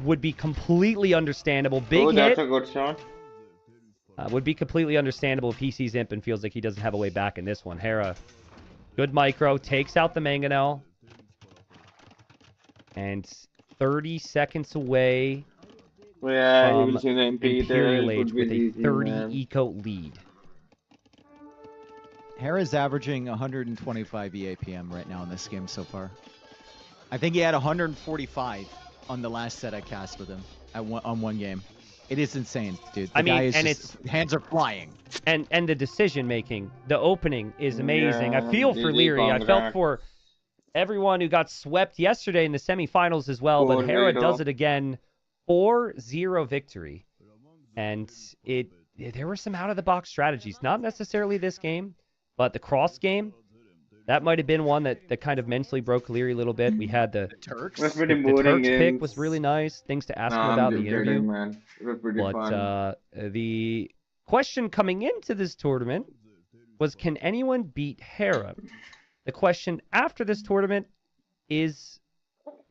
would be completely understandable. Big hit. That's a good shot. Would be completely understandable if he sees Imp and feels like he doesn't have a way back in this one. Hera, good micro, takes out the Mangonel. And 30 seconds away Yeah, from he will see the MP there. Imperial It Age would be with a easy, 30 man. eco lead. Hera's averaging 125 EAPM right now in this game so far. I think he had 145 on the last set I cast with him on one game. It is insane, dude. The guy is hands are flying. And the decision making, the opening is amazing. I Yeah, feel for GG Leary. I felt congrats. for everyone who got swept yesterday in the semifinals as well, but Hera Tornado. does it again. 4-0 victory. And there were some out-of-the-box strategies. Not necessarily this game, but the cross game, that might have been one that kind of mentally broke Leary a little bit. We had the Turks. That's pretty the boring Turks pick games. was really nice. Things to ask him Nah, about I'm in the just interview. kidding, man. It was pretty But fun. the question coming into this tournament was, can anyone beat Hera? The question after this tournament is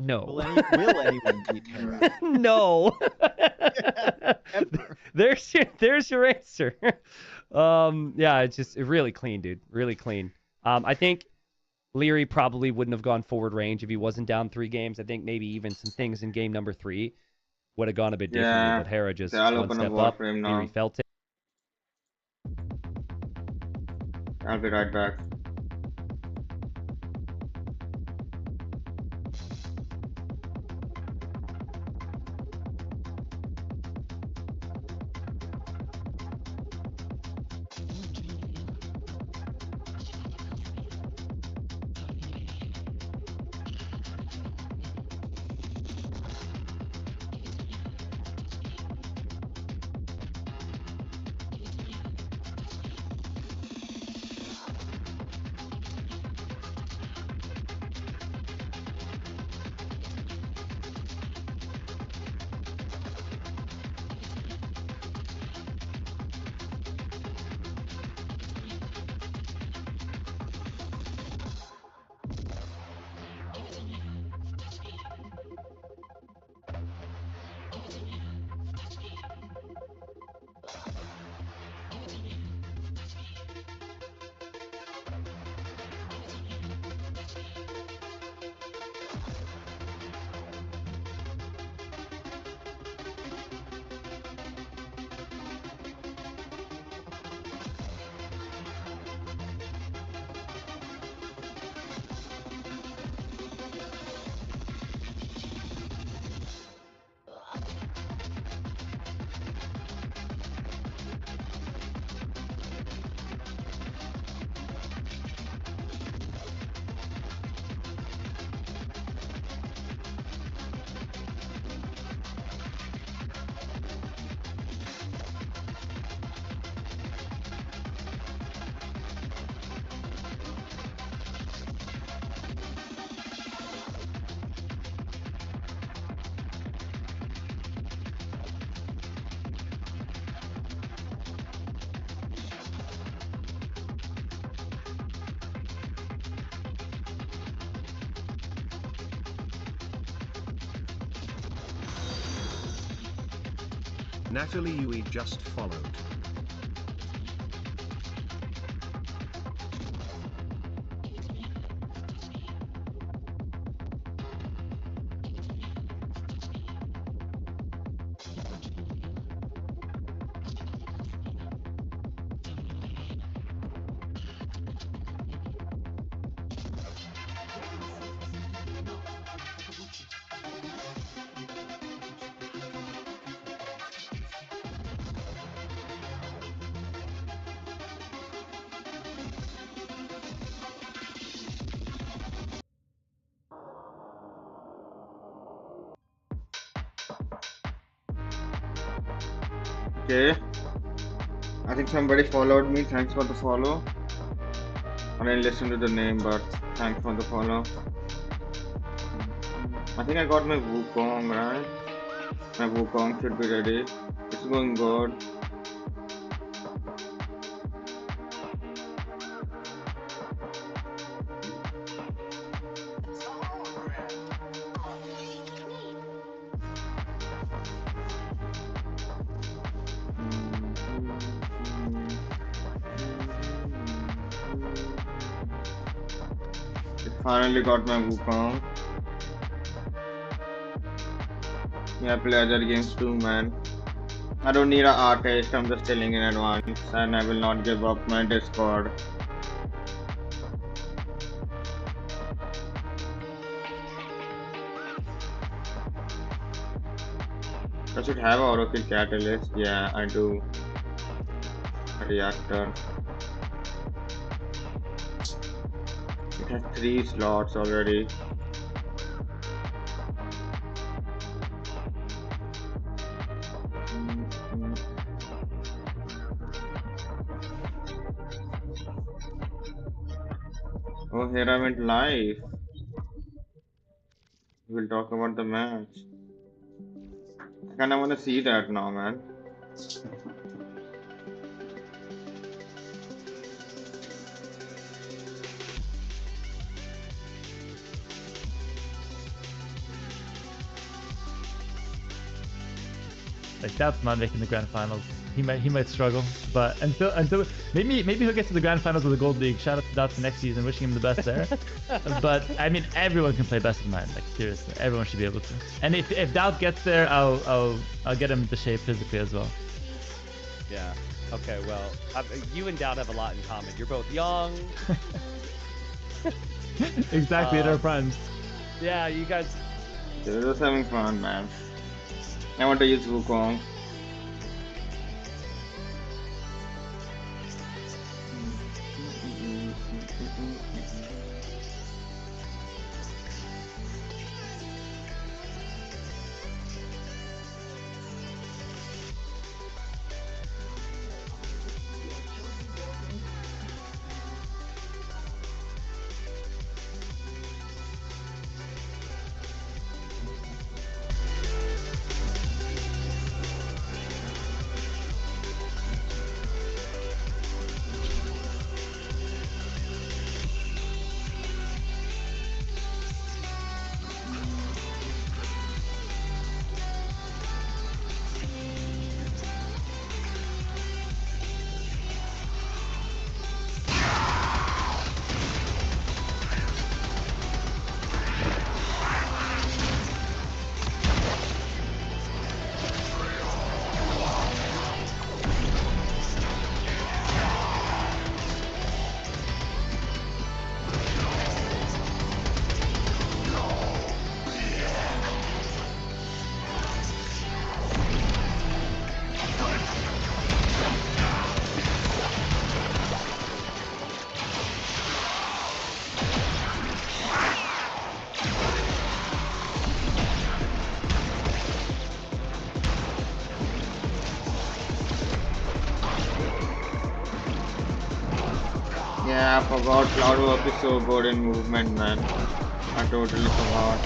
no. Will anyone beat Hera? No. Ever. There's your answer. Yeah, it's really clean, dude. Really clean. I think Leary probably wouldn't have gone forward range if he wasn't down 3 games. I think maybe even some things in game number 3 would have gone a bit differently, but Hera just I'll one open a step wall up. for him now. Leary felt it. I'll be right back. Natalie Yui just followed. Okay. I think somebody followed me. Thanks for the follow. I didn't listen to the name, but thanks for the follow. I think I got my Wukong, right? My Wukong should be ready. It's going good. Finally got my Wukong. Yeah, play other games too, man. I don't need an artist, I'm just telling in advance, and I will not give up my Discord. Does it have Oracle Catalyst? Yeah, I do. A reactor. It has 3 slots already. Oh, here I went live. We'll talk about the match. I kinda wanna see that now, man. Like Doubt's not making the grand finals. He might struggle, but until maybe he'll get to the grand finals of the Gold League. Shout out to Doubt for next season, wishing him the best there. But I mean, everyone can play best of 9. Like seriously, everyone should be able to. And if Doubt gets there, I'll get him to shape physically as well. Yeah. Okay. Well, you and Doubt have a lot in common. You're both young. Exactly at our primes. Yeah, you guys. They're just having fun, man. I want to use Wukong. Yeah, I forgot Cloudwork is so good in movement, man. I totally forgot.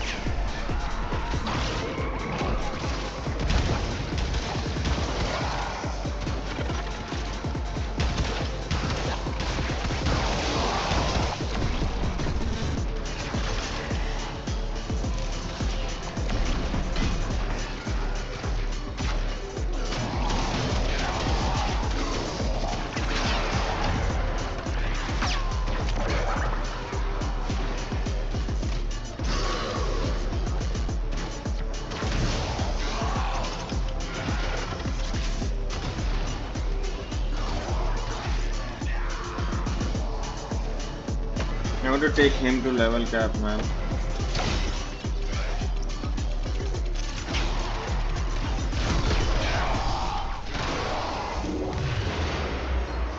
I want to take him to level cap, man.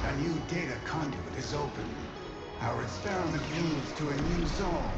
A new data conduit is open. Our experiment moves to a new zone.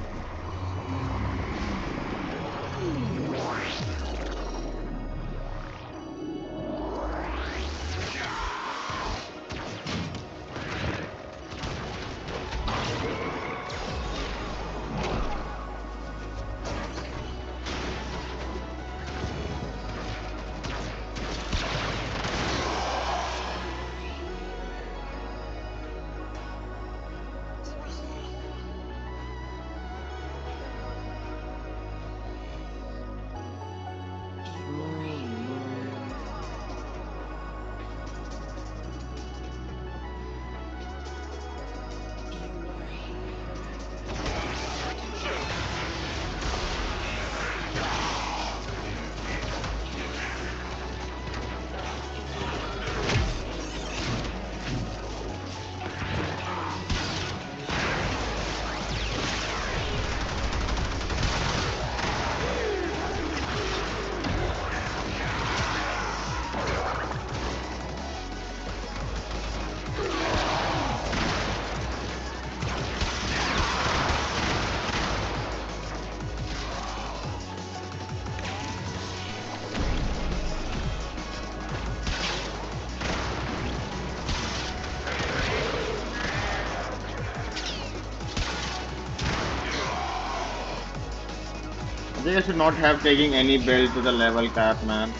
I think I should not have taken any build to the level cap, man.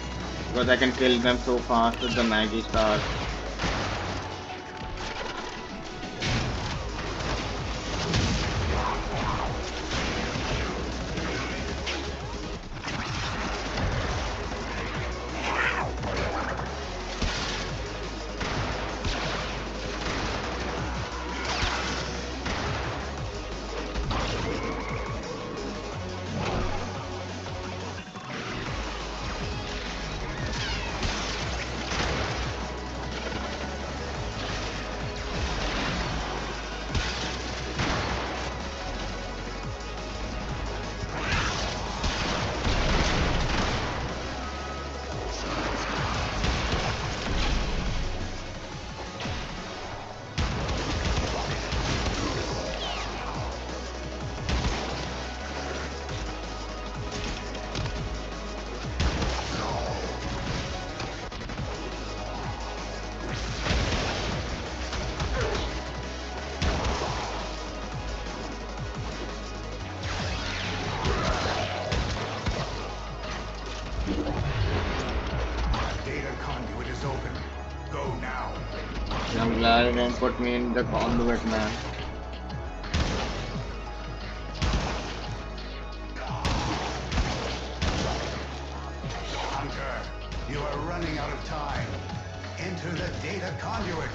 Because I can kill them so fast with the Maggie Star. I didn't put me in the conduit, man. Hunter, you are running out of time. Enter the data conduit.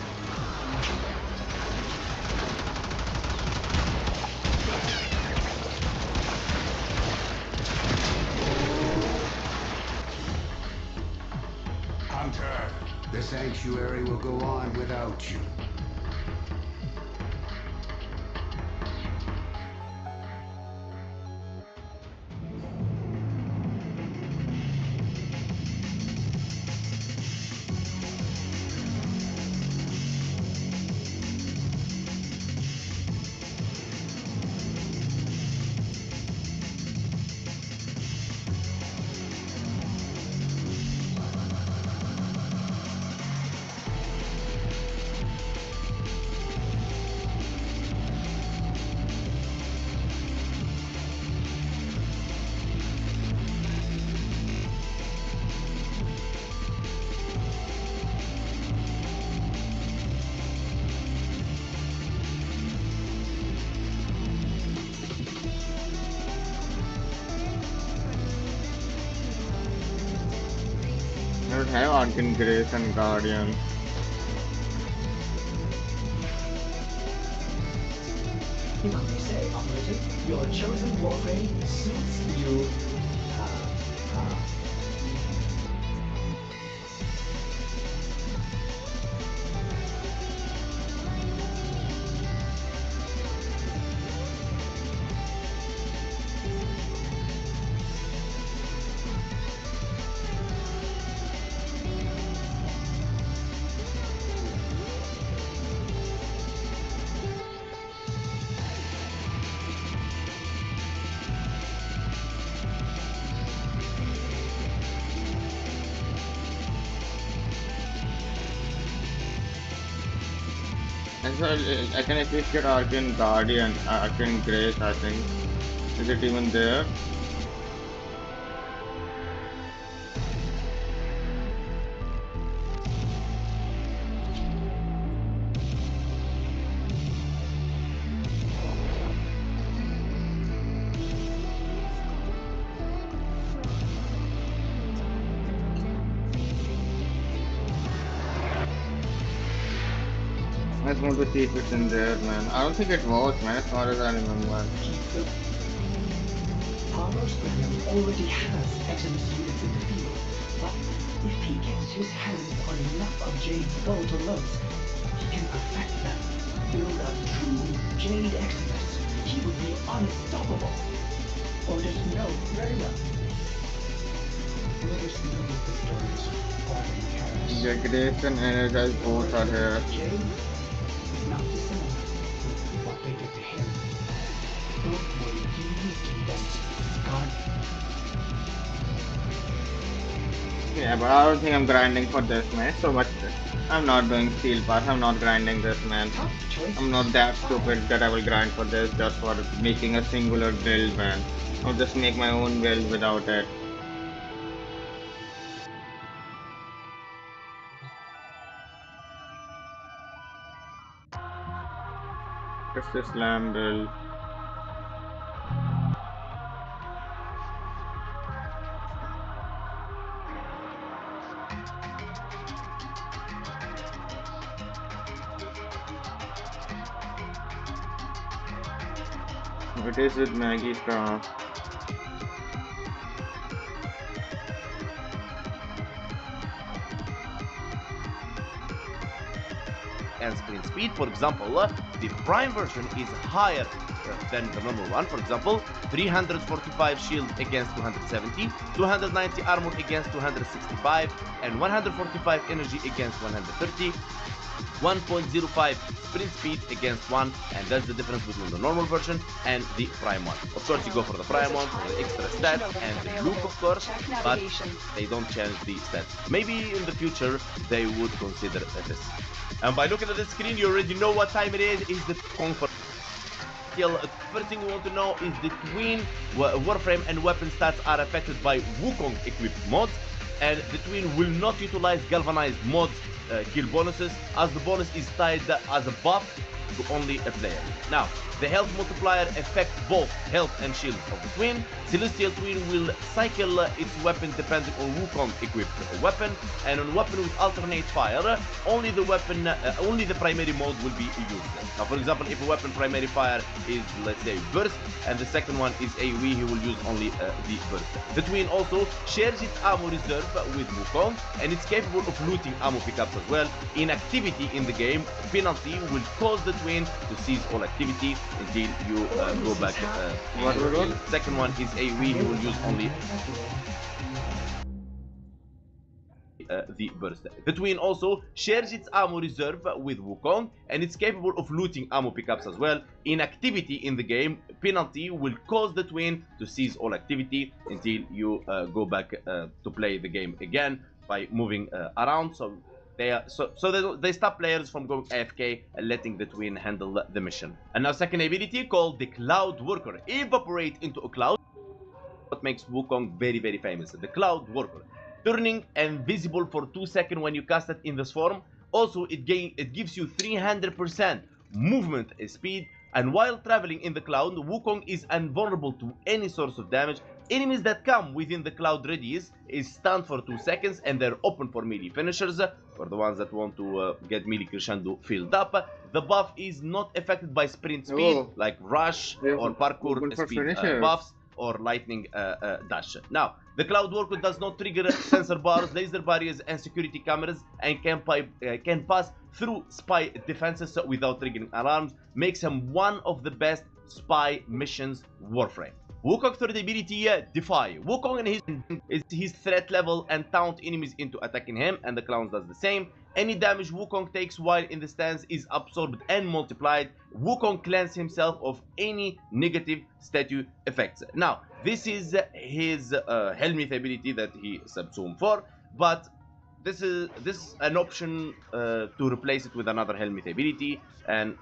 Hunter, the sanctuary will go on without you. I don't have Arcane Grace and Guardian. You might say, operator, your chosen warframe suits you. As well, I can at least get Arcane Guardian, Arcane Grace, I think. Is it even there? I just want to see if it's in there, man. I don't think it was, man, as far as I remember. Palmer's Premium already has Eximus units in the field, but if he gets his hands on enough of Jade's volatile loads, he can perfect them. Build a true Jade Eximus. He would be unstoppable. Orders know very well. Orders know the stories of Barton Harris. The Grace and Energize both are here. Jade is not dissimilar to what they did to him. Both were uniquely best guarded. Yeah, but I don't think I'm grinding for this, man. So much. I'm not doing Steel Pass. I'm not grinding this, man. I'm not that stupid that I will grind for this just for making a singular build, man. I'll just make my own build without it. Just a slam build. It is with Maggie's car. And sprint speed, for example, the prime version is higher than the normal one. For example, 345 shield against 270, 290 armor against 265, and 145 energy against 130. 1.05 sprint speed against 1, and that's the difference between the normal version and the prime one. Of course, you go for the prime one for the extra stat and the look, of course, but they don't change the stats. Maybe in the future they would consider this. And by looking at the screen, you already know what time it is. It's the Conquer. First thing we want to know is the twin warframe and weapon stats are affected by Wukong equipped mods. and the twin will not utilize galvanized mods kill bonuses, as the bonus is tied as a buff to only a player. Now, the health multiplier affects both health and shield of the twin. Celestial Twin will cycle its weapon depending on Wukong equipped weapon, and on weapon with alternate fire, only the primary mode will be used. Now, for example, if a weapon primary fire is, let's say, burst, and the second one is AOE, he will use only the burst. The twin also shares its ammo reserve with Wukong, and it's capable of looting ammo pickups as well. Inactivity in the game penalty will cause the twin to cease all activity until you go back. Second one is AOE, he will use only the burst. The twin also shares its ammo reserve with Wukong, and it's capable of looting ammo pickups as well. Inactivity in the game penalty will cause the twin to cease all activity until you go back to play the game again by moving around. So they stop players from going AFK and letting the twin handle the mission. And now second ability called the Cloud Worker. Evaporate into a cloud. What makes Wukong very, very famous. The Cloud Worker. Turning invisible for 2 seconds when you cast it in this form. Also, it gives you 300% movement speed. And while traveling in the cloud, Wukong is invulnerable to any source of damage. Enemies that come within the cloud radius is stunned for 2 seconds, and they're open for melee finishers. For the ones that want to get melee crescendo filled up, the buff is not affected by sprint speed like rush or parkour speed buffs or lightning dash. Now, the Cloud Worker does not trigger sensor bars, laser barriers, and security cameras, and can pass through spy defenses without triggering alarms. Makes him one of the best spy missions Warframe. Wukong third ability, Defy. Wukong and his threat level and taunt enemies into attacking him, and the clowns does the same. Any damage Wukong takes while in the stance is absorbed and multiplied. Wukong cleanses himself of any negative statue effects. Now, this is his Helmith ability that he subsumed for, but this is an option to replace it with another Helmith ability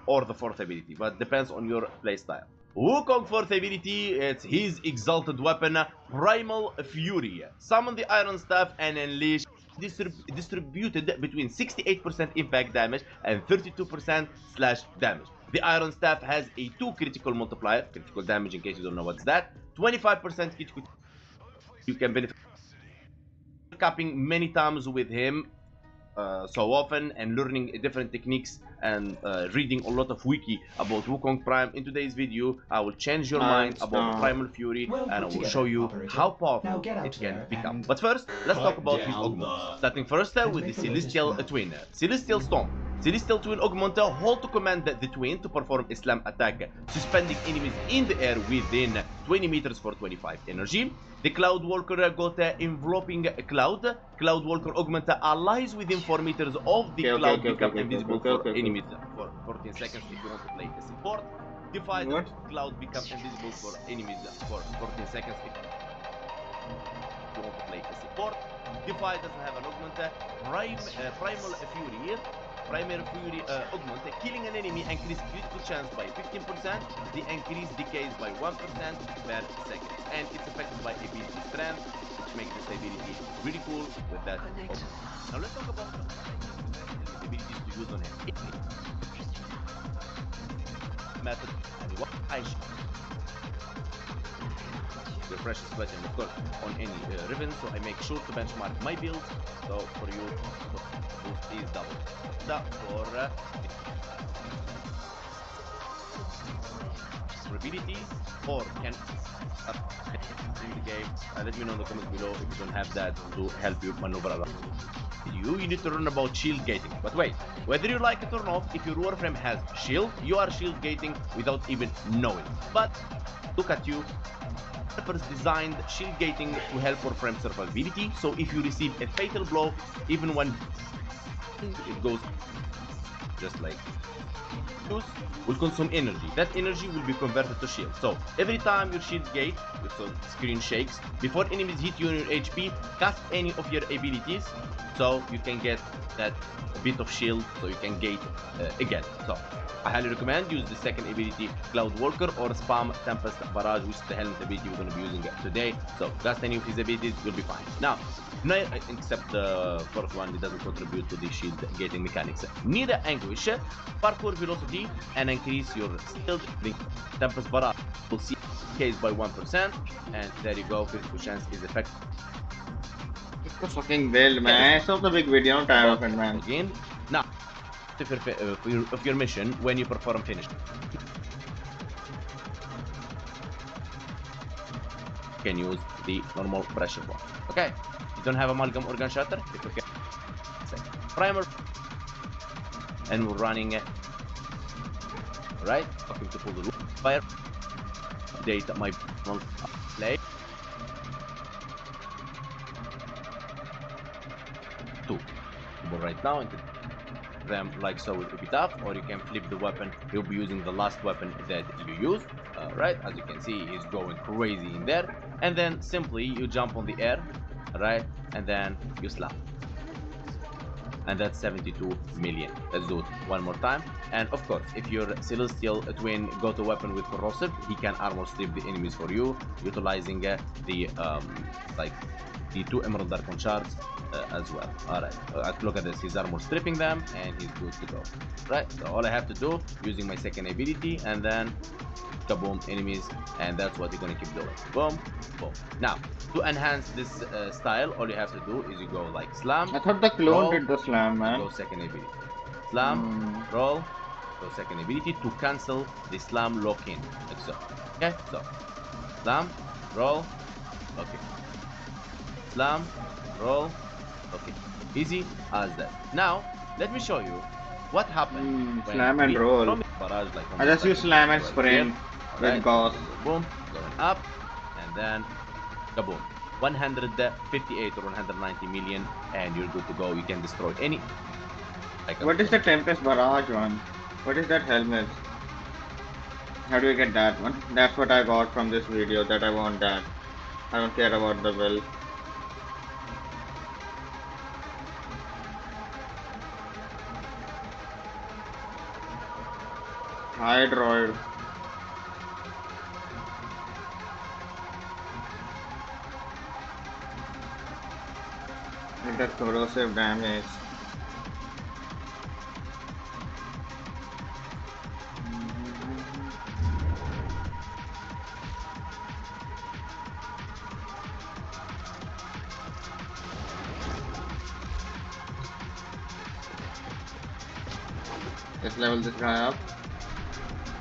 or the fourth ability, but depends on your playstyle. Wukong fourth ability, it's his exalted weapon, Primal Fury. Summon the Iron Staff and unleash distributed between 68% impact damage and 32% slash damage. The Iron Staff has a 2 critical multiplier, critical damage in case you don't know what's that, 25% critical. You can benefit capping many times with him so often, and learning different techniques and reading a lot of wiki about Wukong Prime. In today's video, I will change your mind about Primal Fury, and I will show you how powerful it can become. But first, let's talk about his augment. Starting first with the Celestial Twin. Celestial Storm. Celestial Twin augment hold to command the twin to perform a slam attack, suspending enemies in the air within 20 meters for 25 energy. The Cloud Walker got enveloping cloud. Cloud Walker augment lies within 4 meters of the cloud, become invisible for enemies for 14 seconds if you want to play a support. Defy the cloud, become invisible for enemies for 14 seconds if you want to play a support. Defy doesn't have an augment. Primal Fury. Primary Fury augment, killing an enemy increase critical chance by 15%, the increase decays by 1% per second, and it's affected by ability strength, which makes this ability really cool with that augment. Now let's talk about the abilities to use on him. Method and what I refresh the sweat and of course on any riven, so I make sure to benchmark my build. So for you, boost is double. That for abilities or can in the game. Let me know in the comments below if you don't have that to help you maneuver around. You need to learn about shield gating. But wait, whether you like it or not, if your Warframe has shield, you are shield gating without even knowing. But look at you. Developers designed shield gating to help Warframe survivability. So if you receive a fatal blow, even when it goes just like use, will consume energy. That energy will be converted to shield. So every time your shield gate, so screen shakes, before enemies hit you on your HP, cast any of your abilities, so you can get that bit of shield, so you can gate again. So I highly recommend use the second ability, Cloud Walker, or spam Tempest Barrage, which is the helmet ability we're going to be using today. So cast any of his abilities, you'll be fine. Now, except the fourth one, it doesn't contribute to the shield gating mechanics. Neither Anguish, parkour velocity, and increase your stealth. Tempest Barrage will see case by 1%, and there you go, critical chance is effective. It's fucking build, man. It's not the big video, I'm tired of it, man. Game. Now, of your mission when you perform finish. You can use the normal pressure bomb. Okay, you don't have amalgam or gun shatter, it's okay. Primer, and we're running. Right, okay, to pull the fire. Update my play. 2. Right now into them like so with it up, or you can flip the weapon. You'll be using the last weapon that you use. Right, as you can see, he's going crazy in there, and then simply you jump on the air, right, and then you slap, and that's 72 million. Let's do it one more time. And of course, if your Celestial Twin got a weapon with corrosive, he can armor strip the enemies for you, utilizing the like the 2 Emerald Darkon shards as well. Alright, look at this, he's armor stripping them and he's good to go. Right, so all I have to do, using my second ability, and then kaboom, enemies, and that's what you're gonna keep doing. Boom, boom. Now, to enhance this style, all you have to do is you go like slam. I thought the clone did the slam, man. Go second ability. Slam, roll, go second ability to cancel the slam lock-in, like so. Okay, so slam, roll, okay. Slam, roll, okay. Easy as that. Now, let me show you what happened when slam and roll. Barrage, like I just use slam and sprint with Gauss. Boom, going up, and then kaboom. 158 or 190 million, and you're good to go. You can destroy any. What is the Tempest Barrage one? What is that helmet? How do we get that one? That's what I got from this video, that I want that. I don't care about the build. Hydroid. It does corrosive damage. Let's level this guy up.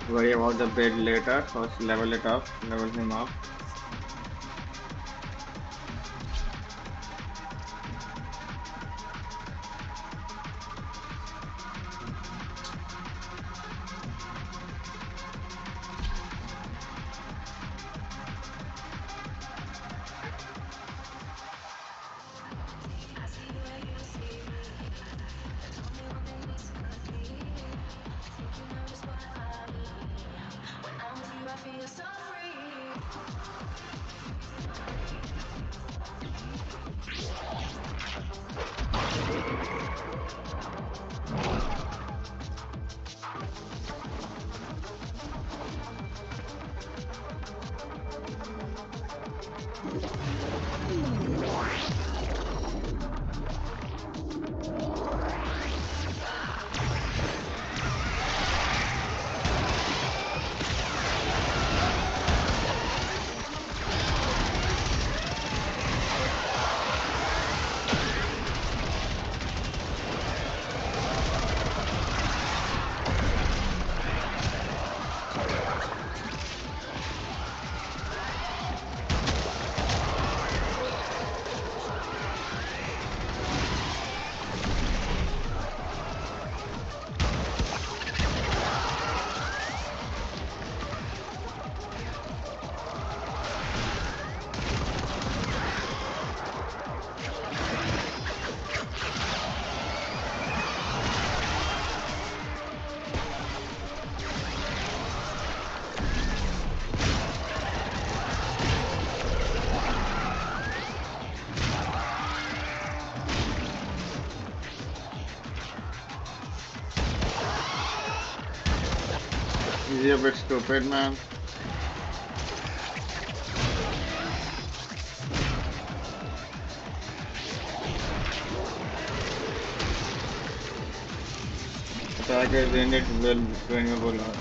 Worry about the build later. First level it up, level him up. Is he a bit stupid, man? Attack is in it, well, doing a good lot.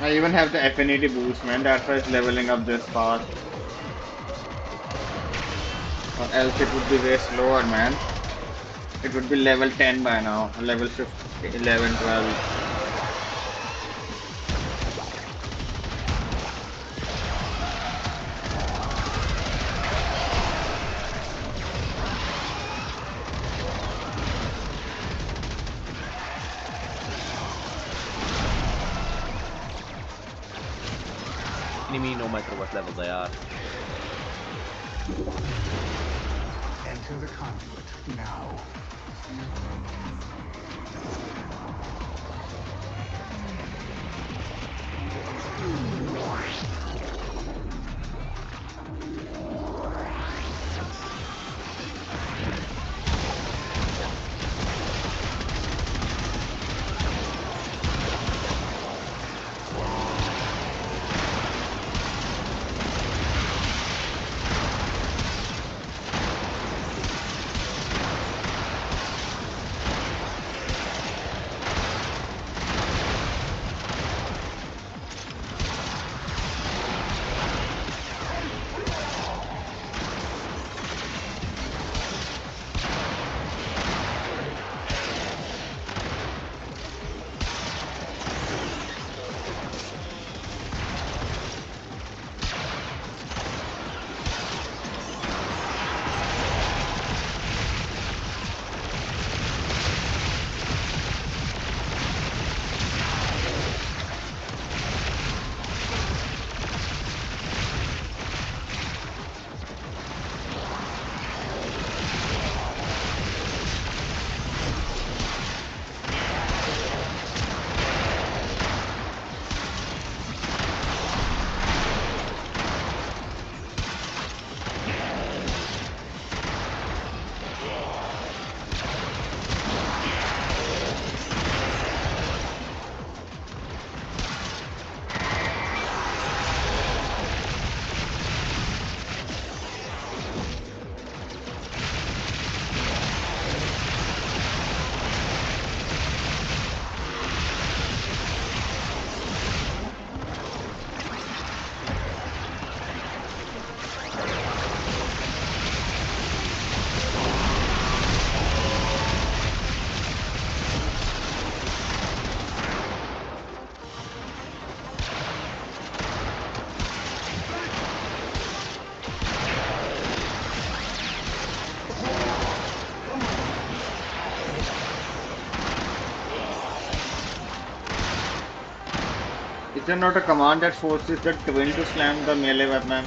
I even have the affinity boost, man. That's why it's leveling up this fast. Or else it would be way slower, man. It would be level 10 by now. Level 15, 11, 12. Enemy, no matter what level they are. Enter the conduit now. Is there not a command that forces the twin to slam the melee weapon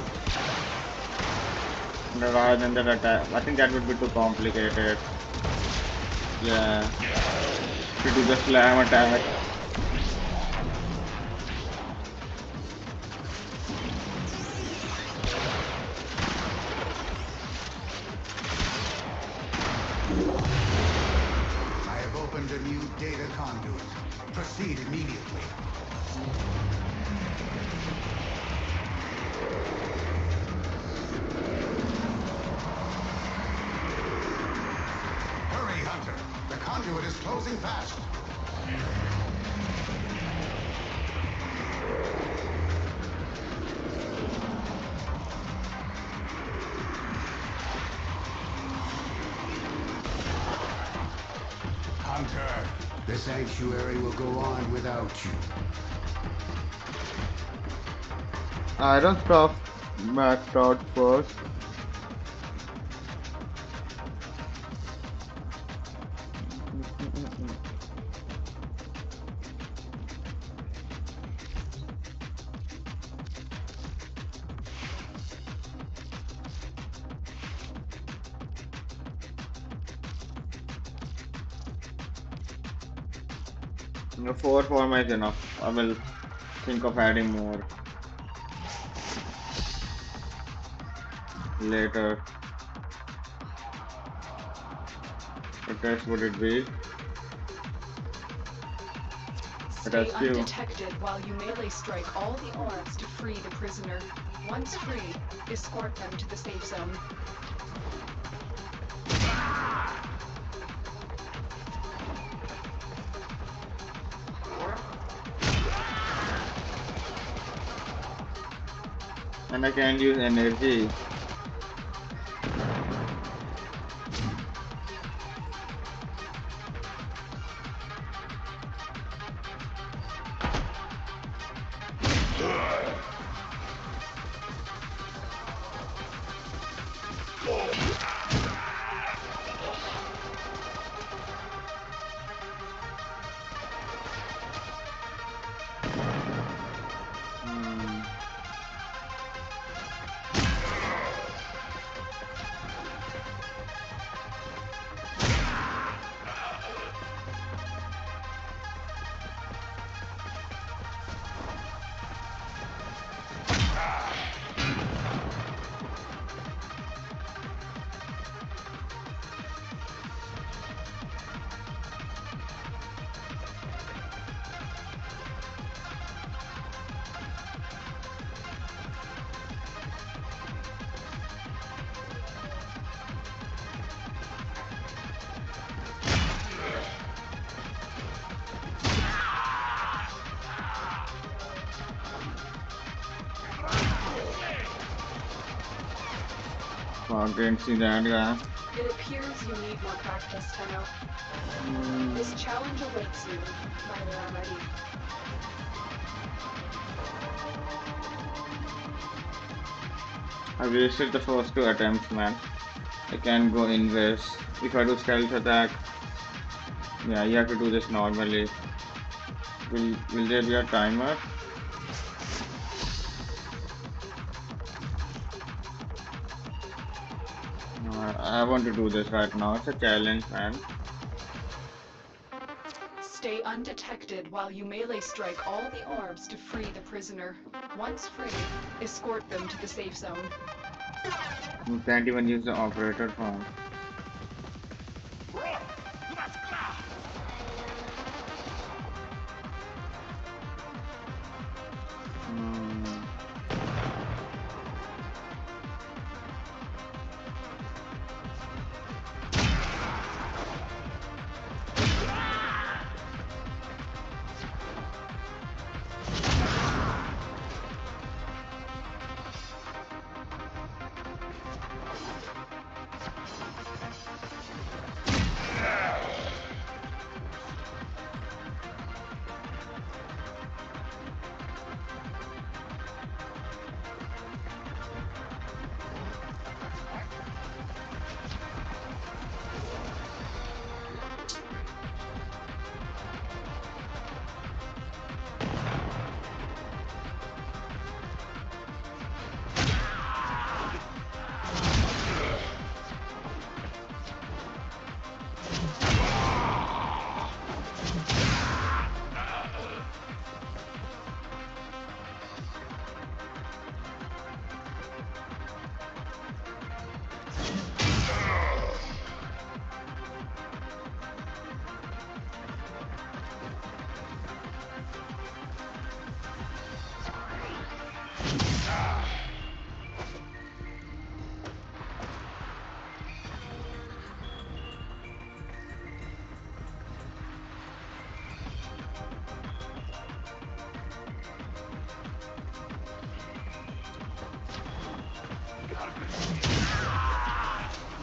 rather than the attack? I think that would be too complicated. Yeah. To do the slam attack. I have opened a new data conduit. Proceed immediately. Hurry, Hunter. The conduit is closing fast. Hunter, The sanctuary will go on without you. Iron stuff maxed out first. No, 4 format is enough. I will think of adding more later. What else would it be? Stay undetected while you melee strike all the orbs to free the prisoner. Once free, escort them to the safe zone. And I can use energy. Oh, didn't see that guy. It appears you need more practice, Tenno. This challenge awaits you, when you are ready. I wasted the first 2 attempts, man. I can't go inverse. If I do stealth attack, yeah, you have to do this normally. Will there be a timer? I want to do this right now. It's a challenge, man. Stay undetected while you melee strike all the orbs to free the prisoner. Once free, escort them to the safe zone. You can't even use the operator form.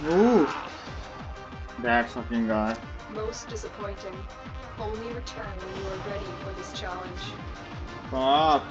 Ooh, that fucking guy. Most disappointing. Only return when you are ready for this challenge. Fuck.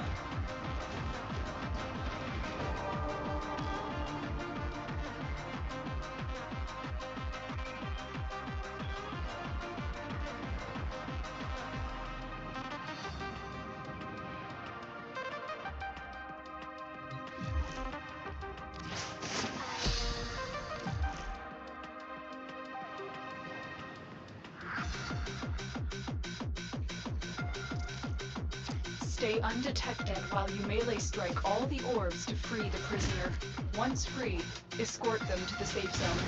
Stay undetected while you melee strike all the orbs to free the prisoner. Once free, escort them to the safe zone.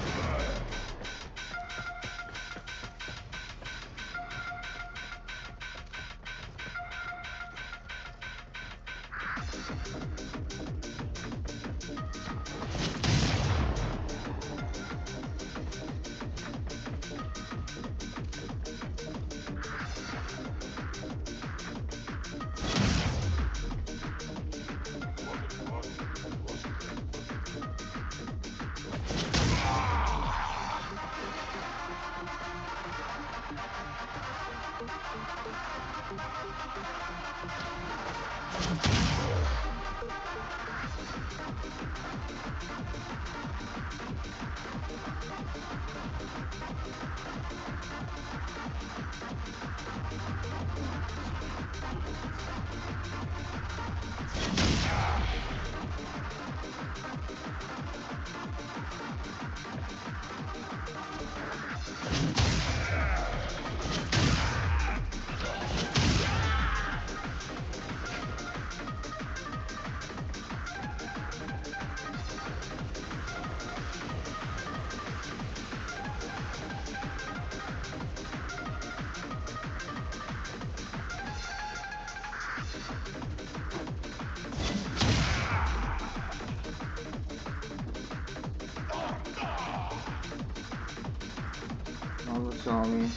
Saw me.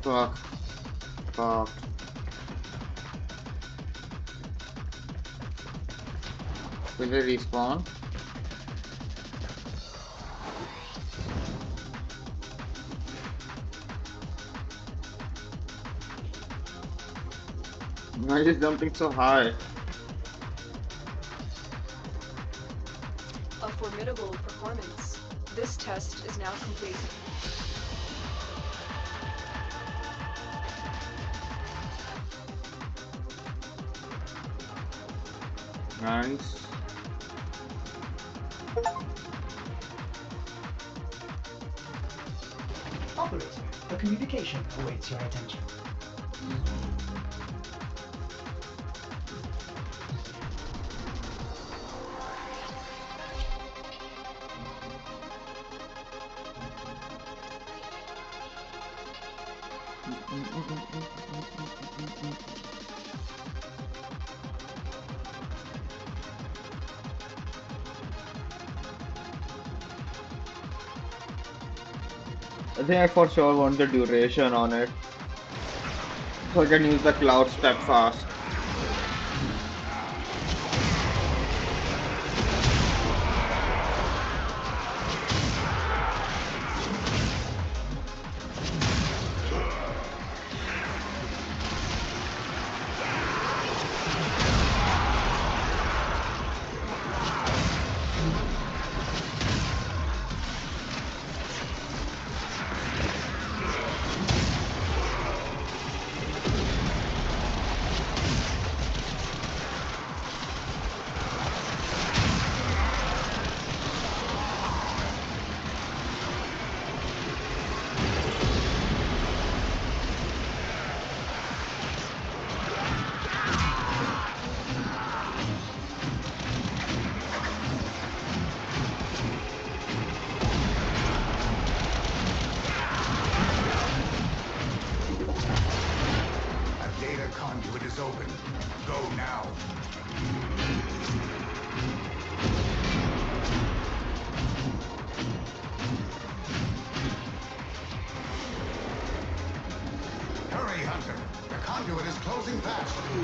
Fuck. Fuck. Will they respawn? Why is jumping so high? A formidable performance. This test is now complete. Nice. Operator, a communication awaits your attention. I think I for sure want the duration on it, so I can use the cloud step fast. conduit is closing fast. Do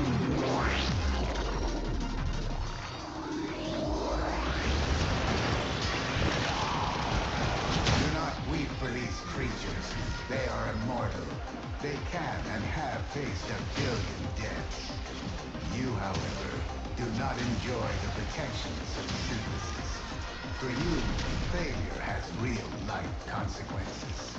not weep for these creatures. They are immortal. They can and have faced 1 billion deaths. You, however, do not enjoy the protections of synthesis. For you, failure has real-life consequences.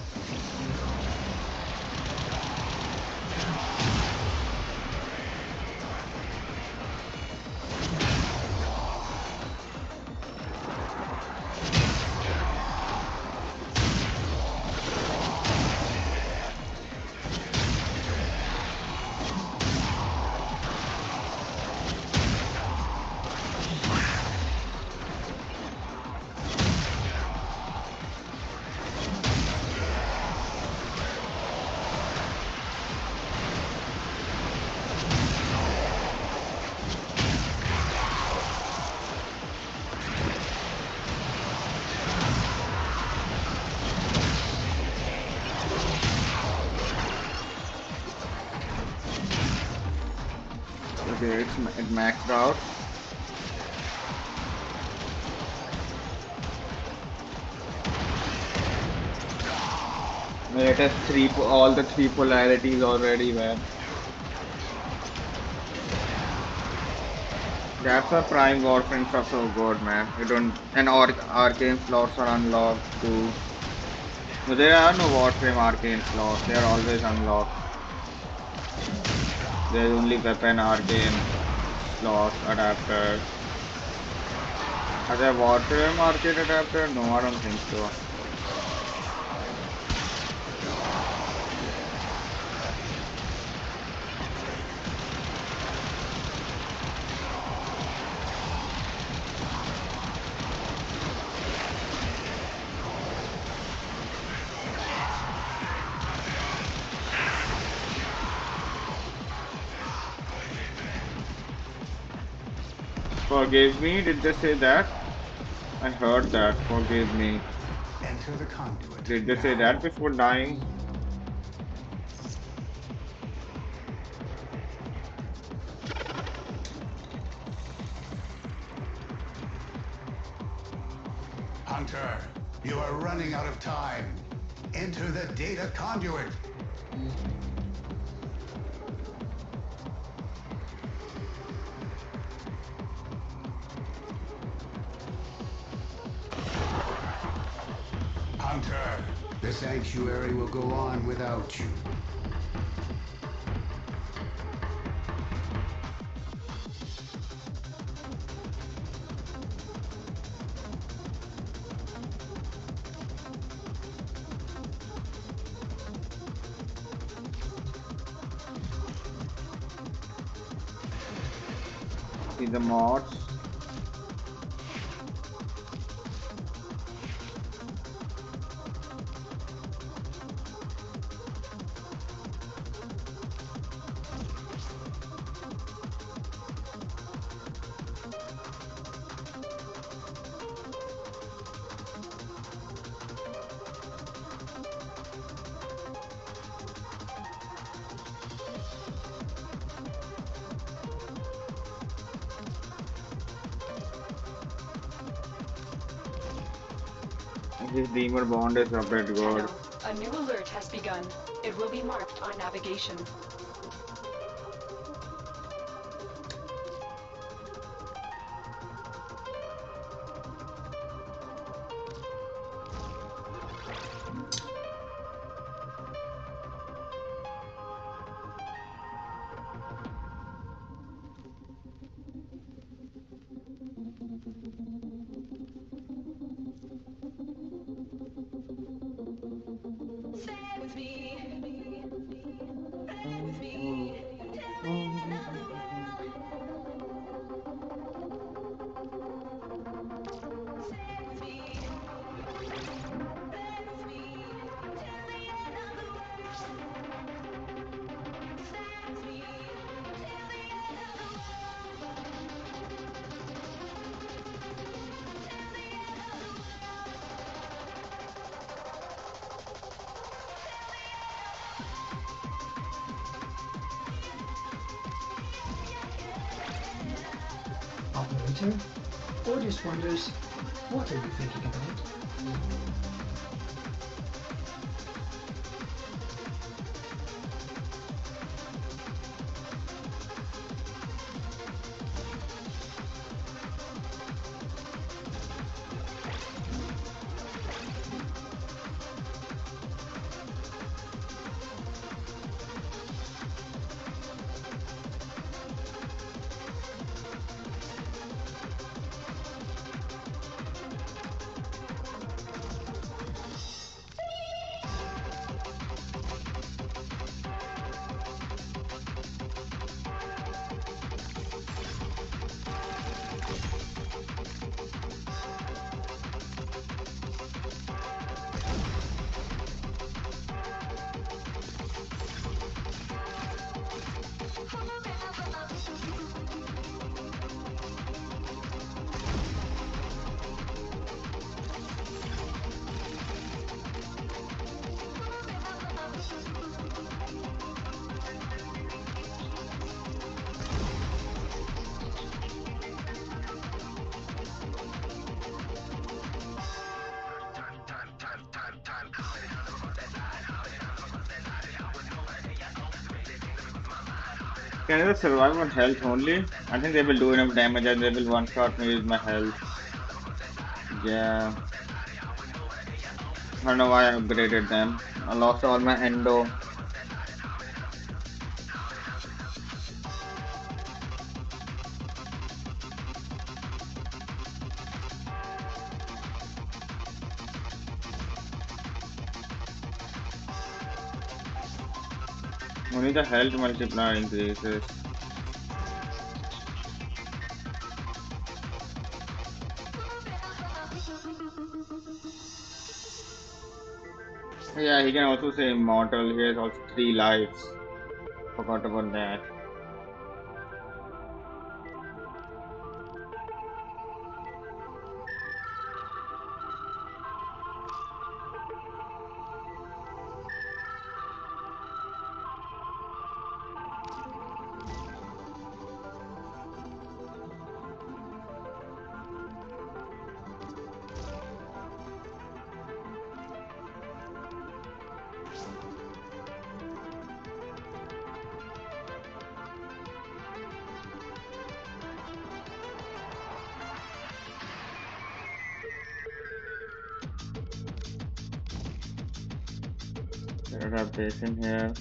Okay, it maxed out. It has all the 3 polarities already, man. That's why Prime Warframes are so good, man. You don't, and arcane slots are unlocked too. No, there are no Warframe arcane slots. They are always unlocked. There's only weapon arcane slots adapters. Are there Warframe arcane adapter? No, I don't think so. Forgive me, did they say that? I heard that. Forgive me. Enter the conduit. Did they say that before dying? Hunter, you are running out of time. Enter the data conduit. Hunter, the sanctuary will go on without you. See the mods. This Demon Bond is a bit good. A new alert has begun. It will be marked on navigation. Hunter, or just wonders, what are you thinking about? Can I survive on health only? I think they will do enough damage and they will one-shot me with my health. Yeah. I don't know why I upgraded them. I lost all my endo. Only the health multiplier increases. Yeah, he can also say immortal. He has also 3 lives. Forgot about that. Adaptation here.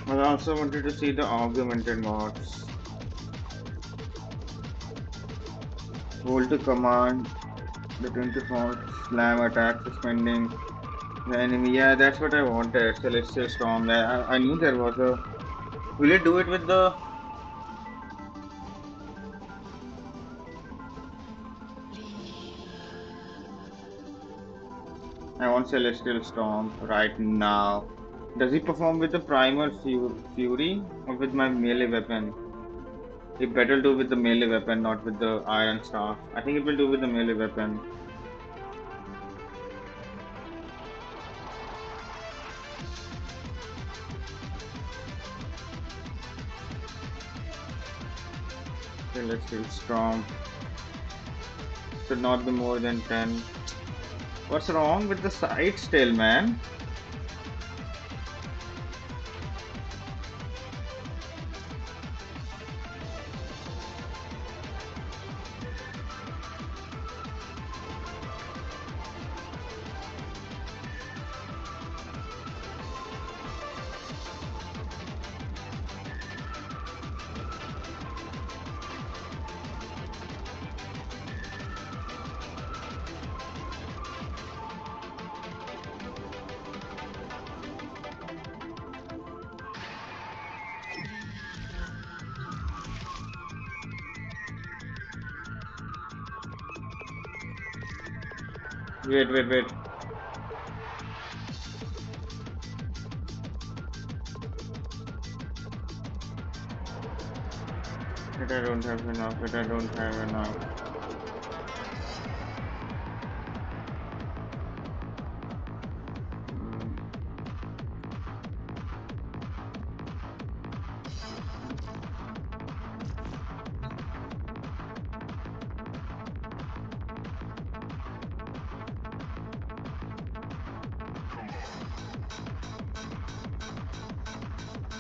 I also wanted to see the augmented mods. Hold to command the 24 slam attack suspending the enemy. Yeah, that's what I wanted. Celestial Storm. I knew there was a. Will it do it with the? I want Celestial Storm right now. Does he perform with the Primal Fury or with my melee weapon? He better do with the melee weapon, not with the Iron Staff. I think it will do with the melee weapon. Celestial Storm. Should not be more than 10. What's wrong with the sight still, man? Wait. But I don't have enough, but I don't have enough.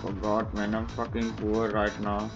Oh god, man, I'm fucking poor right now.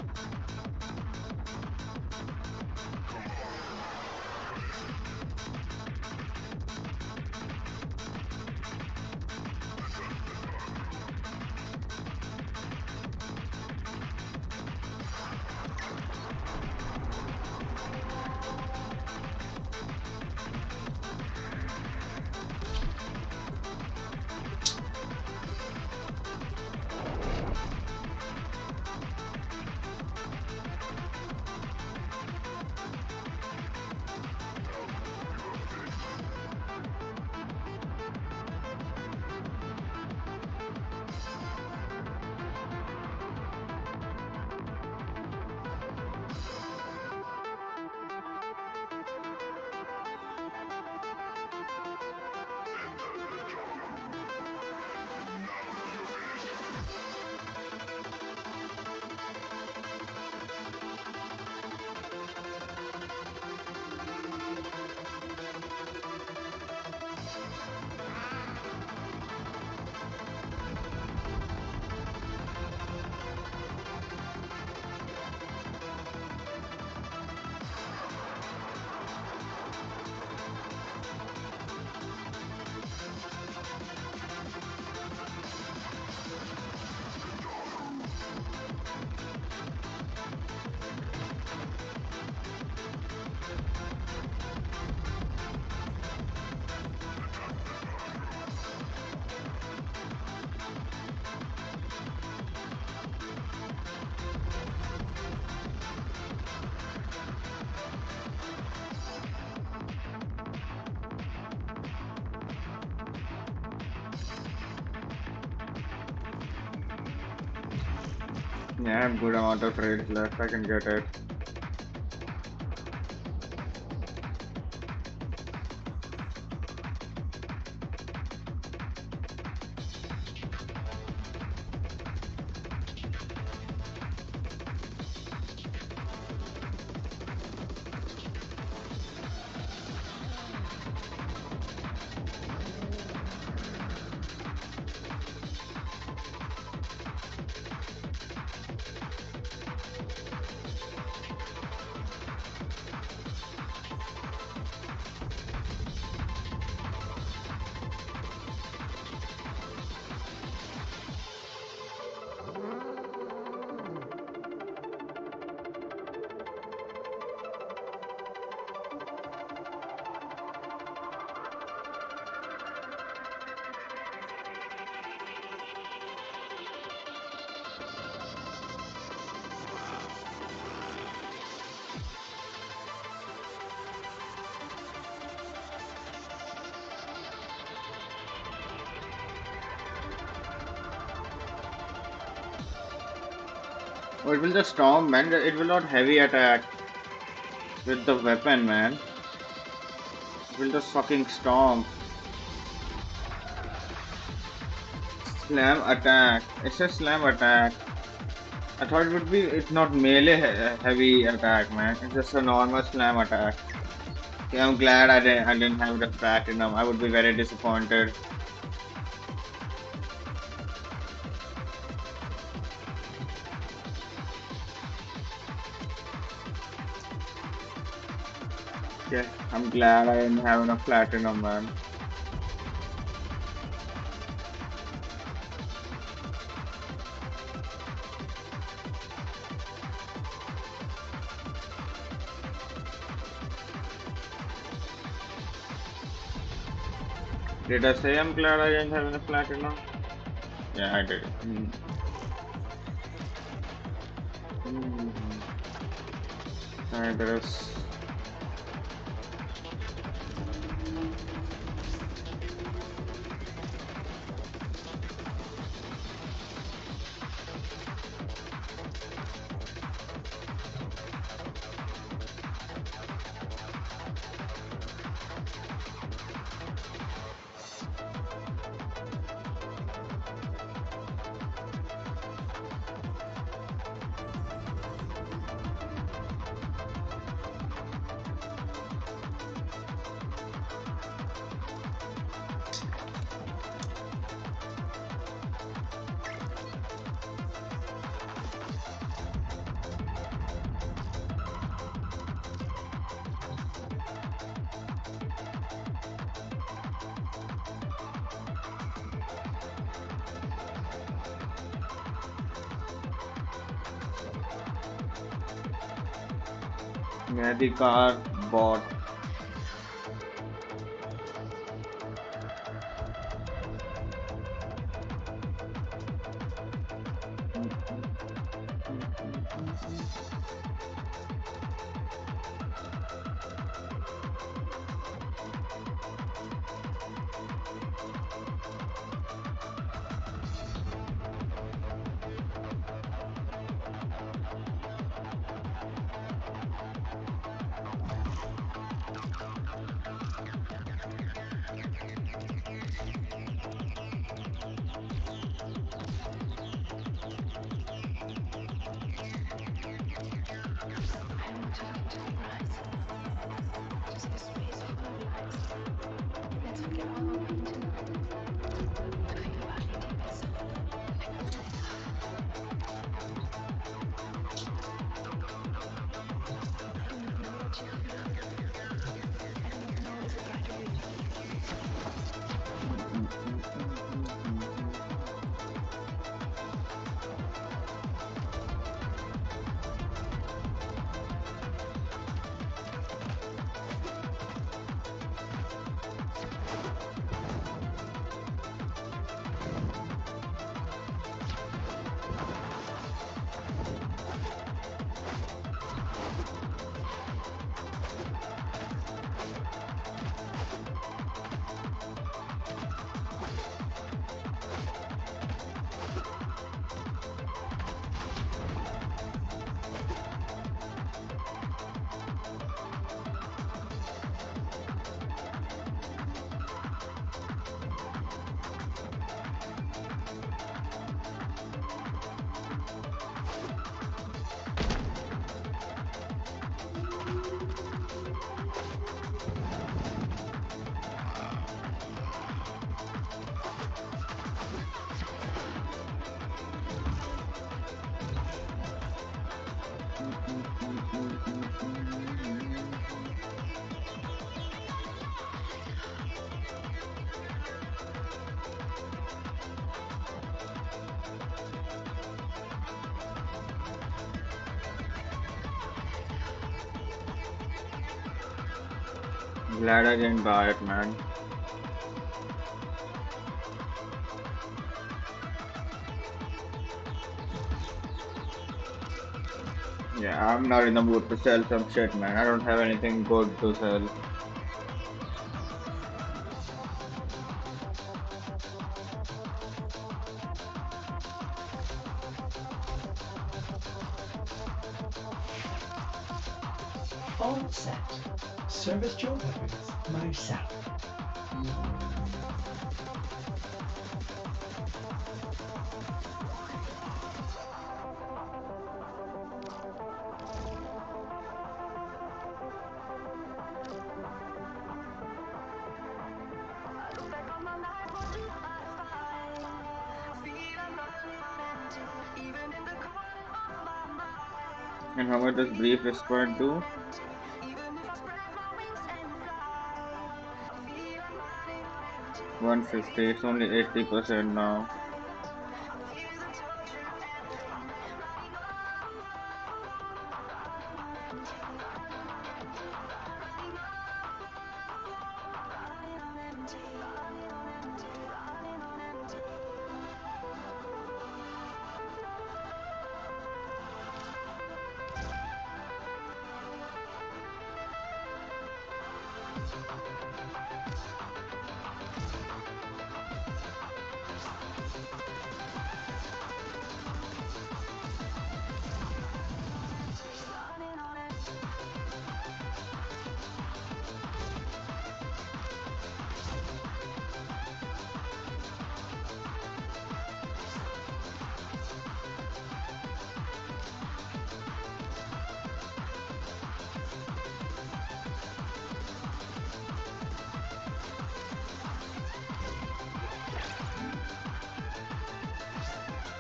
Yeah, I have good amount of trades left, I can get it. Oh, it will just storm, man. It will not heavy attack with the weapon, man. It will just fucking storm. Slam attack. It's a slam attack. I thought it would be. It's not melee heavy attack, man. It's just a normal slam attack. Yeah, I'm glad I didn't have the platinum. I would be very disappointed. Yeah, I'm glad I didn't have enough platinum, man. Did I say I'm glad I didn't have enough platinum? Yeah, I did. Alright, there's... Yeah, the car bought. Glad I didn't buy it, man. Yeah, I'm not in the mood to sell some shit, man. I don't have anything good to sell. All set. Service your weapons myself. And how much does brief respond do? 150. It's only 80% now.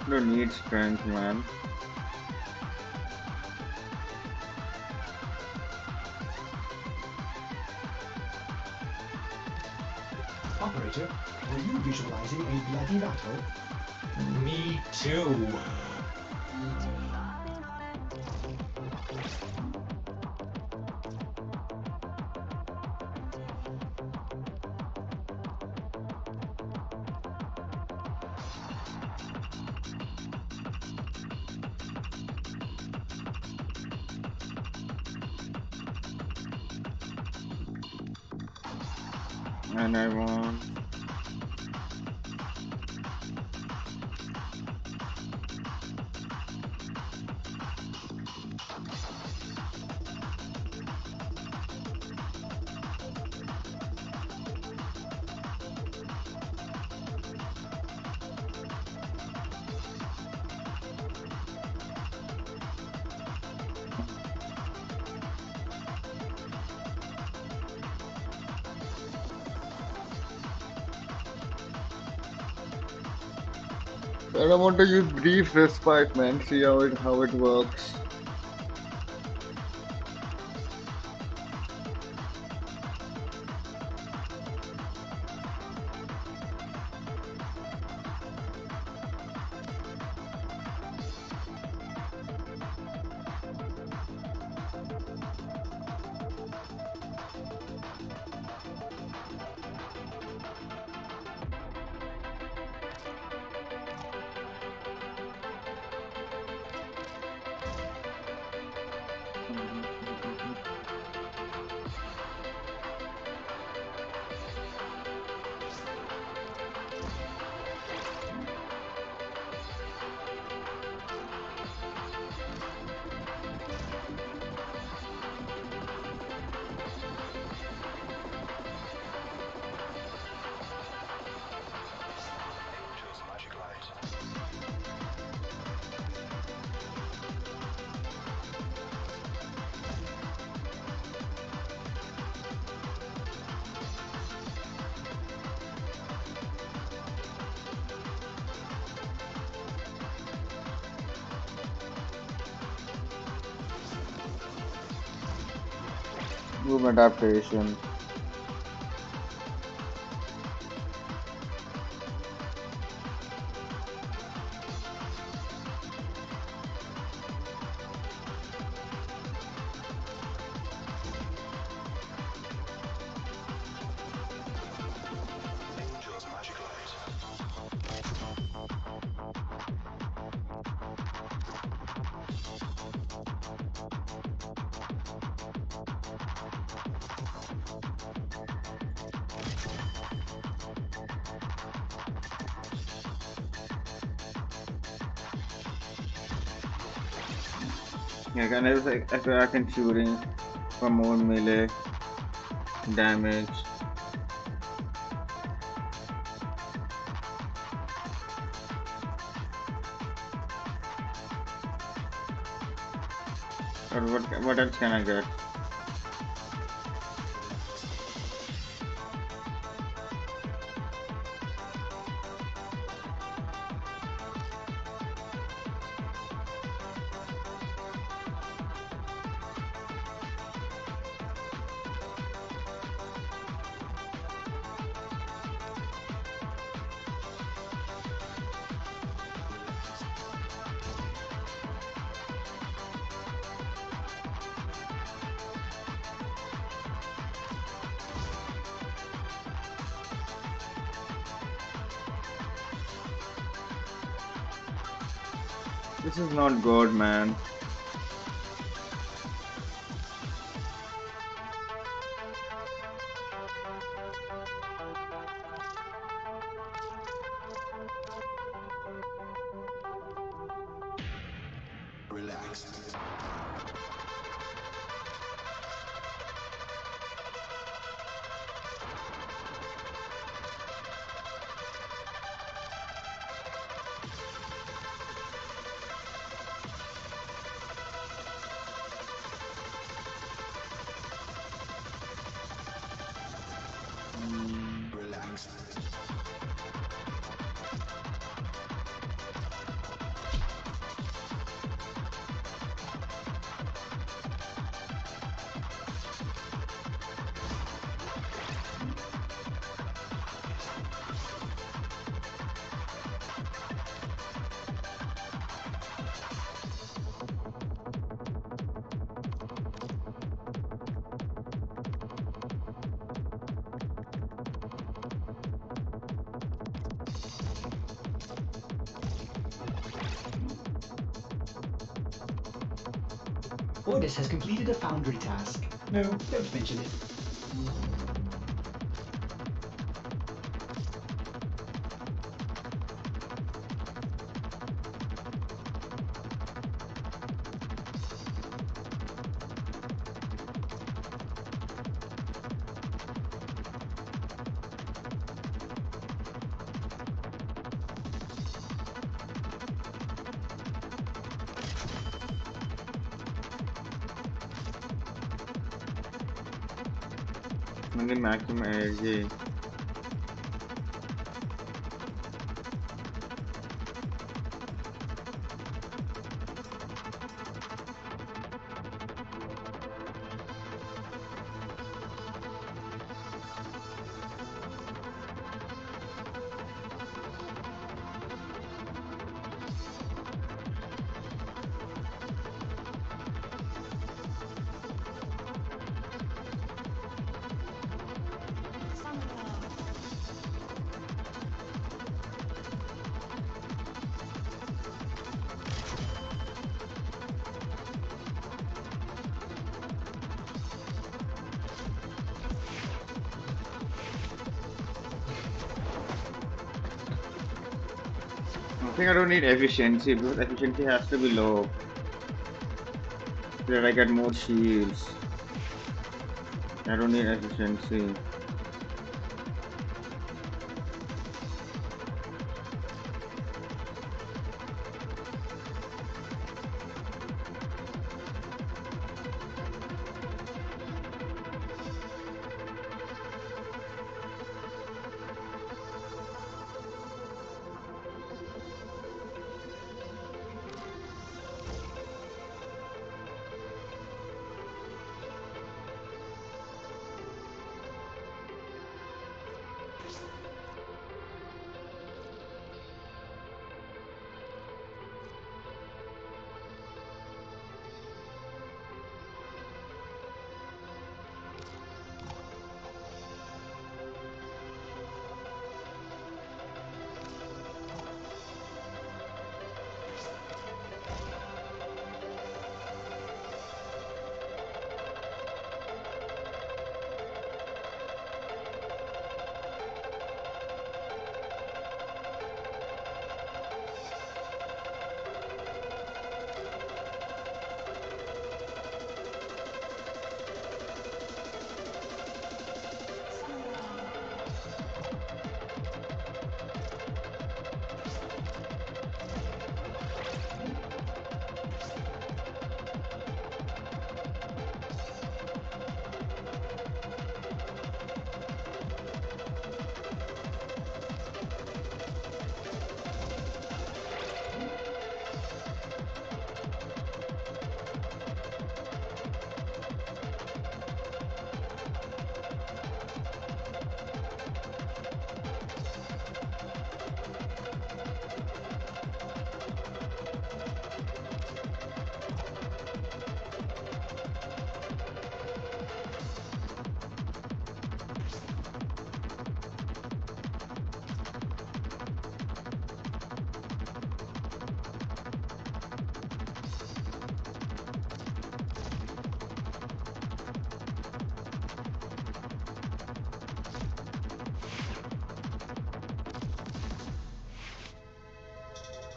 Don't need strength, man. Operator, are you visualizing a bloody battle? Me too. And I want. And I want to use brief respite, man. See how it works. Move adaptation. Yeah, can I attack and shooting for more melee damage. Or what else can I get? This is not good, man. Relax. Relax. Ordis has completed a foundry task. No, don't mention it. Only maximum energy. I think I don't need efficiency because efficiency has to be low so that I get more shields. I don't need efficiency.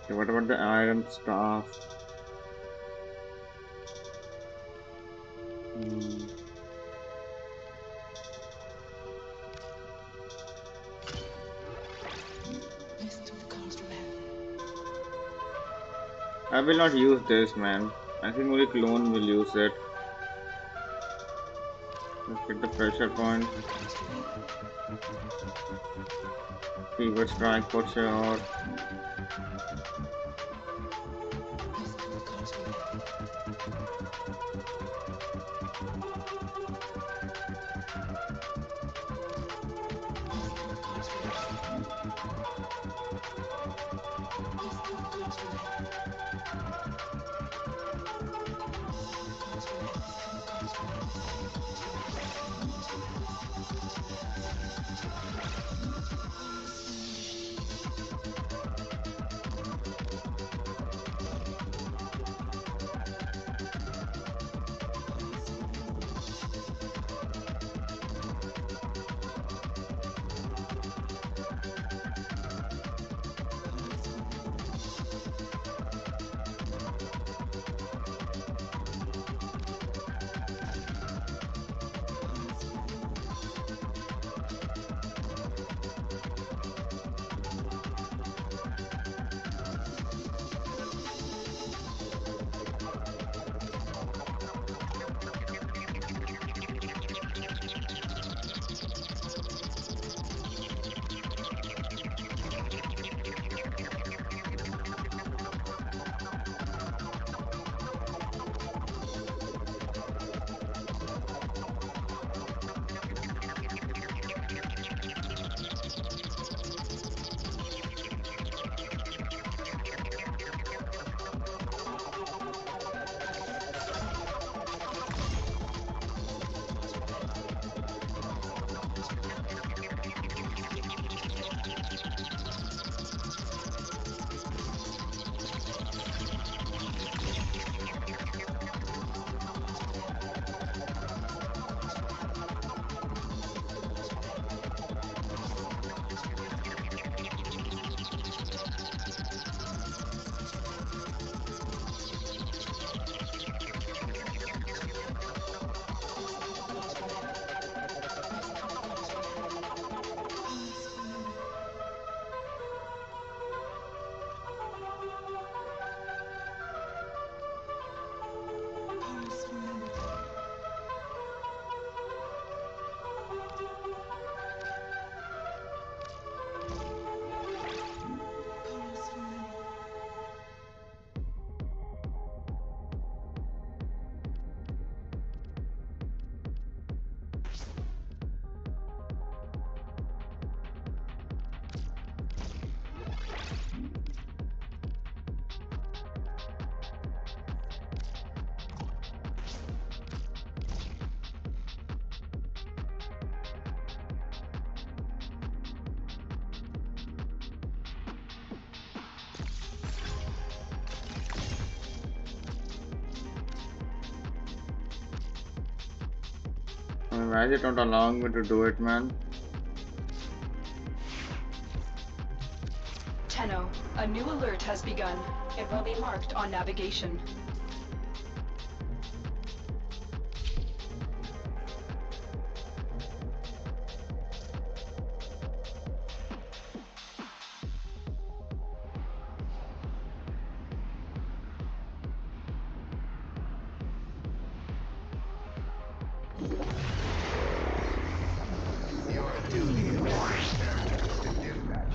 Okay, what about the iron staff? I will not use this, man. I think only clone will use it. Let's get the pressure point. Fever strike for sure. Why is it not allowing me to do it, man? Tenno, a new alert has begun. It will be marked on navigation. Your duty in this experiment is to dispatch.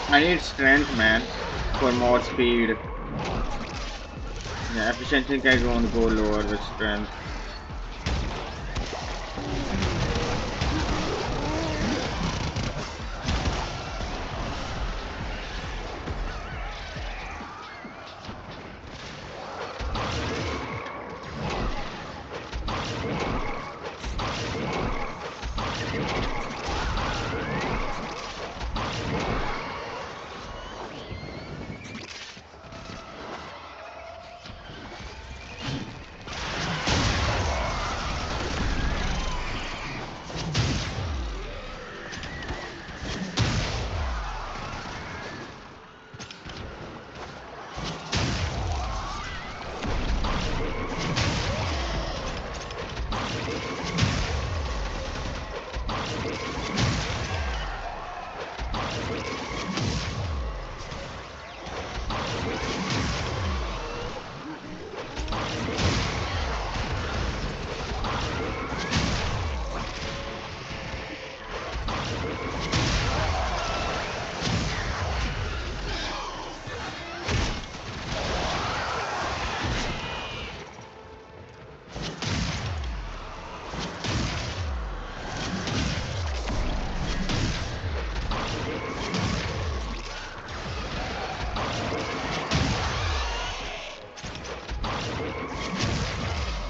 I need strength, man, for more speed. Yeah, efficiency can won't go lower with strength.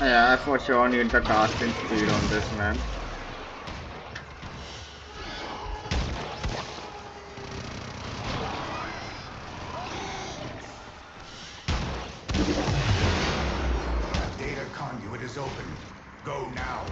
Yeah, I for sure need the casting speed on this, man. A data conduit is open. Go now.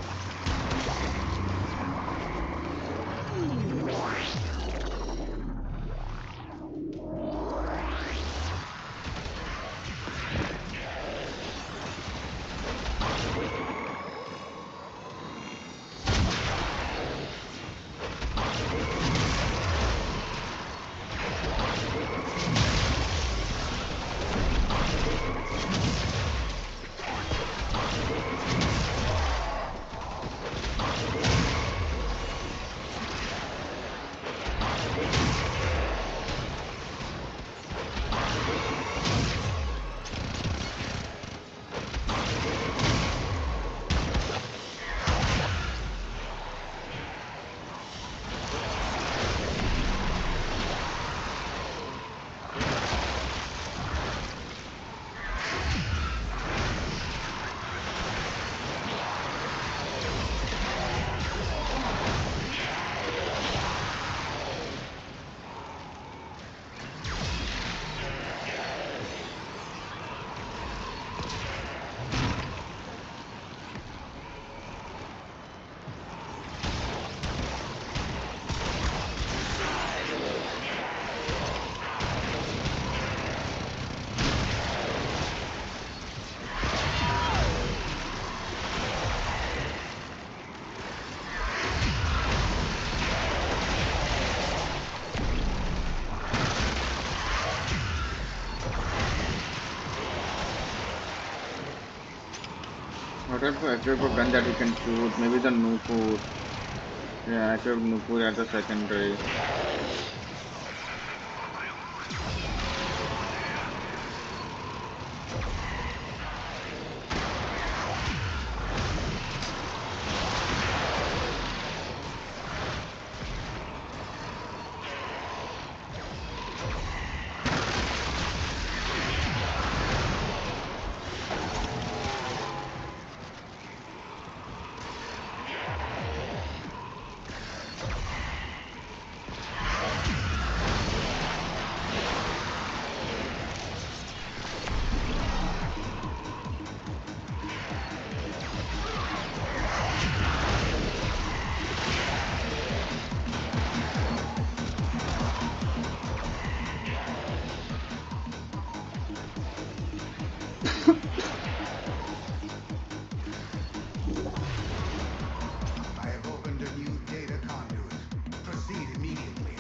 What else actually for gun that we can shoot? Maybe the Nupur. Yeah, I should have Nupur at the secondary. I have opened a new data conduit. Proceed immediately.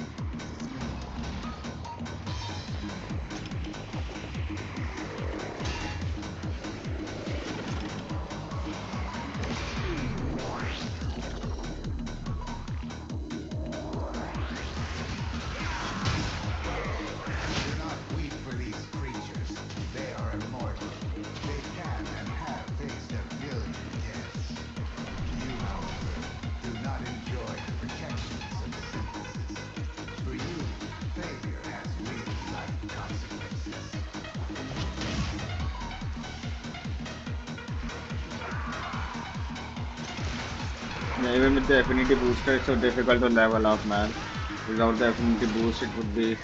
Do not weep for these creatures. They are immortal. They can and have faced a billion deaths. You, however, do not enjoy the protections of synthesis. For you, failure has real-life consequences. Yeah, even with the affinity booster, it's so difficult to level up, man. Without the affinity boost, it would be.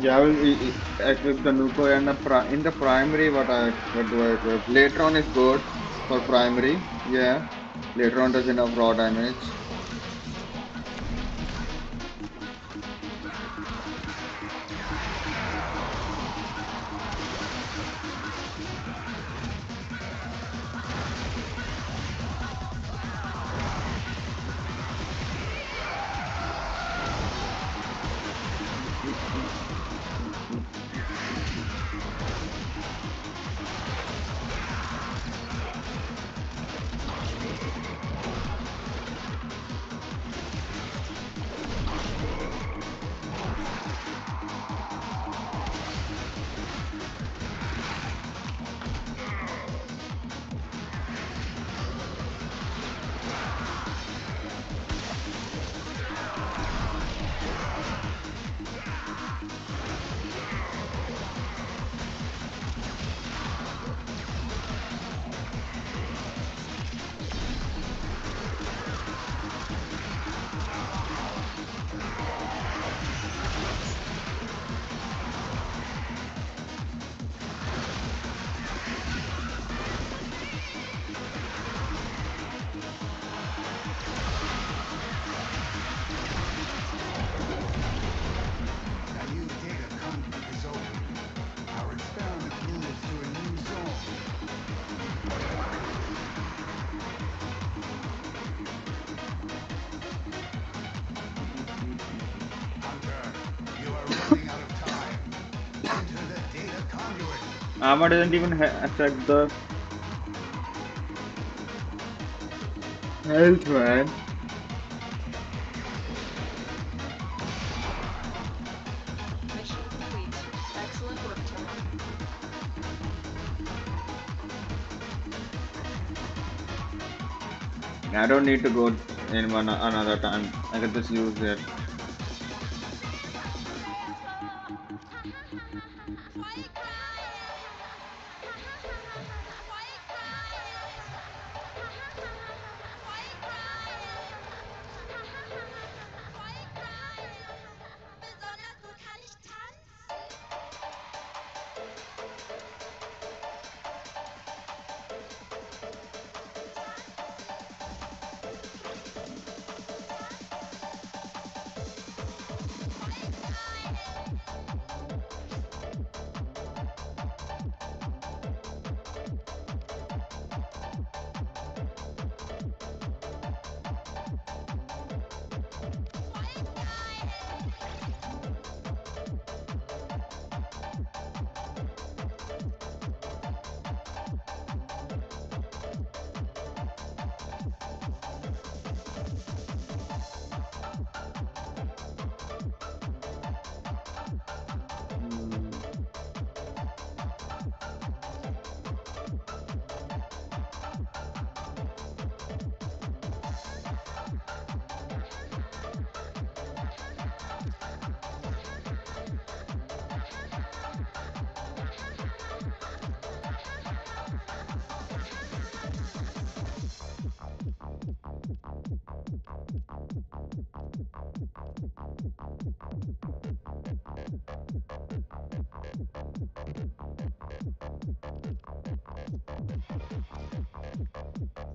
Yeah, I will equip the Nuko and in the primary. What do I equip? Later on is good for primary. Yeah, later on does enough raw damage. A new data conduit is open. Our experiment moves to a new zone. Hunter, you are running out of time. Enter the data conduit. Armor doesn't even affect the health, man. Mission complete. Excellent work, team. I don't need to go in another time. I can just use it.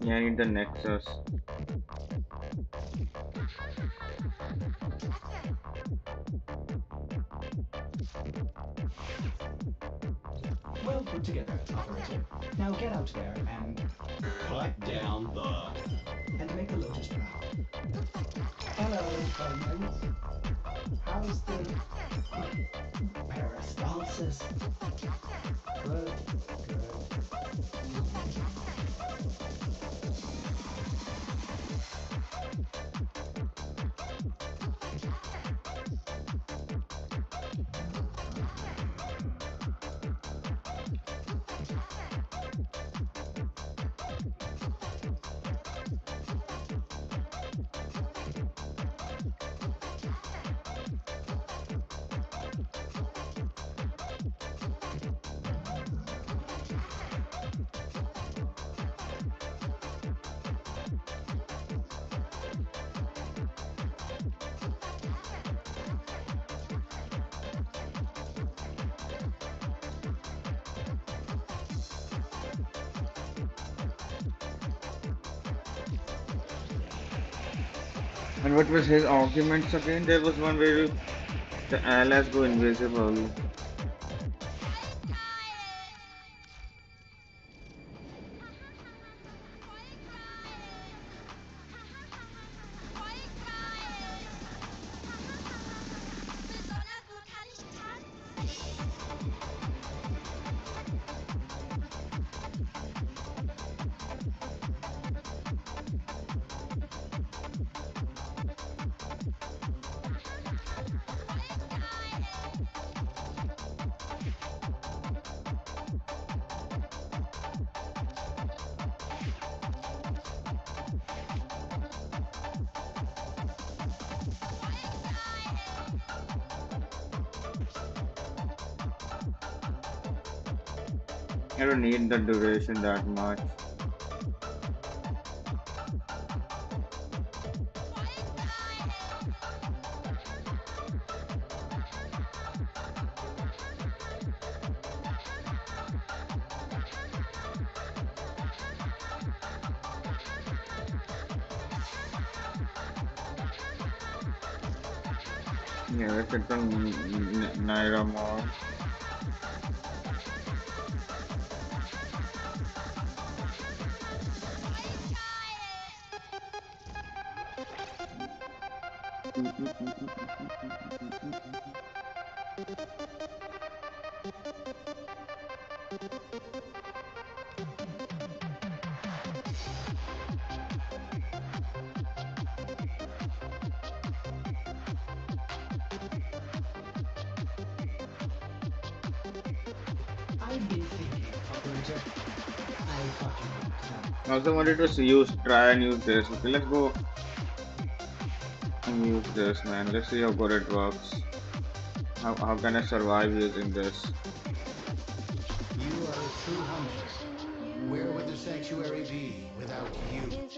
Yeah, I need the Nexus. Well put together, operator. Now get out there and Cut down the. and make the Lotus proud. Hello, Coleman. How's the peristalsis? Good, good. And what was his arguments again? There was one where the allies go invisible. I don't need the duration that much. Yeah, let's get some Naira more. I've been thinking, operator. I fucking want to know. I also wanted to try and use this. Okay, let's go and use this, man. Let's see how good it works. How can I survive using this? You are a true hunter. Where would the sanctuary be without you?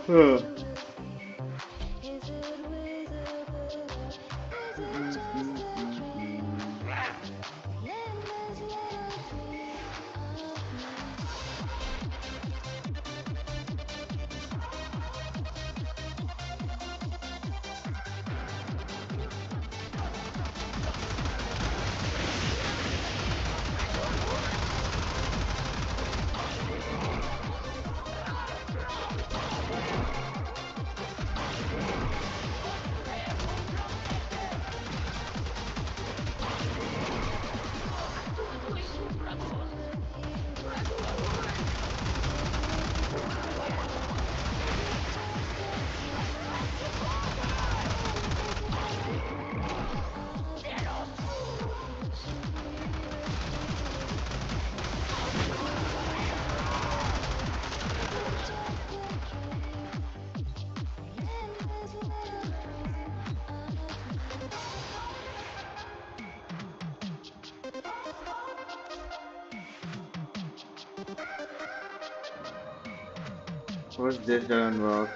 Huh. What's this doesn't work?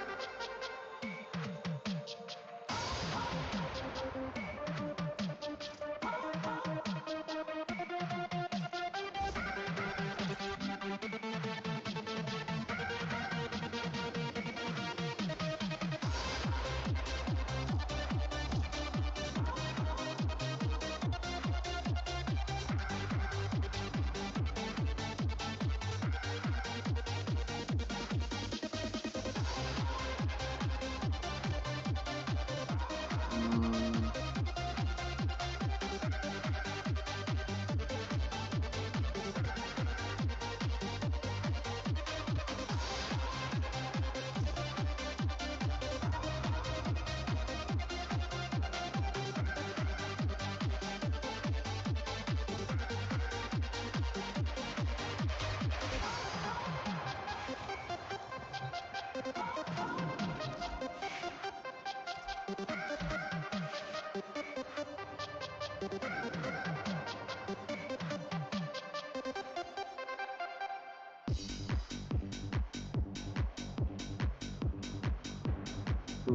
To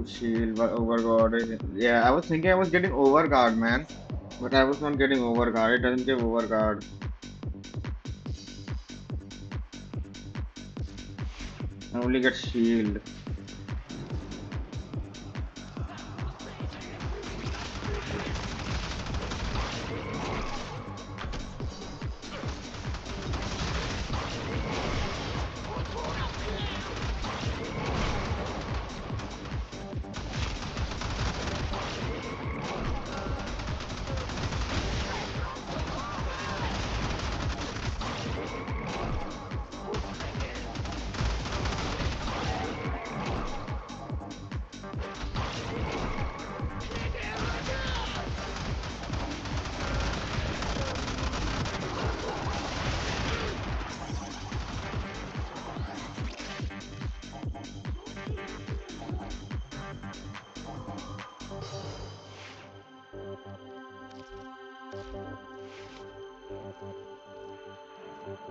shield, but overguard. Yeah, I was thinking I was getting overguard, man. But I was not getting overguard. It doesn't give overguard. I only get shield.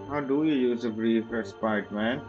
How do you use a brief respite, man?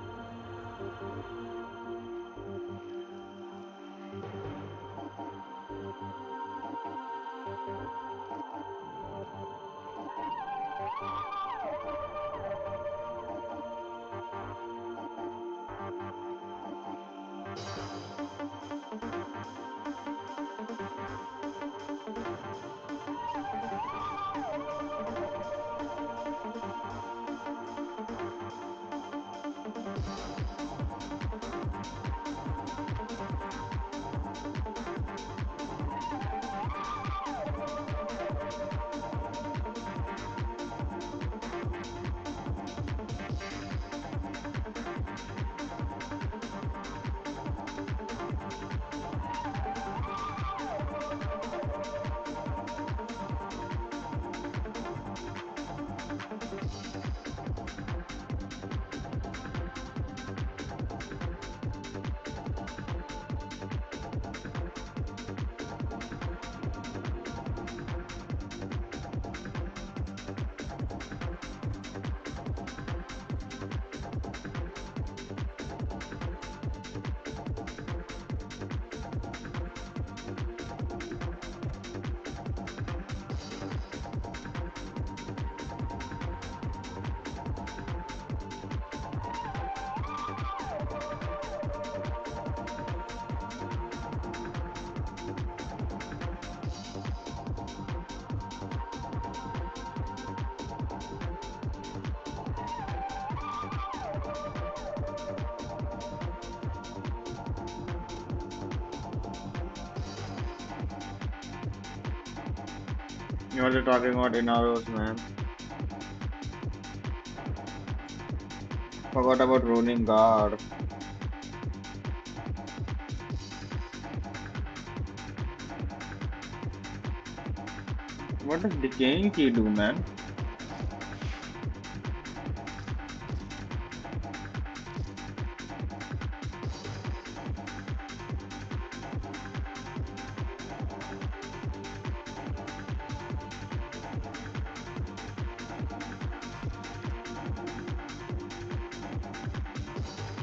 You are talking about Inaros, man. Forgot about ruining guard. What does decaying key do, man?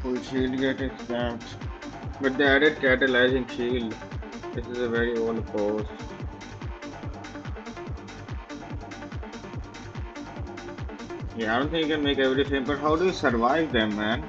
Full shield get stacked. But they added catalyzing shield. This is a very old post. Yeah, I don't think you can make everything, but how do you survive them, man?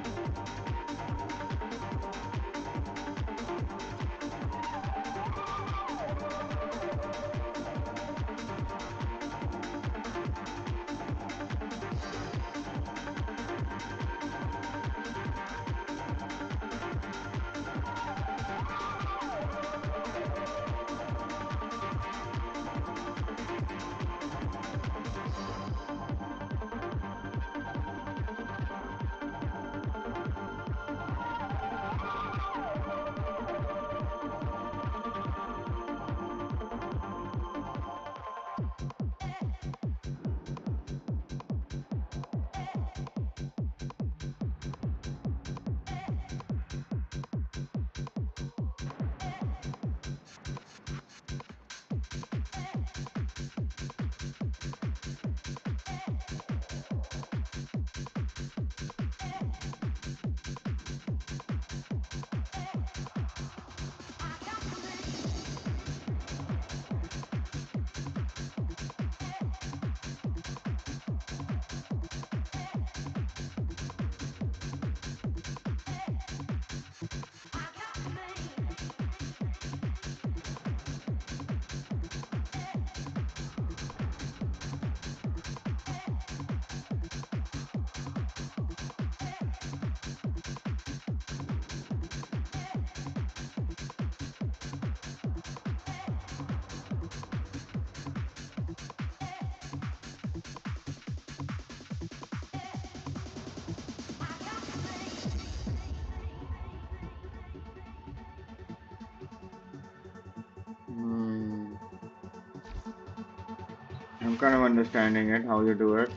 I'm kind of understanding it, how you do it.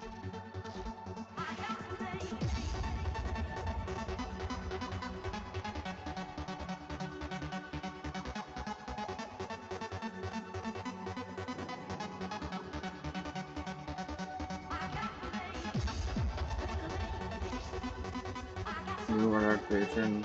You are patient.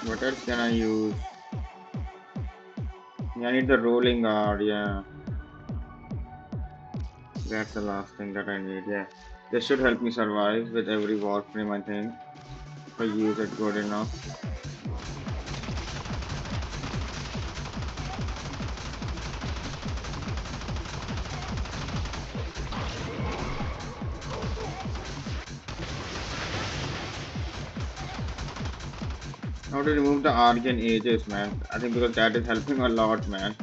What else can I use? Yeah, I need the rolling guard, yeah. That's the last thing that I need, yeah. This should help me survive with every warframe, I think. If I use it good enough. How to remove the Argent Aegis, man? I think because that is helping a lot, man.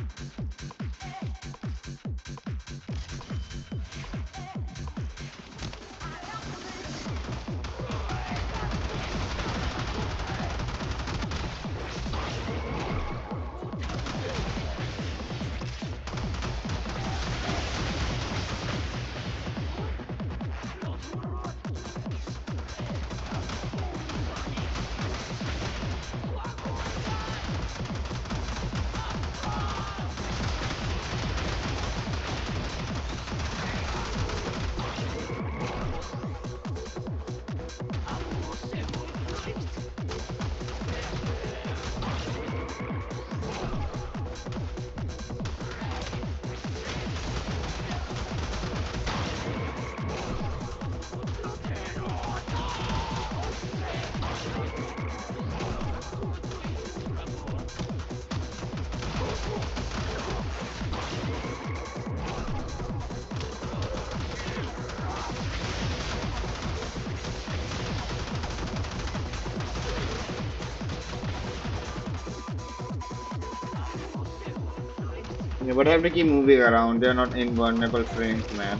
Yeah, but I have to keep moving around. They're not invulnerable frames, man.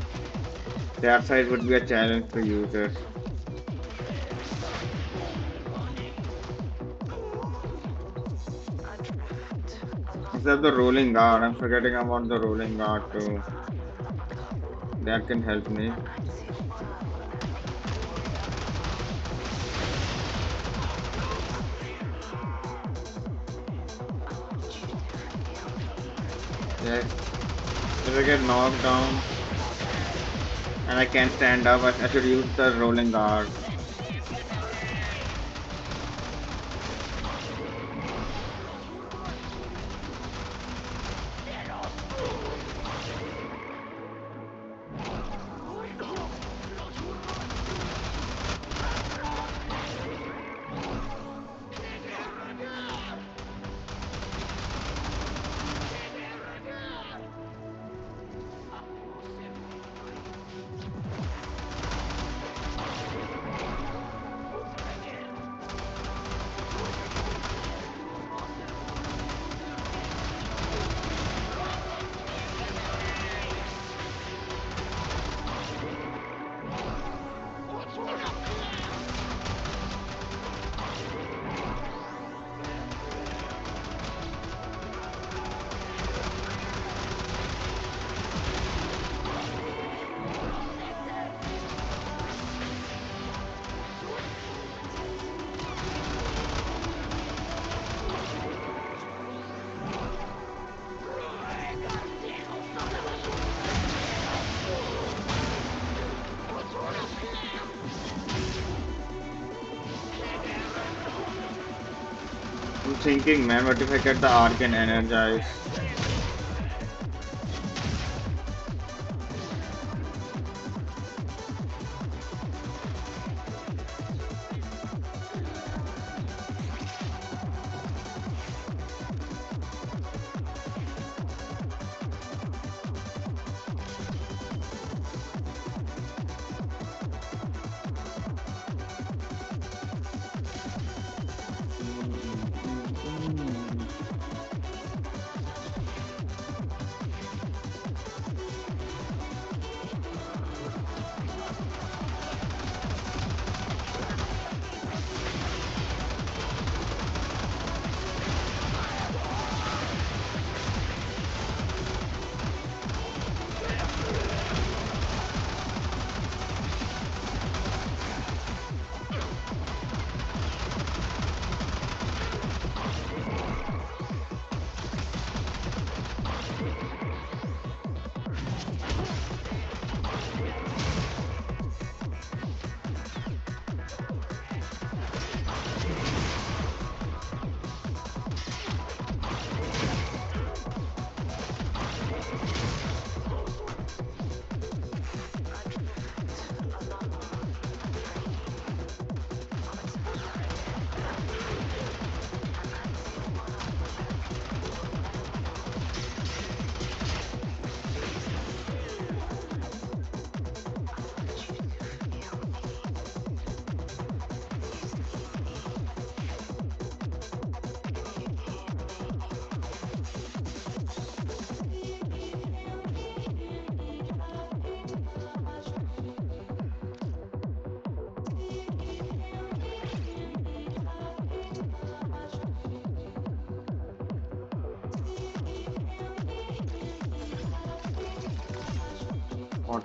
Their size would be a challenge to users. Except the rolling guard. I'm forgetting about the rolling guard too. That can help me. Yes. If I get knocked down and I can't stand up, I should use the rolling guard. I'm thinking, man, what if I get the arc and energize?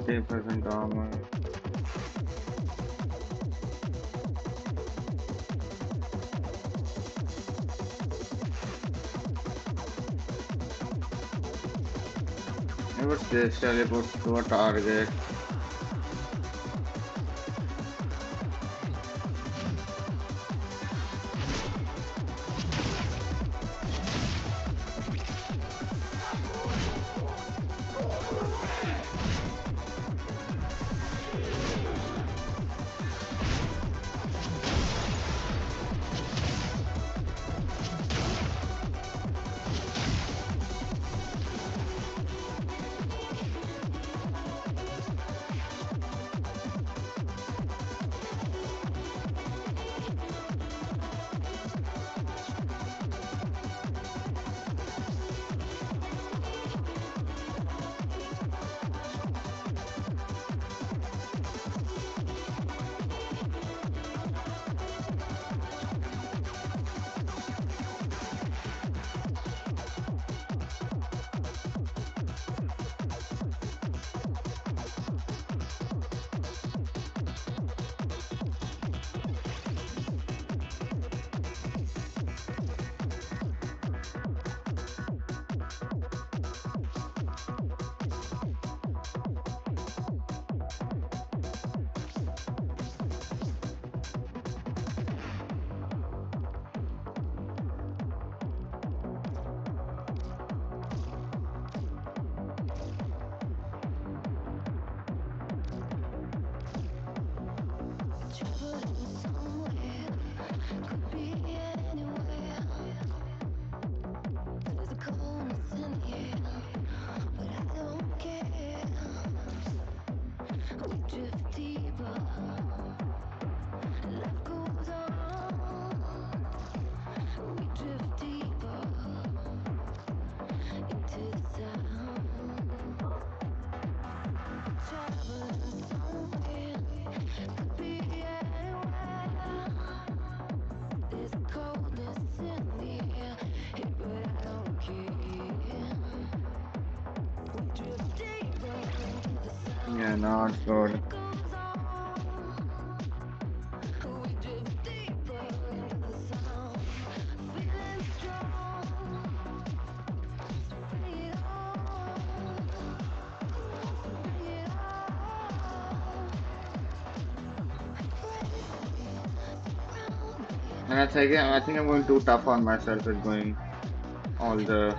%40 armor. What's this? Teleport to a target. Yeah, not good. And I think I'm going too tough on myself with going all the.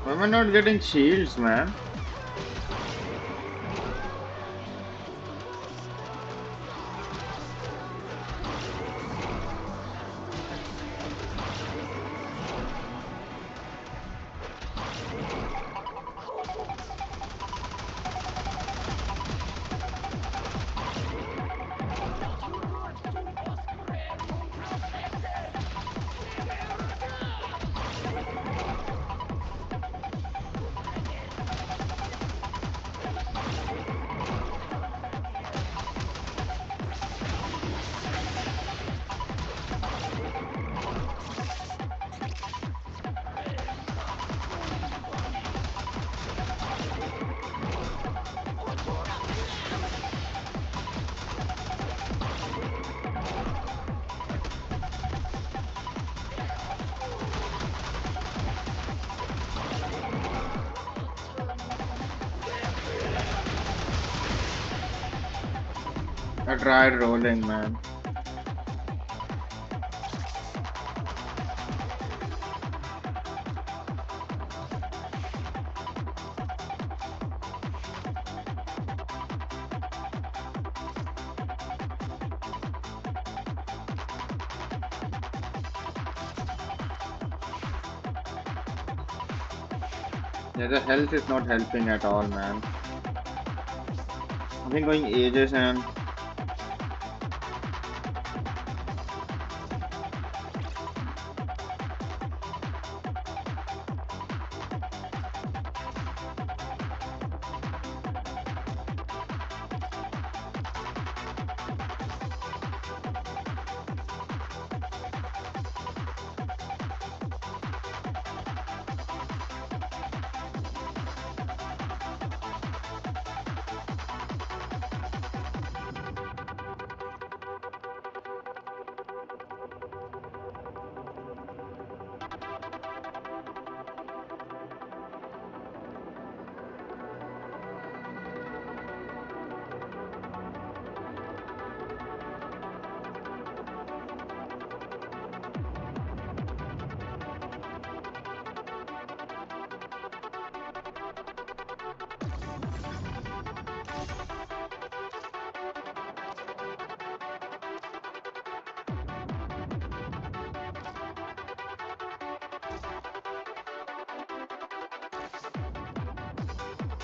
Why am I not getting shields, man? I tried rolling, man. Yeah, the health is not helping at all, man. I've been going ages and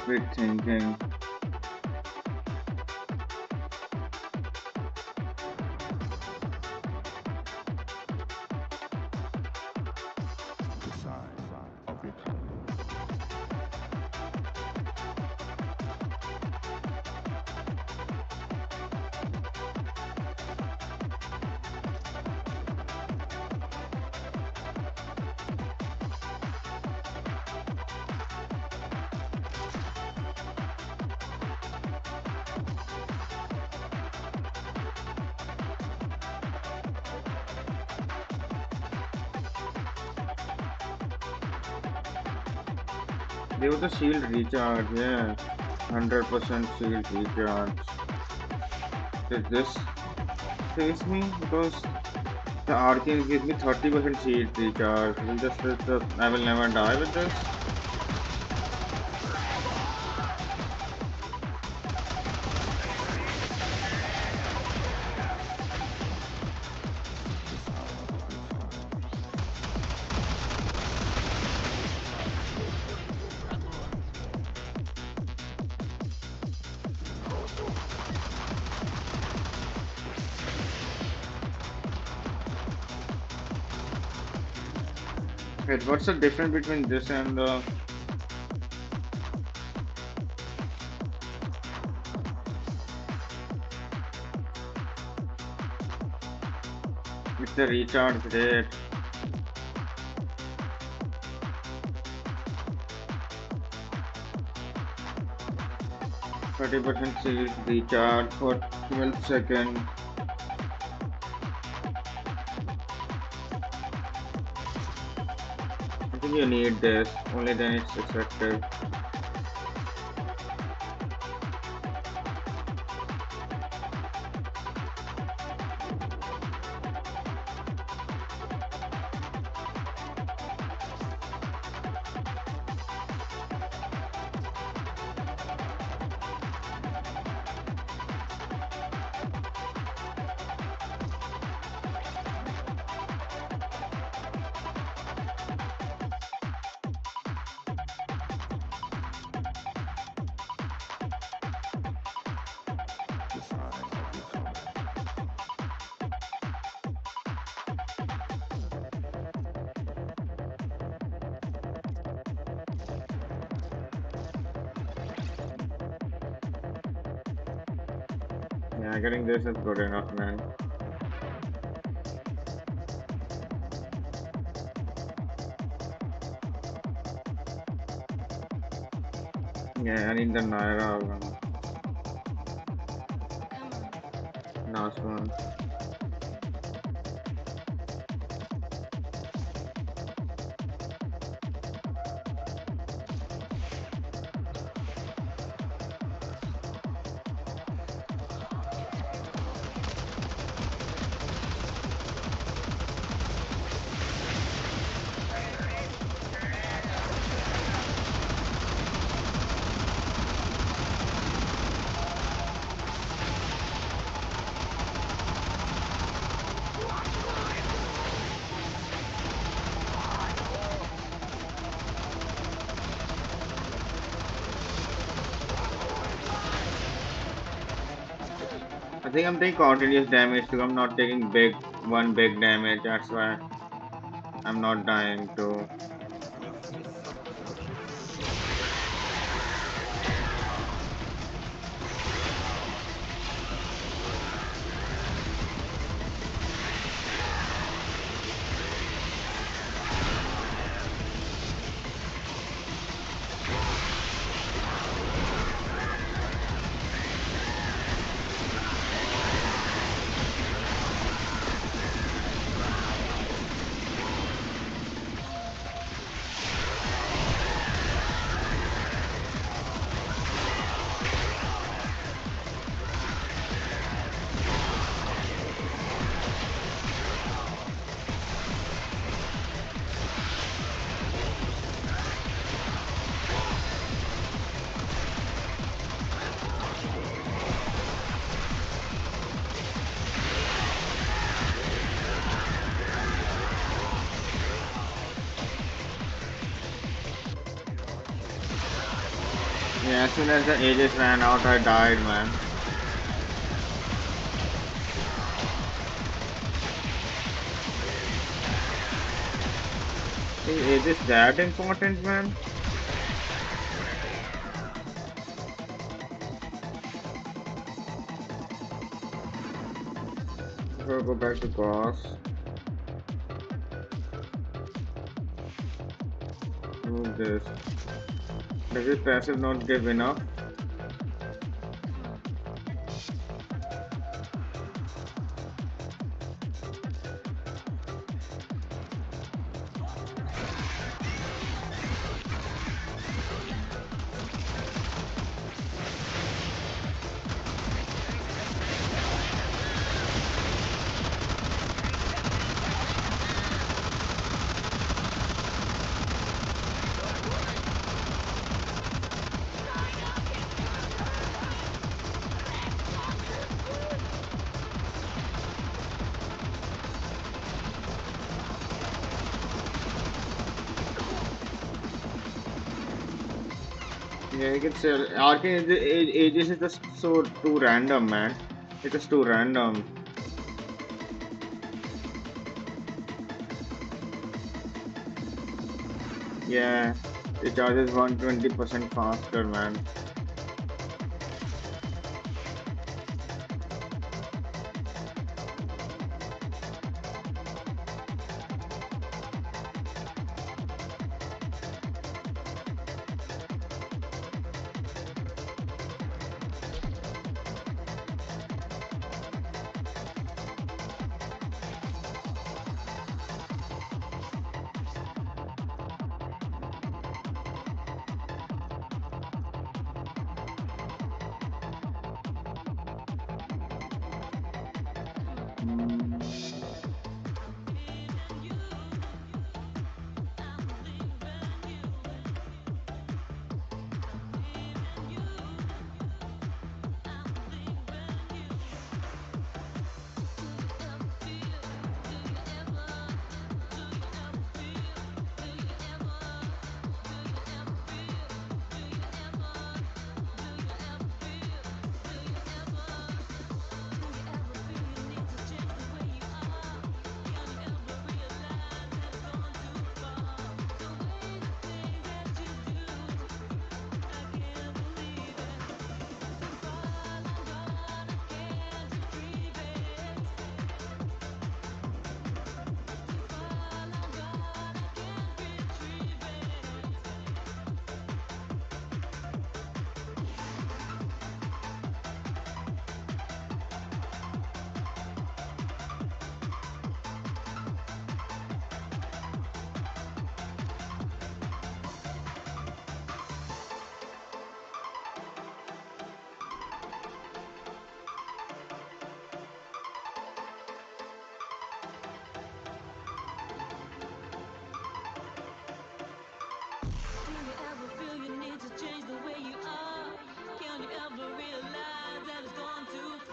quit thinking. They were the shield recharge, yeah. 100% shield recharge. Did this face me? Because the Arcane gives me 30% shield recharge. I will never die with this. Wait, what's the difference between this and the... It's the recharge rate. %30% shield recharge for 12 seconds. I think you need this, only then it's effective. Yeah, getting this is good enough, man. Yeah, I need the Naira one. Last one. I think I'm taking continuous damage too. I'm not taking one big damage. That's why I'm not dying too. Yeah, as soon as the ages ran out, I died, man. Is this that important, man? I'll go back to boss. Move this. Does this passive not give enough? Yeah, you can say Arcane Aegis is just so too random, man. It's just too random. Yeah, it charges 120% faster, man.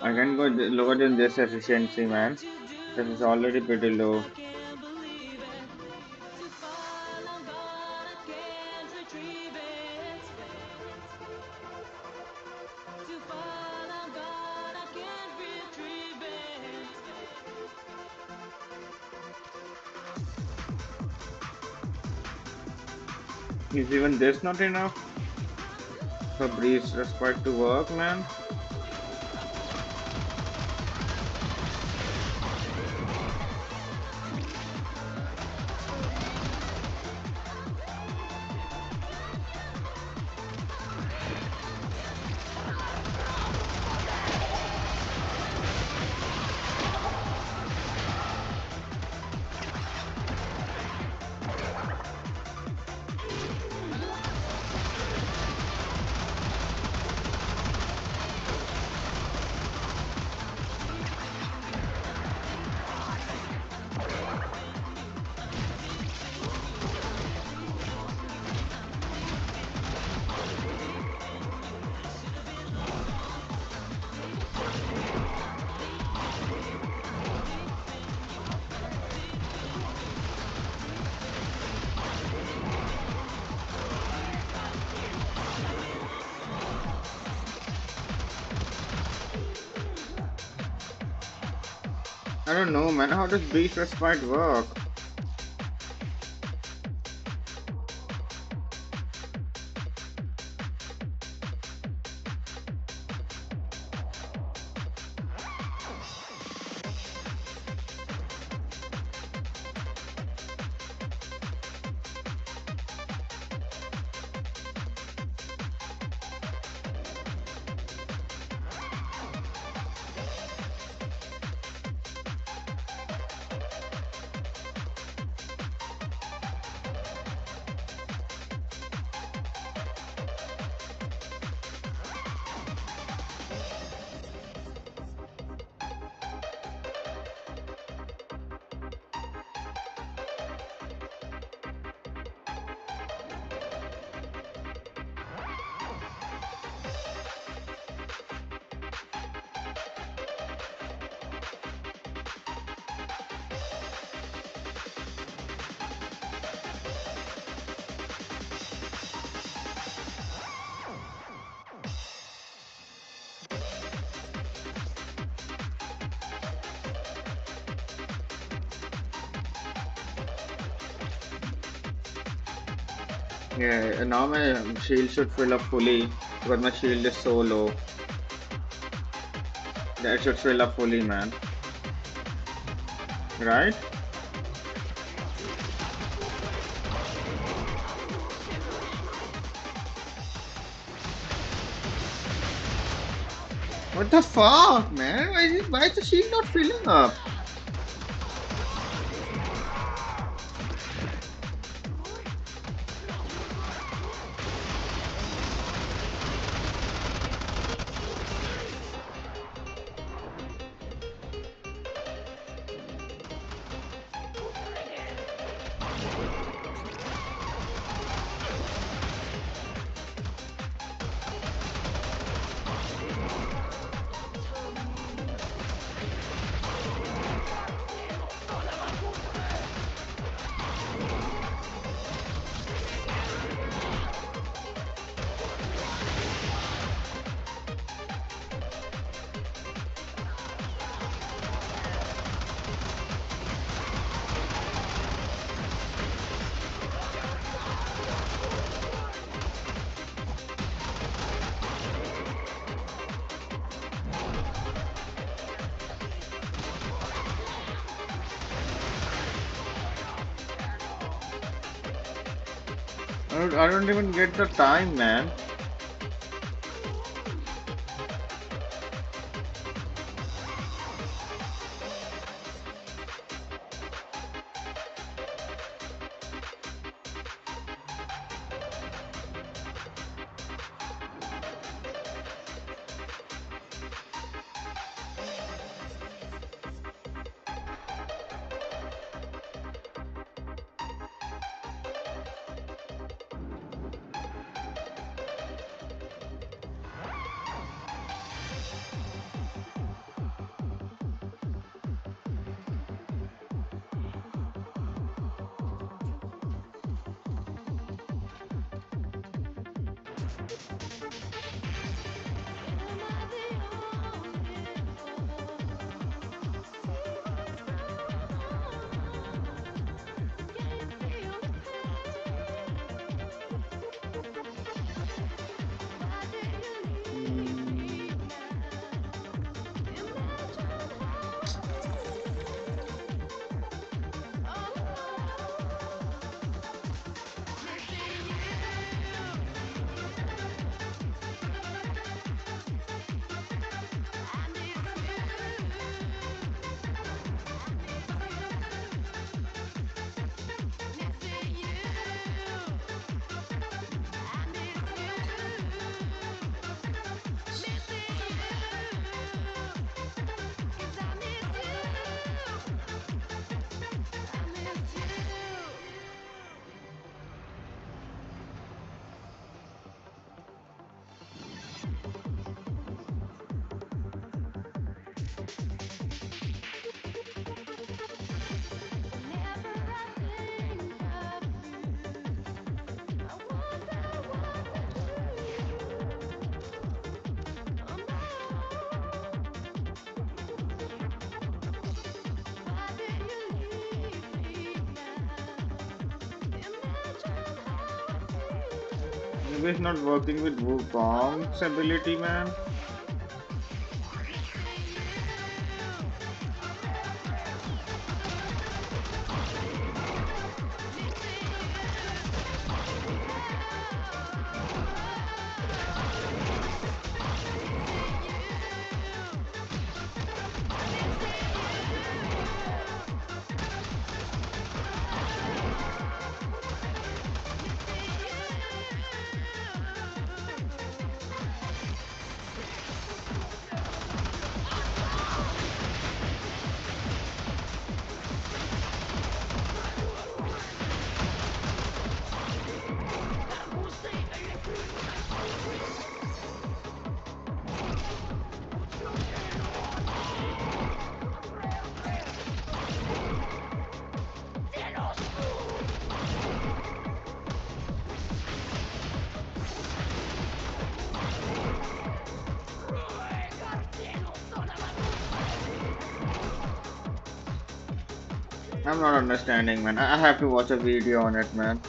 I can go lower than this efficiency, man. This is already pretty low. Is even this not enough for Breeze Respite to work, man? I don't know, man. How does Breeze Respite work? Yeah, now my shield should fill up fully because my shield is so low. That should fill up fully, man. Right? What the fuck, man? Why is the shield not filling up? I don't even get the time, man. Maybe it's not working with Wukong's ability, man. I'm not understanding, man. I have to watch a video on it, man.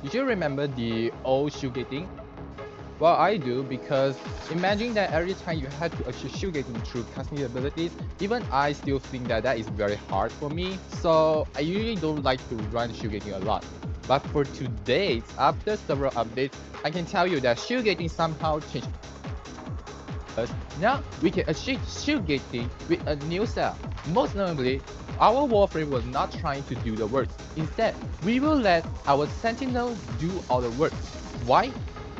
Did you remember the old shoegating? Well, I do, because imagine that every time you had to achieve shoegating through casting abilities, even I still think that is very hard for me, so I usually don't like to run shoegating a lot. But for today, after several updates, I can tell you that shoegating somehow changed. Now we can achieve shoegating with a new setup. Most notably, our Warframe was not trying to do the work. Instead, we will let our Sentinel do all the work. Why?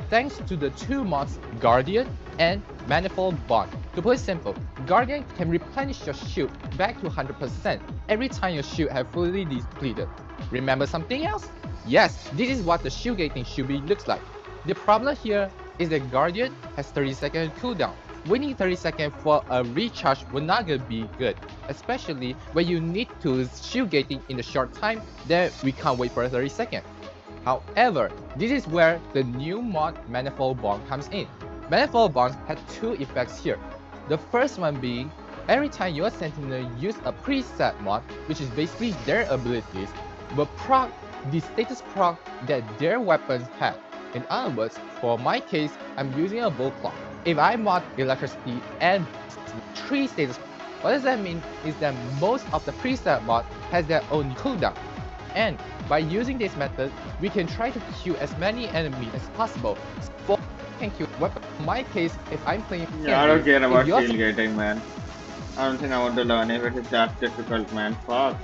Thanks to the two mods Guardian and Manifold Bond. To put it simple, Guardian can replenish your shield back to 100% every time your shield has fully depleted. Remember something else? Yes, this is what the shoegating should be looks like. The problem here is that Guardian has 30-second cooldown. Waiting 30 seconds for a recharge will not gonna be good, especially when you need to shoegating in a short time, then we can't wait for 30 seconds. However, this is where the new mod Manifold Bond comes in. Manifold Bond had two effects here. The first one being, every time your Sentinel use a preset mod, which is basically their abilities, will proc the status proc that their weapons have. In other words, for my case, I'm using a bull clock. If I mod electricity and 3 status, what does that mean is that most of the preset mod has their own cooldown. And by using this method, we can try to kill as many enemies as possible. For thank you. In my case, if I'm playing, yeah, I don't care about tailgating, man. I don't think I want to learn it. It is that difficult, man. Fuck.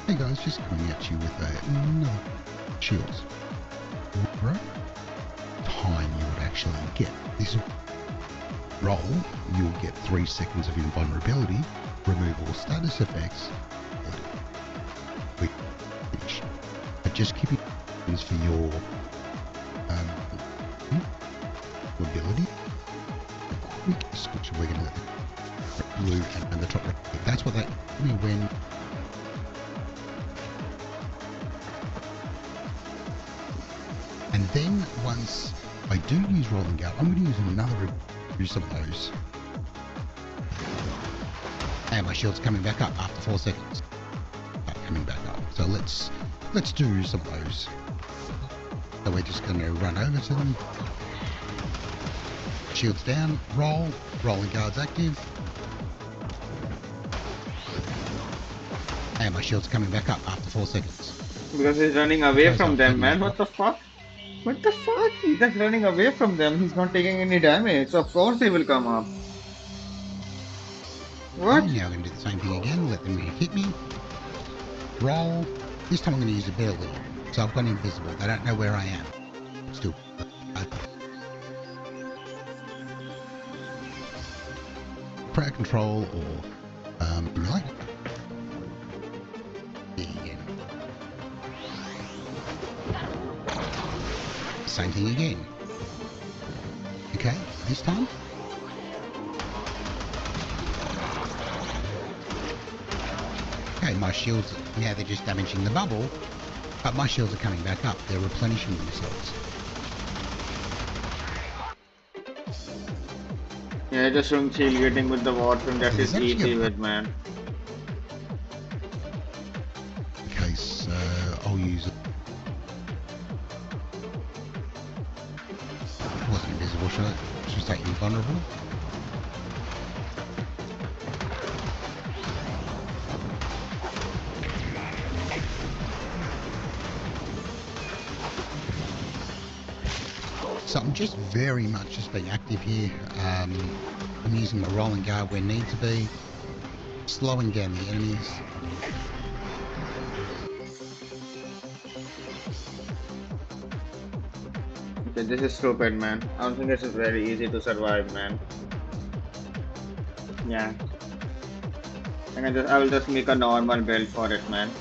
Hey guys, just coming at you with another shields. Right? Time you would actually get. This roll, you'll get 3 seconds of invulnerability, remove all status effects, and finish. But just keep it for your ability. A quick switch, we're going to let the blue and the top right. That's what that when. And then once I do use rolling guard, I'm going to use another use of those. And my shield's coming back up after 4 seconds. Coming back up. So let's do some of those. So we're just going to run over to them. Shields down, rolling guards active. And my shield's coming back up after 4 seconds. Because he's running away from them, man. What the fuck? What the fuck? He's just running away from them. He's not taking any damage. So of course they will come up. What? Now I'm going to do the same thing again. Let them hit me. Roll. This time I'm going to use ability. So I've gone invisible. They don't know where I am. Still. Crowd control or like. Same thing again. Okay, this time. Okay, my shields, now they're just damaging the bubble, but my shields are coming back up. They're replenishing themselves. Yeah, just from tailgating with the Warframe, that is easy with, man. Okay, so I'll use it. Wasn't invisible, should I? Should I take invulnerable? So I'm just very much just being active here. I'm using my rolling guard where need to be, slowing down the enemies. Okay, this is stupid, man. I don't think this is very easy to survive, man. Yeah. I will just make a normal build for it, man.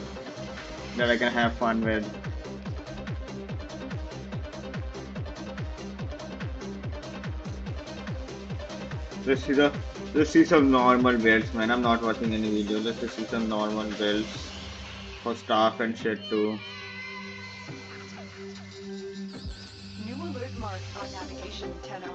That I can have fun with. Let's see some normal builds, man. I'm not watching any video. Let's just see some normal builds for staff and shit too. Action, Tenno.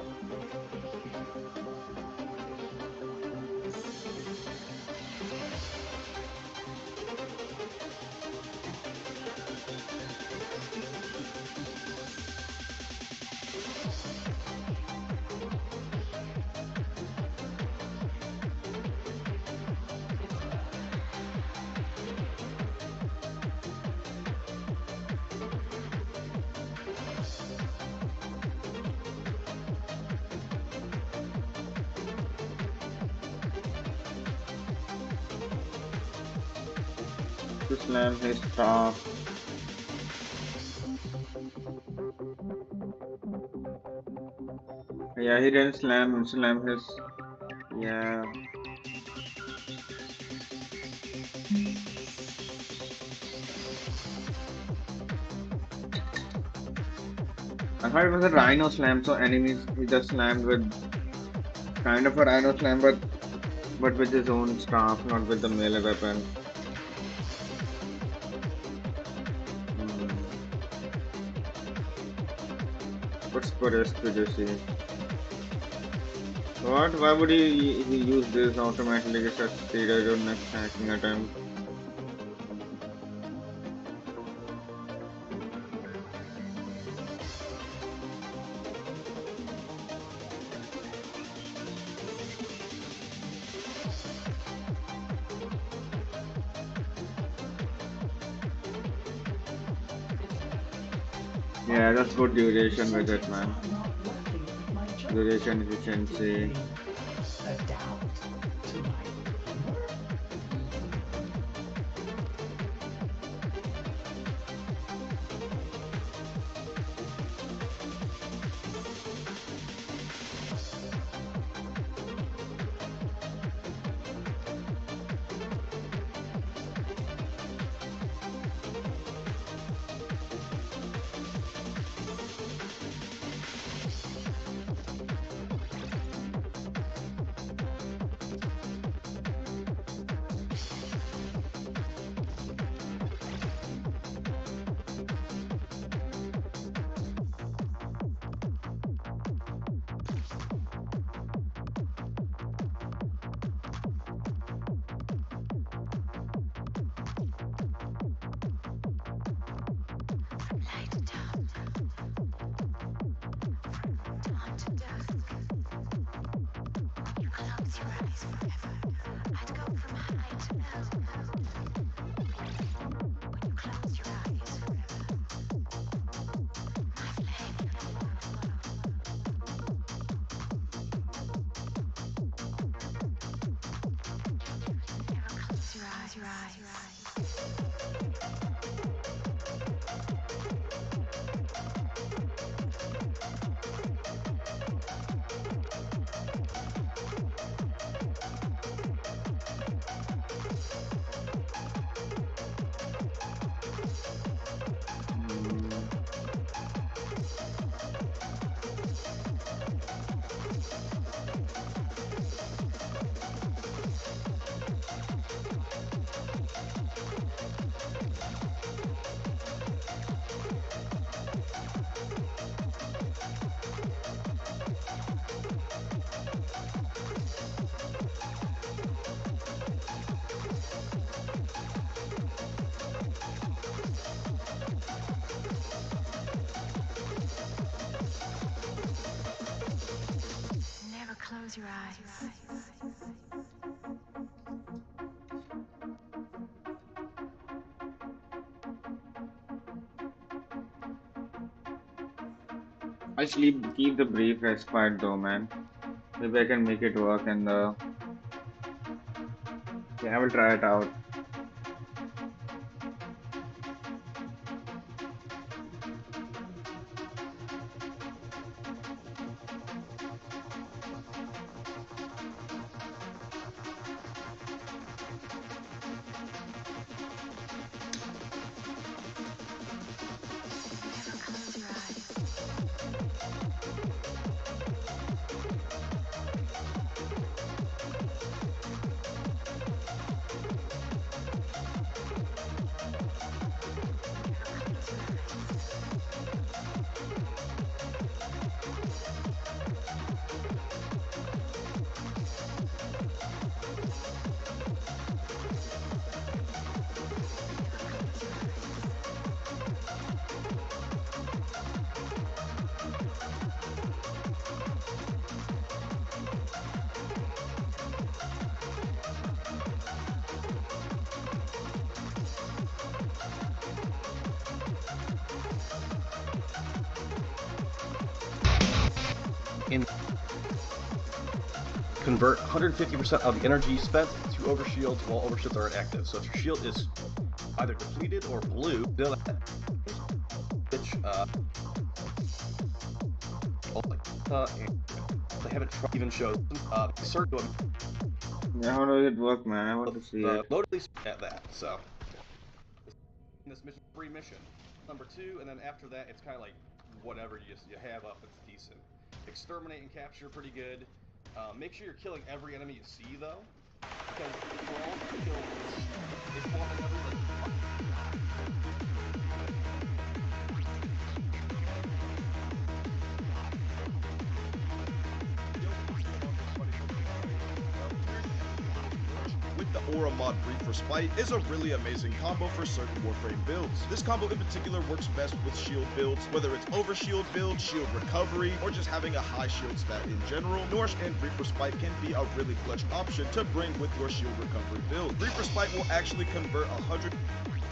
To slam his top. Yeah, he didn't slam his. Yeah. I thought it was a rhino slam, so enemies he just slammed with kind of a rhino slam, but with his own staff, not with the melee weapon. What's Forest did you see? What? Why would he use this automatically just as steroid on next hacking attempt? Yeah, that's good duration with it, man. Duration efficiency. Close your eyes. I keep the brief respite though, man. Maybe I can make it work and yeah, I will try it out. in convert 150% of the energy spent to overshields while overshields are inactive. So if your shield is either depleted or blue, which they haven't even showed certain. Yeah, how does it work, man? I want to see it. Load at least at that. So this mission, free mission number 2, and then after that, it's kind of like whatever you have up. It's decent. Exterminate and capture, pretty good. Make sure you're killing every enemy you see, though, because if we're all gonna kill, it's blocking everybody. With the Aura mod Brief Respite is a really amazing combo for certain Warframe builds. This combo in particular works best with shield builds, whether it's overshield build, shield recovery, or just having a high shield stat in general. Nourish and Brief Respite can be a really clutch option to bring with your shield recovery build. Brief Respite will actually convert 100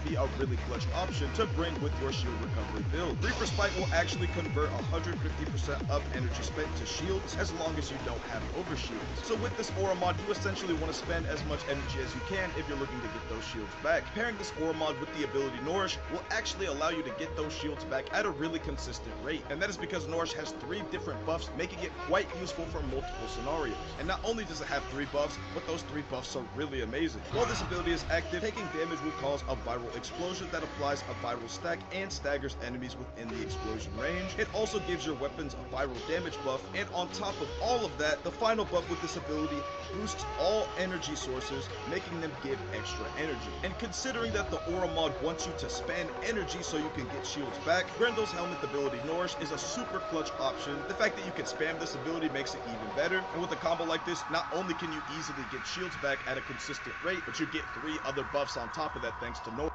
be a really clutch option to bring with your shield recovery build. Brief Respite will actually convert 150% of energy spent to shields as long as you don't have overshields. So with this Aura mod, you essentially want to spend as much energy as you can if you're looking to get those shields back. Pairing this Aura mod with the ability Nourish will actually allow you to get those shields back at a really consistent rate. And that is because Nourish has 3 different buffs, making it quite useful for multiple scenarios. And not only does it have 3 buffs, but those 3 buffs are really amazing. While this ability is active, taking damage will cause a viral explosion that applies a viral stack and staggers enemies within the explosion range. It also gives your weapons a viral damage buff, and on top of all of that, the final buff with this ability boosts all energy sources, making them give extra energy. And considering that the Aura mod wants you to spend energy so you can get shields back, Grendel's Helmet ability Nourish is a super clutch option. The fact that you can spam this ability makes it even better, and with a combo like this, not only can you easily get shields back at a consistent rate, but you get 3 other buffs on top of that thanks to Nourish.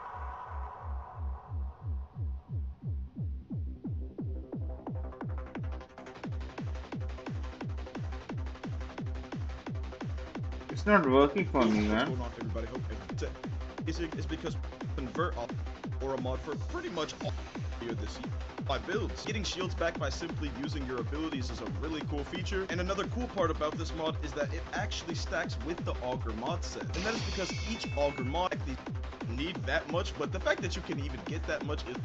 It's not working for me, man. What's going on, everybody? Hope it's because convert off Aura mod for pretty much all year this year. By builds. Getting shields back by simply using your abilities is a really cool feature, and another cool part about this mod is that it actually stacks with the Augur mod set. And that is because each Augur mod need that much, but the fact that you can even get that much is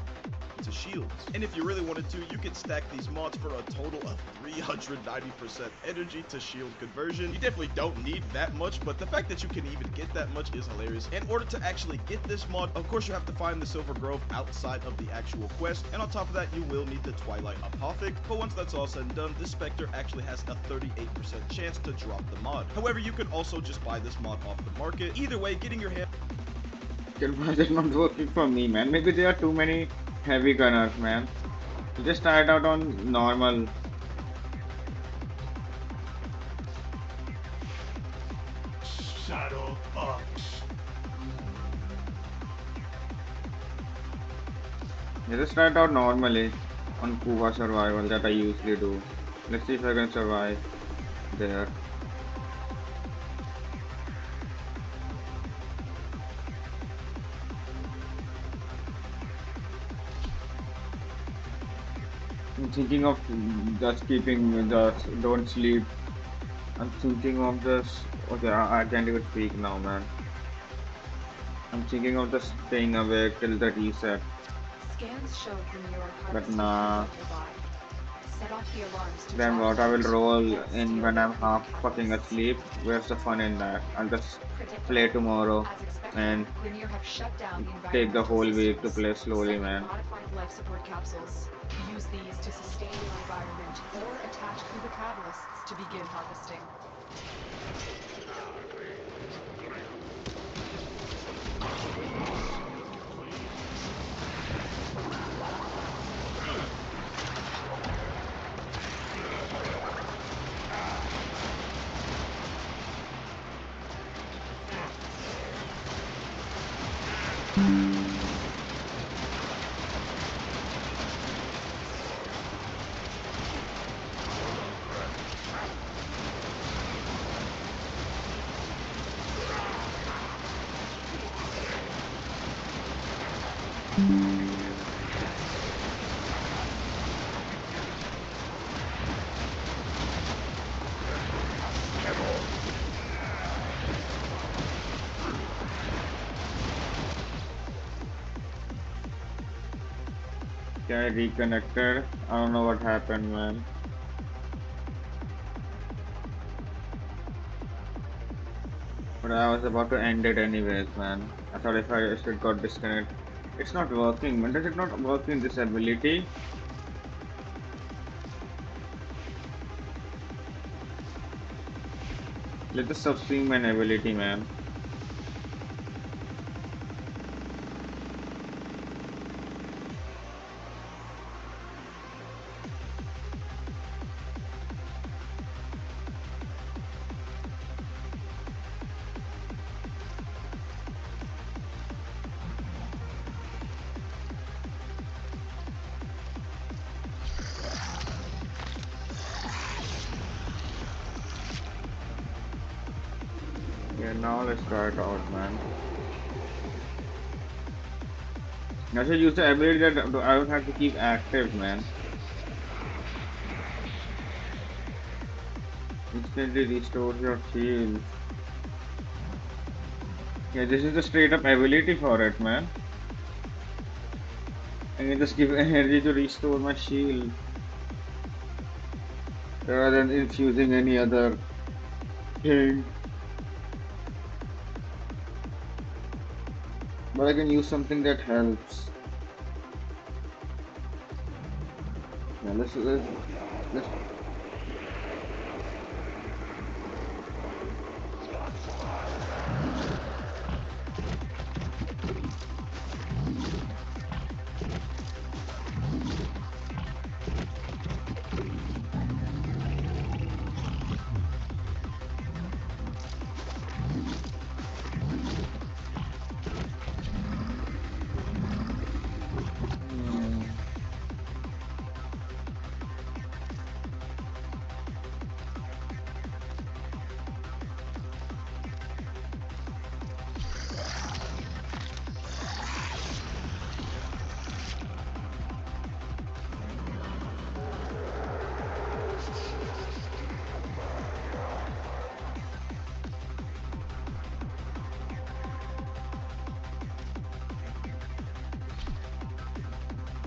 to shields. And if you really wanted to, you could stack these mods for a total of 390% energy to shield conversion. You definitely don't need that much, but the fact that you can even get that much is hilarious. In order to actually get this mod, of course you have to find the Silver Grove outside of the actual quest, and on top of that you will need the Twilight Apothic. But once that's all said and done, this Spectre actually has a 38% chance to drop the mod. However, you could also just buy this mod off the market. Either way, getting your hand... Why is it not working for me, man? Maybe there are too many heavy gunners, man. You just try it out on normal. Saddle up. You just try it out normally on Kuva survival that I usually do. Let's see if I can survive there. I'm thinking of just keeping just don't sleep. I'm thinking of just okay, I can't even speak now, man. I'm thinking of just staying awake till the reset. Scans showed Grimure But nah. Set off the alarms to Then drop what? I will damage roll and in steal when the I'm half catalyst. fucking asleep. Where's the fun in that? I'll just play tomorrow As expected, and Grimure have shut down the take the environmental whole week to systems, play slowly, sending man. modified life support capsules. Use these to sustain your environment or attach through the catalysts to begin harvesting. Okay, I reconnected. I don't know what happened, man. But I was about to end it anyways, man. I thought if I just got disconnected. It's not working, man. Does it not work in this ability? Let the substream an ability, man. Yeah, now let's try it out, man. I should use the ability that I don't have to keep active, man. Instantly restores your shield. Yeah, this is the straight up ability for it, man. I can just give energy to restore my shield rather than infusing any other thing. But I can use something that helps.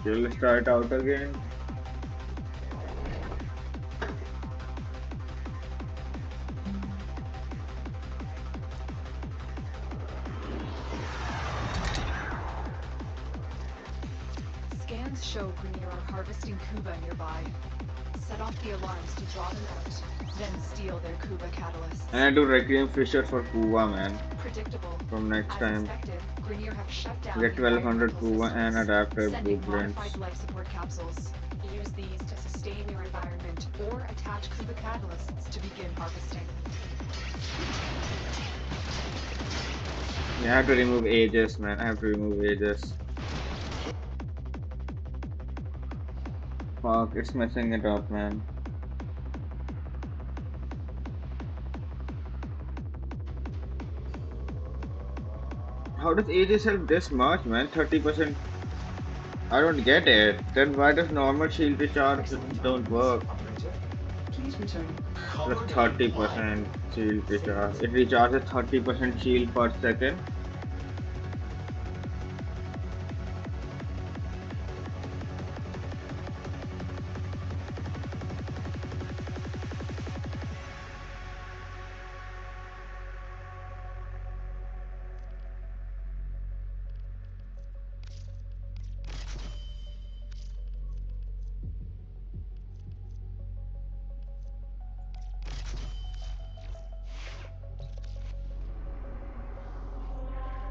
Yeah, let's try it out again. Scans show Grenier are harvesting Kuba nearby. Set off the alarms to draw them out, then steal their Kuba catalysts. And I do Requiem Fisher for Kuva, man. Predictable. From next As time. expected, Grenier have shut down Get the 1200 environmental Kuva and systems, adaptive sending blueprints. modified life support capsules. Use these to sustain your environment or attach Kuba catalysts to begin harvesting. Yeah, I have to remove ages, man. I have to remove ages. Fuck, it's messing it up, man. How does ages help this much, man? 30%. I don't get it. Then why does normal shield recharge don't work? Plus 30% shield recharge. It recharges 30% shield per second.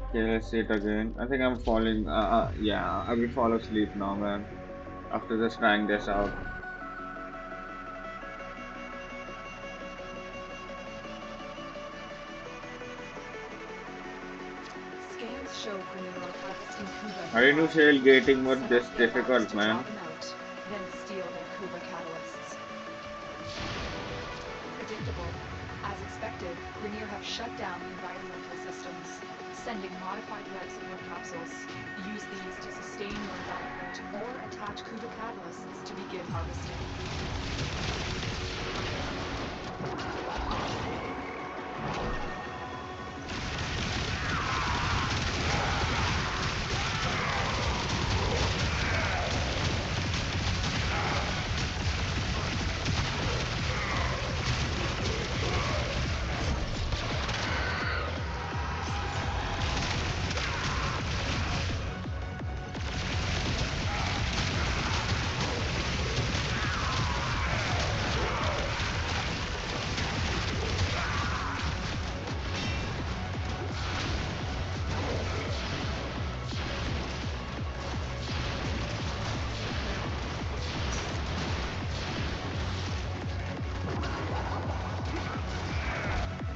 Okay, let's see it again. I think I'm falling. Yeah, I will fall asleep now, man. After just trying this out. Scans show Grenier are harvesting Kuba. I didn't know shell gating was Set this off the alarms difficult, to draw man. them out, then steal their Kuba catalysts. Predictable. As expected, Grenier have shut down environmental systems, sending modified life support capsules. Use these to sustain your environment or attach Kuba catalysts to begin harvesting.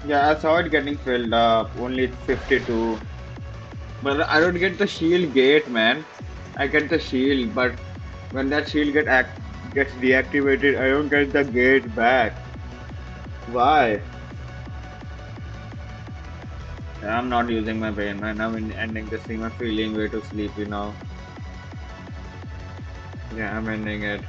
Yeah, I saw it getting filled up. Only 52. But I don't get the shield gate, man. I get the shield, but when that shield gets deactivated, I don't get the gate back. Why? Yeah, I'm not using my brain, man. I'm ending this thing. I'm feeling way too sleepy now. Yeah, I'm ending it.